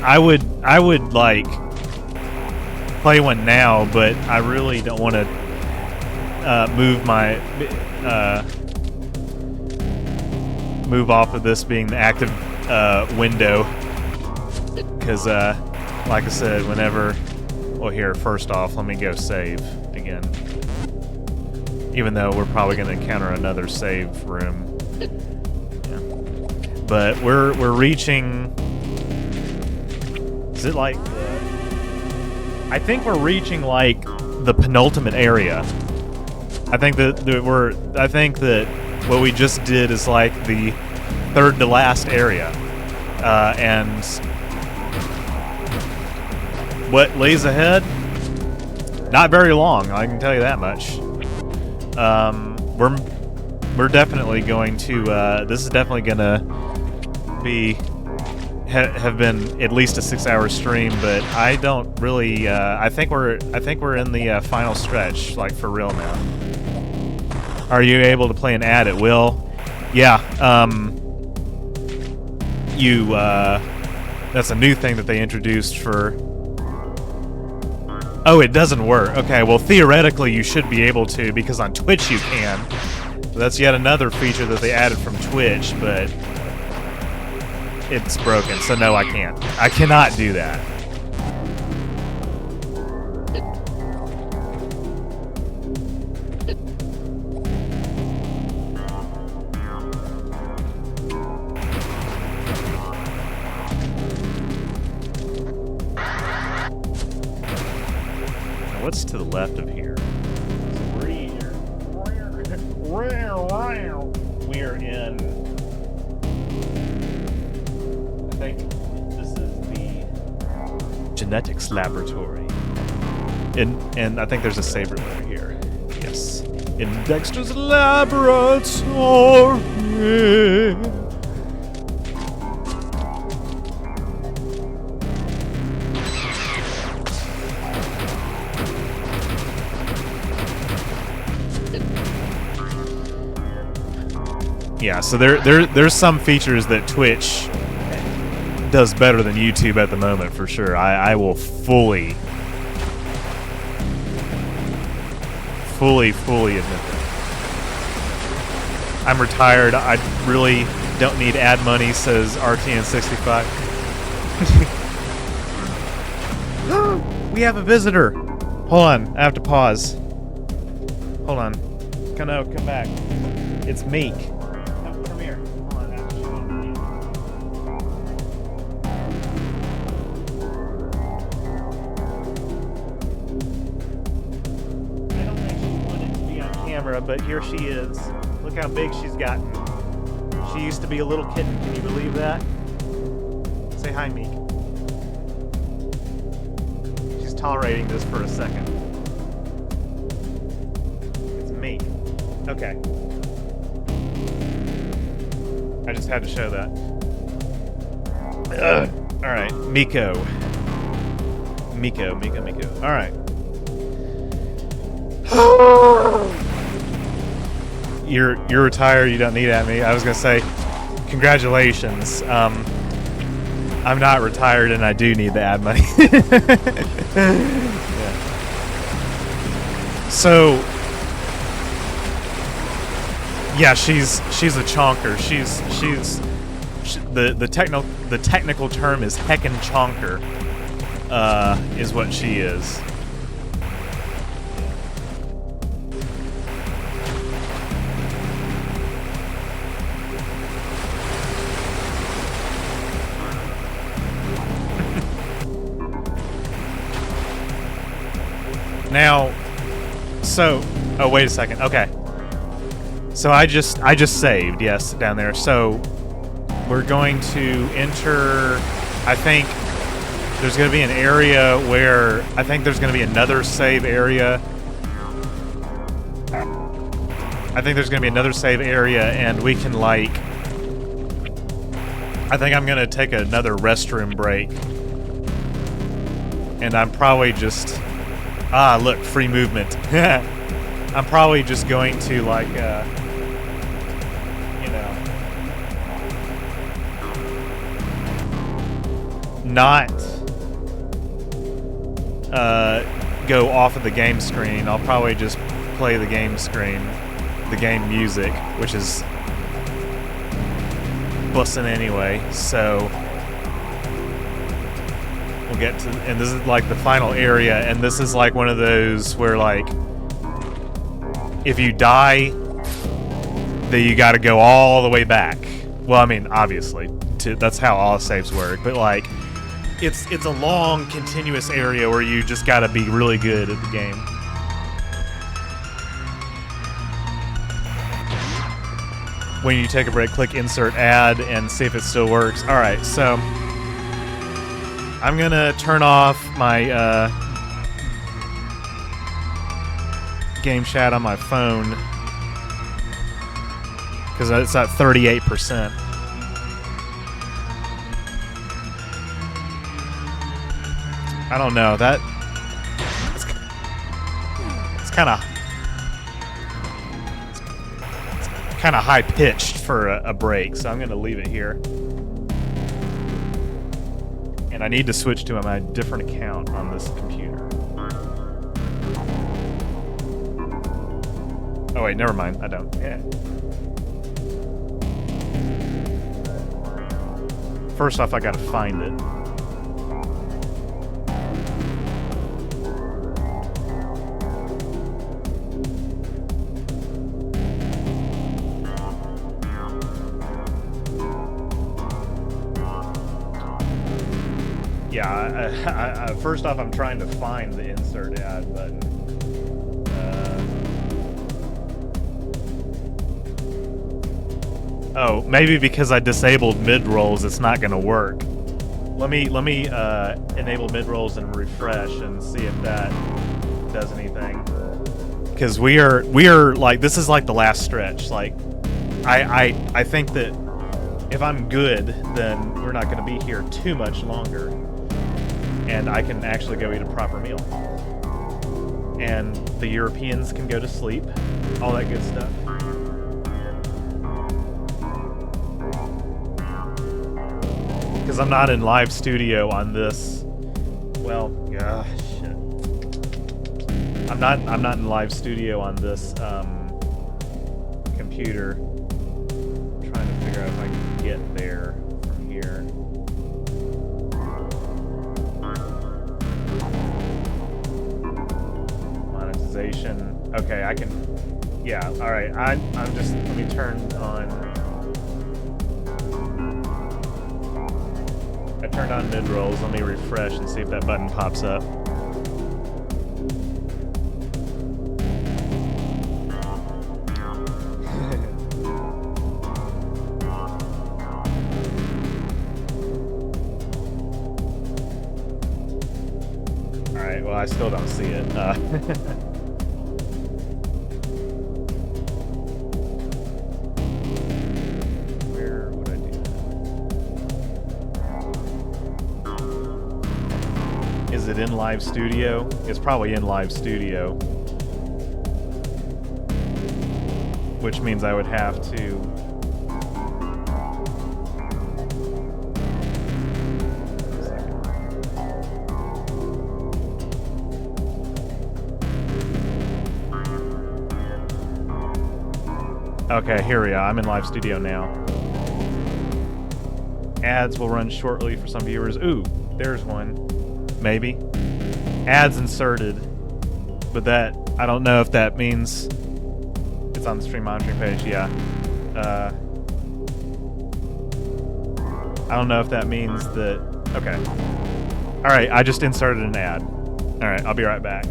like play one now, but I really don't want to move off of this being the active window, because like I said, whenever. Well, here, first off, let me go save again. Even though we're probably going to encounter another save room. Yeah. But we're reaching. Is it like? I think we're reaching like the penultimate area. I think that what we just did is like the third to last area, and what lays ahead? Not very long. I can tell you that much. We're definitely going to. This is definitely gonna be have been at least a 6-hour stream, but I don't really. I think we're in the final stretch, like for real now. Are you able to play an ad at will? Yeah. That's a new thing that they introduced for. Oh, it doesn't work. Okay, well, theoretically, you should be able to, because on Twitch you can. So that's yet another feature that they added from Twitch, but it's broken, so no, I can't. I cannot do that. What's to the left of here? We're in. I think this is the genetics laboratory. And I think there's a save room over here. Yes. In Dexter's laboratory. Yeah, so there's some features that Twitch does better than YouTube at the moment, for sure. I will fully admit that. I'm retired. I really don't need ad money, says RTN65. We have a visitor. Hold on, I have to pause. Hold on. Come back. It's Meek. Come here. Hold on, I have to show him. I don't think she wanted to be on camera, but here she is. Look how big she's gotten. She used to be a little kitten. Can you believe that? Say hi, Meek. She's tolerating this for a second. It's Meek. Okay. I just had to show that. Alright, Miko. Alright. You're retired, you don't need at me. I was gonna say, congratulations. I'm not retired and I do need the ad money. Yeah. So, yeah, she's a chonker. The technical term is heckin' chonker. Is what she is. Now, so, oh, wait a second. Okay. So I just saved, yes, down there. So we're going to enter, I think there's going to be an area where, I think there's going to be another save area. I think there's going to be another save area, and we can, like, I think I'm going to take another restroom break. And I'm probably just, look, free movement. I'm probably just going to, like, not go off of the game screen. I'll probably just play the game screen, the game music, which is bussin' anyway. So we'll get to, and this is like the final area, and this is like one of those where, like, if you die, then you got to go all the way back. Well, I mean, obviously, that's how all saves work, but, like, it's a long, continuous area where you just got to be really good at the game. When you take a break, click Insert Ad and see if it still works. All right, so I'm going to turn off my game chat on my phone because it's at 38%. I don't know, that it's kind of high pitched for a break, so I'm going to leave it here. And I need to switch to my different account on this computer. Oh wait, never mind. I don't. Yeah. First off, I gotta find it. Yeah, first off, I'm trying to find the insert ad button. Oh, maybe because I disabled mid-rolls, it's not going to work. Let me enable mid-rolls and refresh and see if that does anything. Because we are like, this is like the last stretch. Like, I think that if I'm good, then we're not going to be here too much longer. And I can actually go eat a proper meal. And the Europeans can go to sleep. All that good stuff. Because I'm not in live studio on this. Well, gosh, shit. I'm not in live studio on this computer. I'm trying to figure out if I can get there from here. Monetization. Okay, I can. Yeah. All right. I'm just. Let me turn on. I turned on mid-rolls. Let me refresh and see if that button pops up. Alright, well, I still don't see it. Is it in live studio? It's probably in live studio. Which means I would have to... Okay, here we are. I'm in Live Studio now. Ads will run shortly for some viewers. Ooh, there's one. Maybe. Ads inserted. But that, I don't know if that means it's on the stream monitoring page. Yeah. I don't know if that means that... Okay. Alright, I just inserted an ad. Alright, I'll be right back.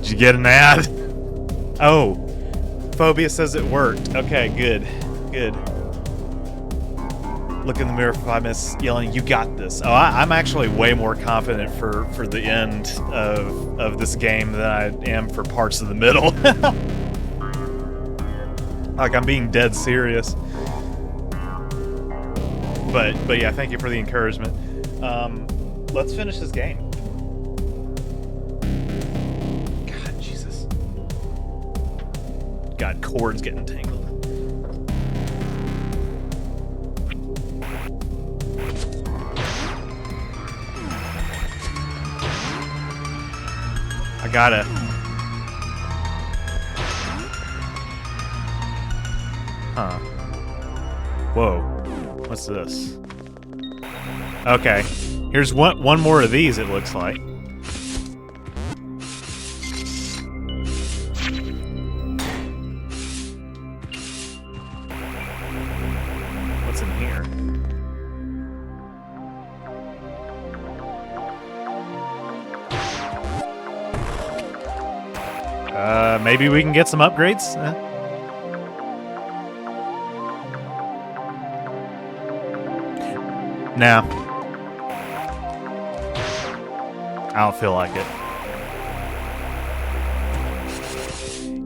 You get an ad? Oh, Phobia says it worked. Okay, good, good. Look in the mirror for 5 minutes, yelling, "You got this!" Oh, I'm actually way more confident for the end of this game than I am for parts of the middle. Like, I'm being dead serious. But yeah, thank you for the encouragement. Let's finish this game. God, cords getting tangled. I gotta... Huh. Whoa. What's this? Okay. Here's one more of these, it looks like. Maybe we can get some upgrades? Nah. I don't feel like it.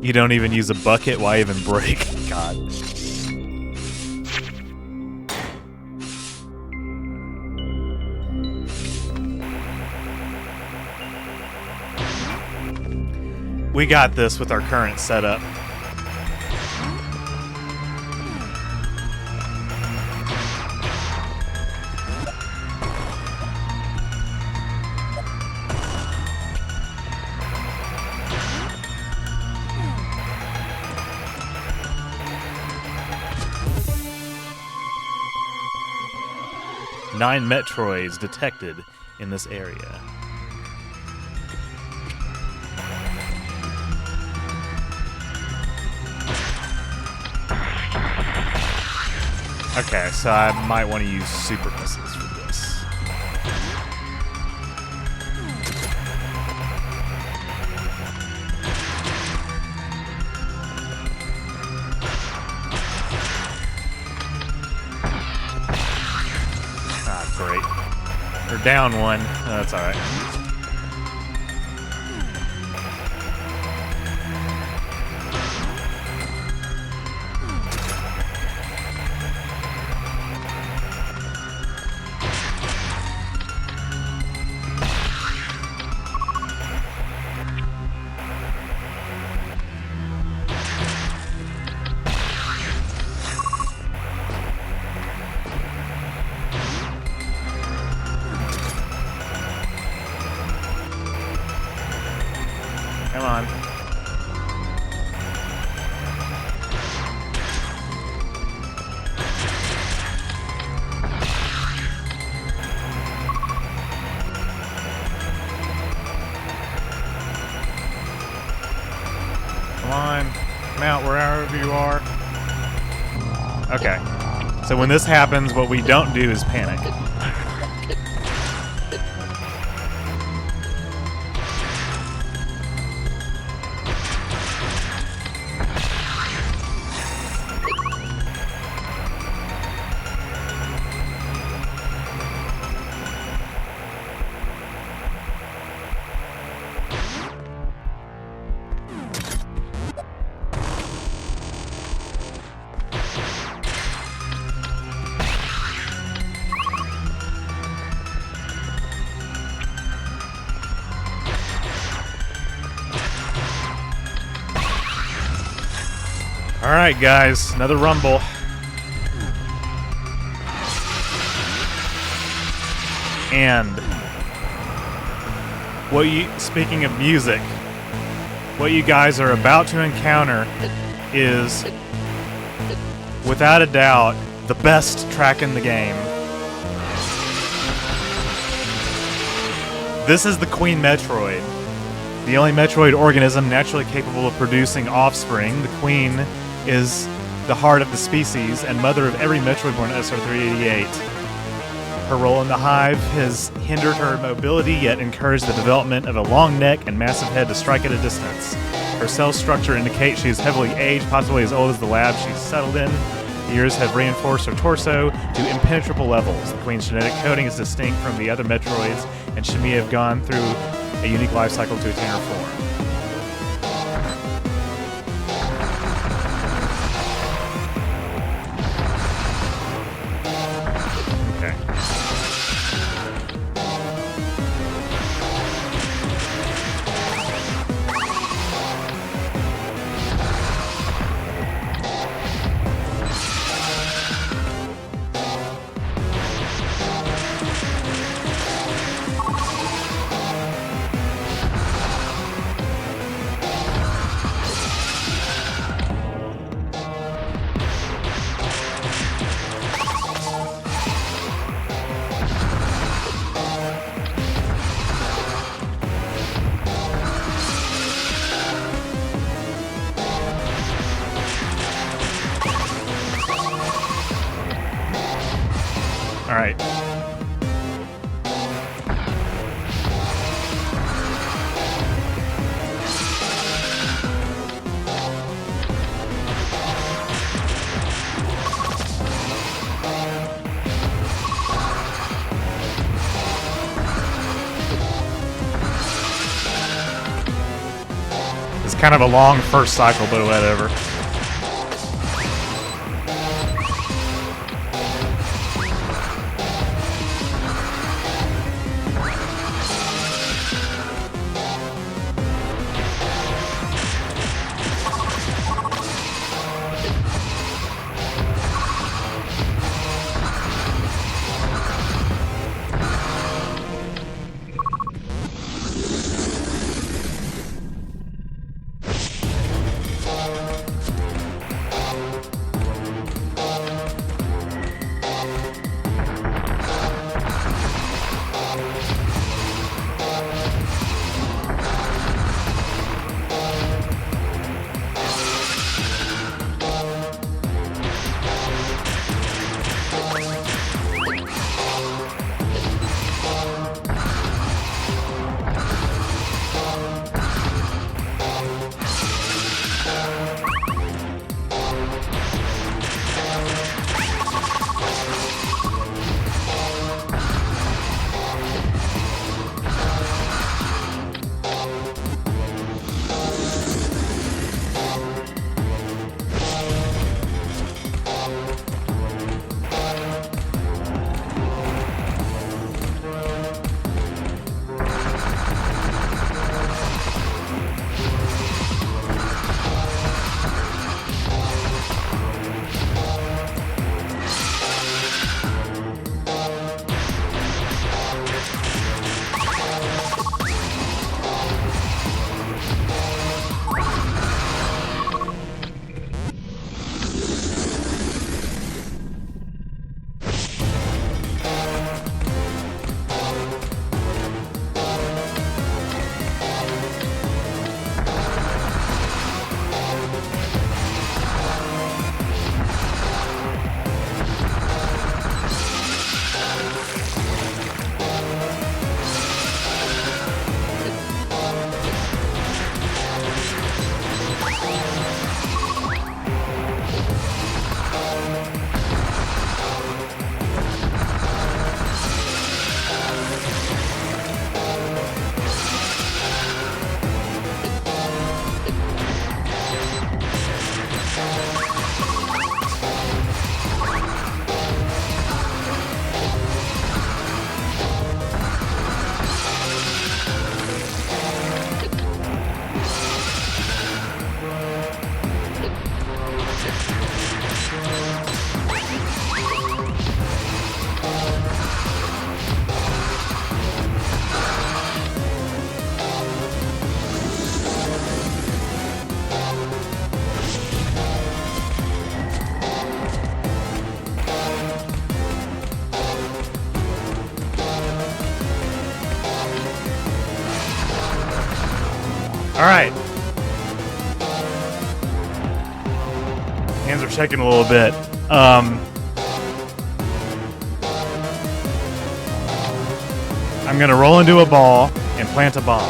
You don't even use a bucket? Why even break? God. We got this with our current setup. Nine Metroids detected in this area. Okay, so I might want to use super missiles for this. great. We're down one. That's all right. Come on. Come on. Come out wherever you are. Okay. So when this happens, what we don't do is panic. All right, guys, another rumble. And speaking of music, what you guys are about to encounter is, without a doubt, the best track in the game. This is the Queen Metroid, the only Metroid organism naturally capable of producing offspring. The Queen is the heart of the species and mother of every Metroid-born SR-388. Her role in the hive has hindered her mobility, yet encouraged the development of a long neck and massive head to strike at a distance. Her cell structure indicates she is heavily aged, possibly as old as the lab she's settled in. Years have reinforced her torso to impenetrable levels. The Queen's genetic coding is distinct from the other Metroids, and she may have gone through a unique life cycle to attain her form. All right. It's kind of a long first cycle, but whatever. All right. Hands are shaking a little bit. I'm gonna roll into a ball and plant a bomb.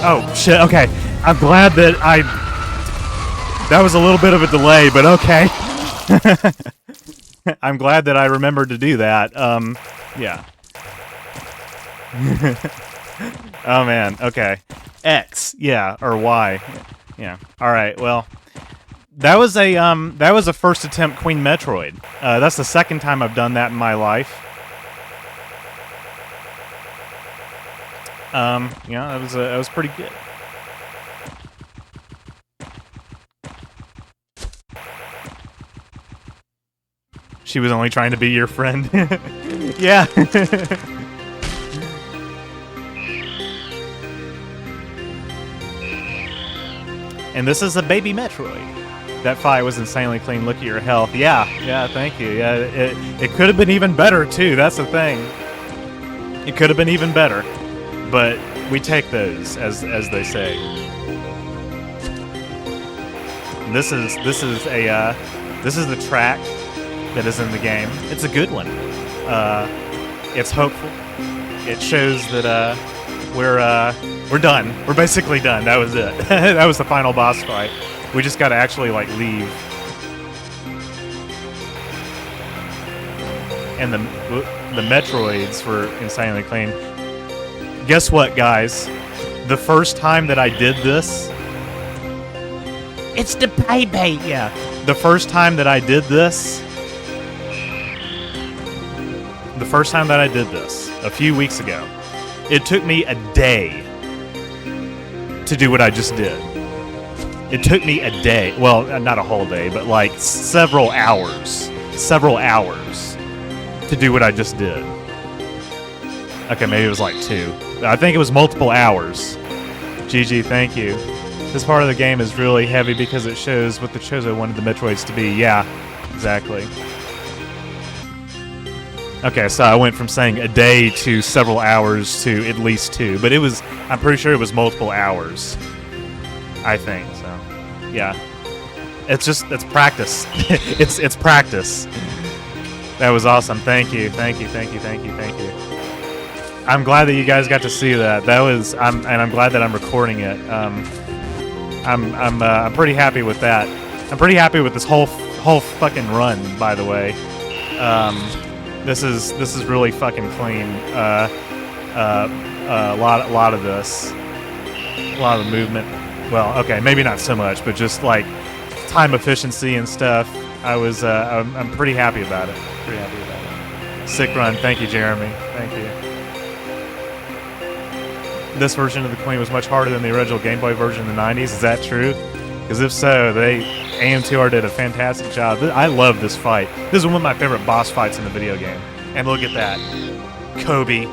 Oh shit! Okay, I'm glad that that was a little bit of a delay, but okay. I'm glad that I remembered to do that. Yeah. Oh man, okay. X, yeah, or Y. Yeah. All right. Well, that was a first attempt Queen Metroid. That's the second time I've done that in my life. Yeah, that was pretty good. She was only trying to be your friend. Yeah. And this is a baby Metroid. That fight was insanely clean. Look at your health. Yeah, thank you. Yeah, it could have been even better too. That's the thing. It could have been even better, but we take those as they say. And this is the track that is in the game. It's a good one. It's hopeful. It shows that we're done. We're basically done. That was it. That was the final boss fight. We just got to actually like leave. And the Metroids were insanely clean. Guess what, guys? The first time that I did this, It's the baby. yeah, the first time that I did this, a few weeks ago, it took me a day to do what I just did. It took me a day. Well, not a whole day, but like several hours to do what I just did. Okay, maybe it was like 2. I think it was multiple hours. GG, thank you. This part of the game is really heavy because it shows what the Chozo wanted the Metroids to be. Yeah, exactly. Okay, so I went from saying a day to several hours to at least 2, but I'm pretty sure it was multiple hours. I think, so, yeah. It's practice. It's practice. That was awesome. Thank you. I'm glad that you guys got to see that. I'm glad that I'm recording it. I'm pretty happy with that. I'm pretty happy with this whole fucking run, by the way. This is really fucking clean. A lot of this, a lot of the movement. Well, okay, maybe not so much, but just like time efficiency and stuff. I'm pretty happy about it. Sick run. Thank you, Jeremy. Thank you. This version of the Queen was much harder than the original Game Boy version in the 90s. Is that true? Because if so, AM2R did a fantastic job. I love this fight. This is one of my favorite boss fights in the video game. And look at that. Kobe.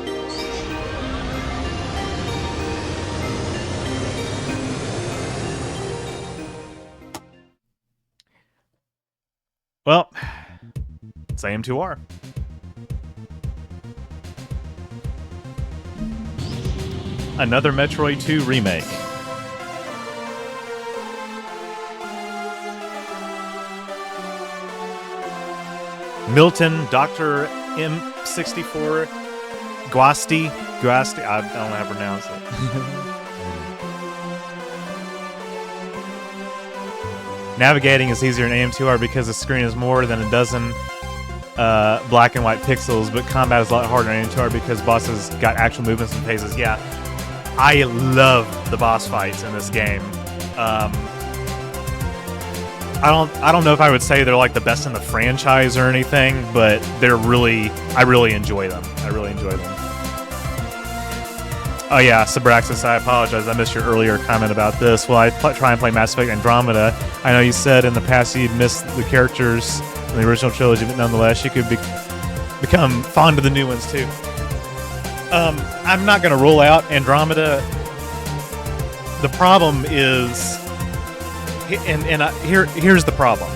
Well, it's AM2R. Another Metroid 2 remake. Milton, Dr. M64, Guasti, I don't know how to pronounce it. Navigating is easier in AM2R because the screen is more than a dozen black and white pixels, but combat is a lot harder in AM2R because bosses got actual movements and phases. Yeah, I love the boss fights in this game. I don't know if I would say they're like the best in the franchise or anything, but I really enjoy them. Oh yeah, Sabraxis, I apologize. I missed your earlier comment about this. Well, I try and play Mass Effect Andromeda. I know you said in the past you'd missed the characters in the original trilogy, but nonetheless, you could become fond of the new ones too. I'm not going to rule out Andromeda. The problem is, here's the problem.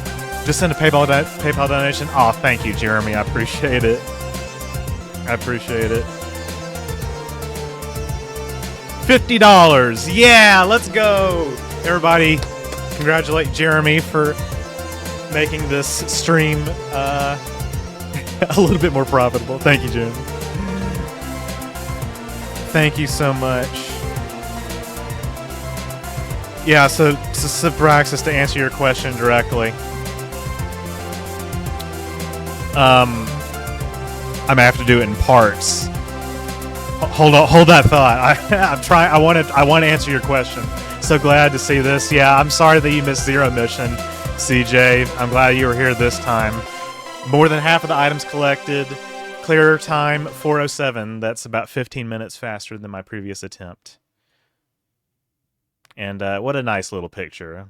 Just send a PayPal donation. Oh, thank you, Jeremy. I appreciate it. I appreciate it. $50. Yeah, let's go. Everybody, congratulate Jeremy for making this stream a little bit more profitable. Thank you, Jeremy. Thank you so much. Yeah, so Subraxis, to answer your question directly, I'm gonna have to do it in parts. Hold that thought. I'm trying. I want to answer your question. So glad to see this. Yeah, I'm sorry that you missed Zero Mission, CJ. I'm glad you were here this time. More than half of the items collected. Clear time 4:07. That's about 15 minutes faster than my previous attempt. And what a nice little picture.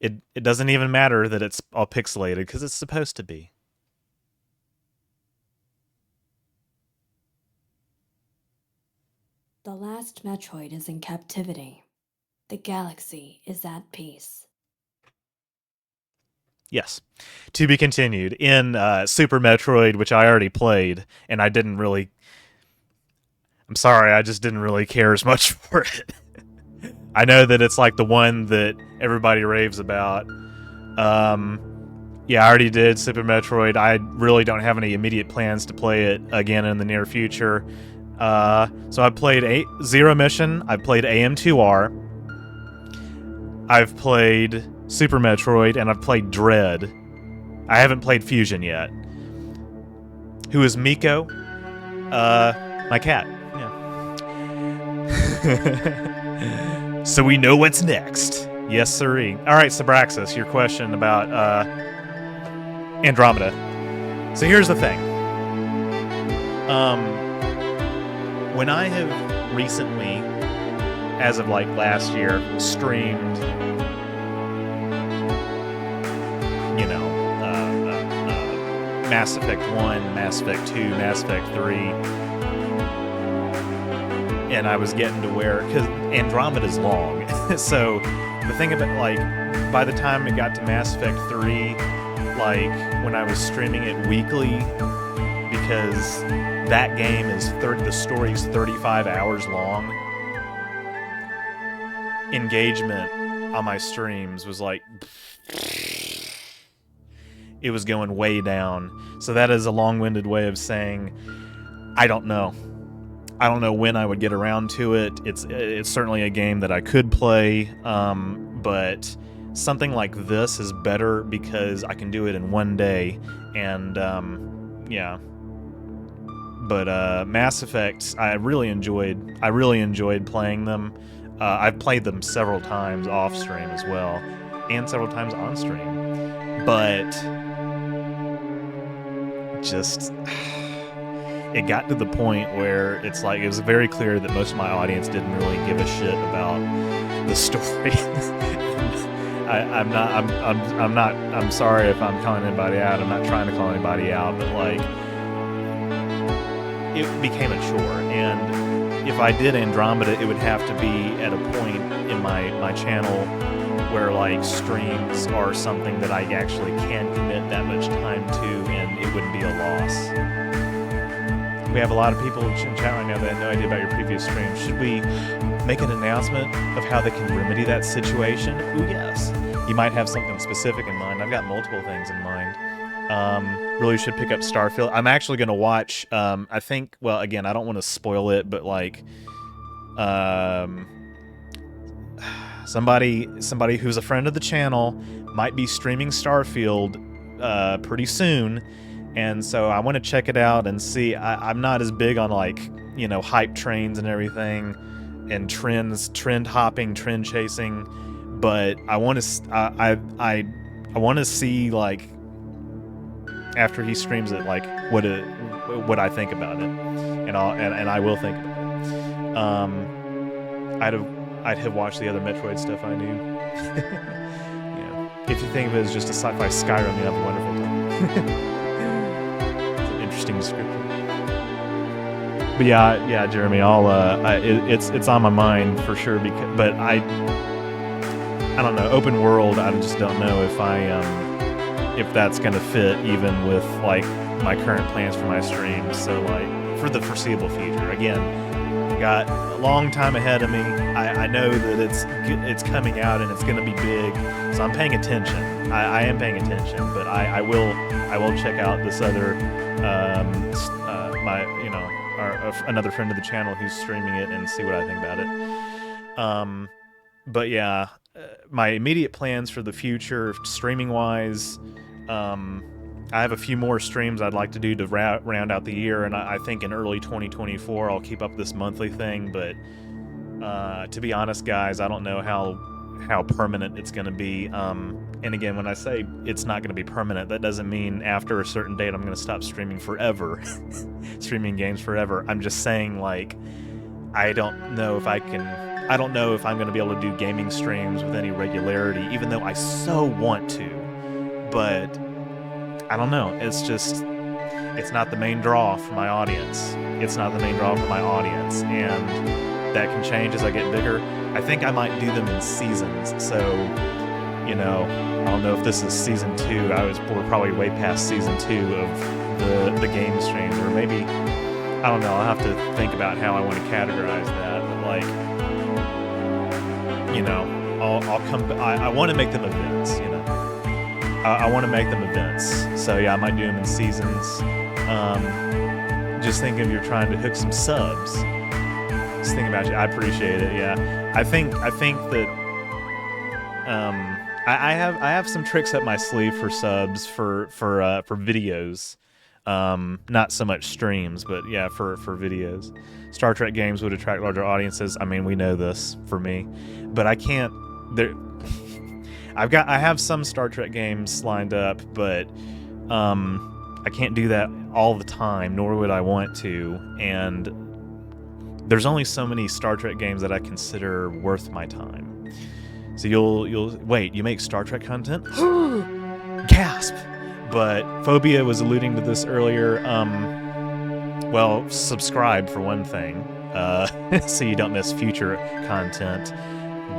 It doesn't even matter that it's all pixelated because it's supposed to be. The last Metroid is in captivity. The galaxy is at peace. Yes. To be continued. In Super Metroid, which I already played, and I didn't really... I'm sorry, I just didn't really care as much for it. I know that it's like the one that everybody raves about. Yeah, I already did Super Metroid. I really don't have any immediate plans to play it again in the near future. So I've played Zero Mission, I've played AM2R, I've played Super Metroid, and I've played Dread. I haven't played Fusion yet. Who is Miko? My cat. Yeah. So we know what's next. Yes, sirree. Alright, Subraxis, your question about Andromeda. So here's the thing. When I have recently, as of like last year, streamed, you know, Mass Effect 1, Mass Effect 2, Mass Effect 3, and I was getting to where, because Andromeda's long, so the thing about, like, by the time it got to Mass Effect 3, like, when I was streaming it weekly, because that game is the story's 35 hours long. Engagement on my streams was like, it was going way down. So that is a long-winded way of saying, I don't know. I don't know when I would get around to it. It's certainly a game that I could play, but something like this is better because I can do it in one day, and yeah. But Mass Effect, I really enjoyed playing them. I've played them several times off stream as well, and several times on stream. But just, it got to the point where it's like, it was very clear that most of my audience didn't really give a shit about the story. I'm sorry if I'm calling anybody out. I'm not trying to call anybody out, but like, it became a chore, and if I did Andromeda, it would have to be at a point in my channel where like streams are something that I actually can commit that much time to, and it wouldn't be a loss. We have a lot of people in chat right now that have no idea about your previous stream. Should we make an announcement of how they can remedy that situation? Ooh, yes. You might have something specific in mind. I've got multiple things in mind. Really should pick up Starfield. I'm actually going to watch, I think, well, again, I don't want to spoil it, but like, somebody who's a friend of the channel might be streaming Starfield, pretty soon, and so I want to check it out and see. I'm not as big on, like, you know, hype trains and everything, and trend hopping, trend chasing, but I want to, I want to see, like, after he streams it, like, what I think about it, and I will think about it. I'd have watched the other Metroid stuff I knew. Yeah. If you think of it as just a sci-fi Skyrim, you have a wonderful time. It's an interesting description. But yeah, Jeremy, it's on my mind for sure. But I don't know. Open world, I just don't know if I if that's gonna fit even with like my current plans for my streams. So like for the foreseeable future, again, got a long time ahead of me. I know that it's coming out and it's gonna be big, so I'm paying attention. I am paying attention, but I will check out this other another friend of the channel who's streaming it and see what I think about it. But yeah, my immediate plans for the future, streaming wise, I have a few more streams I'd like to do to round out the year, and I think in early 2024 I'll keep up this monthly thing. But to be honest, guys, I don't know how permanent it's going to be. And again, when I say it's not going to be permanent, that doesn't mean after a certain date I'm going to stop streaming forever, streaming games forever. I'm just saying, like, I don't know if I'm going to be able to do gaming streams with any regularity, even though I so want to. But I don't know. It's not the main draw for my audience. It's not the main draw for my audience, and that can change as I get bigger. I think I might do them in seasons. So, you know, I don't know if this is season 2. We're probably way past season 2 of the game streams, or maybe, I don't know. I'll have to think about how I want to categorize that. But like, you know, I'll come. I want to make them events. You know, I want to make them events. So yeah, I might do them in seasons. Just think if you're trying to hook some subs. Just think about you. I appreciate it. Yeah, I think that I have some tricks up my sleeve for subs for videos. Not so much streams, but yeah, for videos. Star Trek games would attract larger audiences. I mean, we know this for me, but I can't. I have some Star Trek games lined up, but I can't do that all the time, nor would I want to. And there's only so many Star Trek games that I consider worth my time. So you'll wait. You make Star Trek content? Gasp! But Phobia was alluding to this earlier. Well, subscribe for one thing, so you don't miss future content.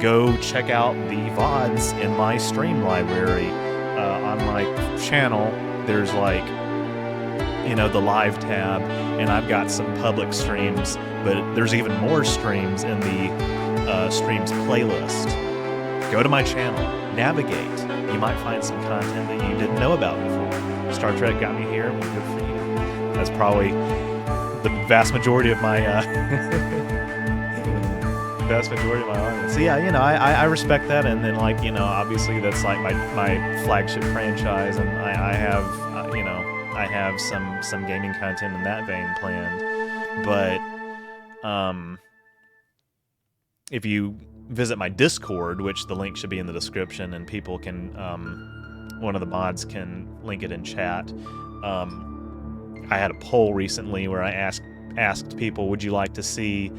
Go check out the VODs in my stream library. On my channel, there's like, you know, the live tab, and I've got some public streams, but there's even more streams in the streams playlist. Go to my channel, navigate. You might find some content that you didn't know about before. Star Trek got me here, well, good for you. That's probably the vast majority of my audience. So yeah, you know, I respect that, and then, like, you know, obviously that's like my flagship franchise, and I have you know, I have some gaming content in that vein planned. But if you visit my Discord, which the link should be in the description, and people can one of the mods can link it in chat. I had a poll recently where I asked people, would you like to see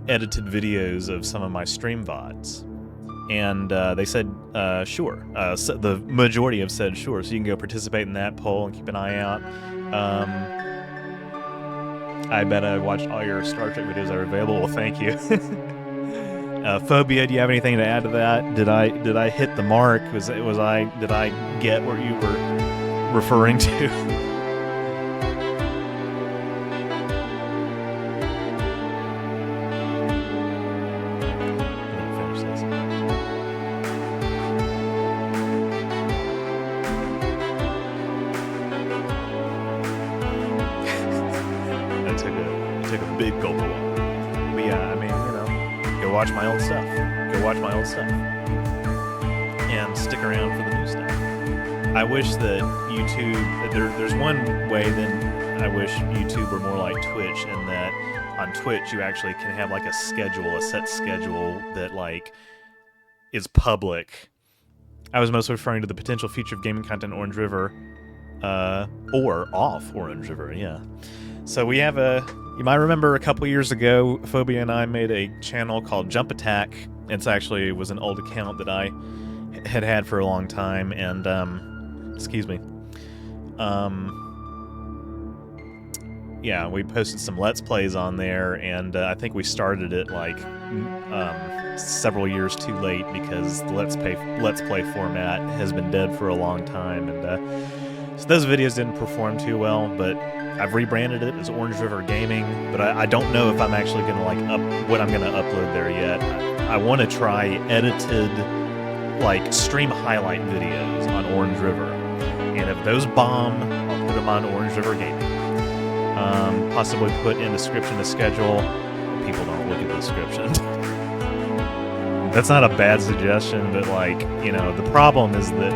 edited videos of some of my stream VODs? And they said sure. So the majority have said sure, so you can go participate in that poll and keep an eye out. I bet I watched all your Star Trek videos that are available. Well, thank you. Phobia, do you have anything to add to that? Did I hit the mark? Did I get what you were referring to? Watch my old stuff. Go watch my old stuff. And stick around for the new stuff. I wish that YouTube... There's one way then I wish YouTube were more like Twitch, in that on Twitch you actually can have like a set schedule that like is public. I was mostly referring to the potential future of gaming content in Orange River, or off Orange River, yeah. So we have you might remember a couple years ago, Phobia and I made a channel called Jump Attack. It was an old account that I had for a long time, and excuse me. Yeah, we posted some Let's Plays on there, and I think we started it like several years too late because the Let's Play format has been dead for a long time, and so those videos didn't perform too well. But I've rebranded it as Orange River Gaming, but I don't know if I'm actually gonna like what I'm gonna upload there yet. I want to try edited like stream highlight videos on Orange River, and if those bomb, I'll put them on Orange River Gaming. Possibly put in description the schedule. People don't look at the description. That's not a bad suggestion, but like, you know, the problem is that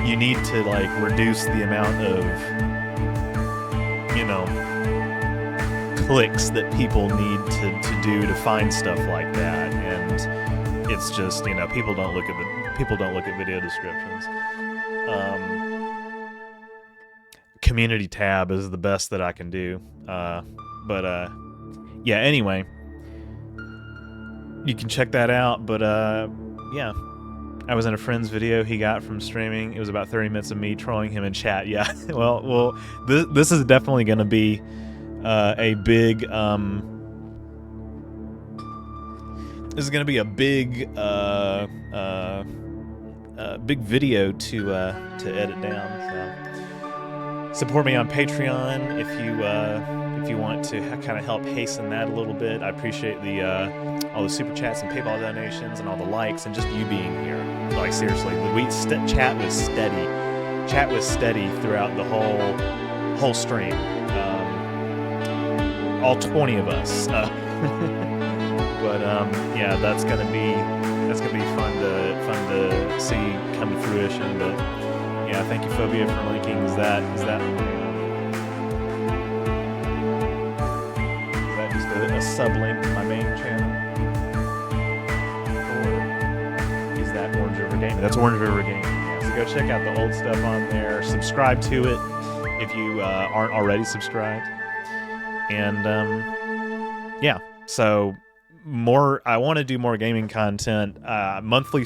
you need to like reduce the amount of, you know, clicks that people need to do to find stuff like that, and it's just, you know, people don't look at video descriptions. Community tab is the best that I can do, yeah, anyway, you can check that out. But yeah, I was in a friend's video he got from streaming. It was about 30 minutes of me trolling him in chat. Yeah, well, this is definitely going to be a big this is going to be a big big video to edit down. So support me on Patreon if you want to kind of help hasten that a little bit. I appreciate all the super chats and PayPal donations and all the likes and just you being here. Like seriously, chat was steady. Chat was steady throughout the whole stream. All 20 of us. But yeah, that's gonna be fun to see come to fruition. But yeah, thank you, Phobia, for linking. Is that just a sub-link to my main channel? Or is that Orange River Gaming? That's Orange River Gaming. Yeah, so go check out the old stuff on there. Subscribe to it if you aren't already subscribed. And yeah, so I want to do more gaming content. Monthly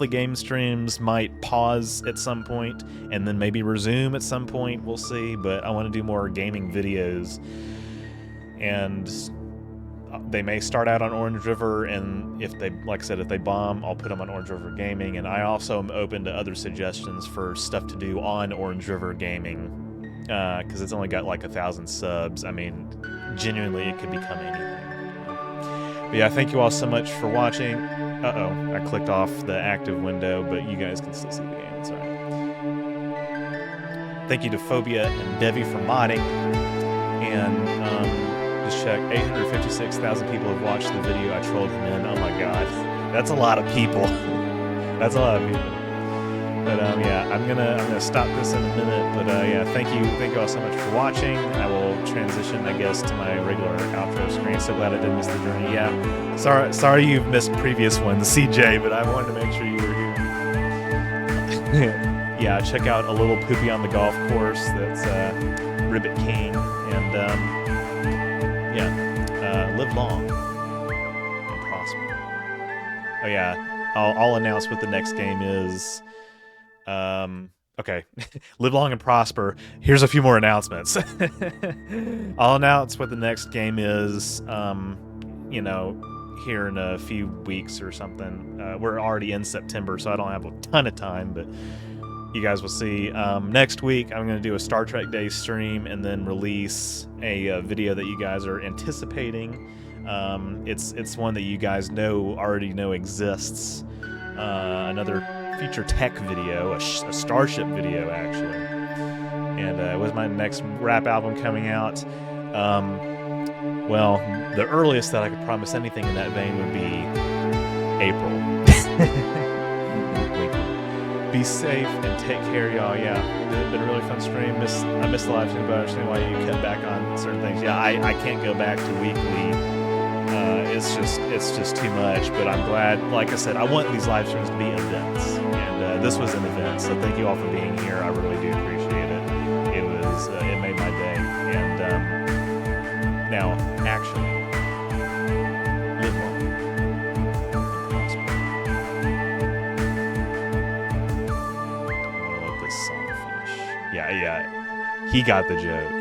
game streams might pause at some point and then maybe resume at some point. We'll see. But I want to do more gaming videos, and they may start out on Orange River. And if they, like I said, if they bomb, I'll put them on Orange River Gaming. And I also am open to other suggestions for stuff to do on Orange River Gaming, because it's only got like 1,000 subs. I mean, genuinely, it could become anything. But yeah, thank you all so much for watching. Uh-oh, I clicked off the active window, but you guys can still see the game. It's all right. Thank you to Phobia and Devi for modding. And just check, 856,000 people have watched the video I trolled him in. Oh my god, that's a lot of people. That's a lot of people. But yeah, I'm gonna stop this in a minute. But yeah, thank you all so much for watching. I will transition, I guess, to my regular outro screen. So glad I didn't miss the journey. Yeah, sorry you've missed previous ones, CJ. But I wanted to make sure you were here. Yeah, check out A Little Poopy on the Golf Course. That's Ribbit King, and yeah, live long and prosper. Oh yeah, I'll announce what the next game is. Okay, live long and prosper. Here's a few more announcements. I'll announce what the next game is, you know, here in a few weeks or something. We're already in September, so I don't have a ton of time, but you guys will see. Next week, I'm going to do a Star Trek Day stream and then release a video that you guys are anticipating. It's one that you guys already know exists. Another feature tech video, a Starship video actually, and with my next rap album coming out, well, the earliest that I could promise anything in that vein would be April. Be safe and take care, y'all. Yeah, it's been a really fun stream. I missed the live stream, but I understand why you cut back on certain things. Yeah, I can't go back to weekly. It's just too much, but I'm glad. Like I said, I want these live streams to be events, and this was an event. So thank you all for being here. I really do appreciate it. It made my day. And now, actually, live long and prosper. I want to let this song finish. Yeah, he got the joke.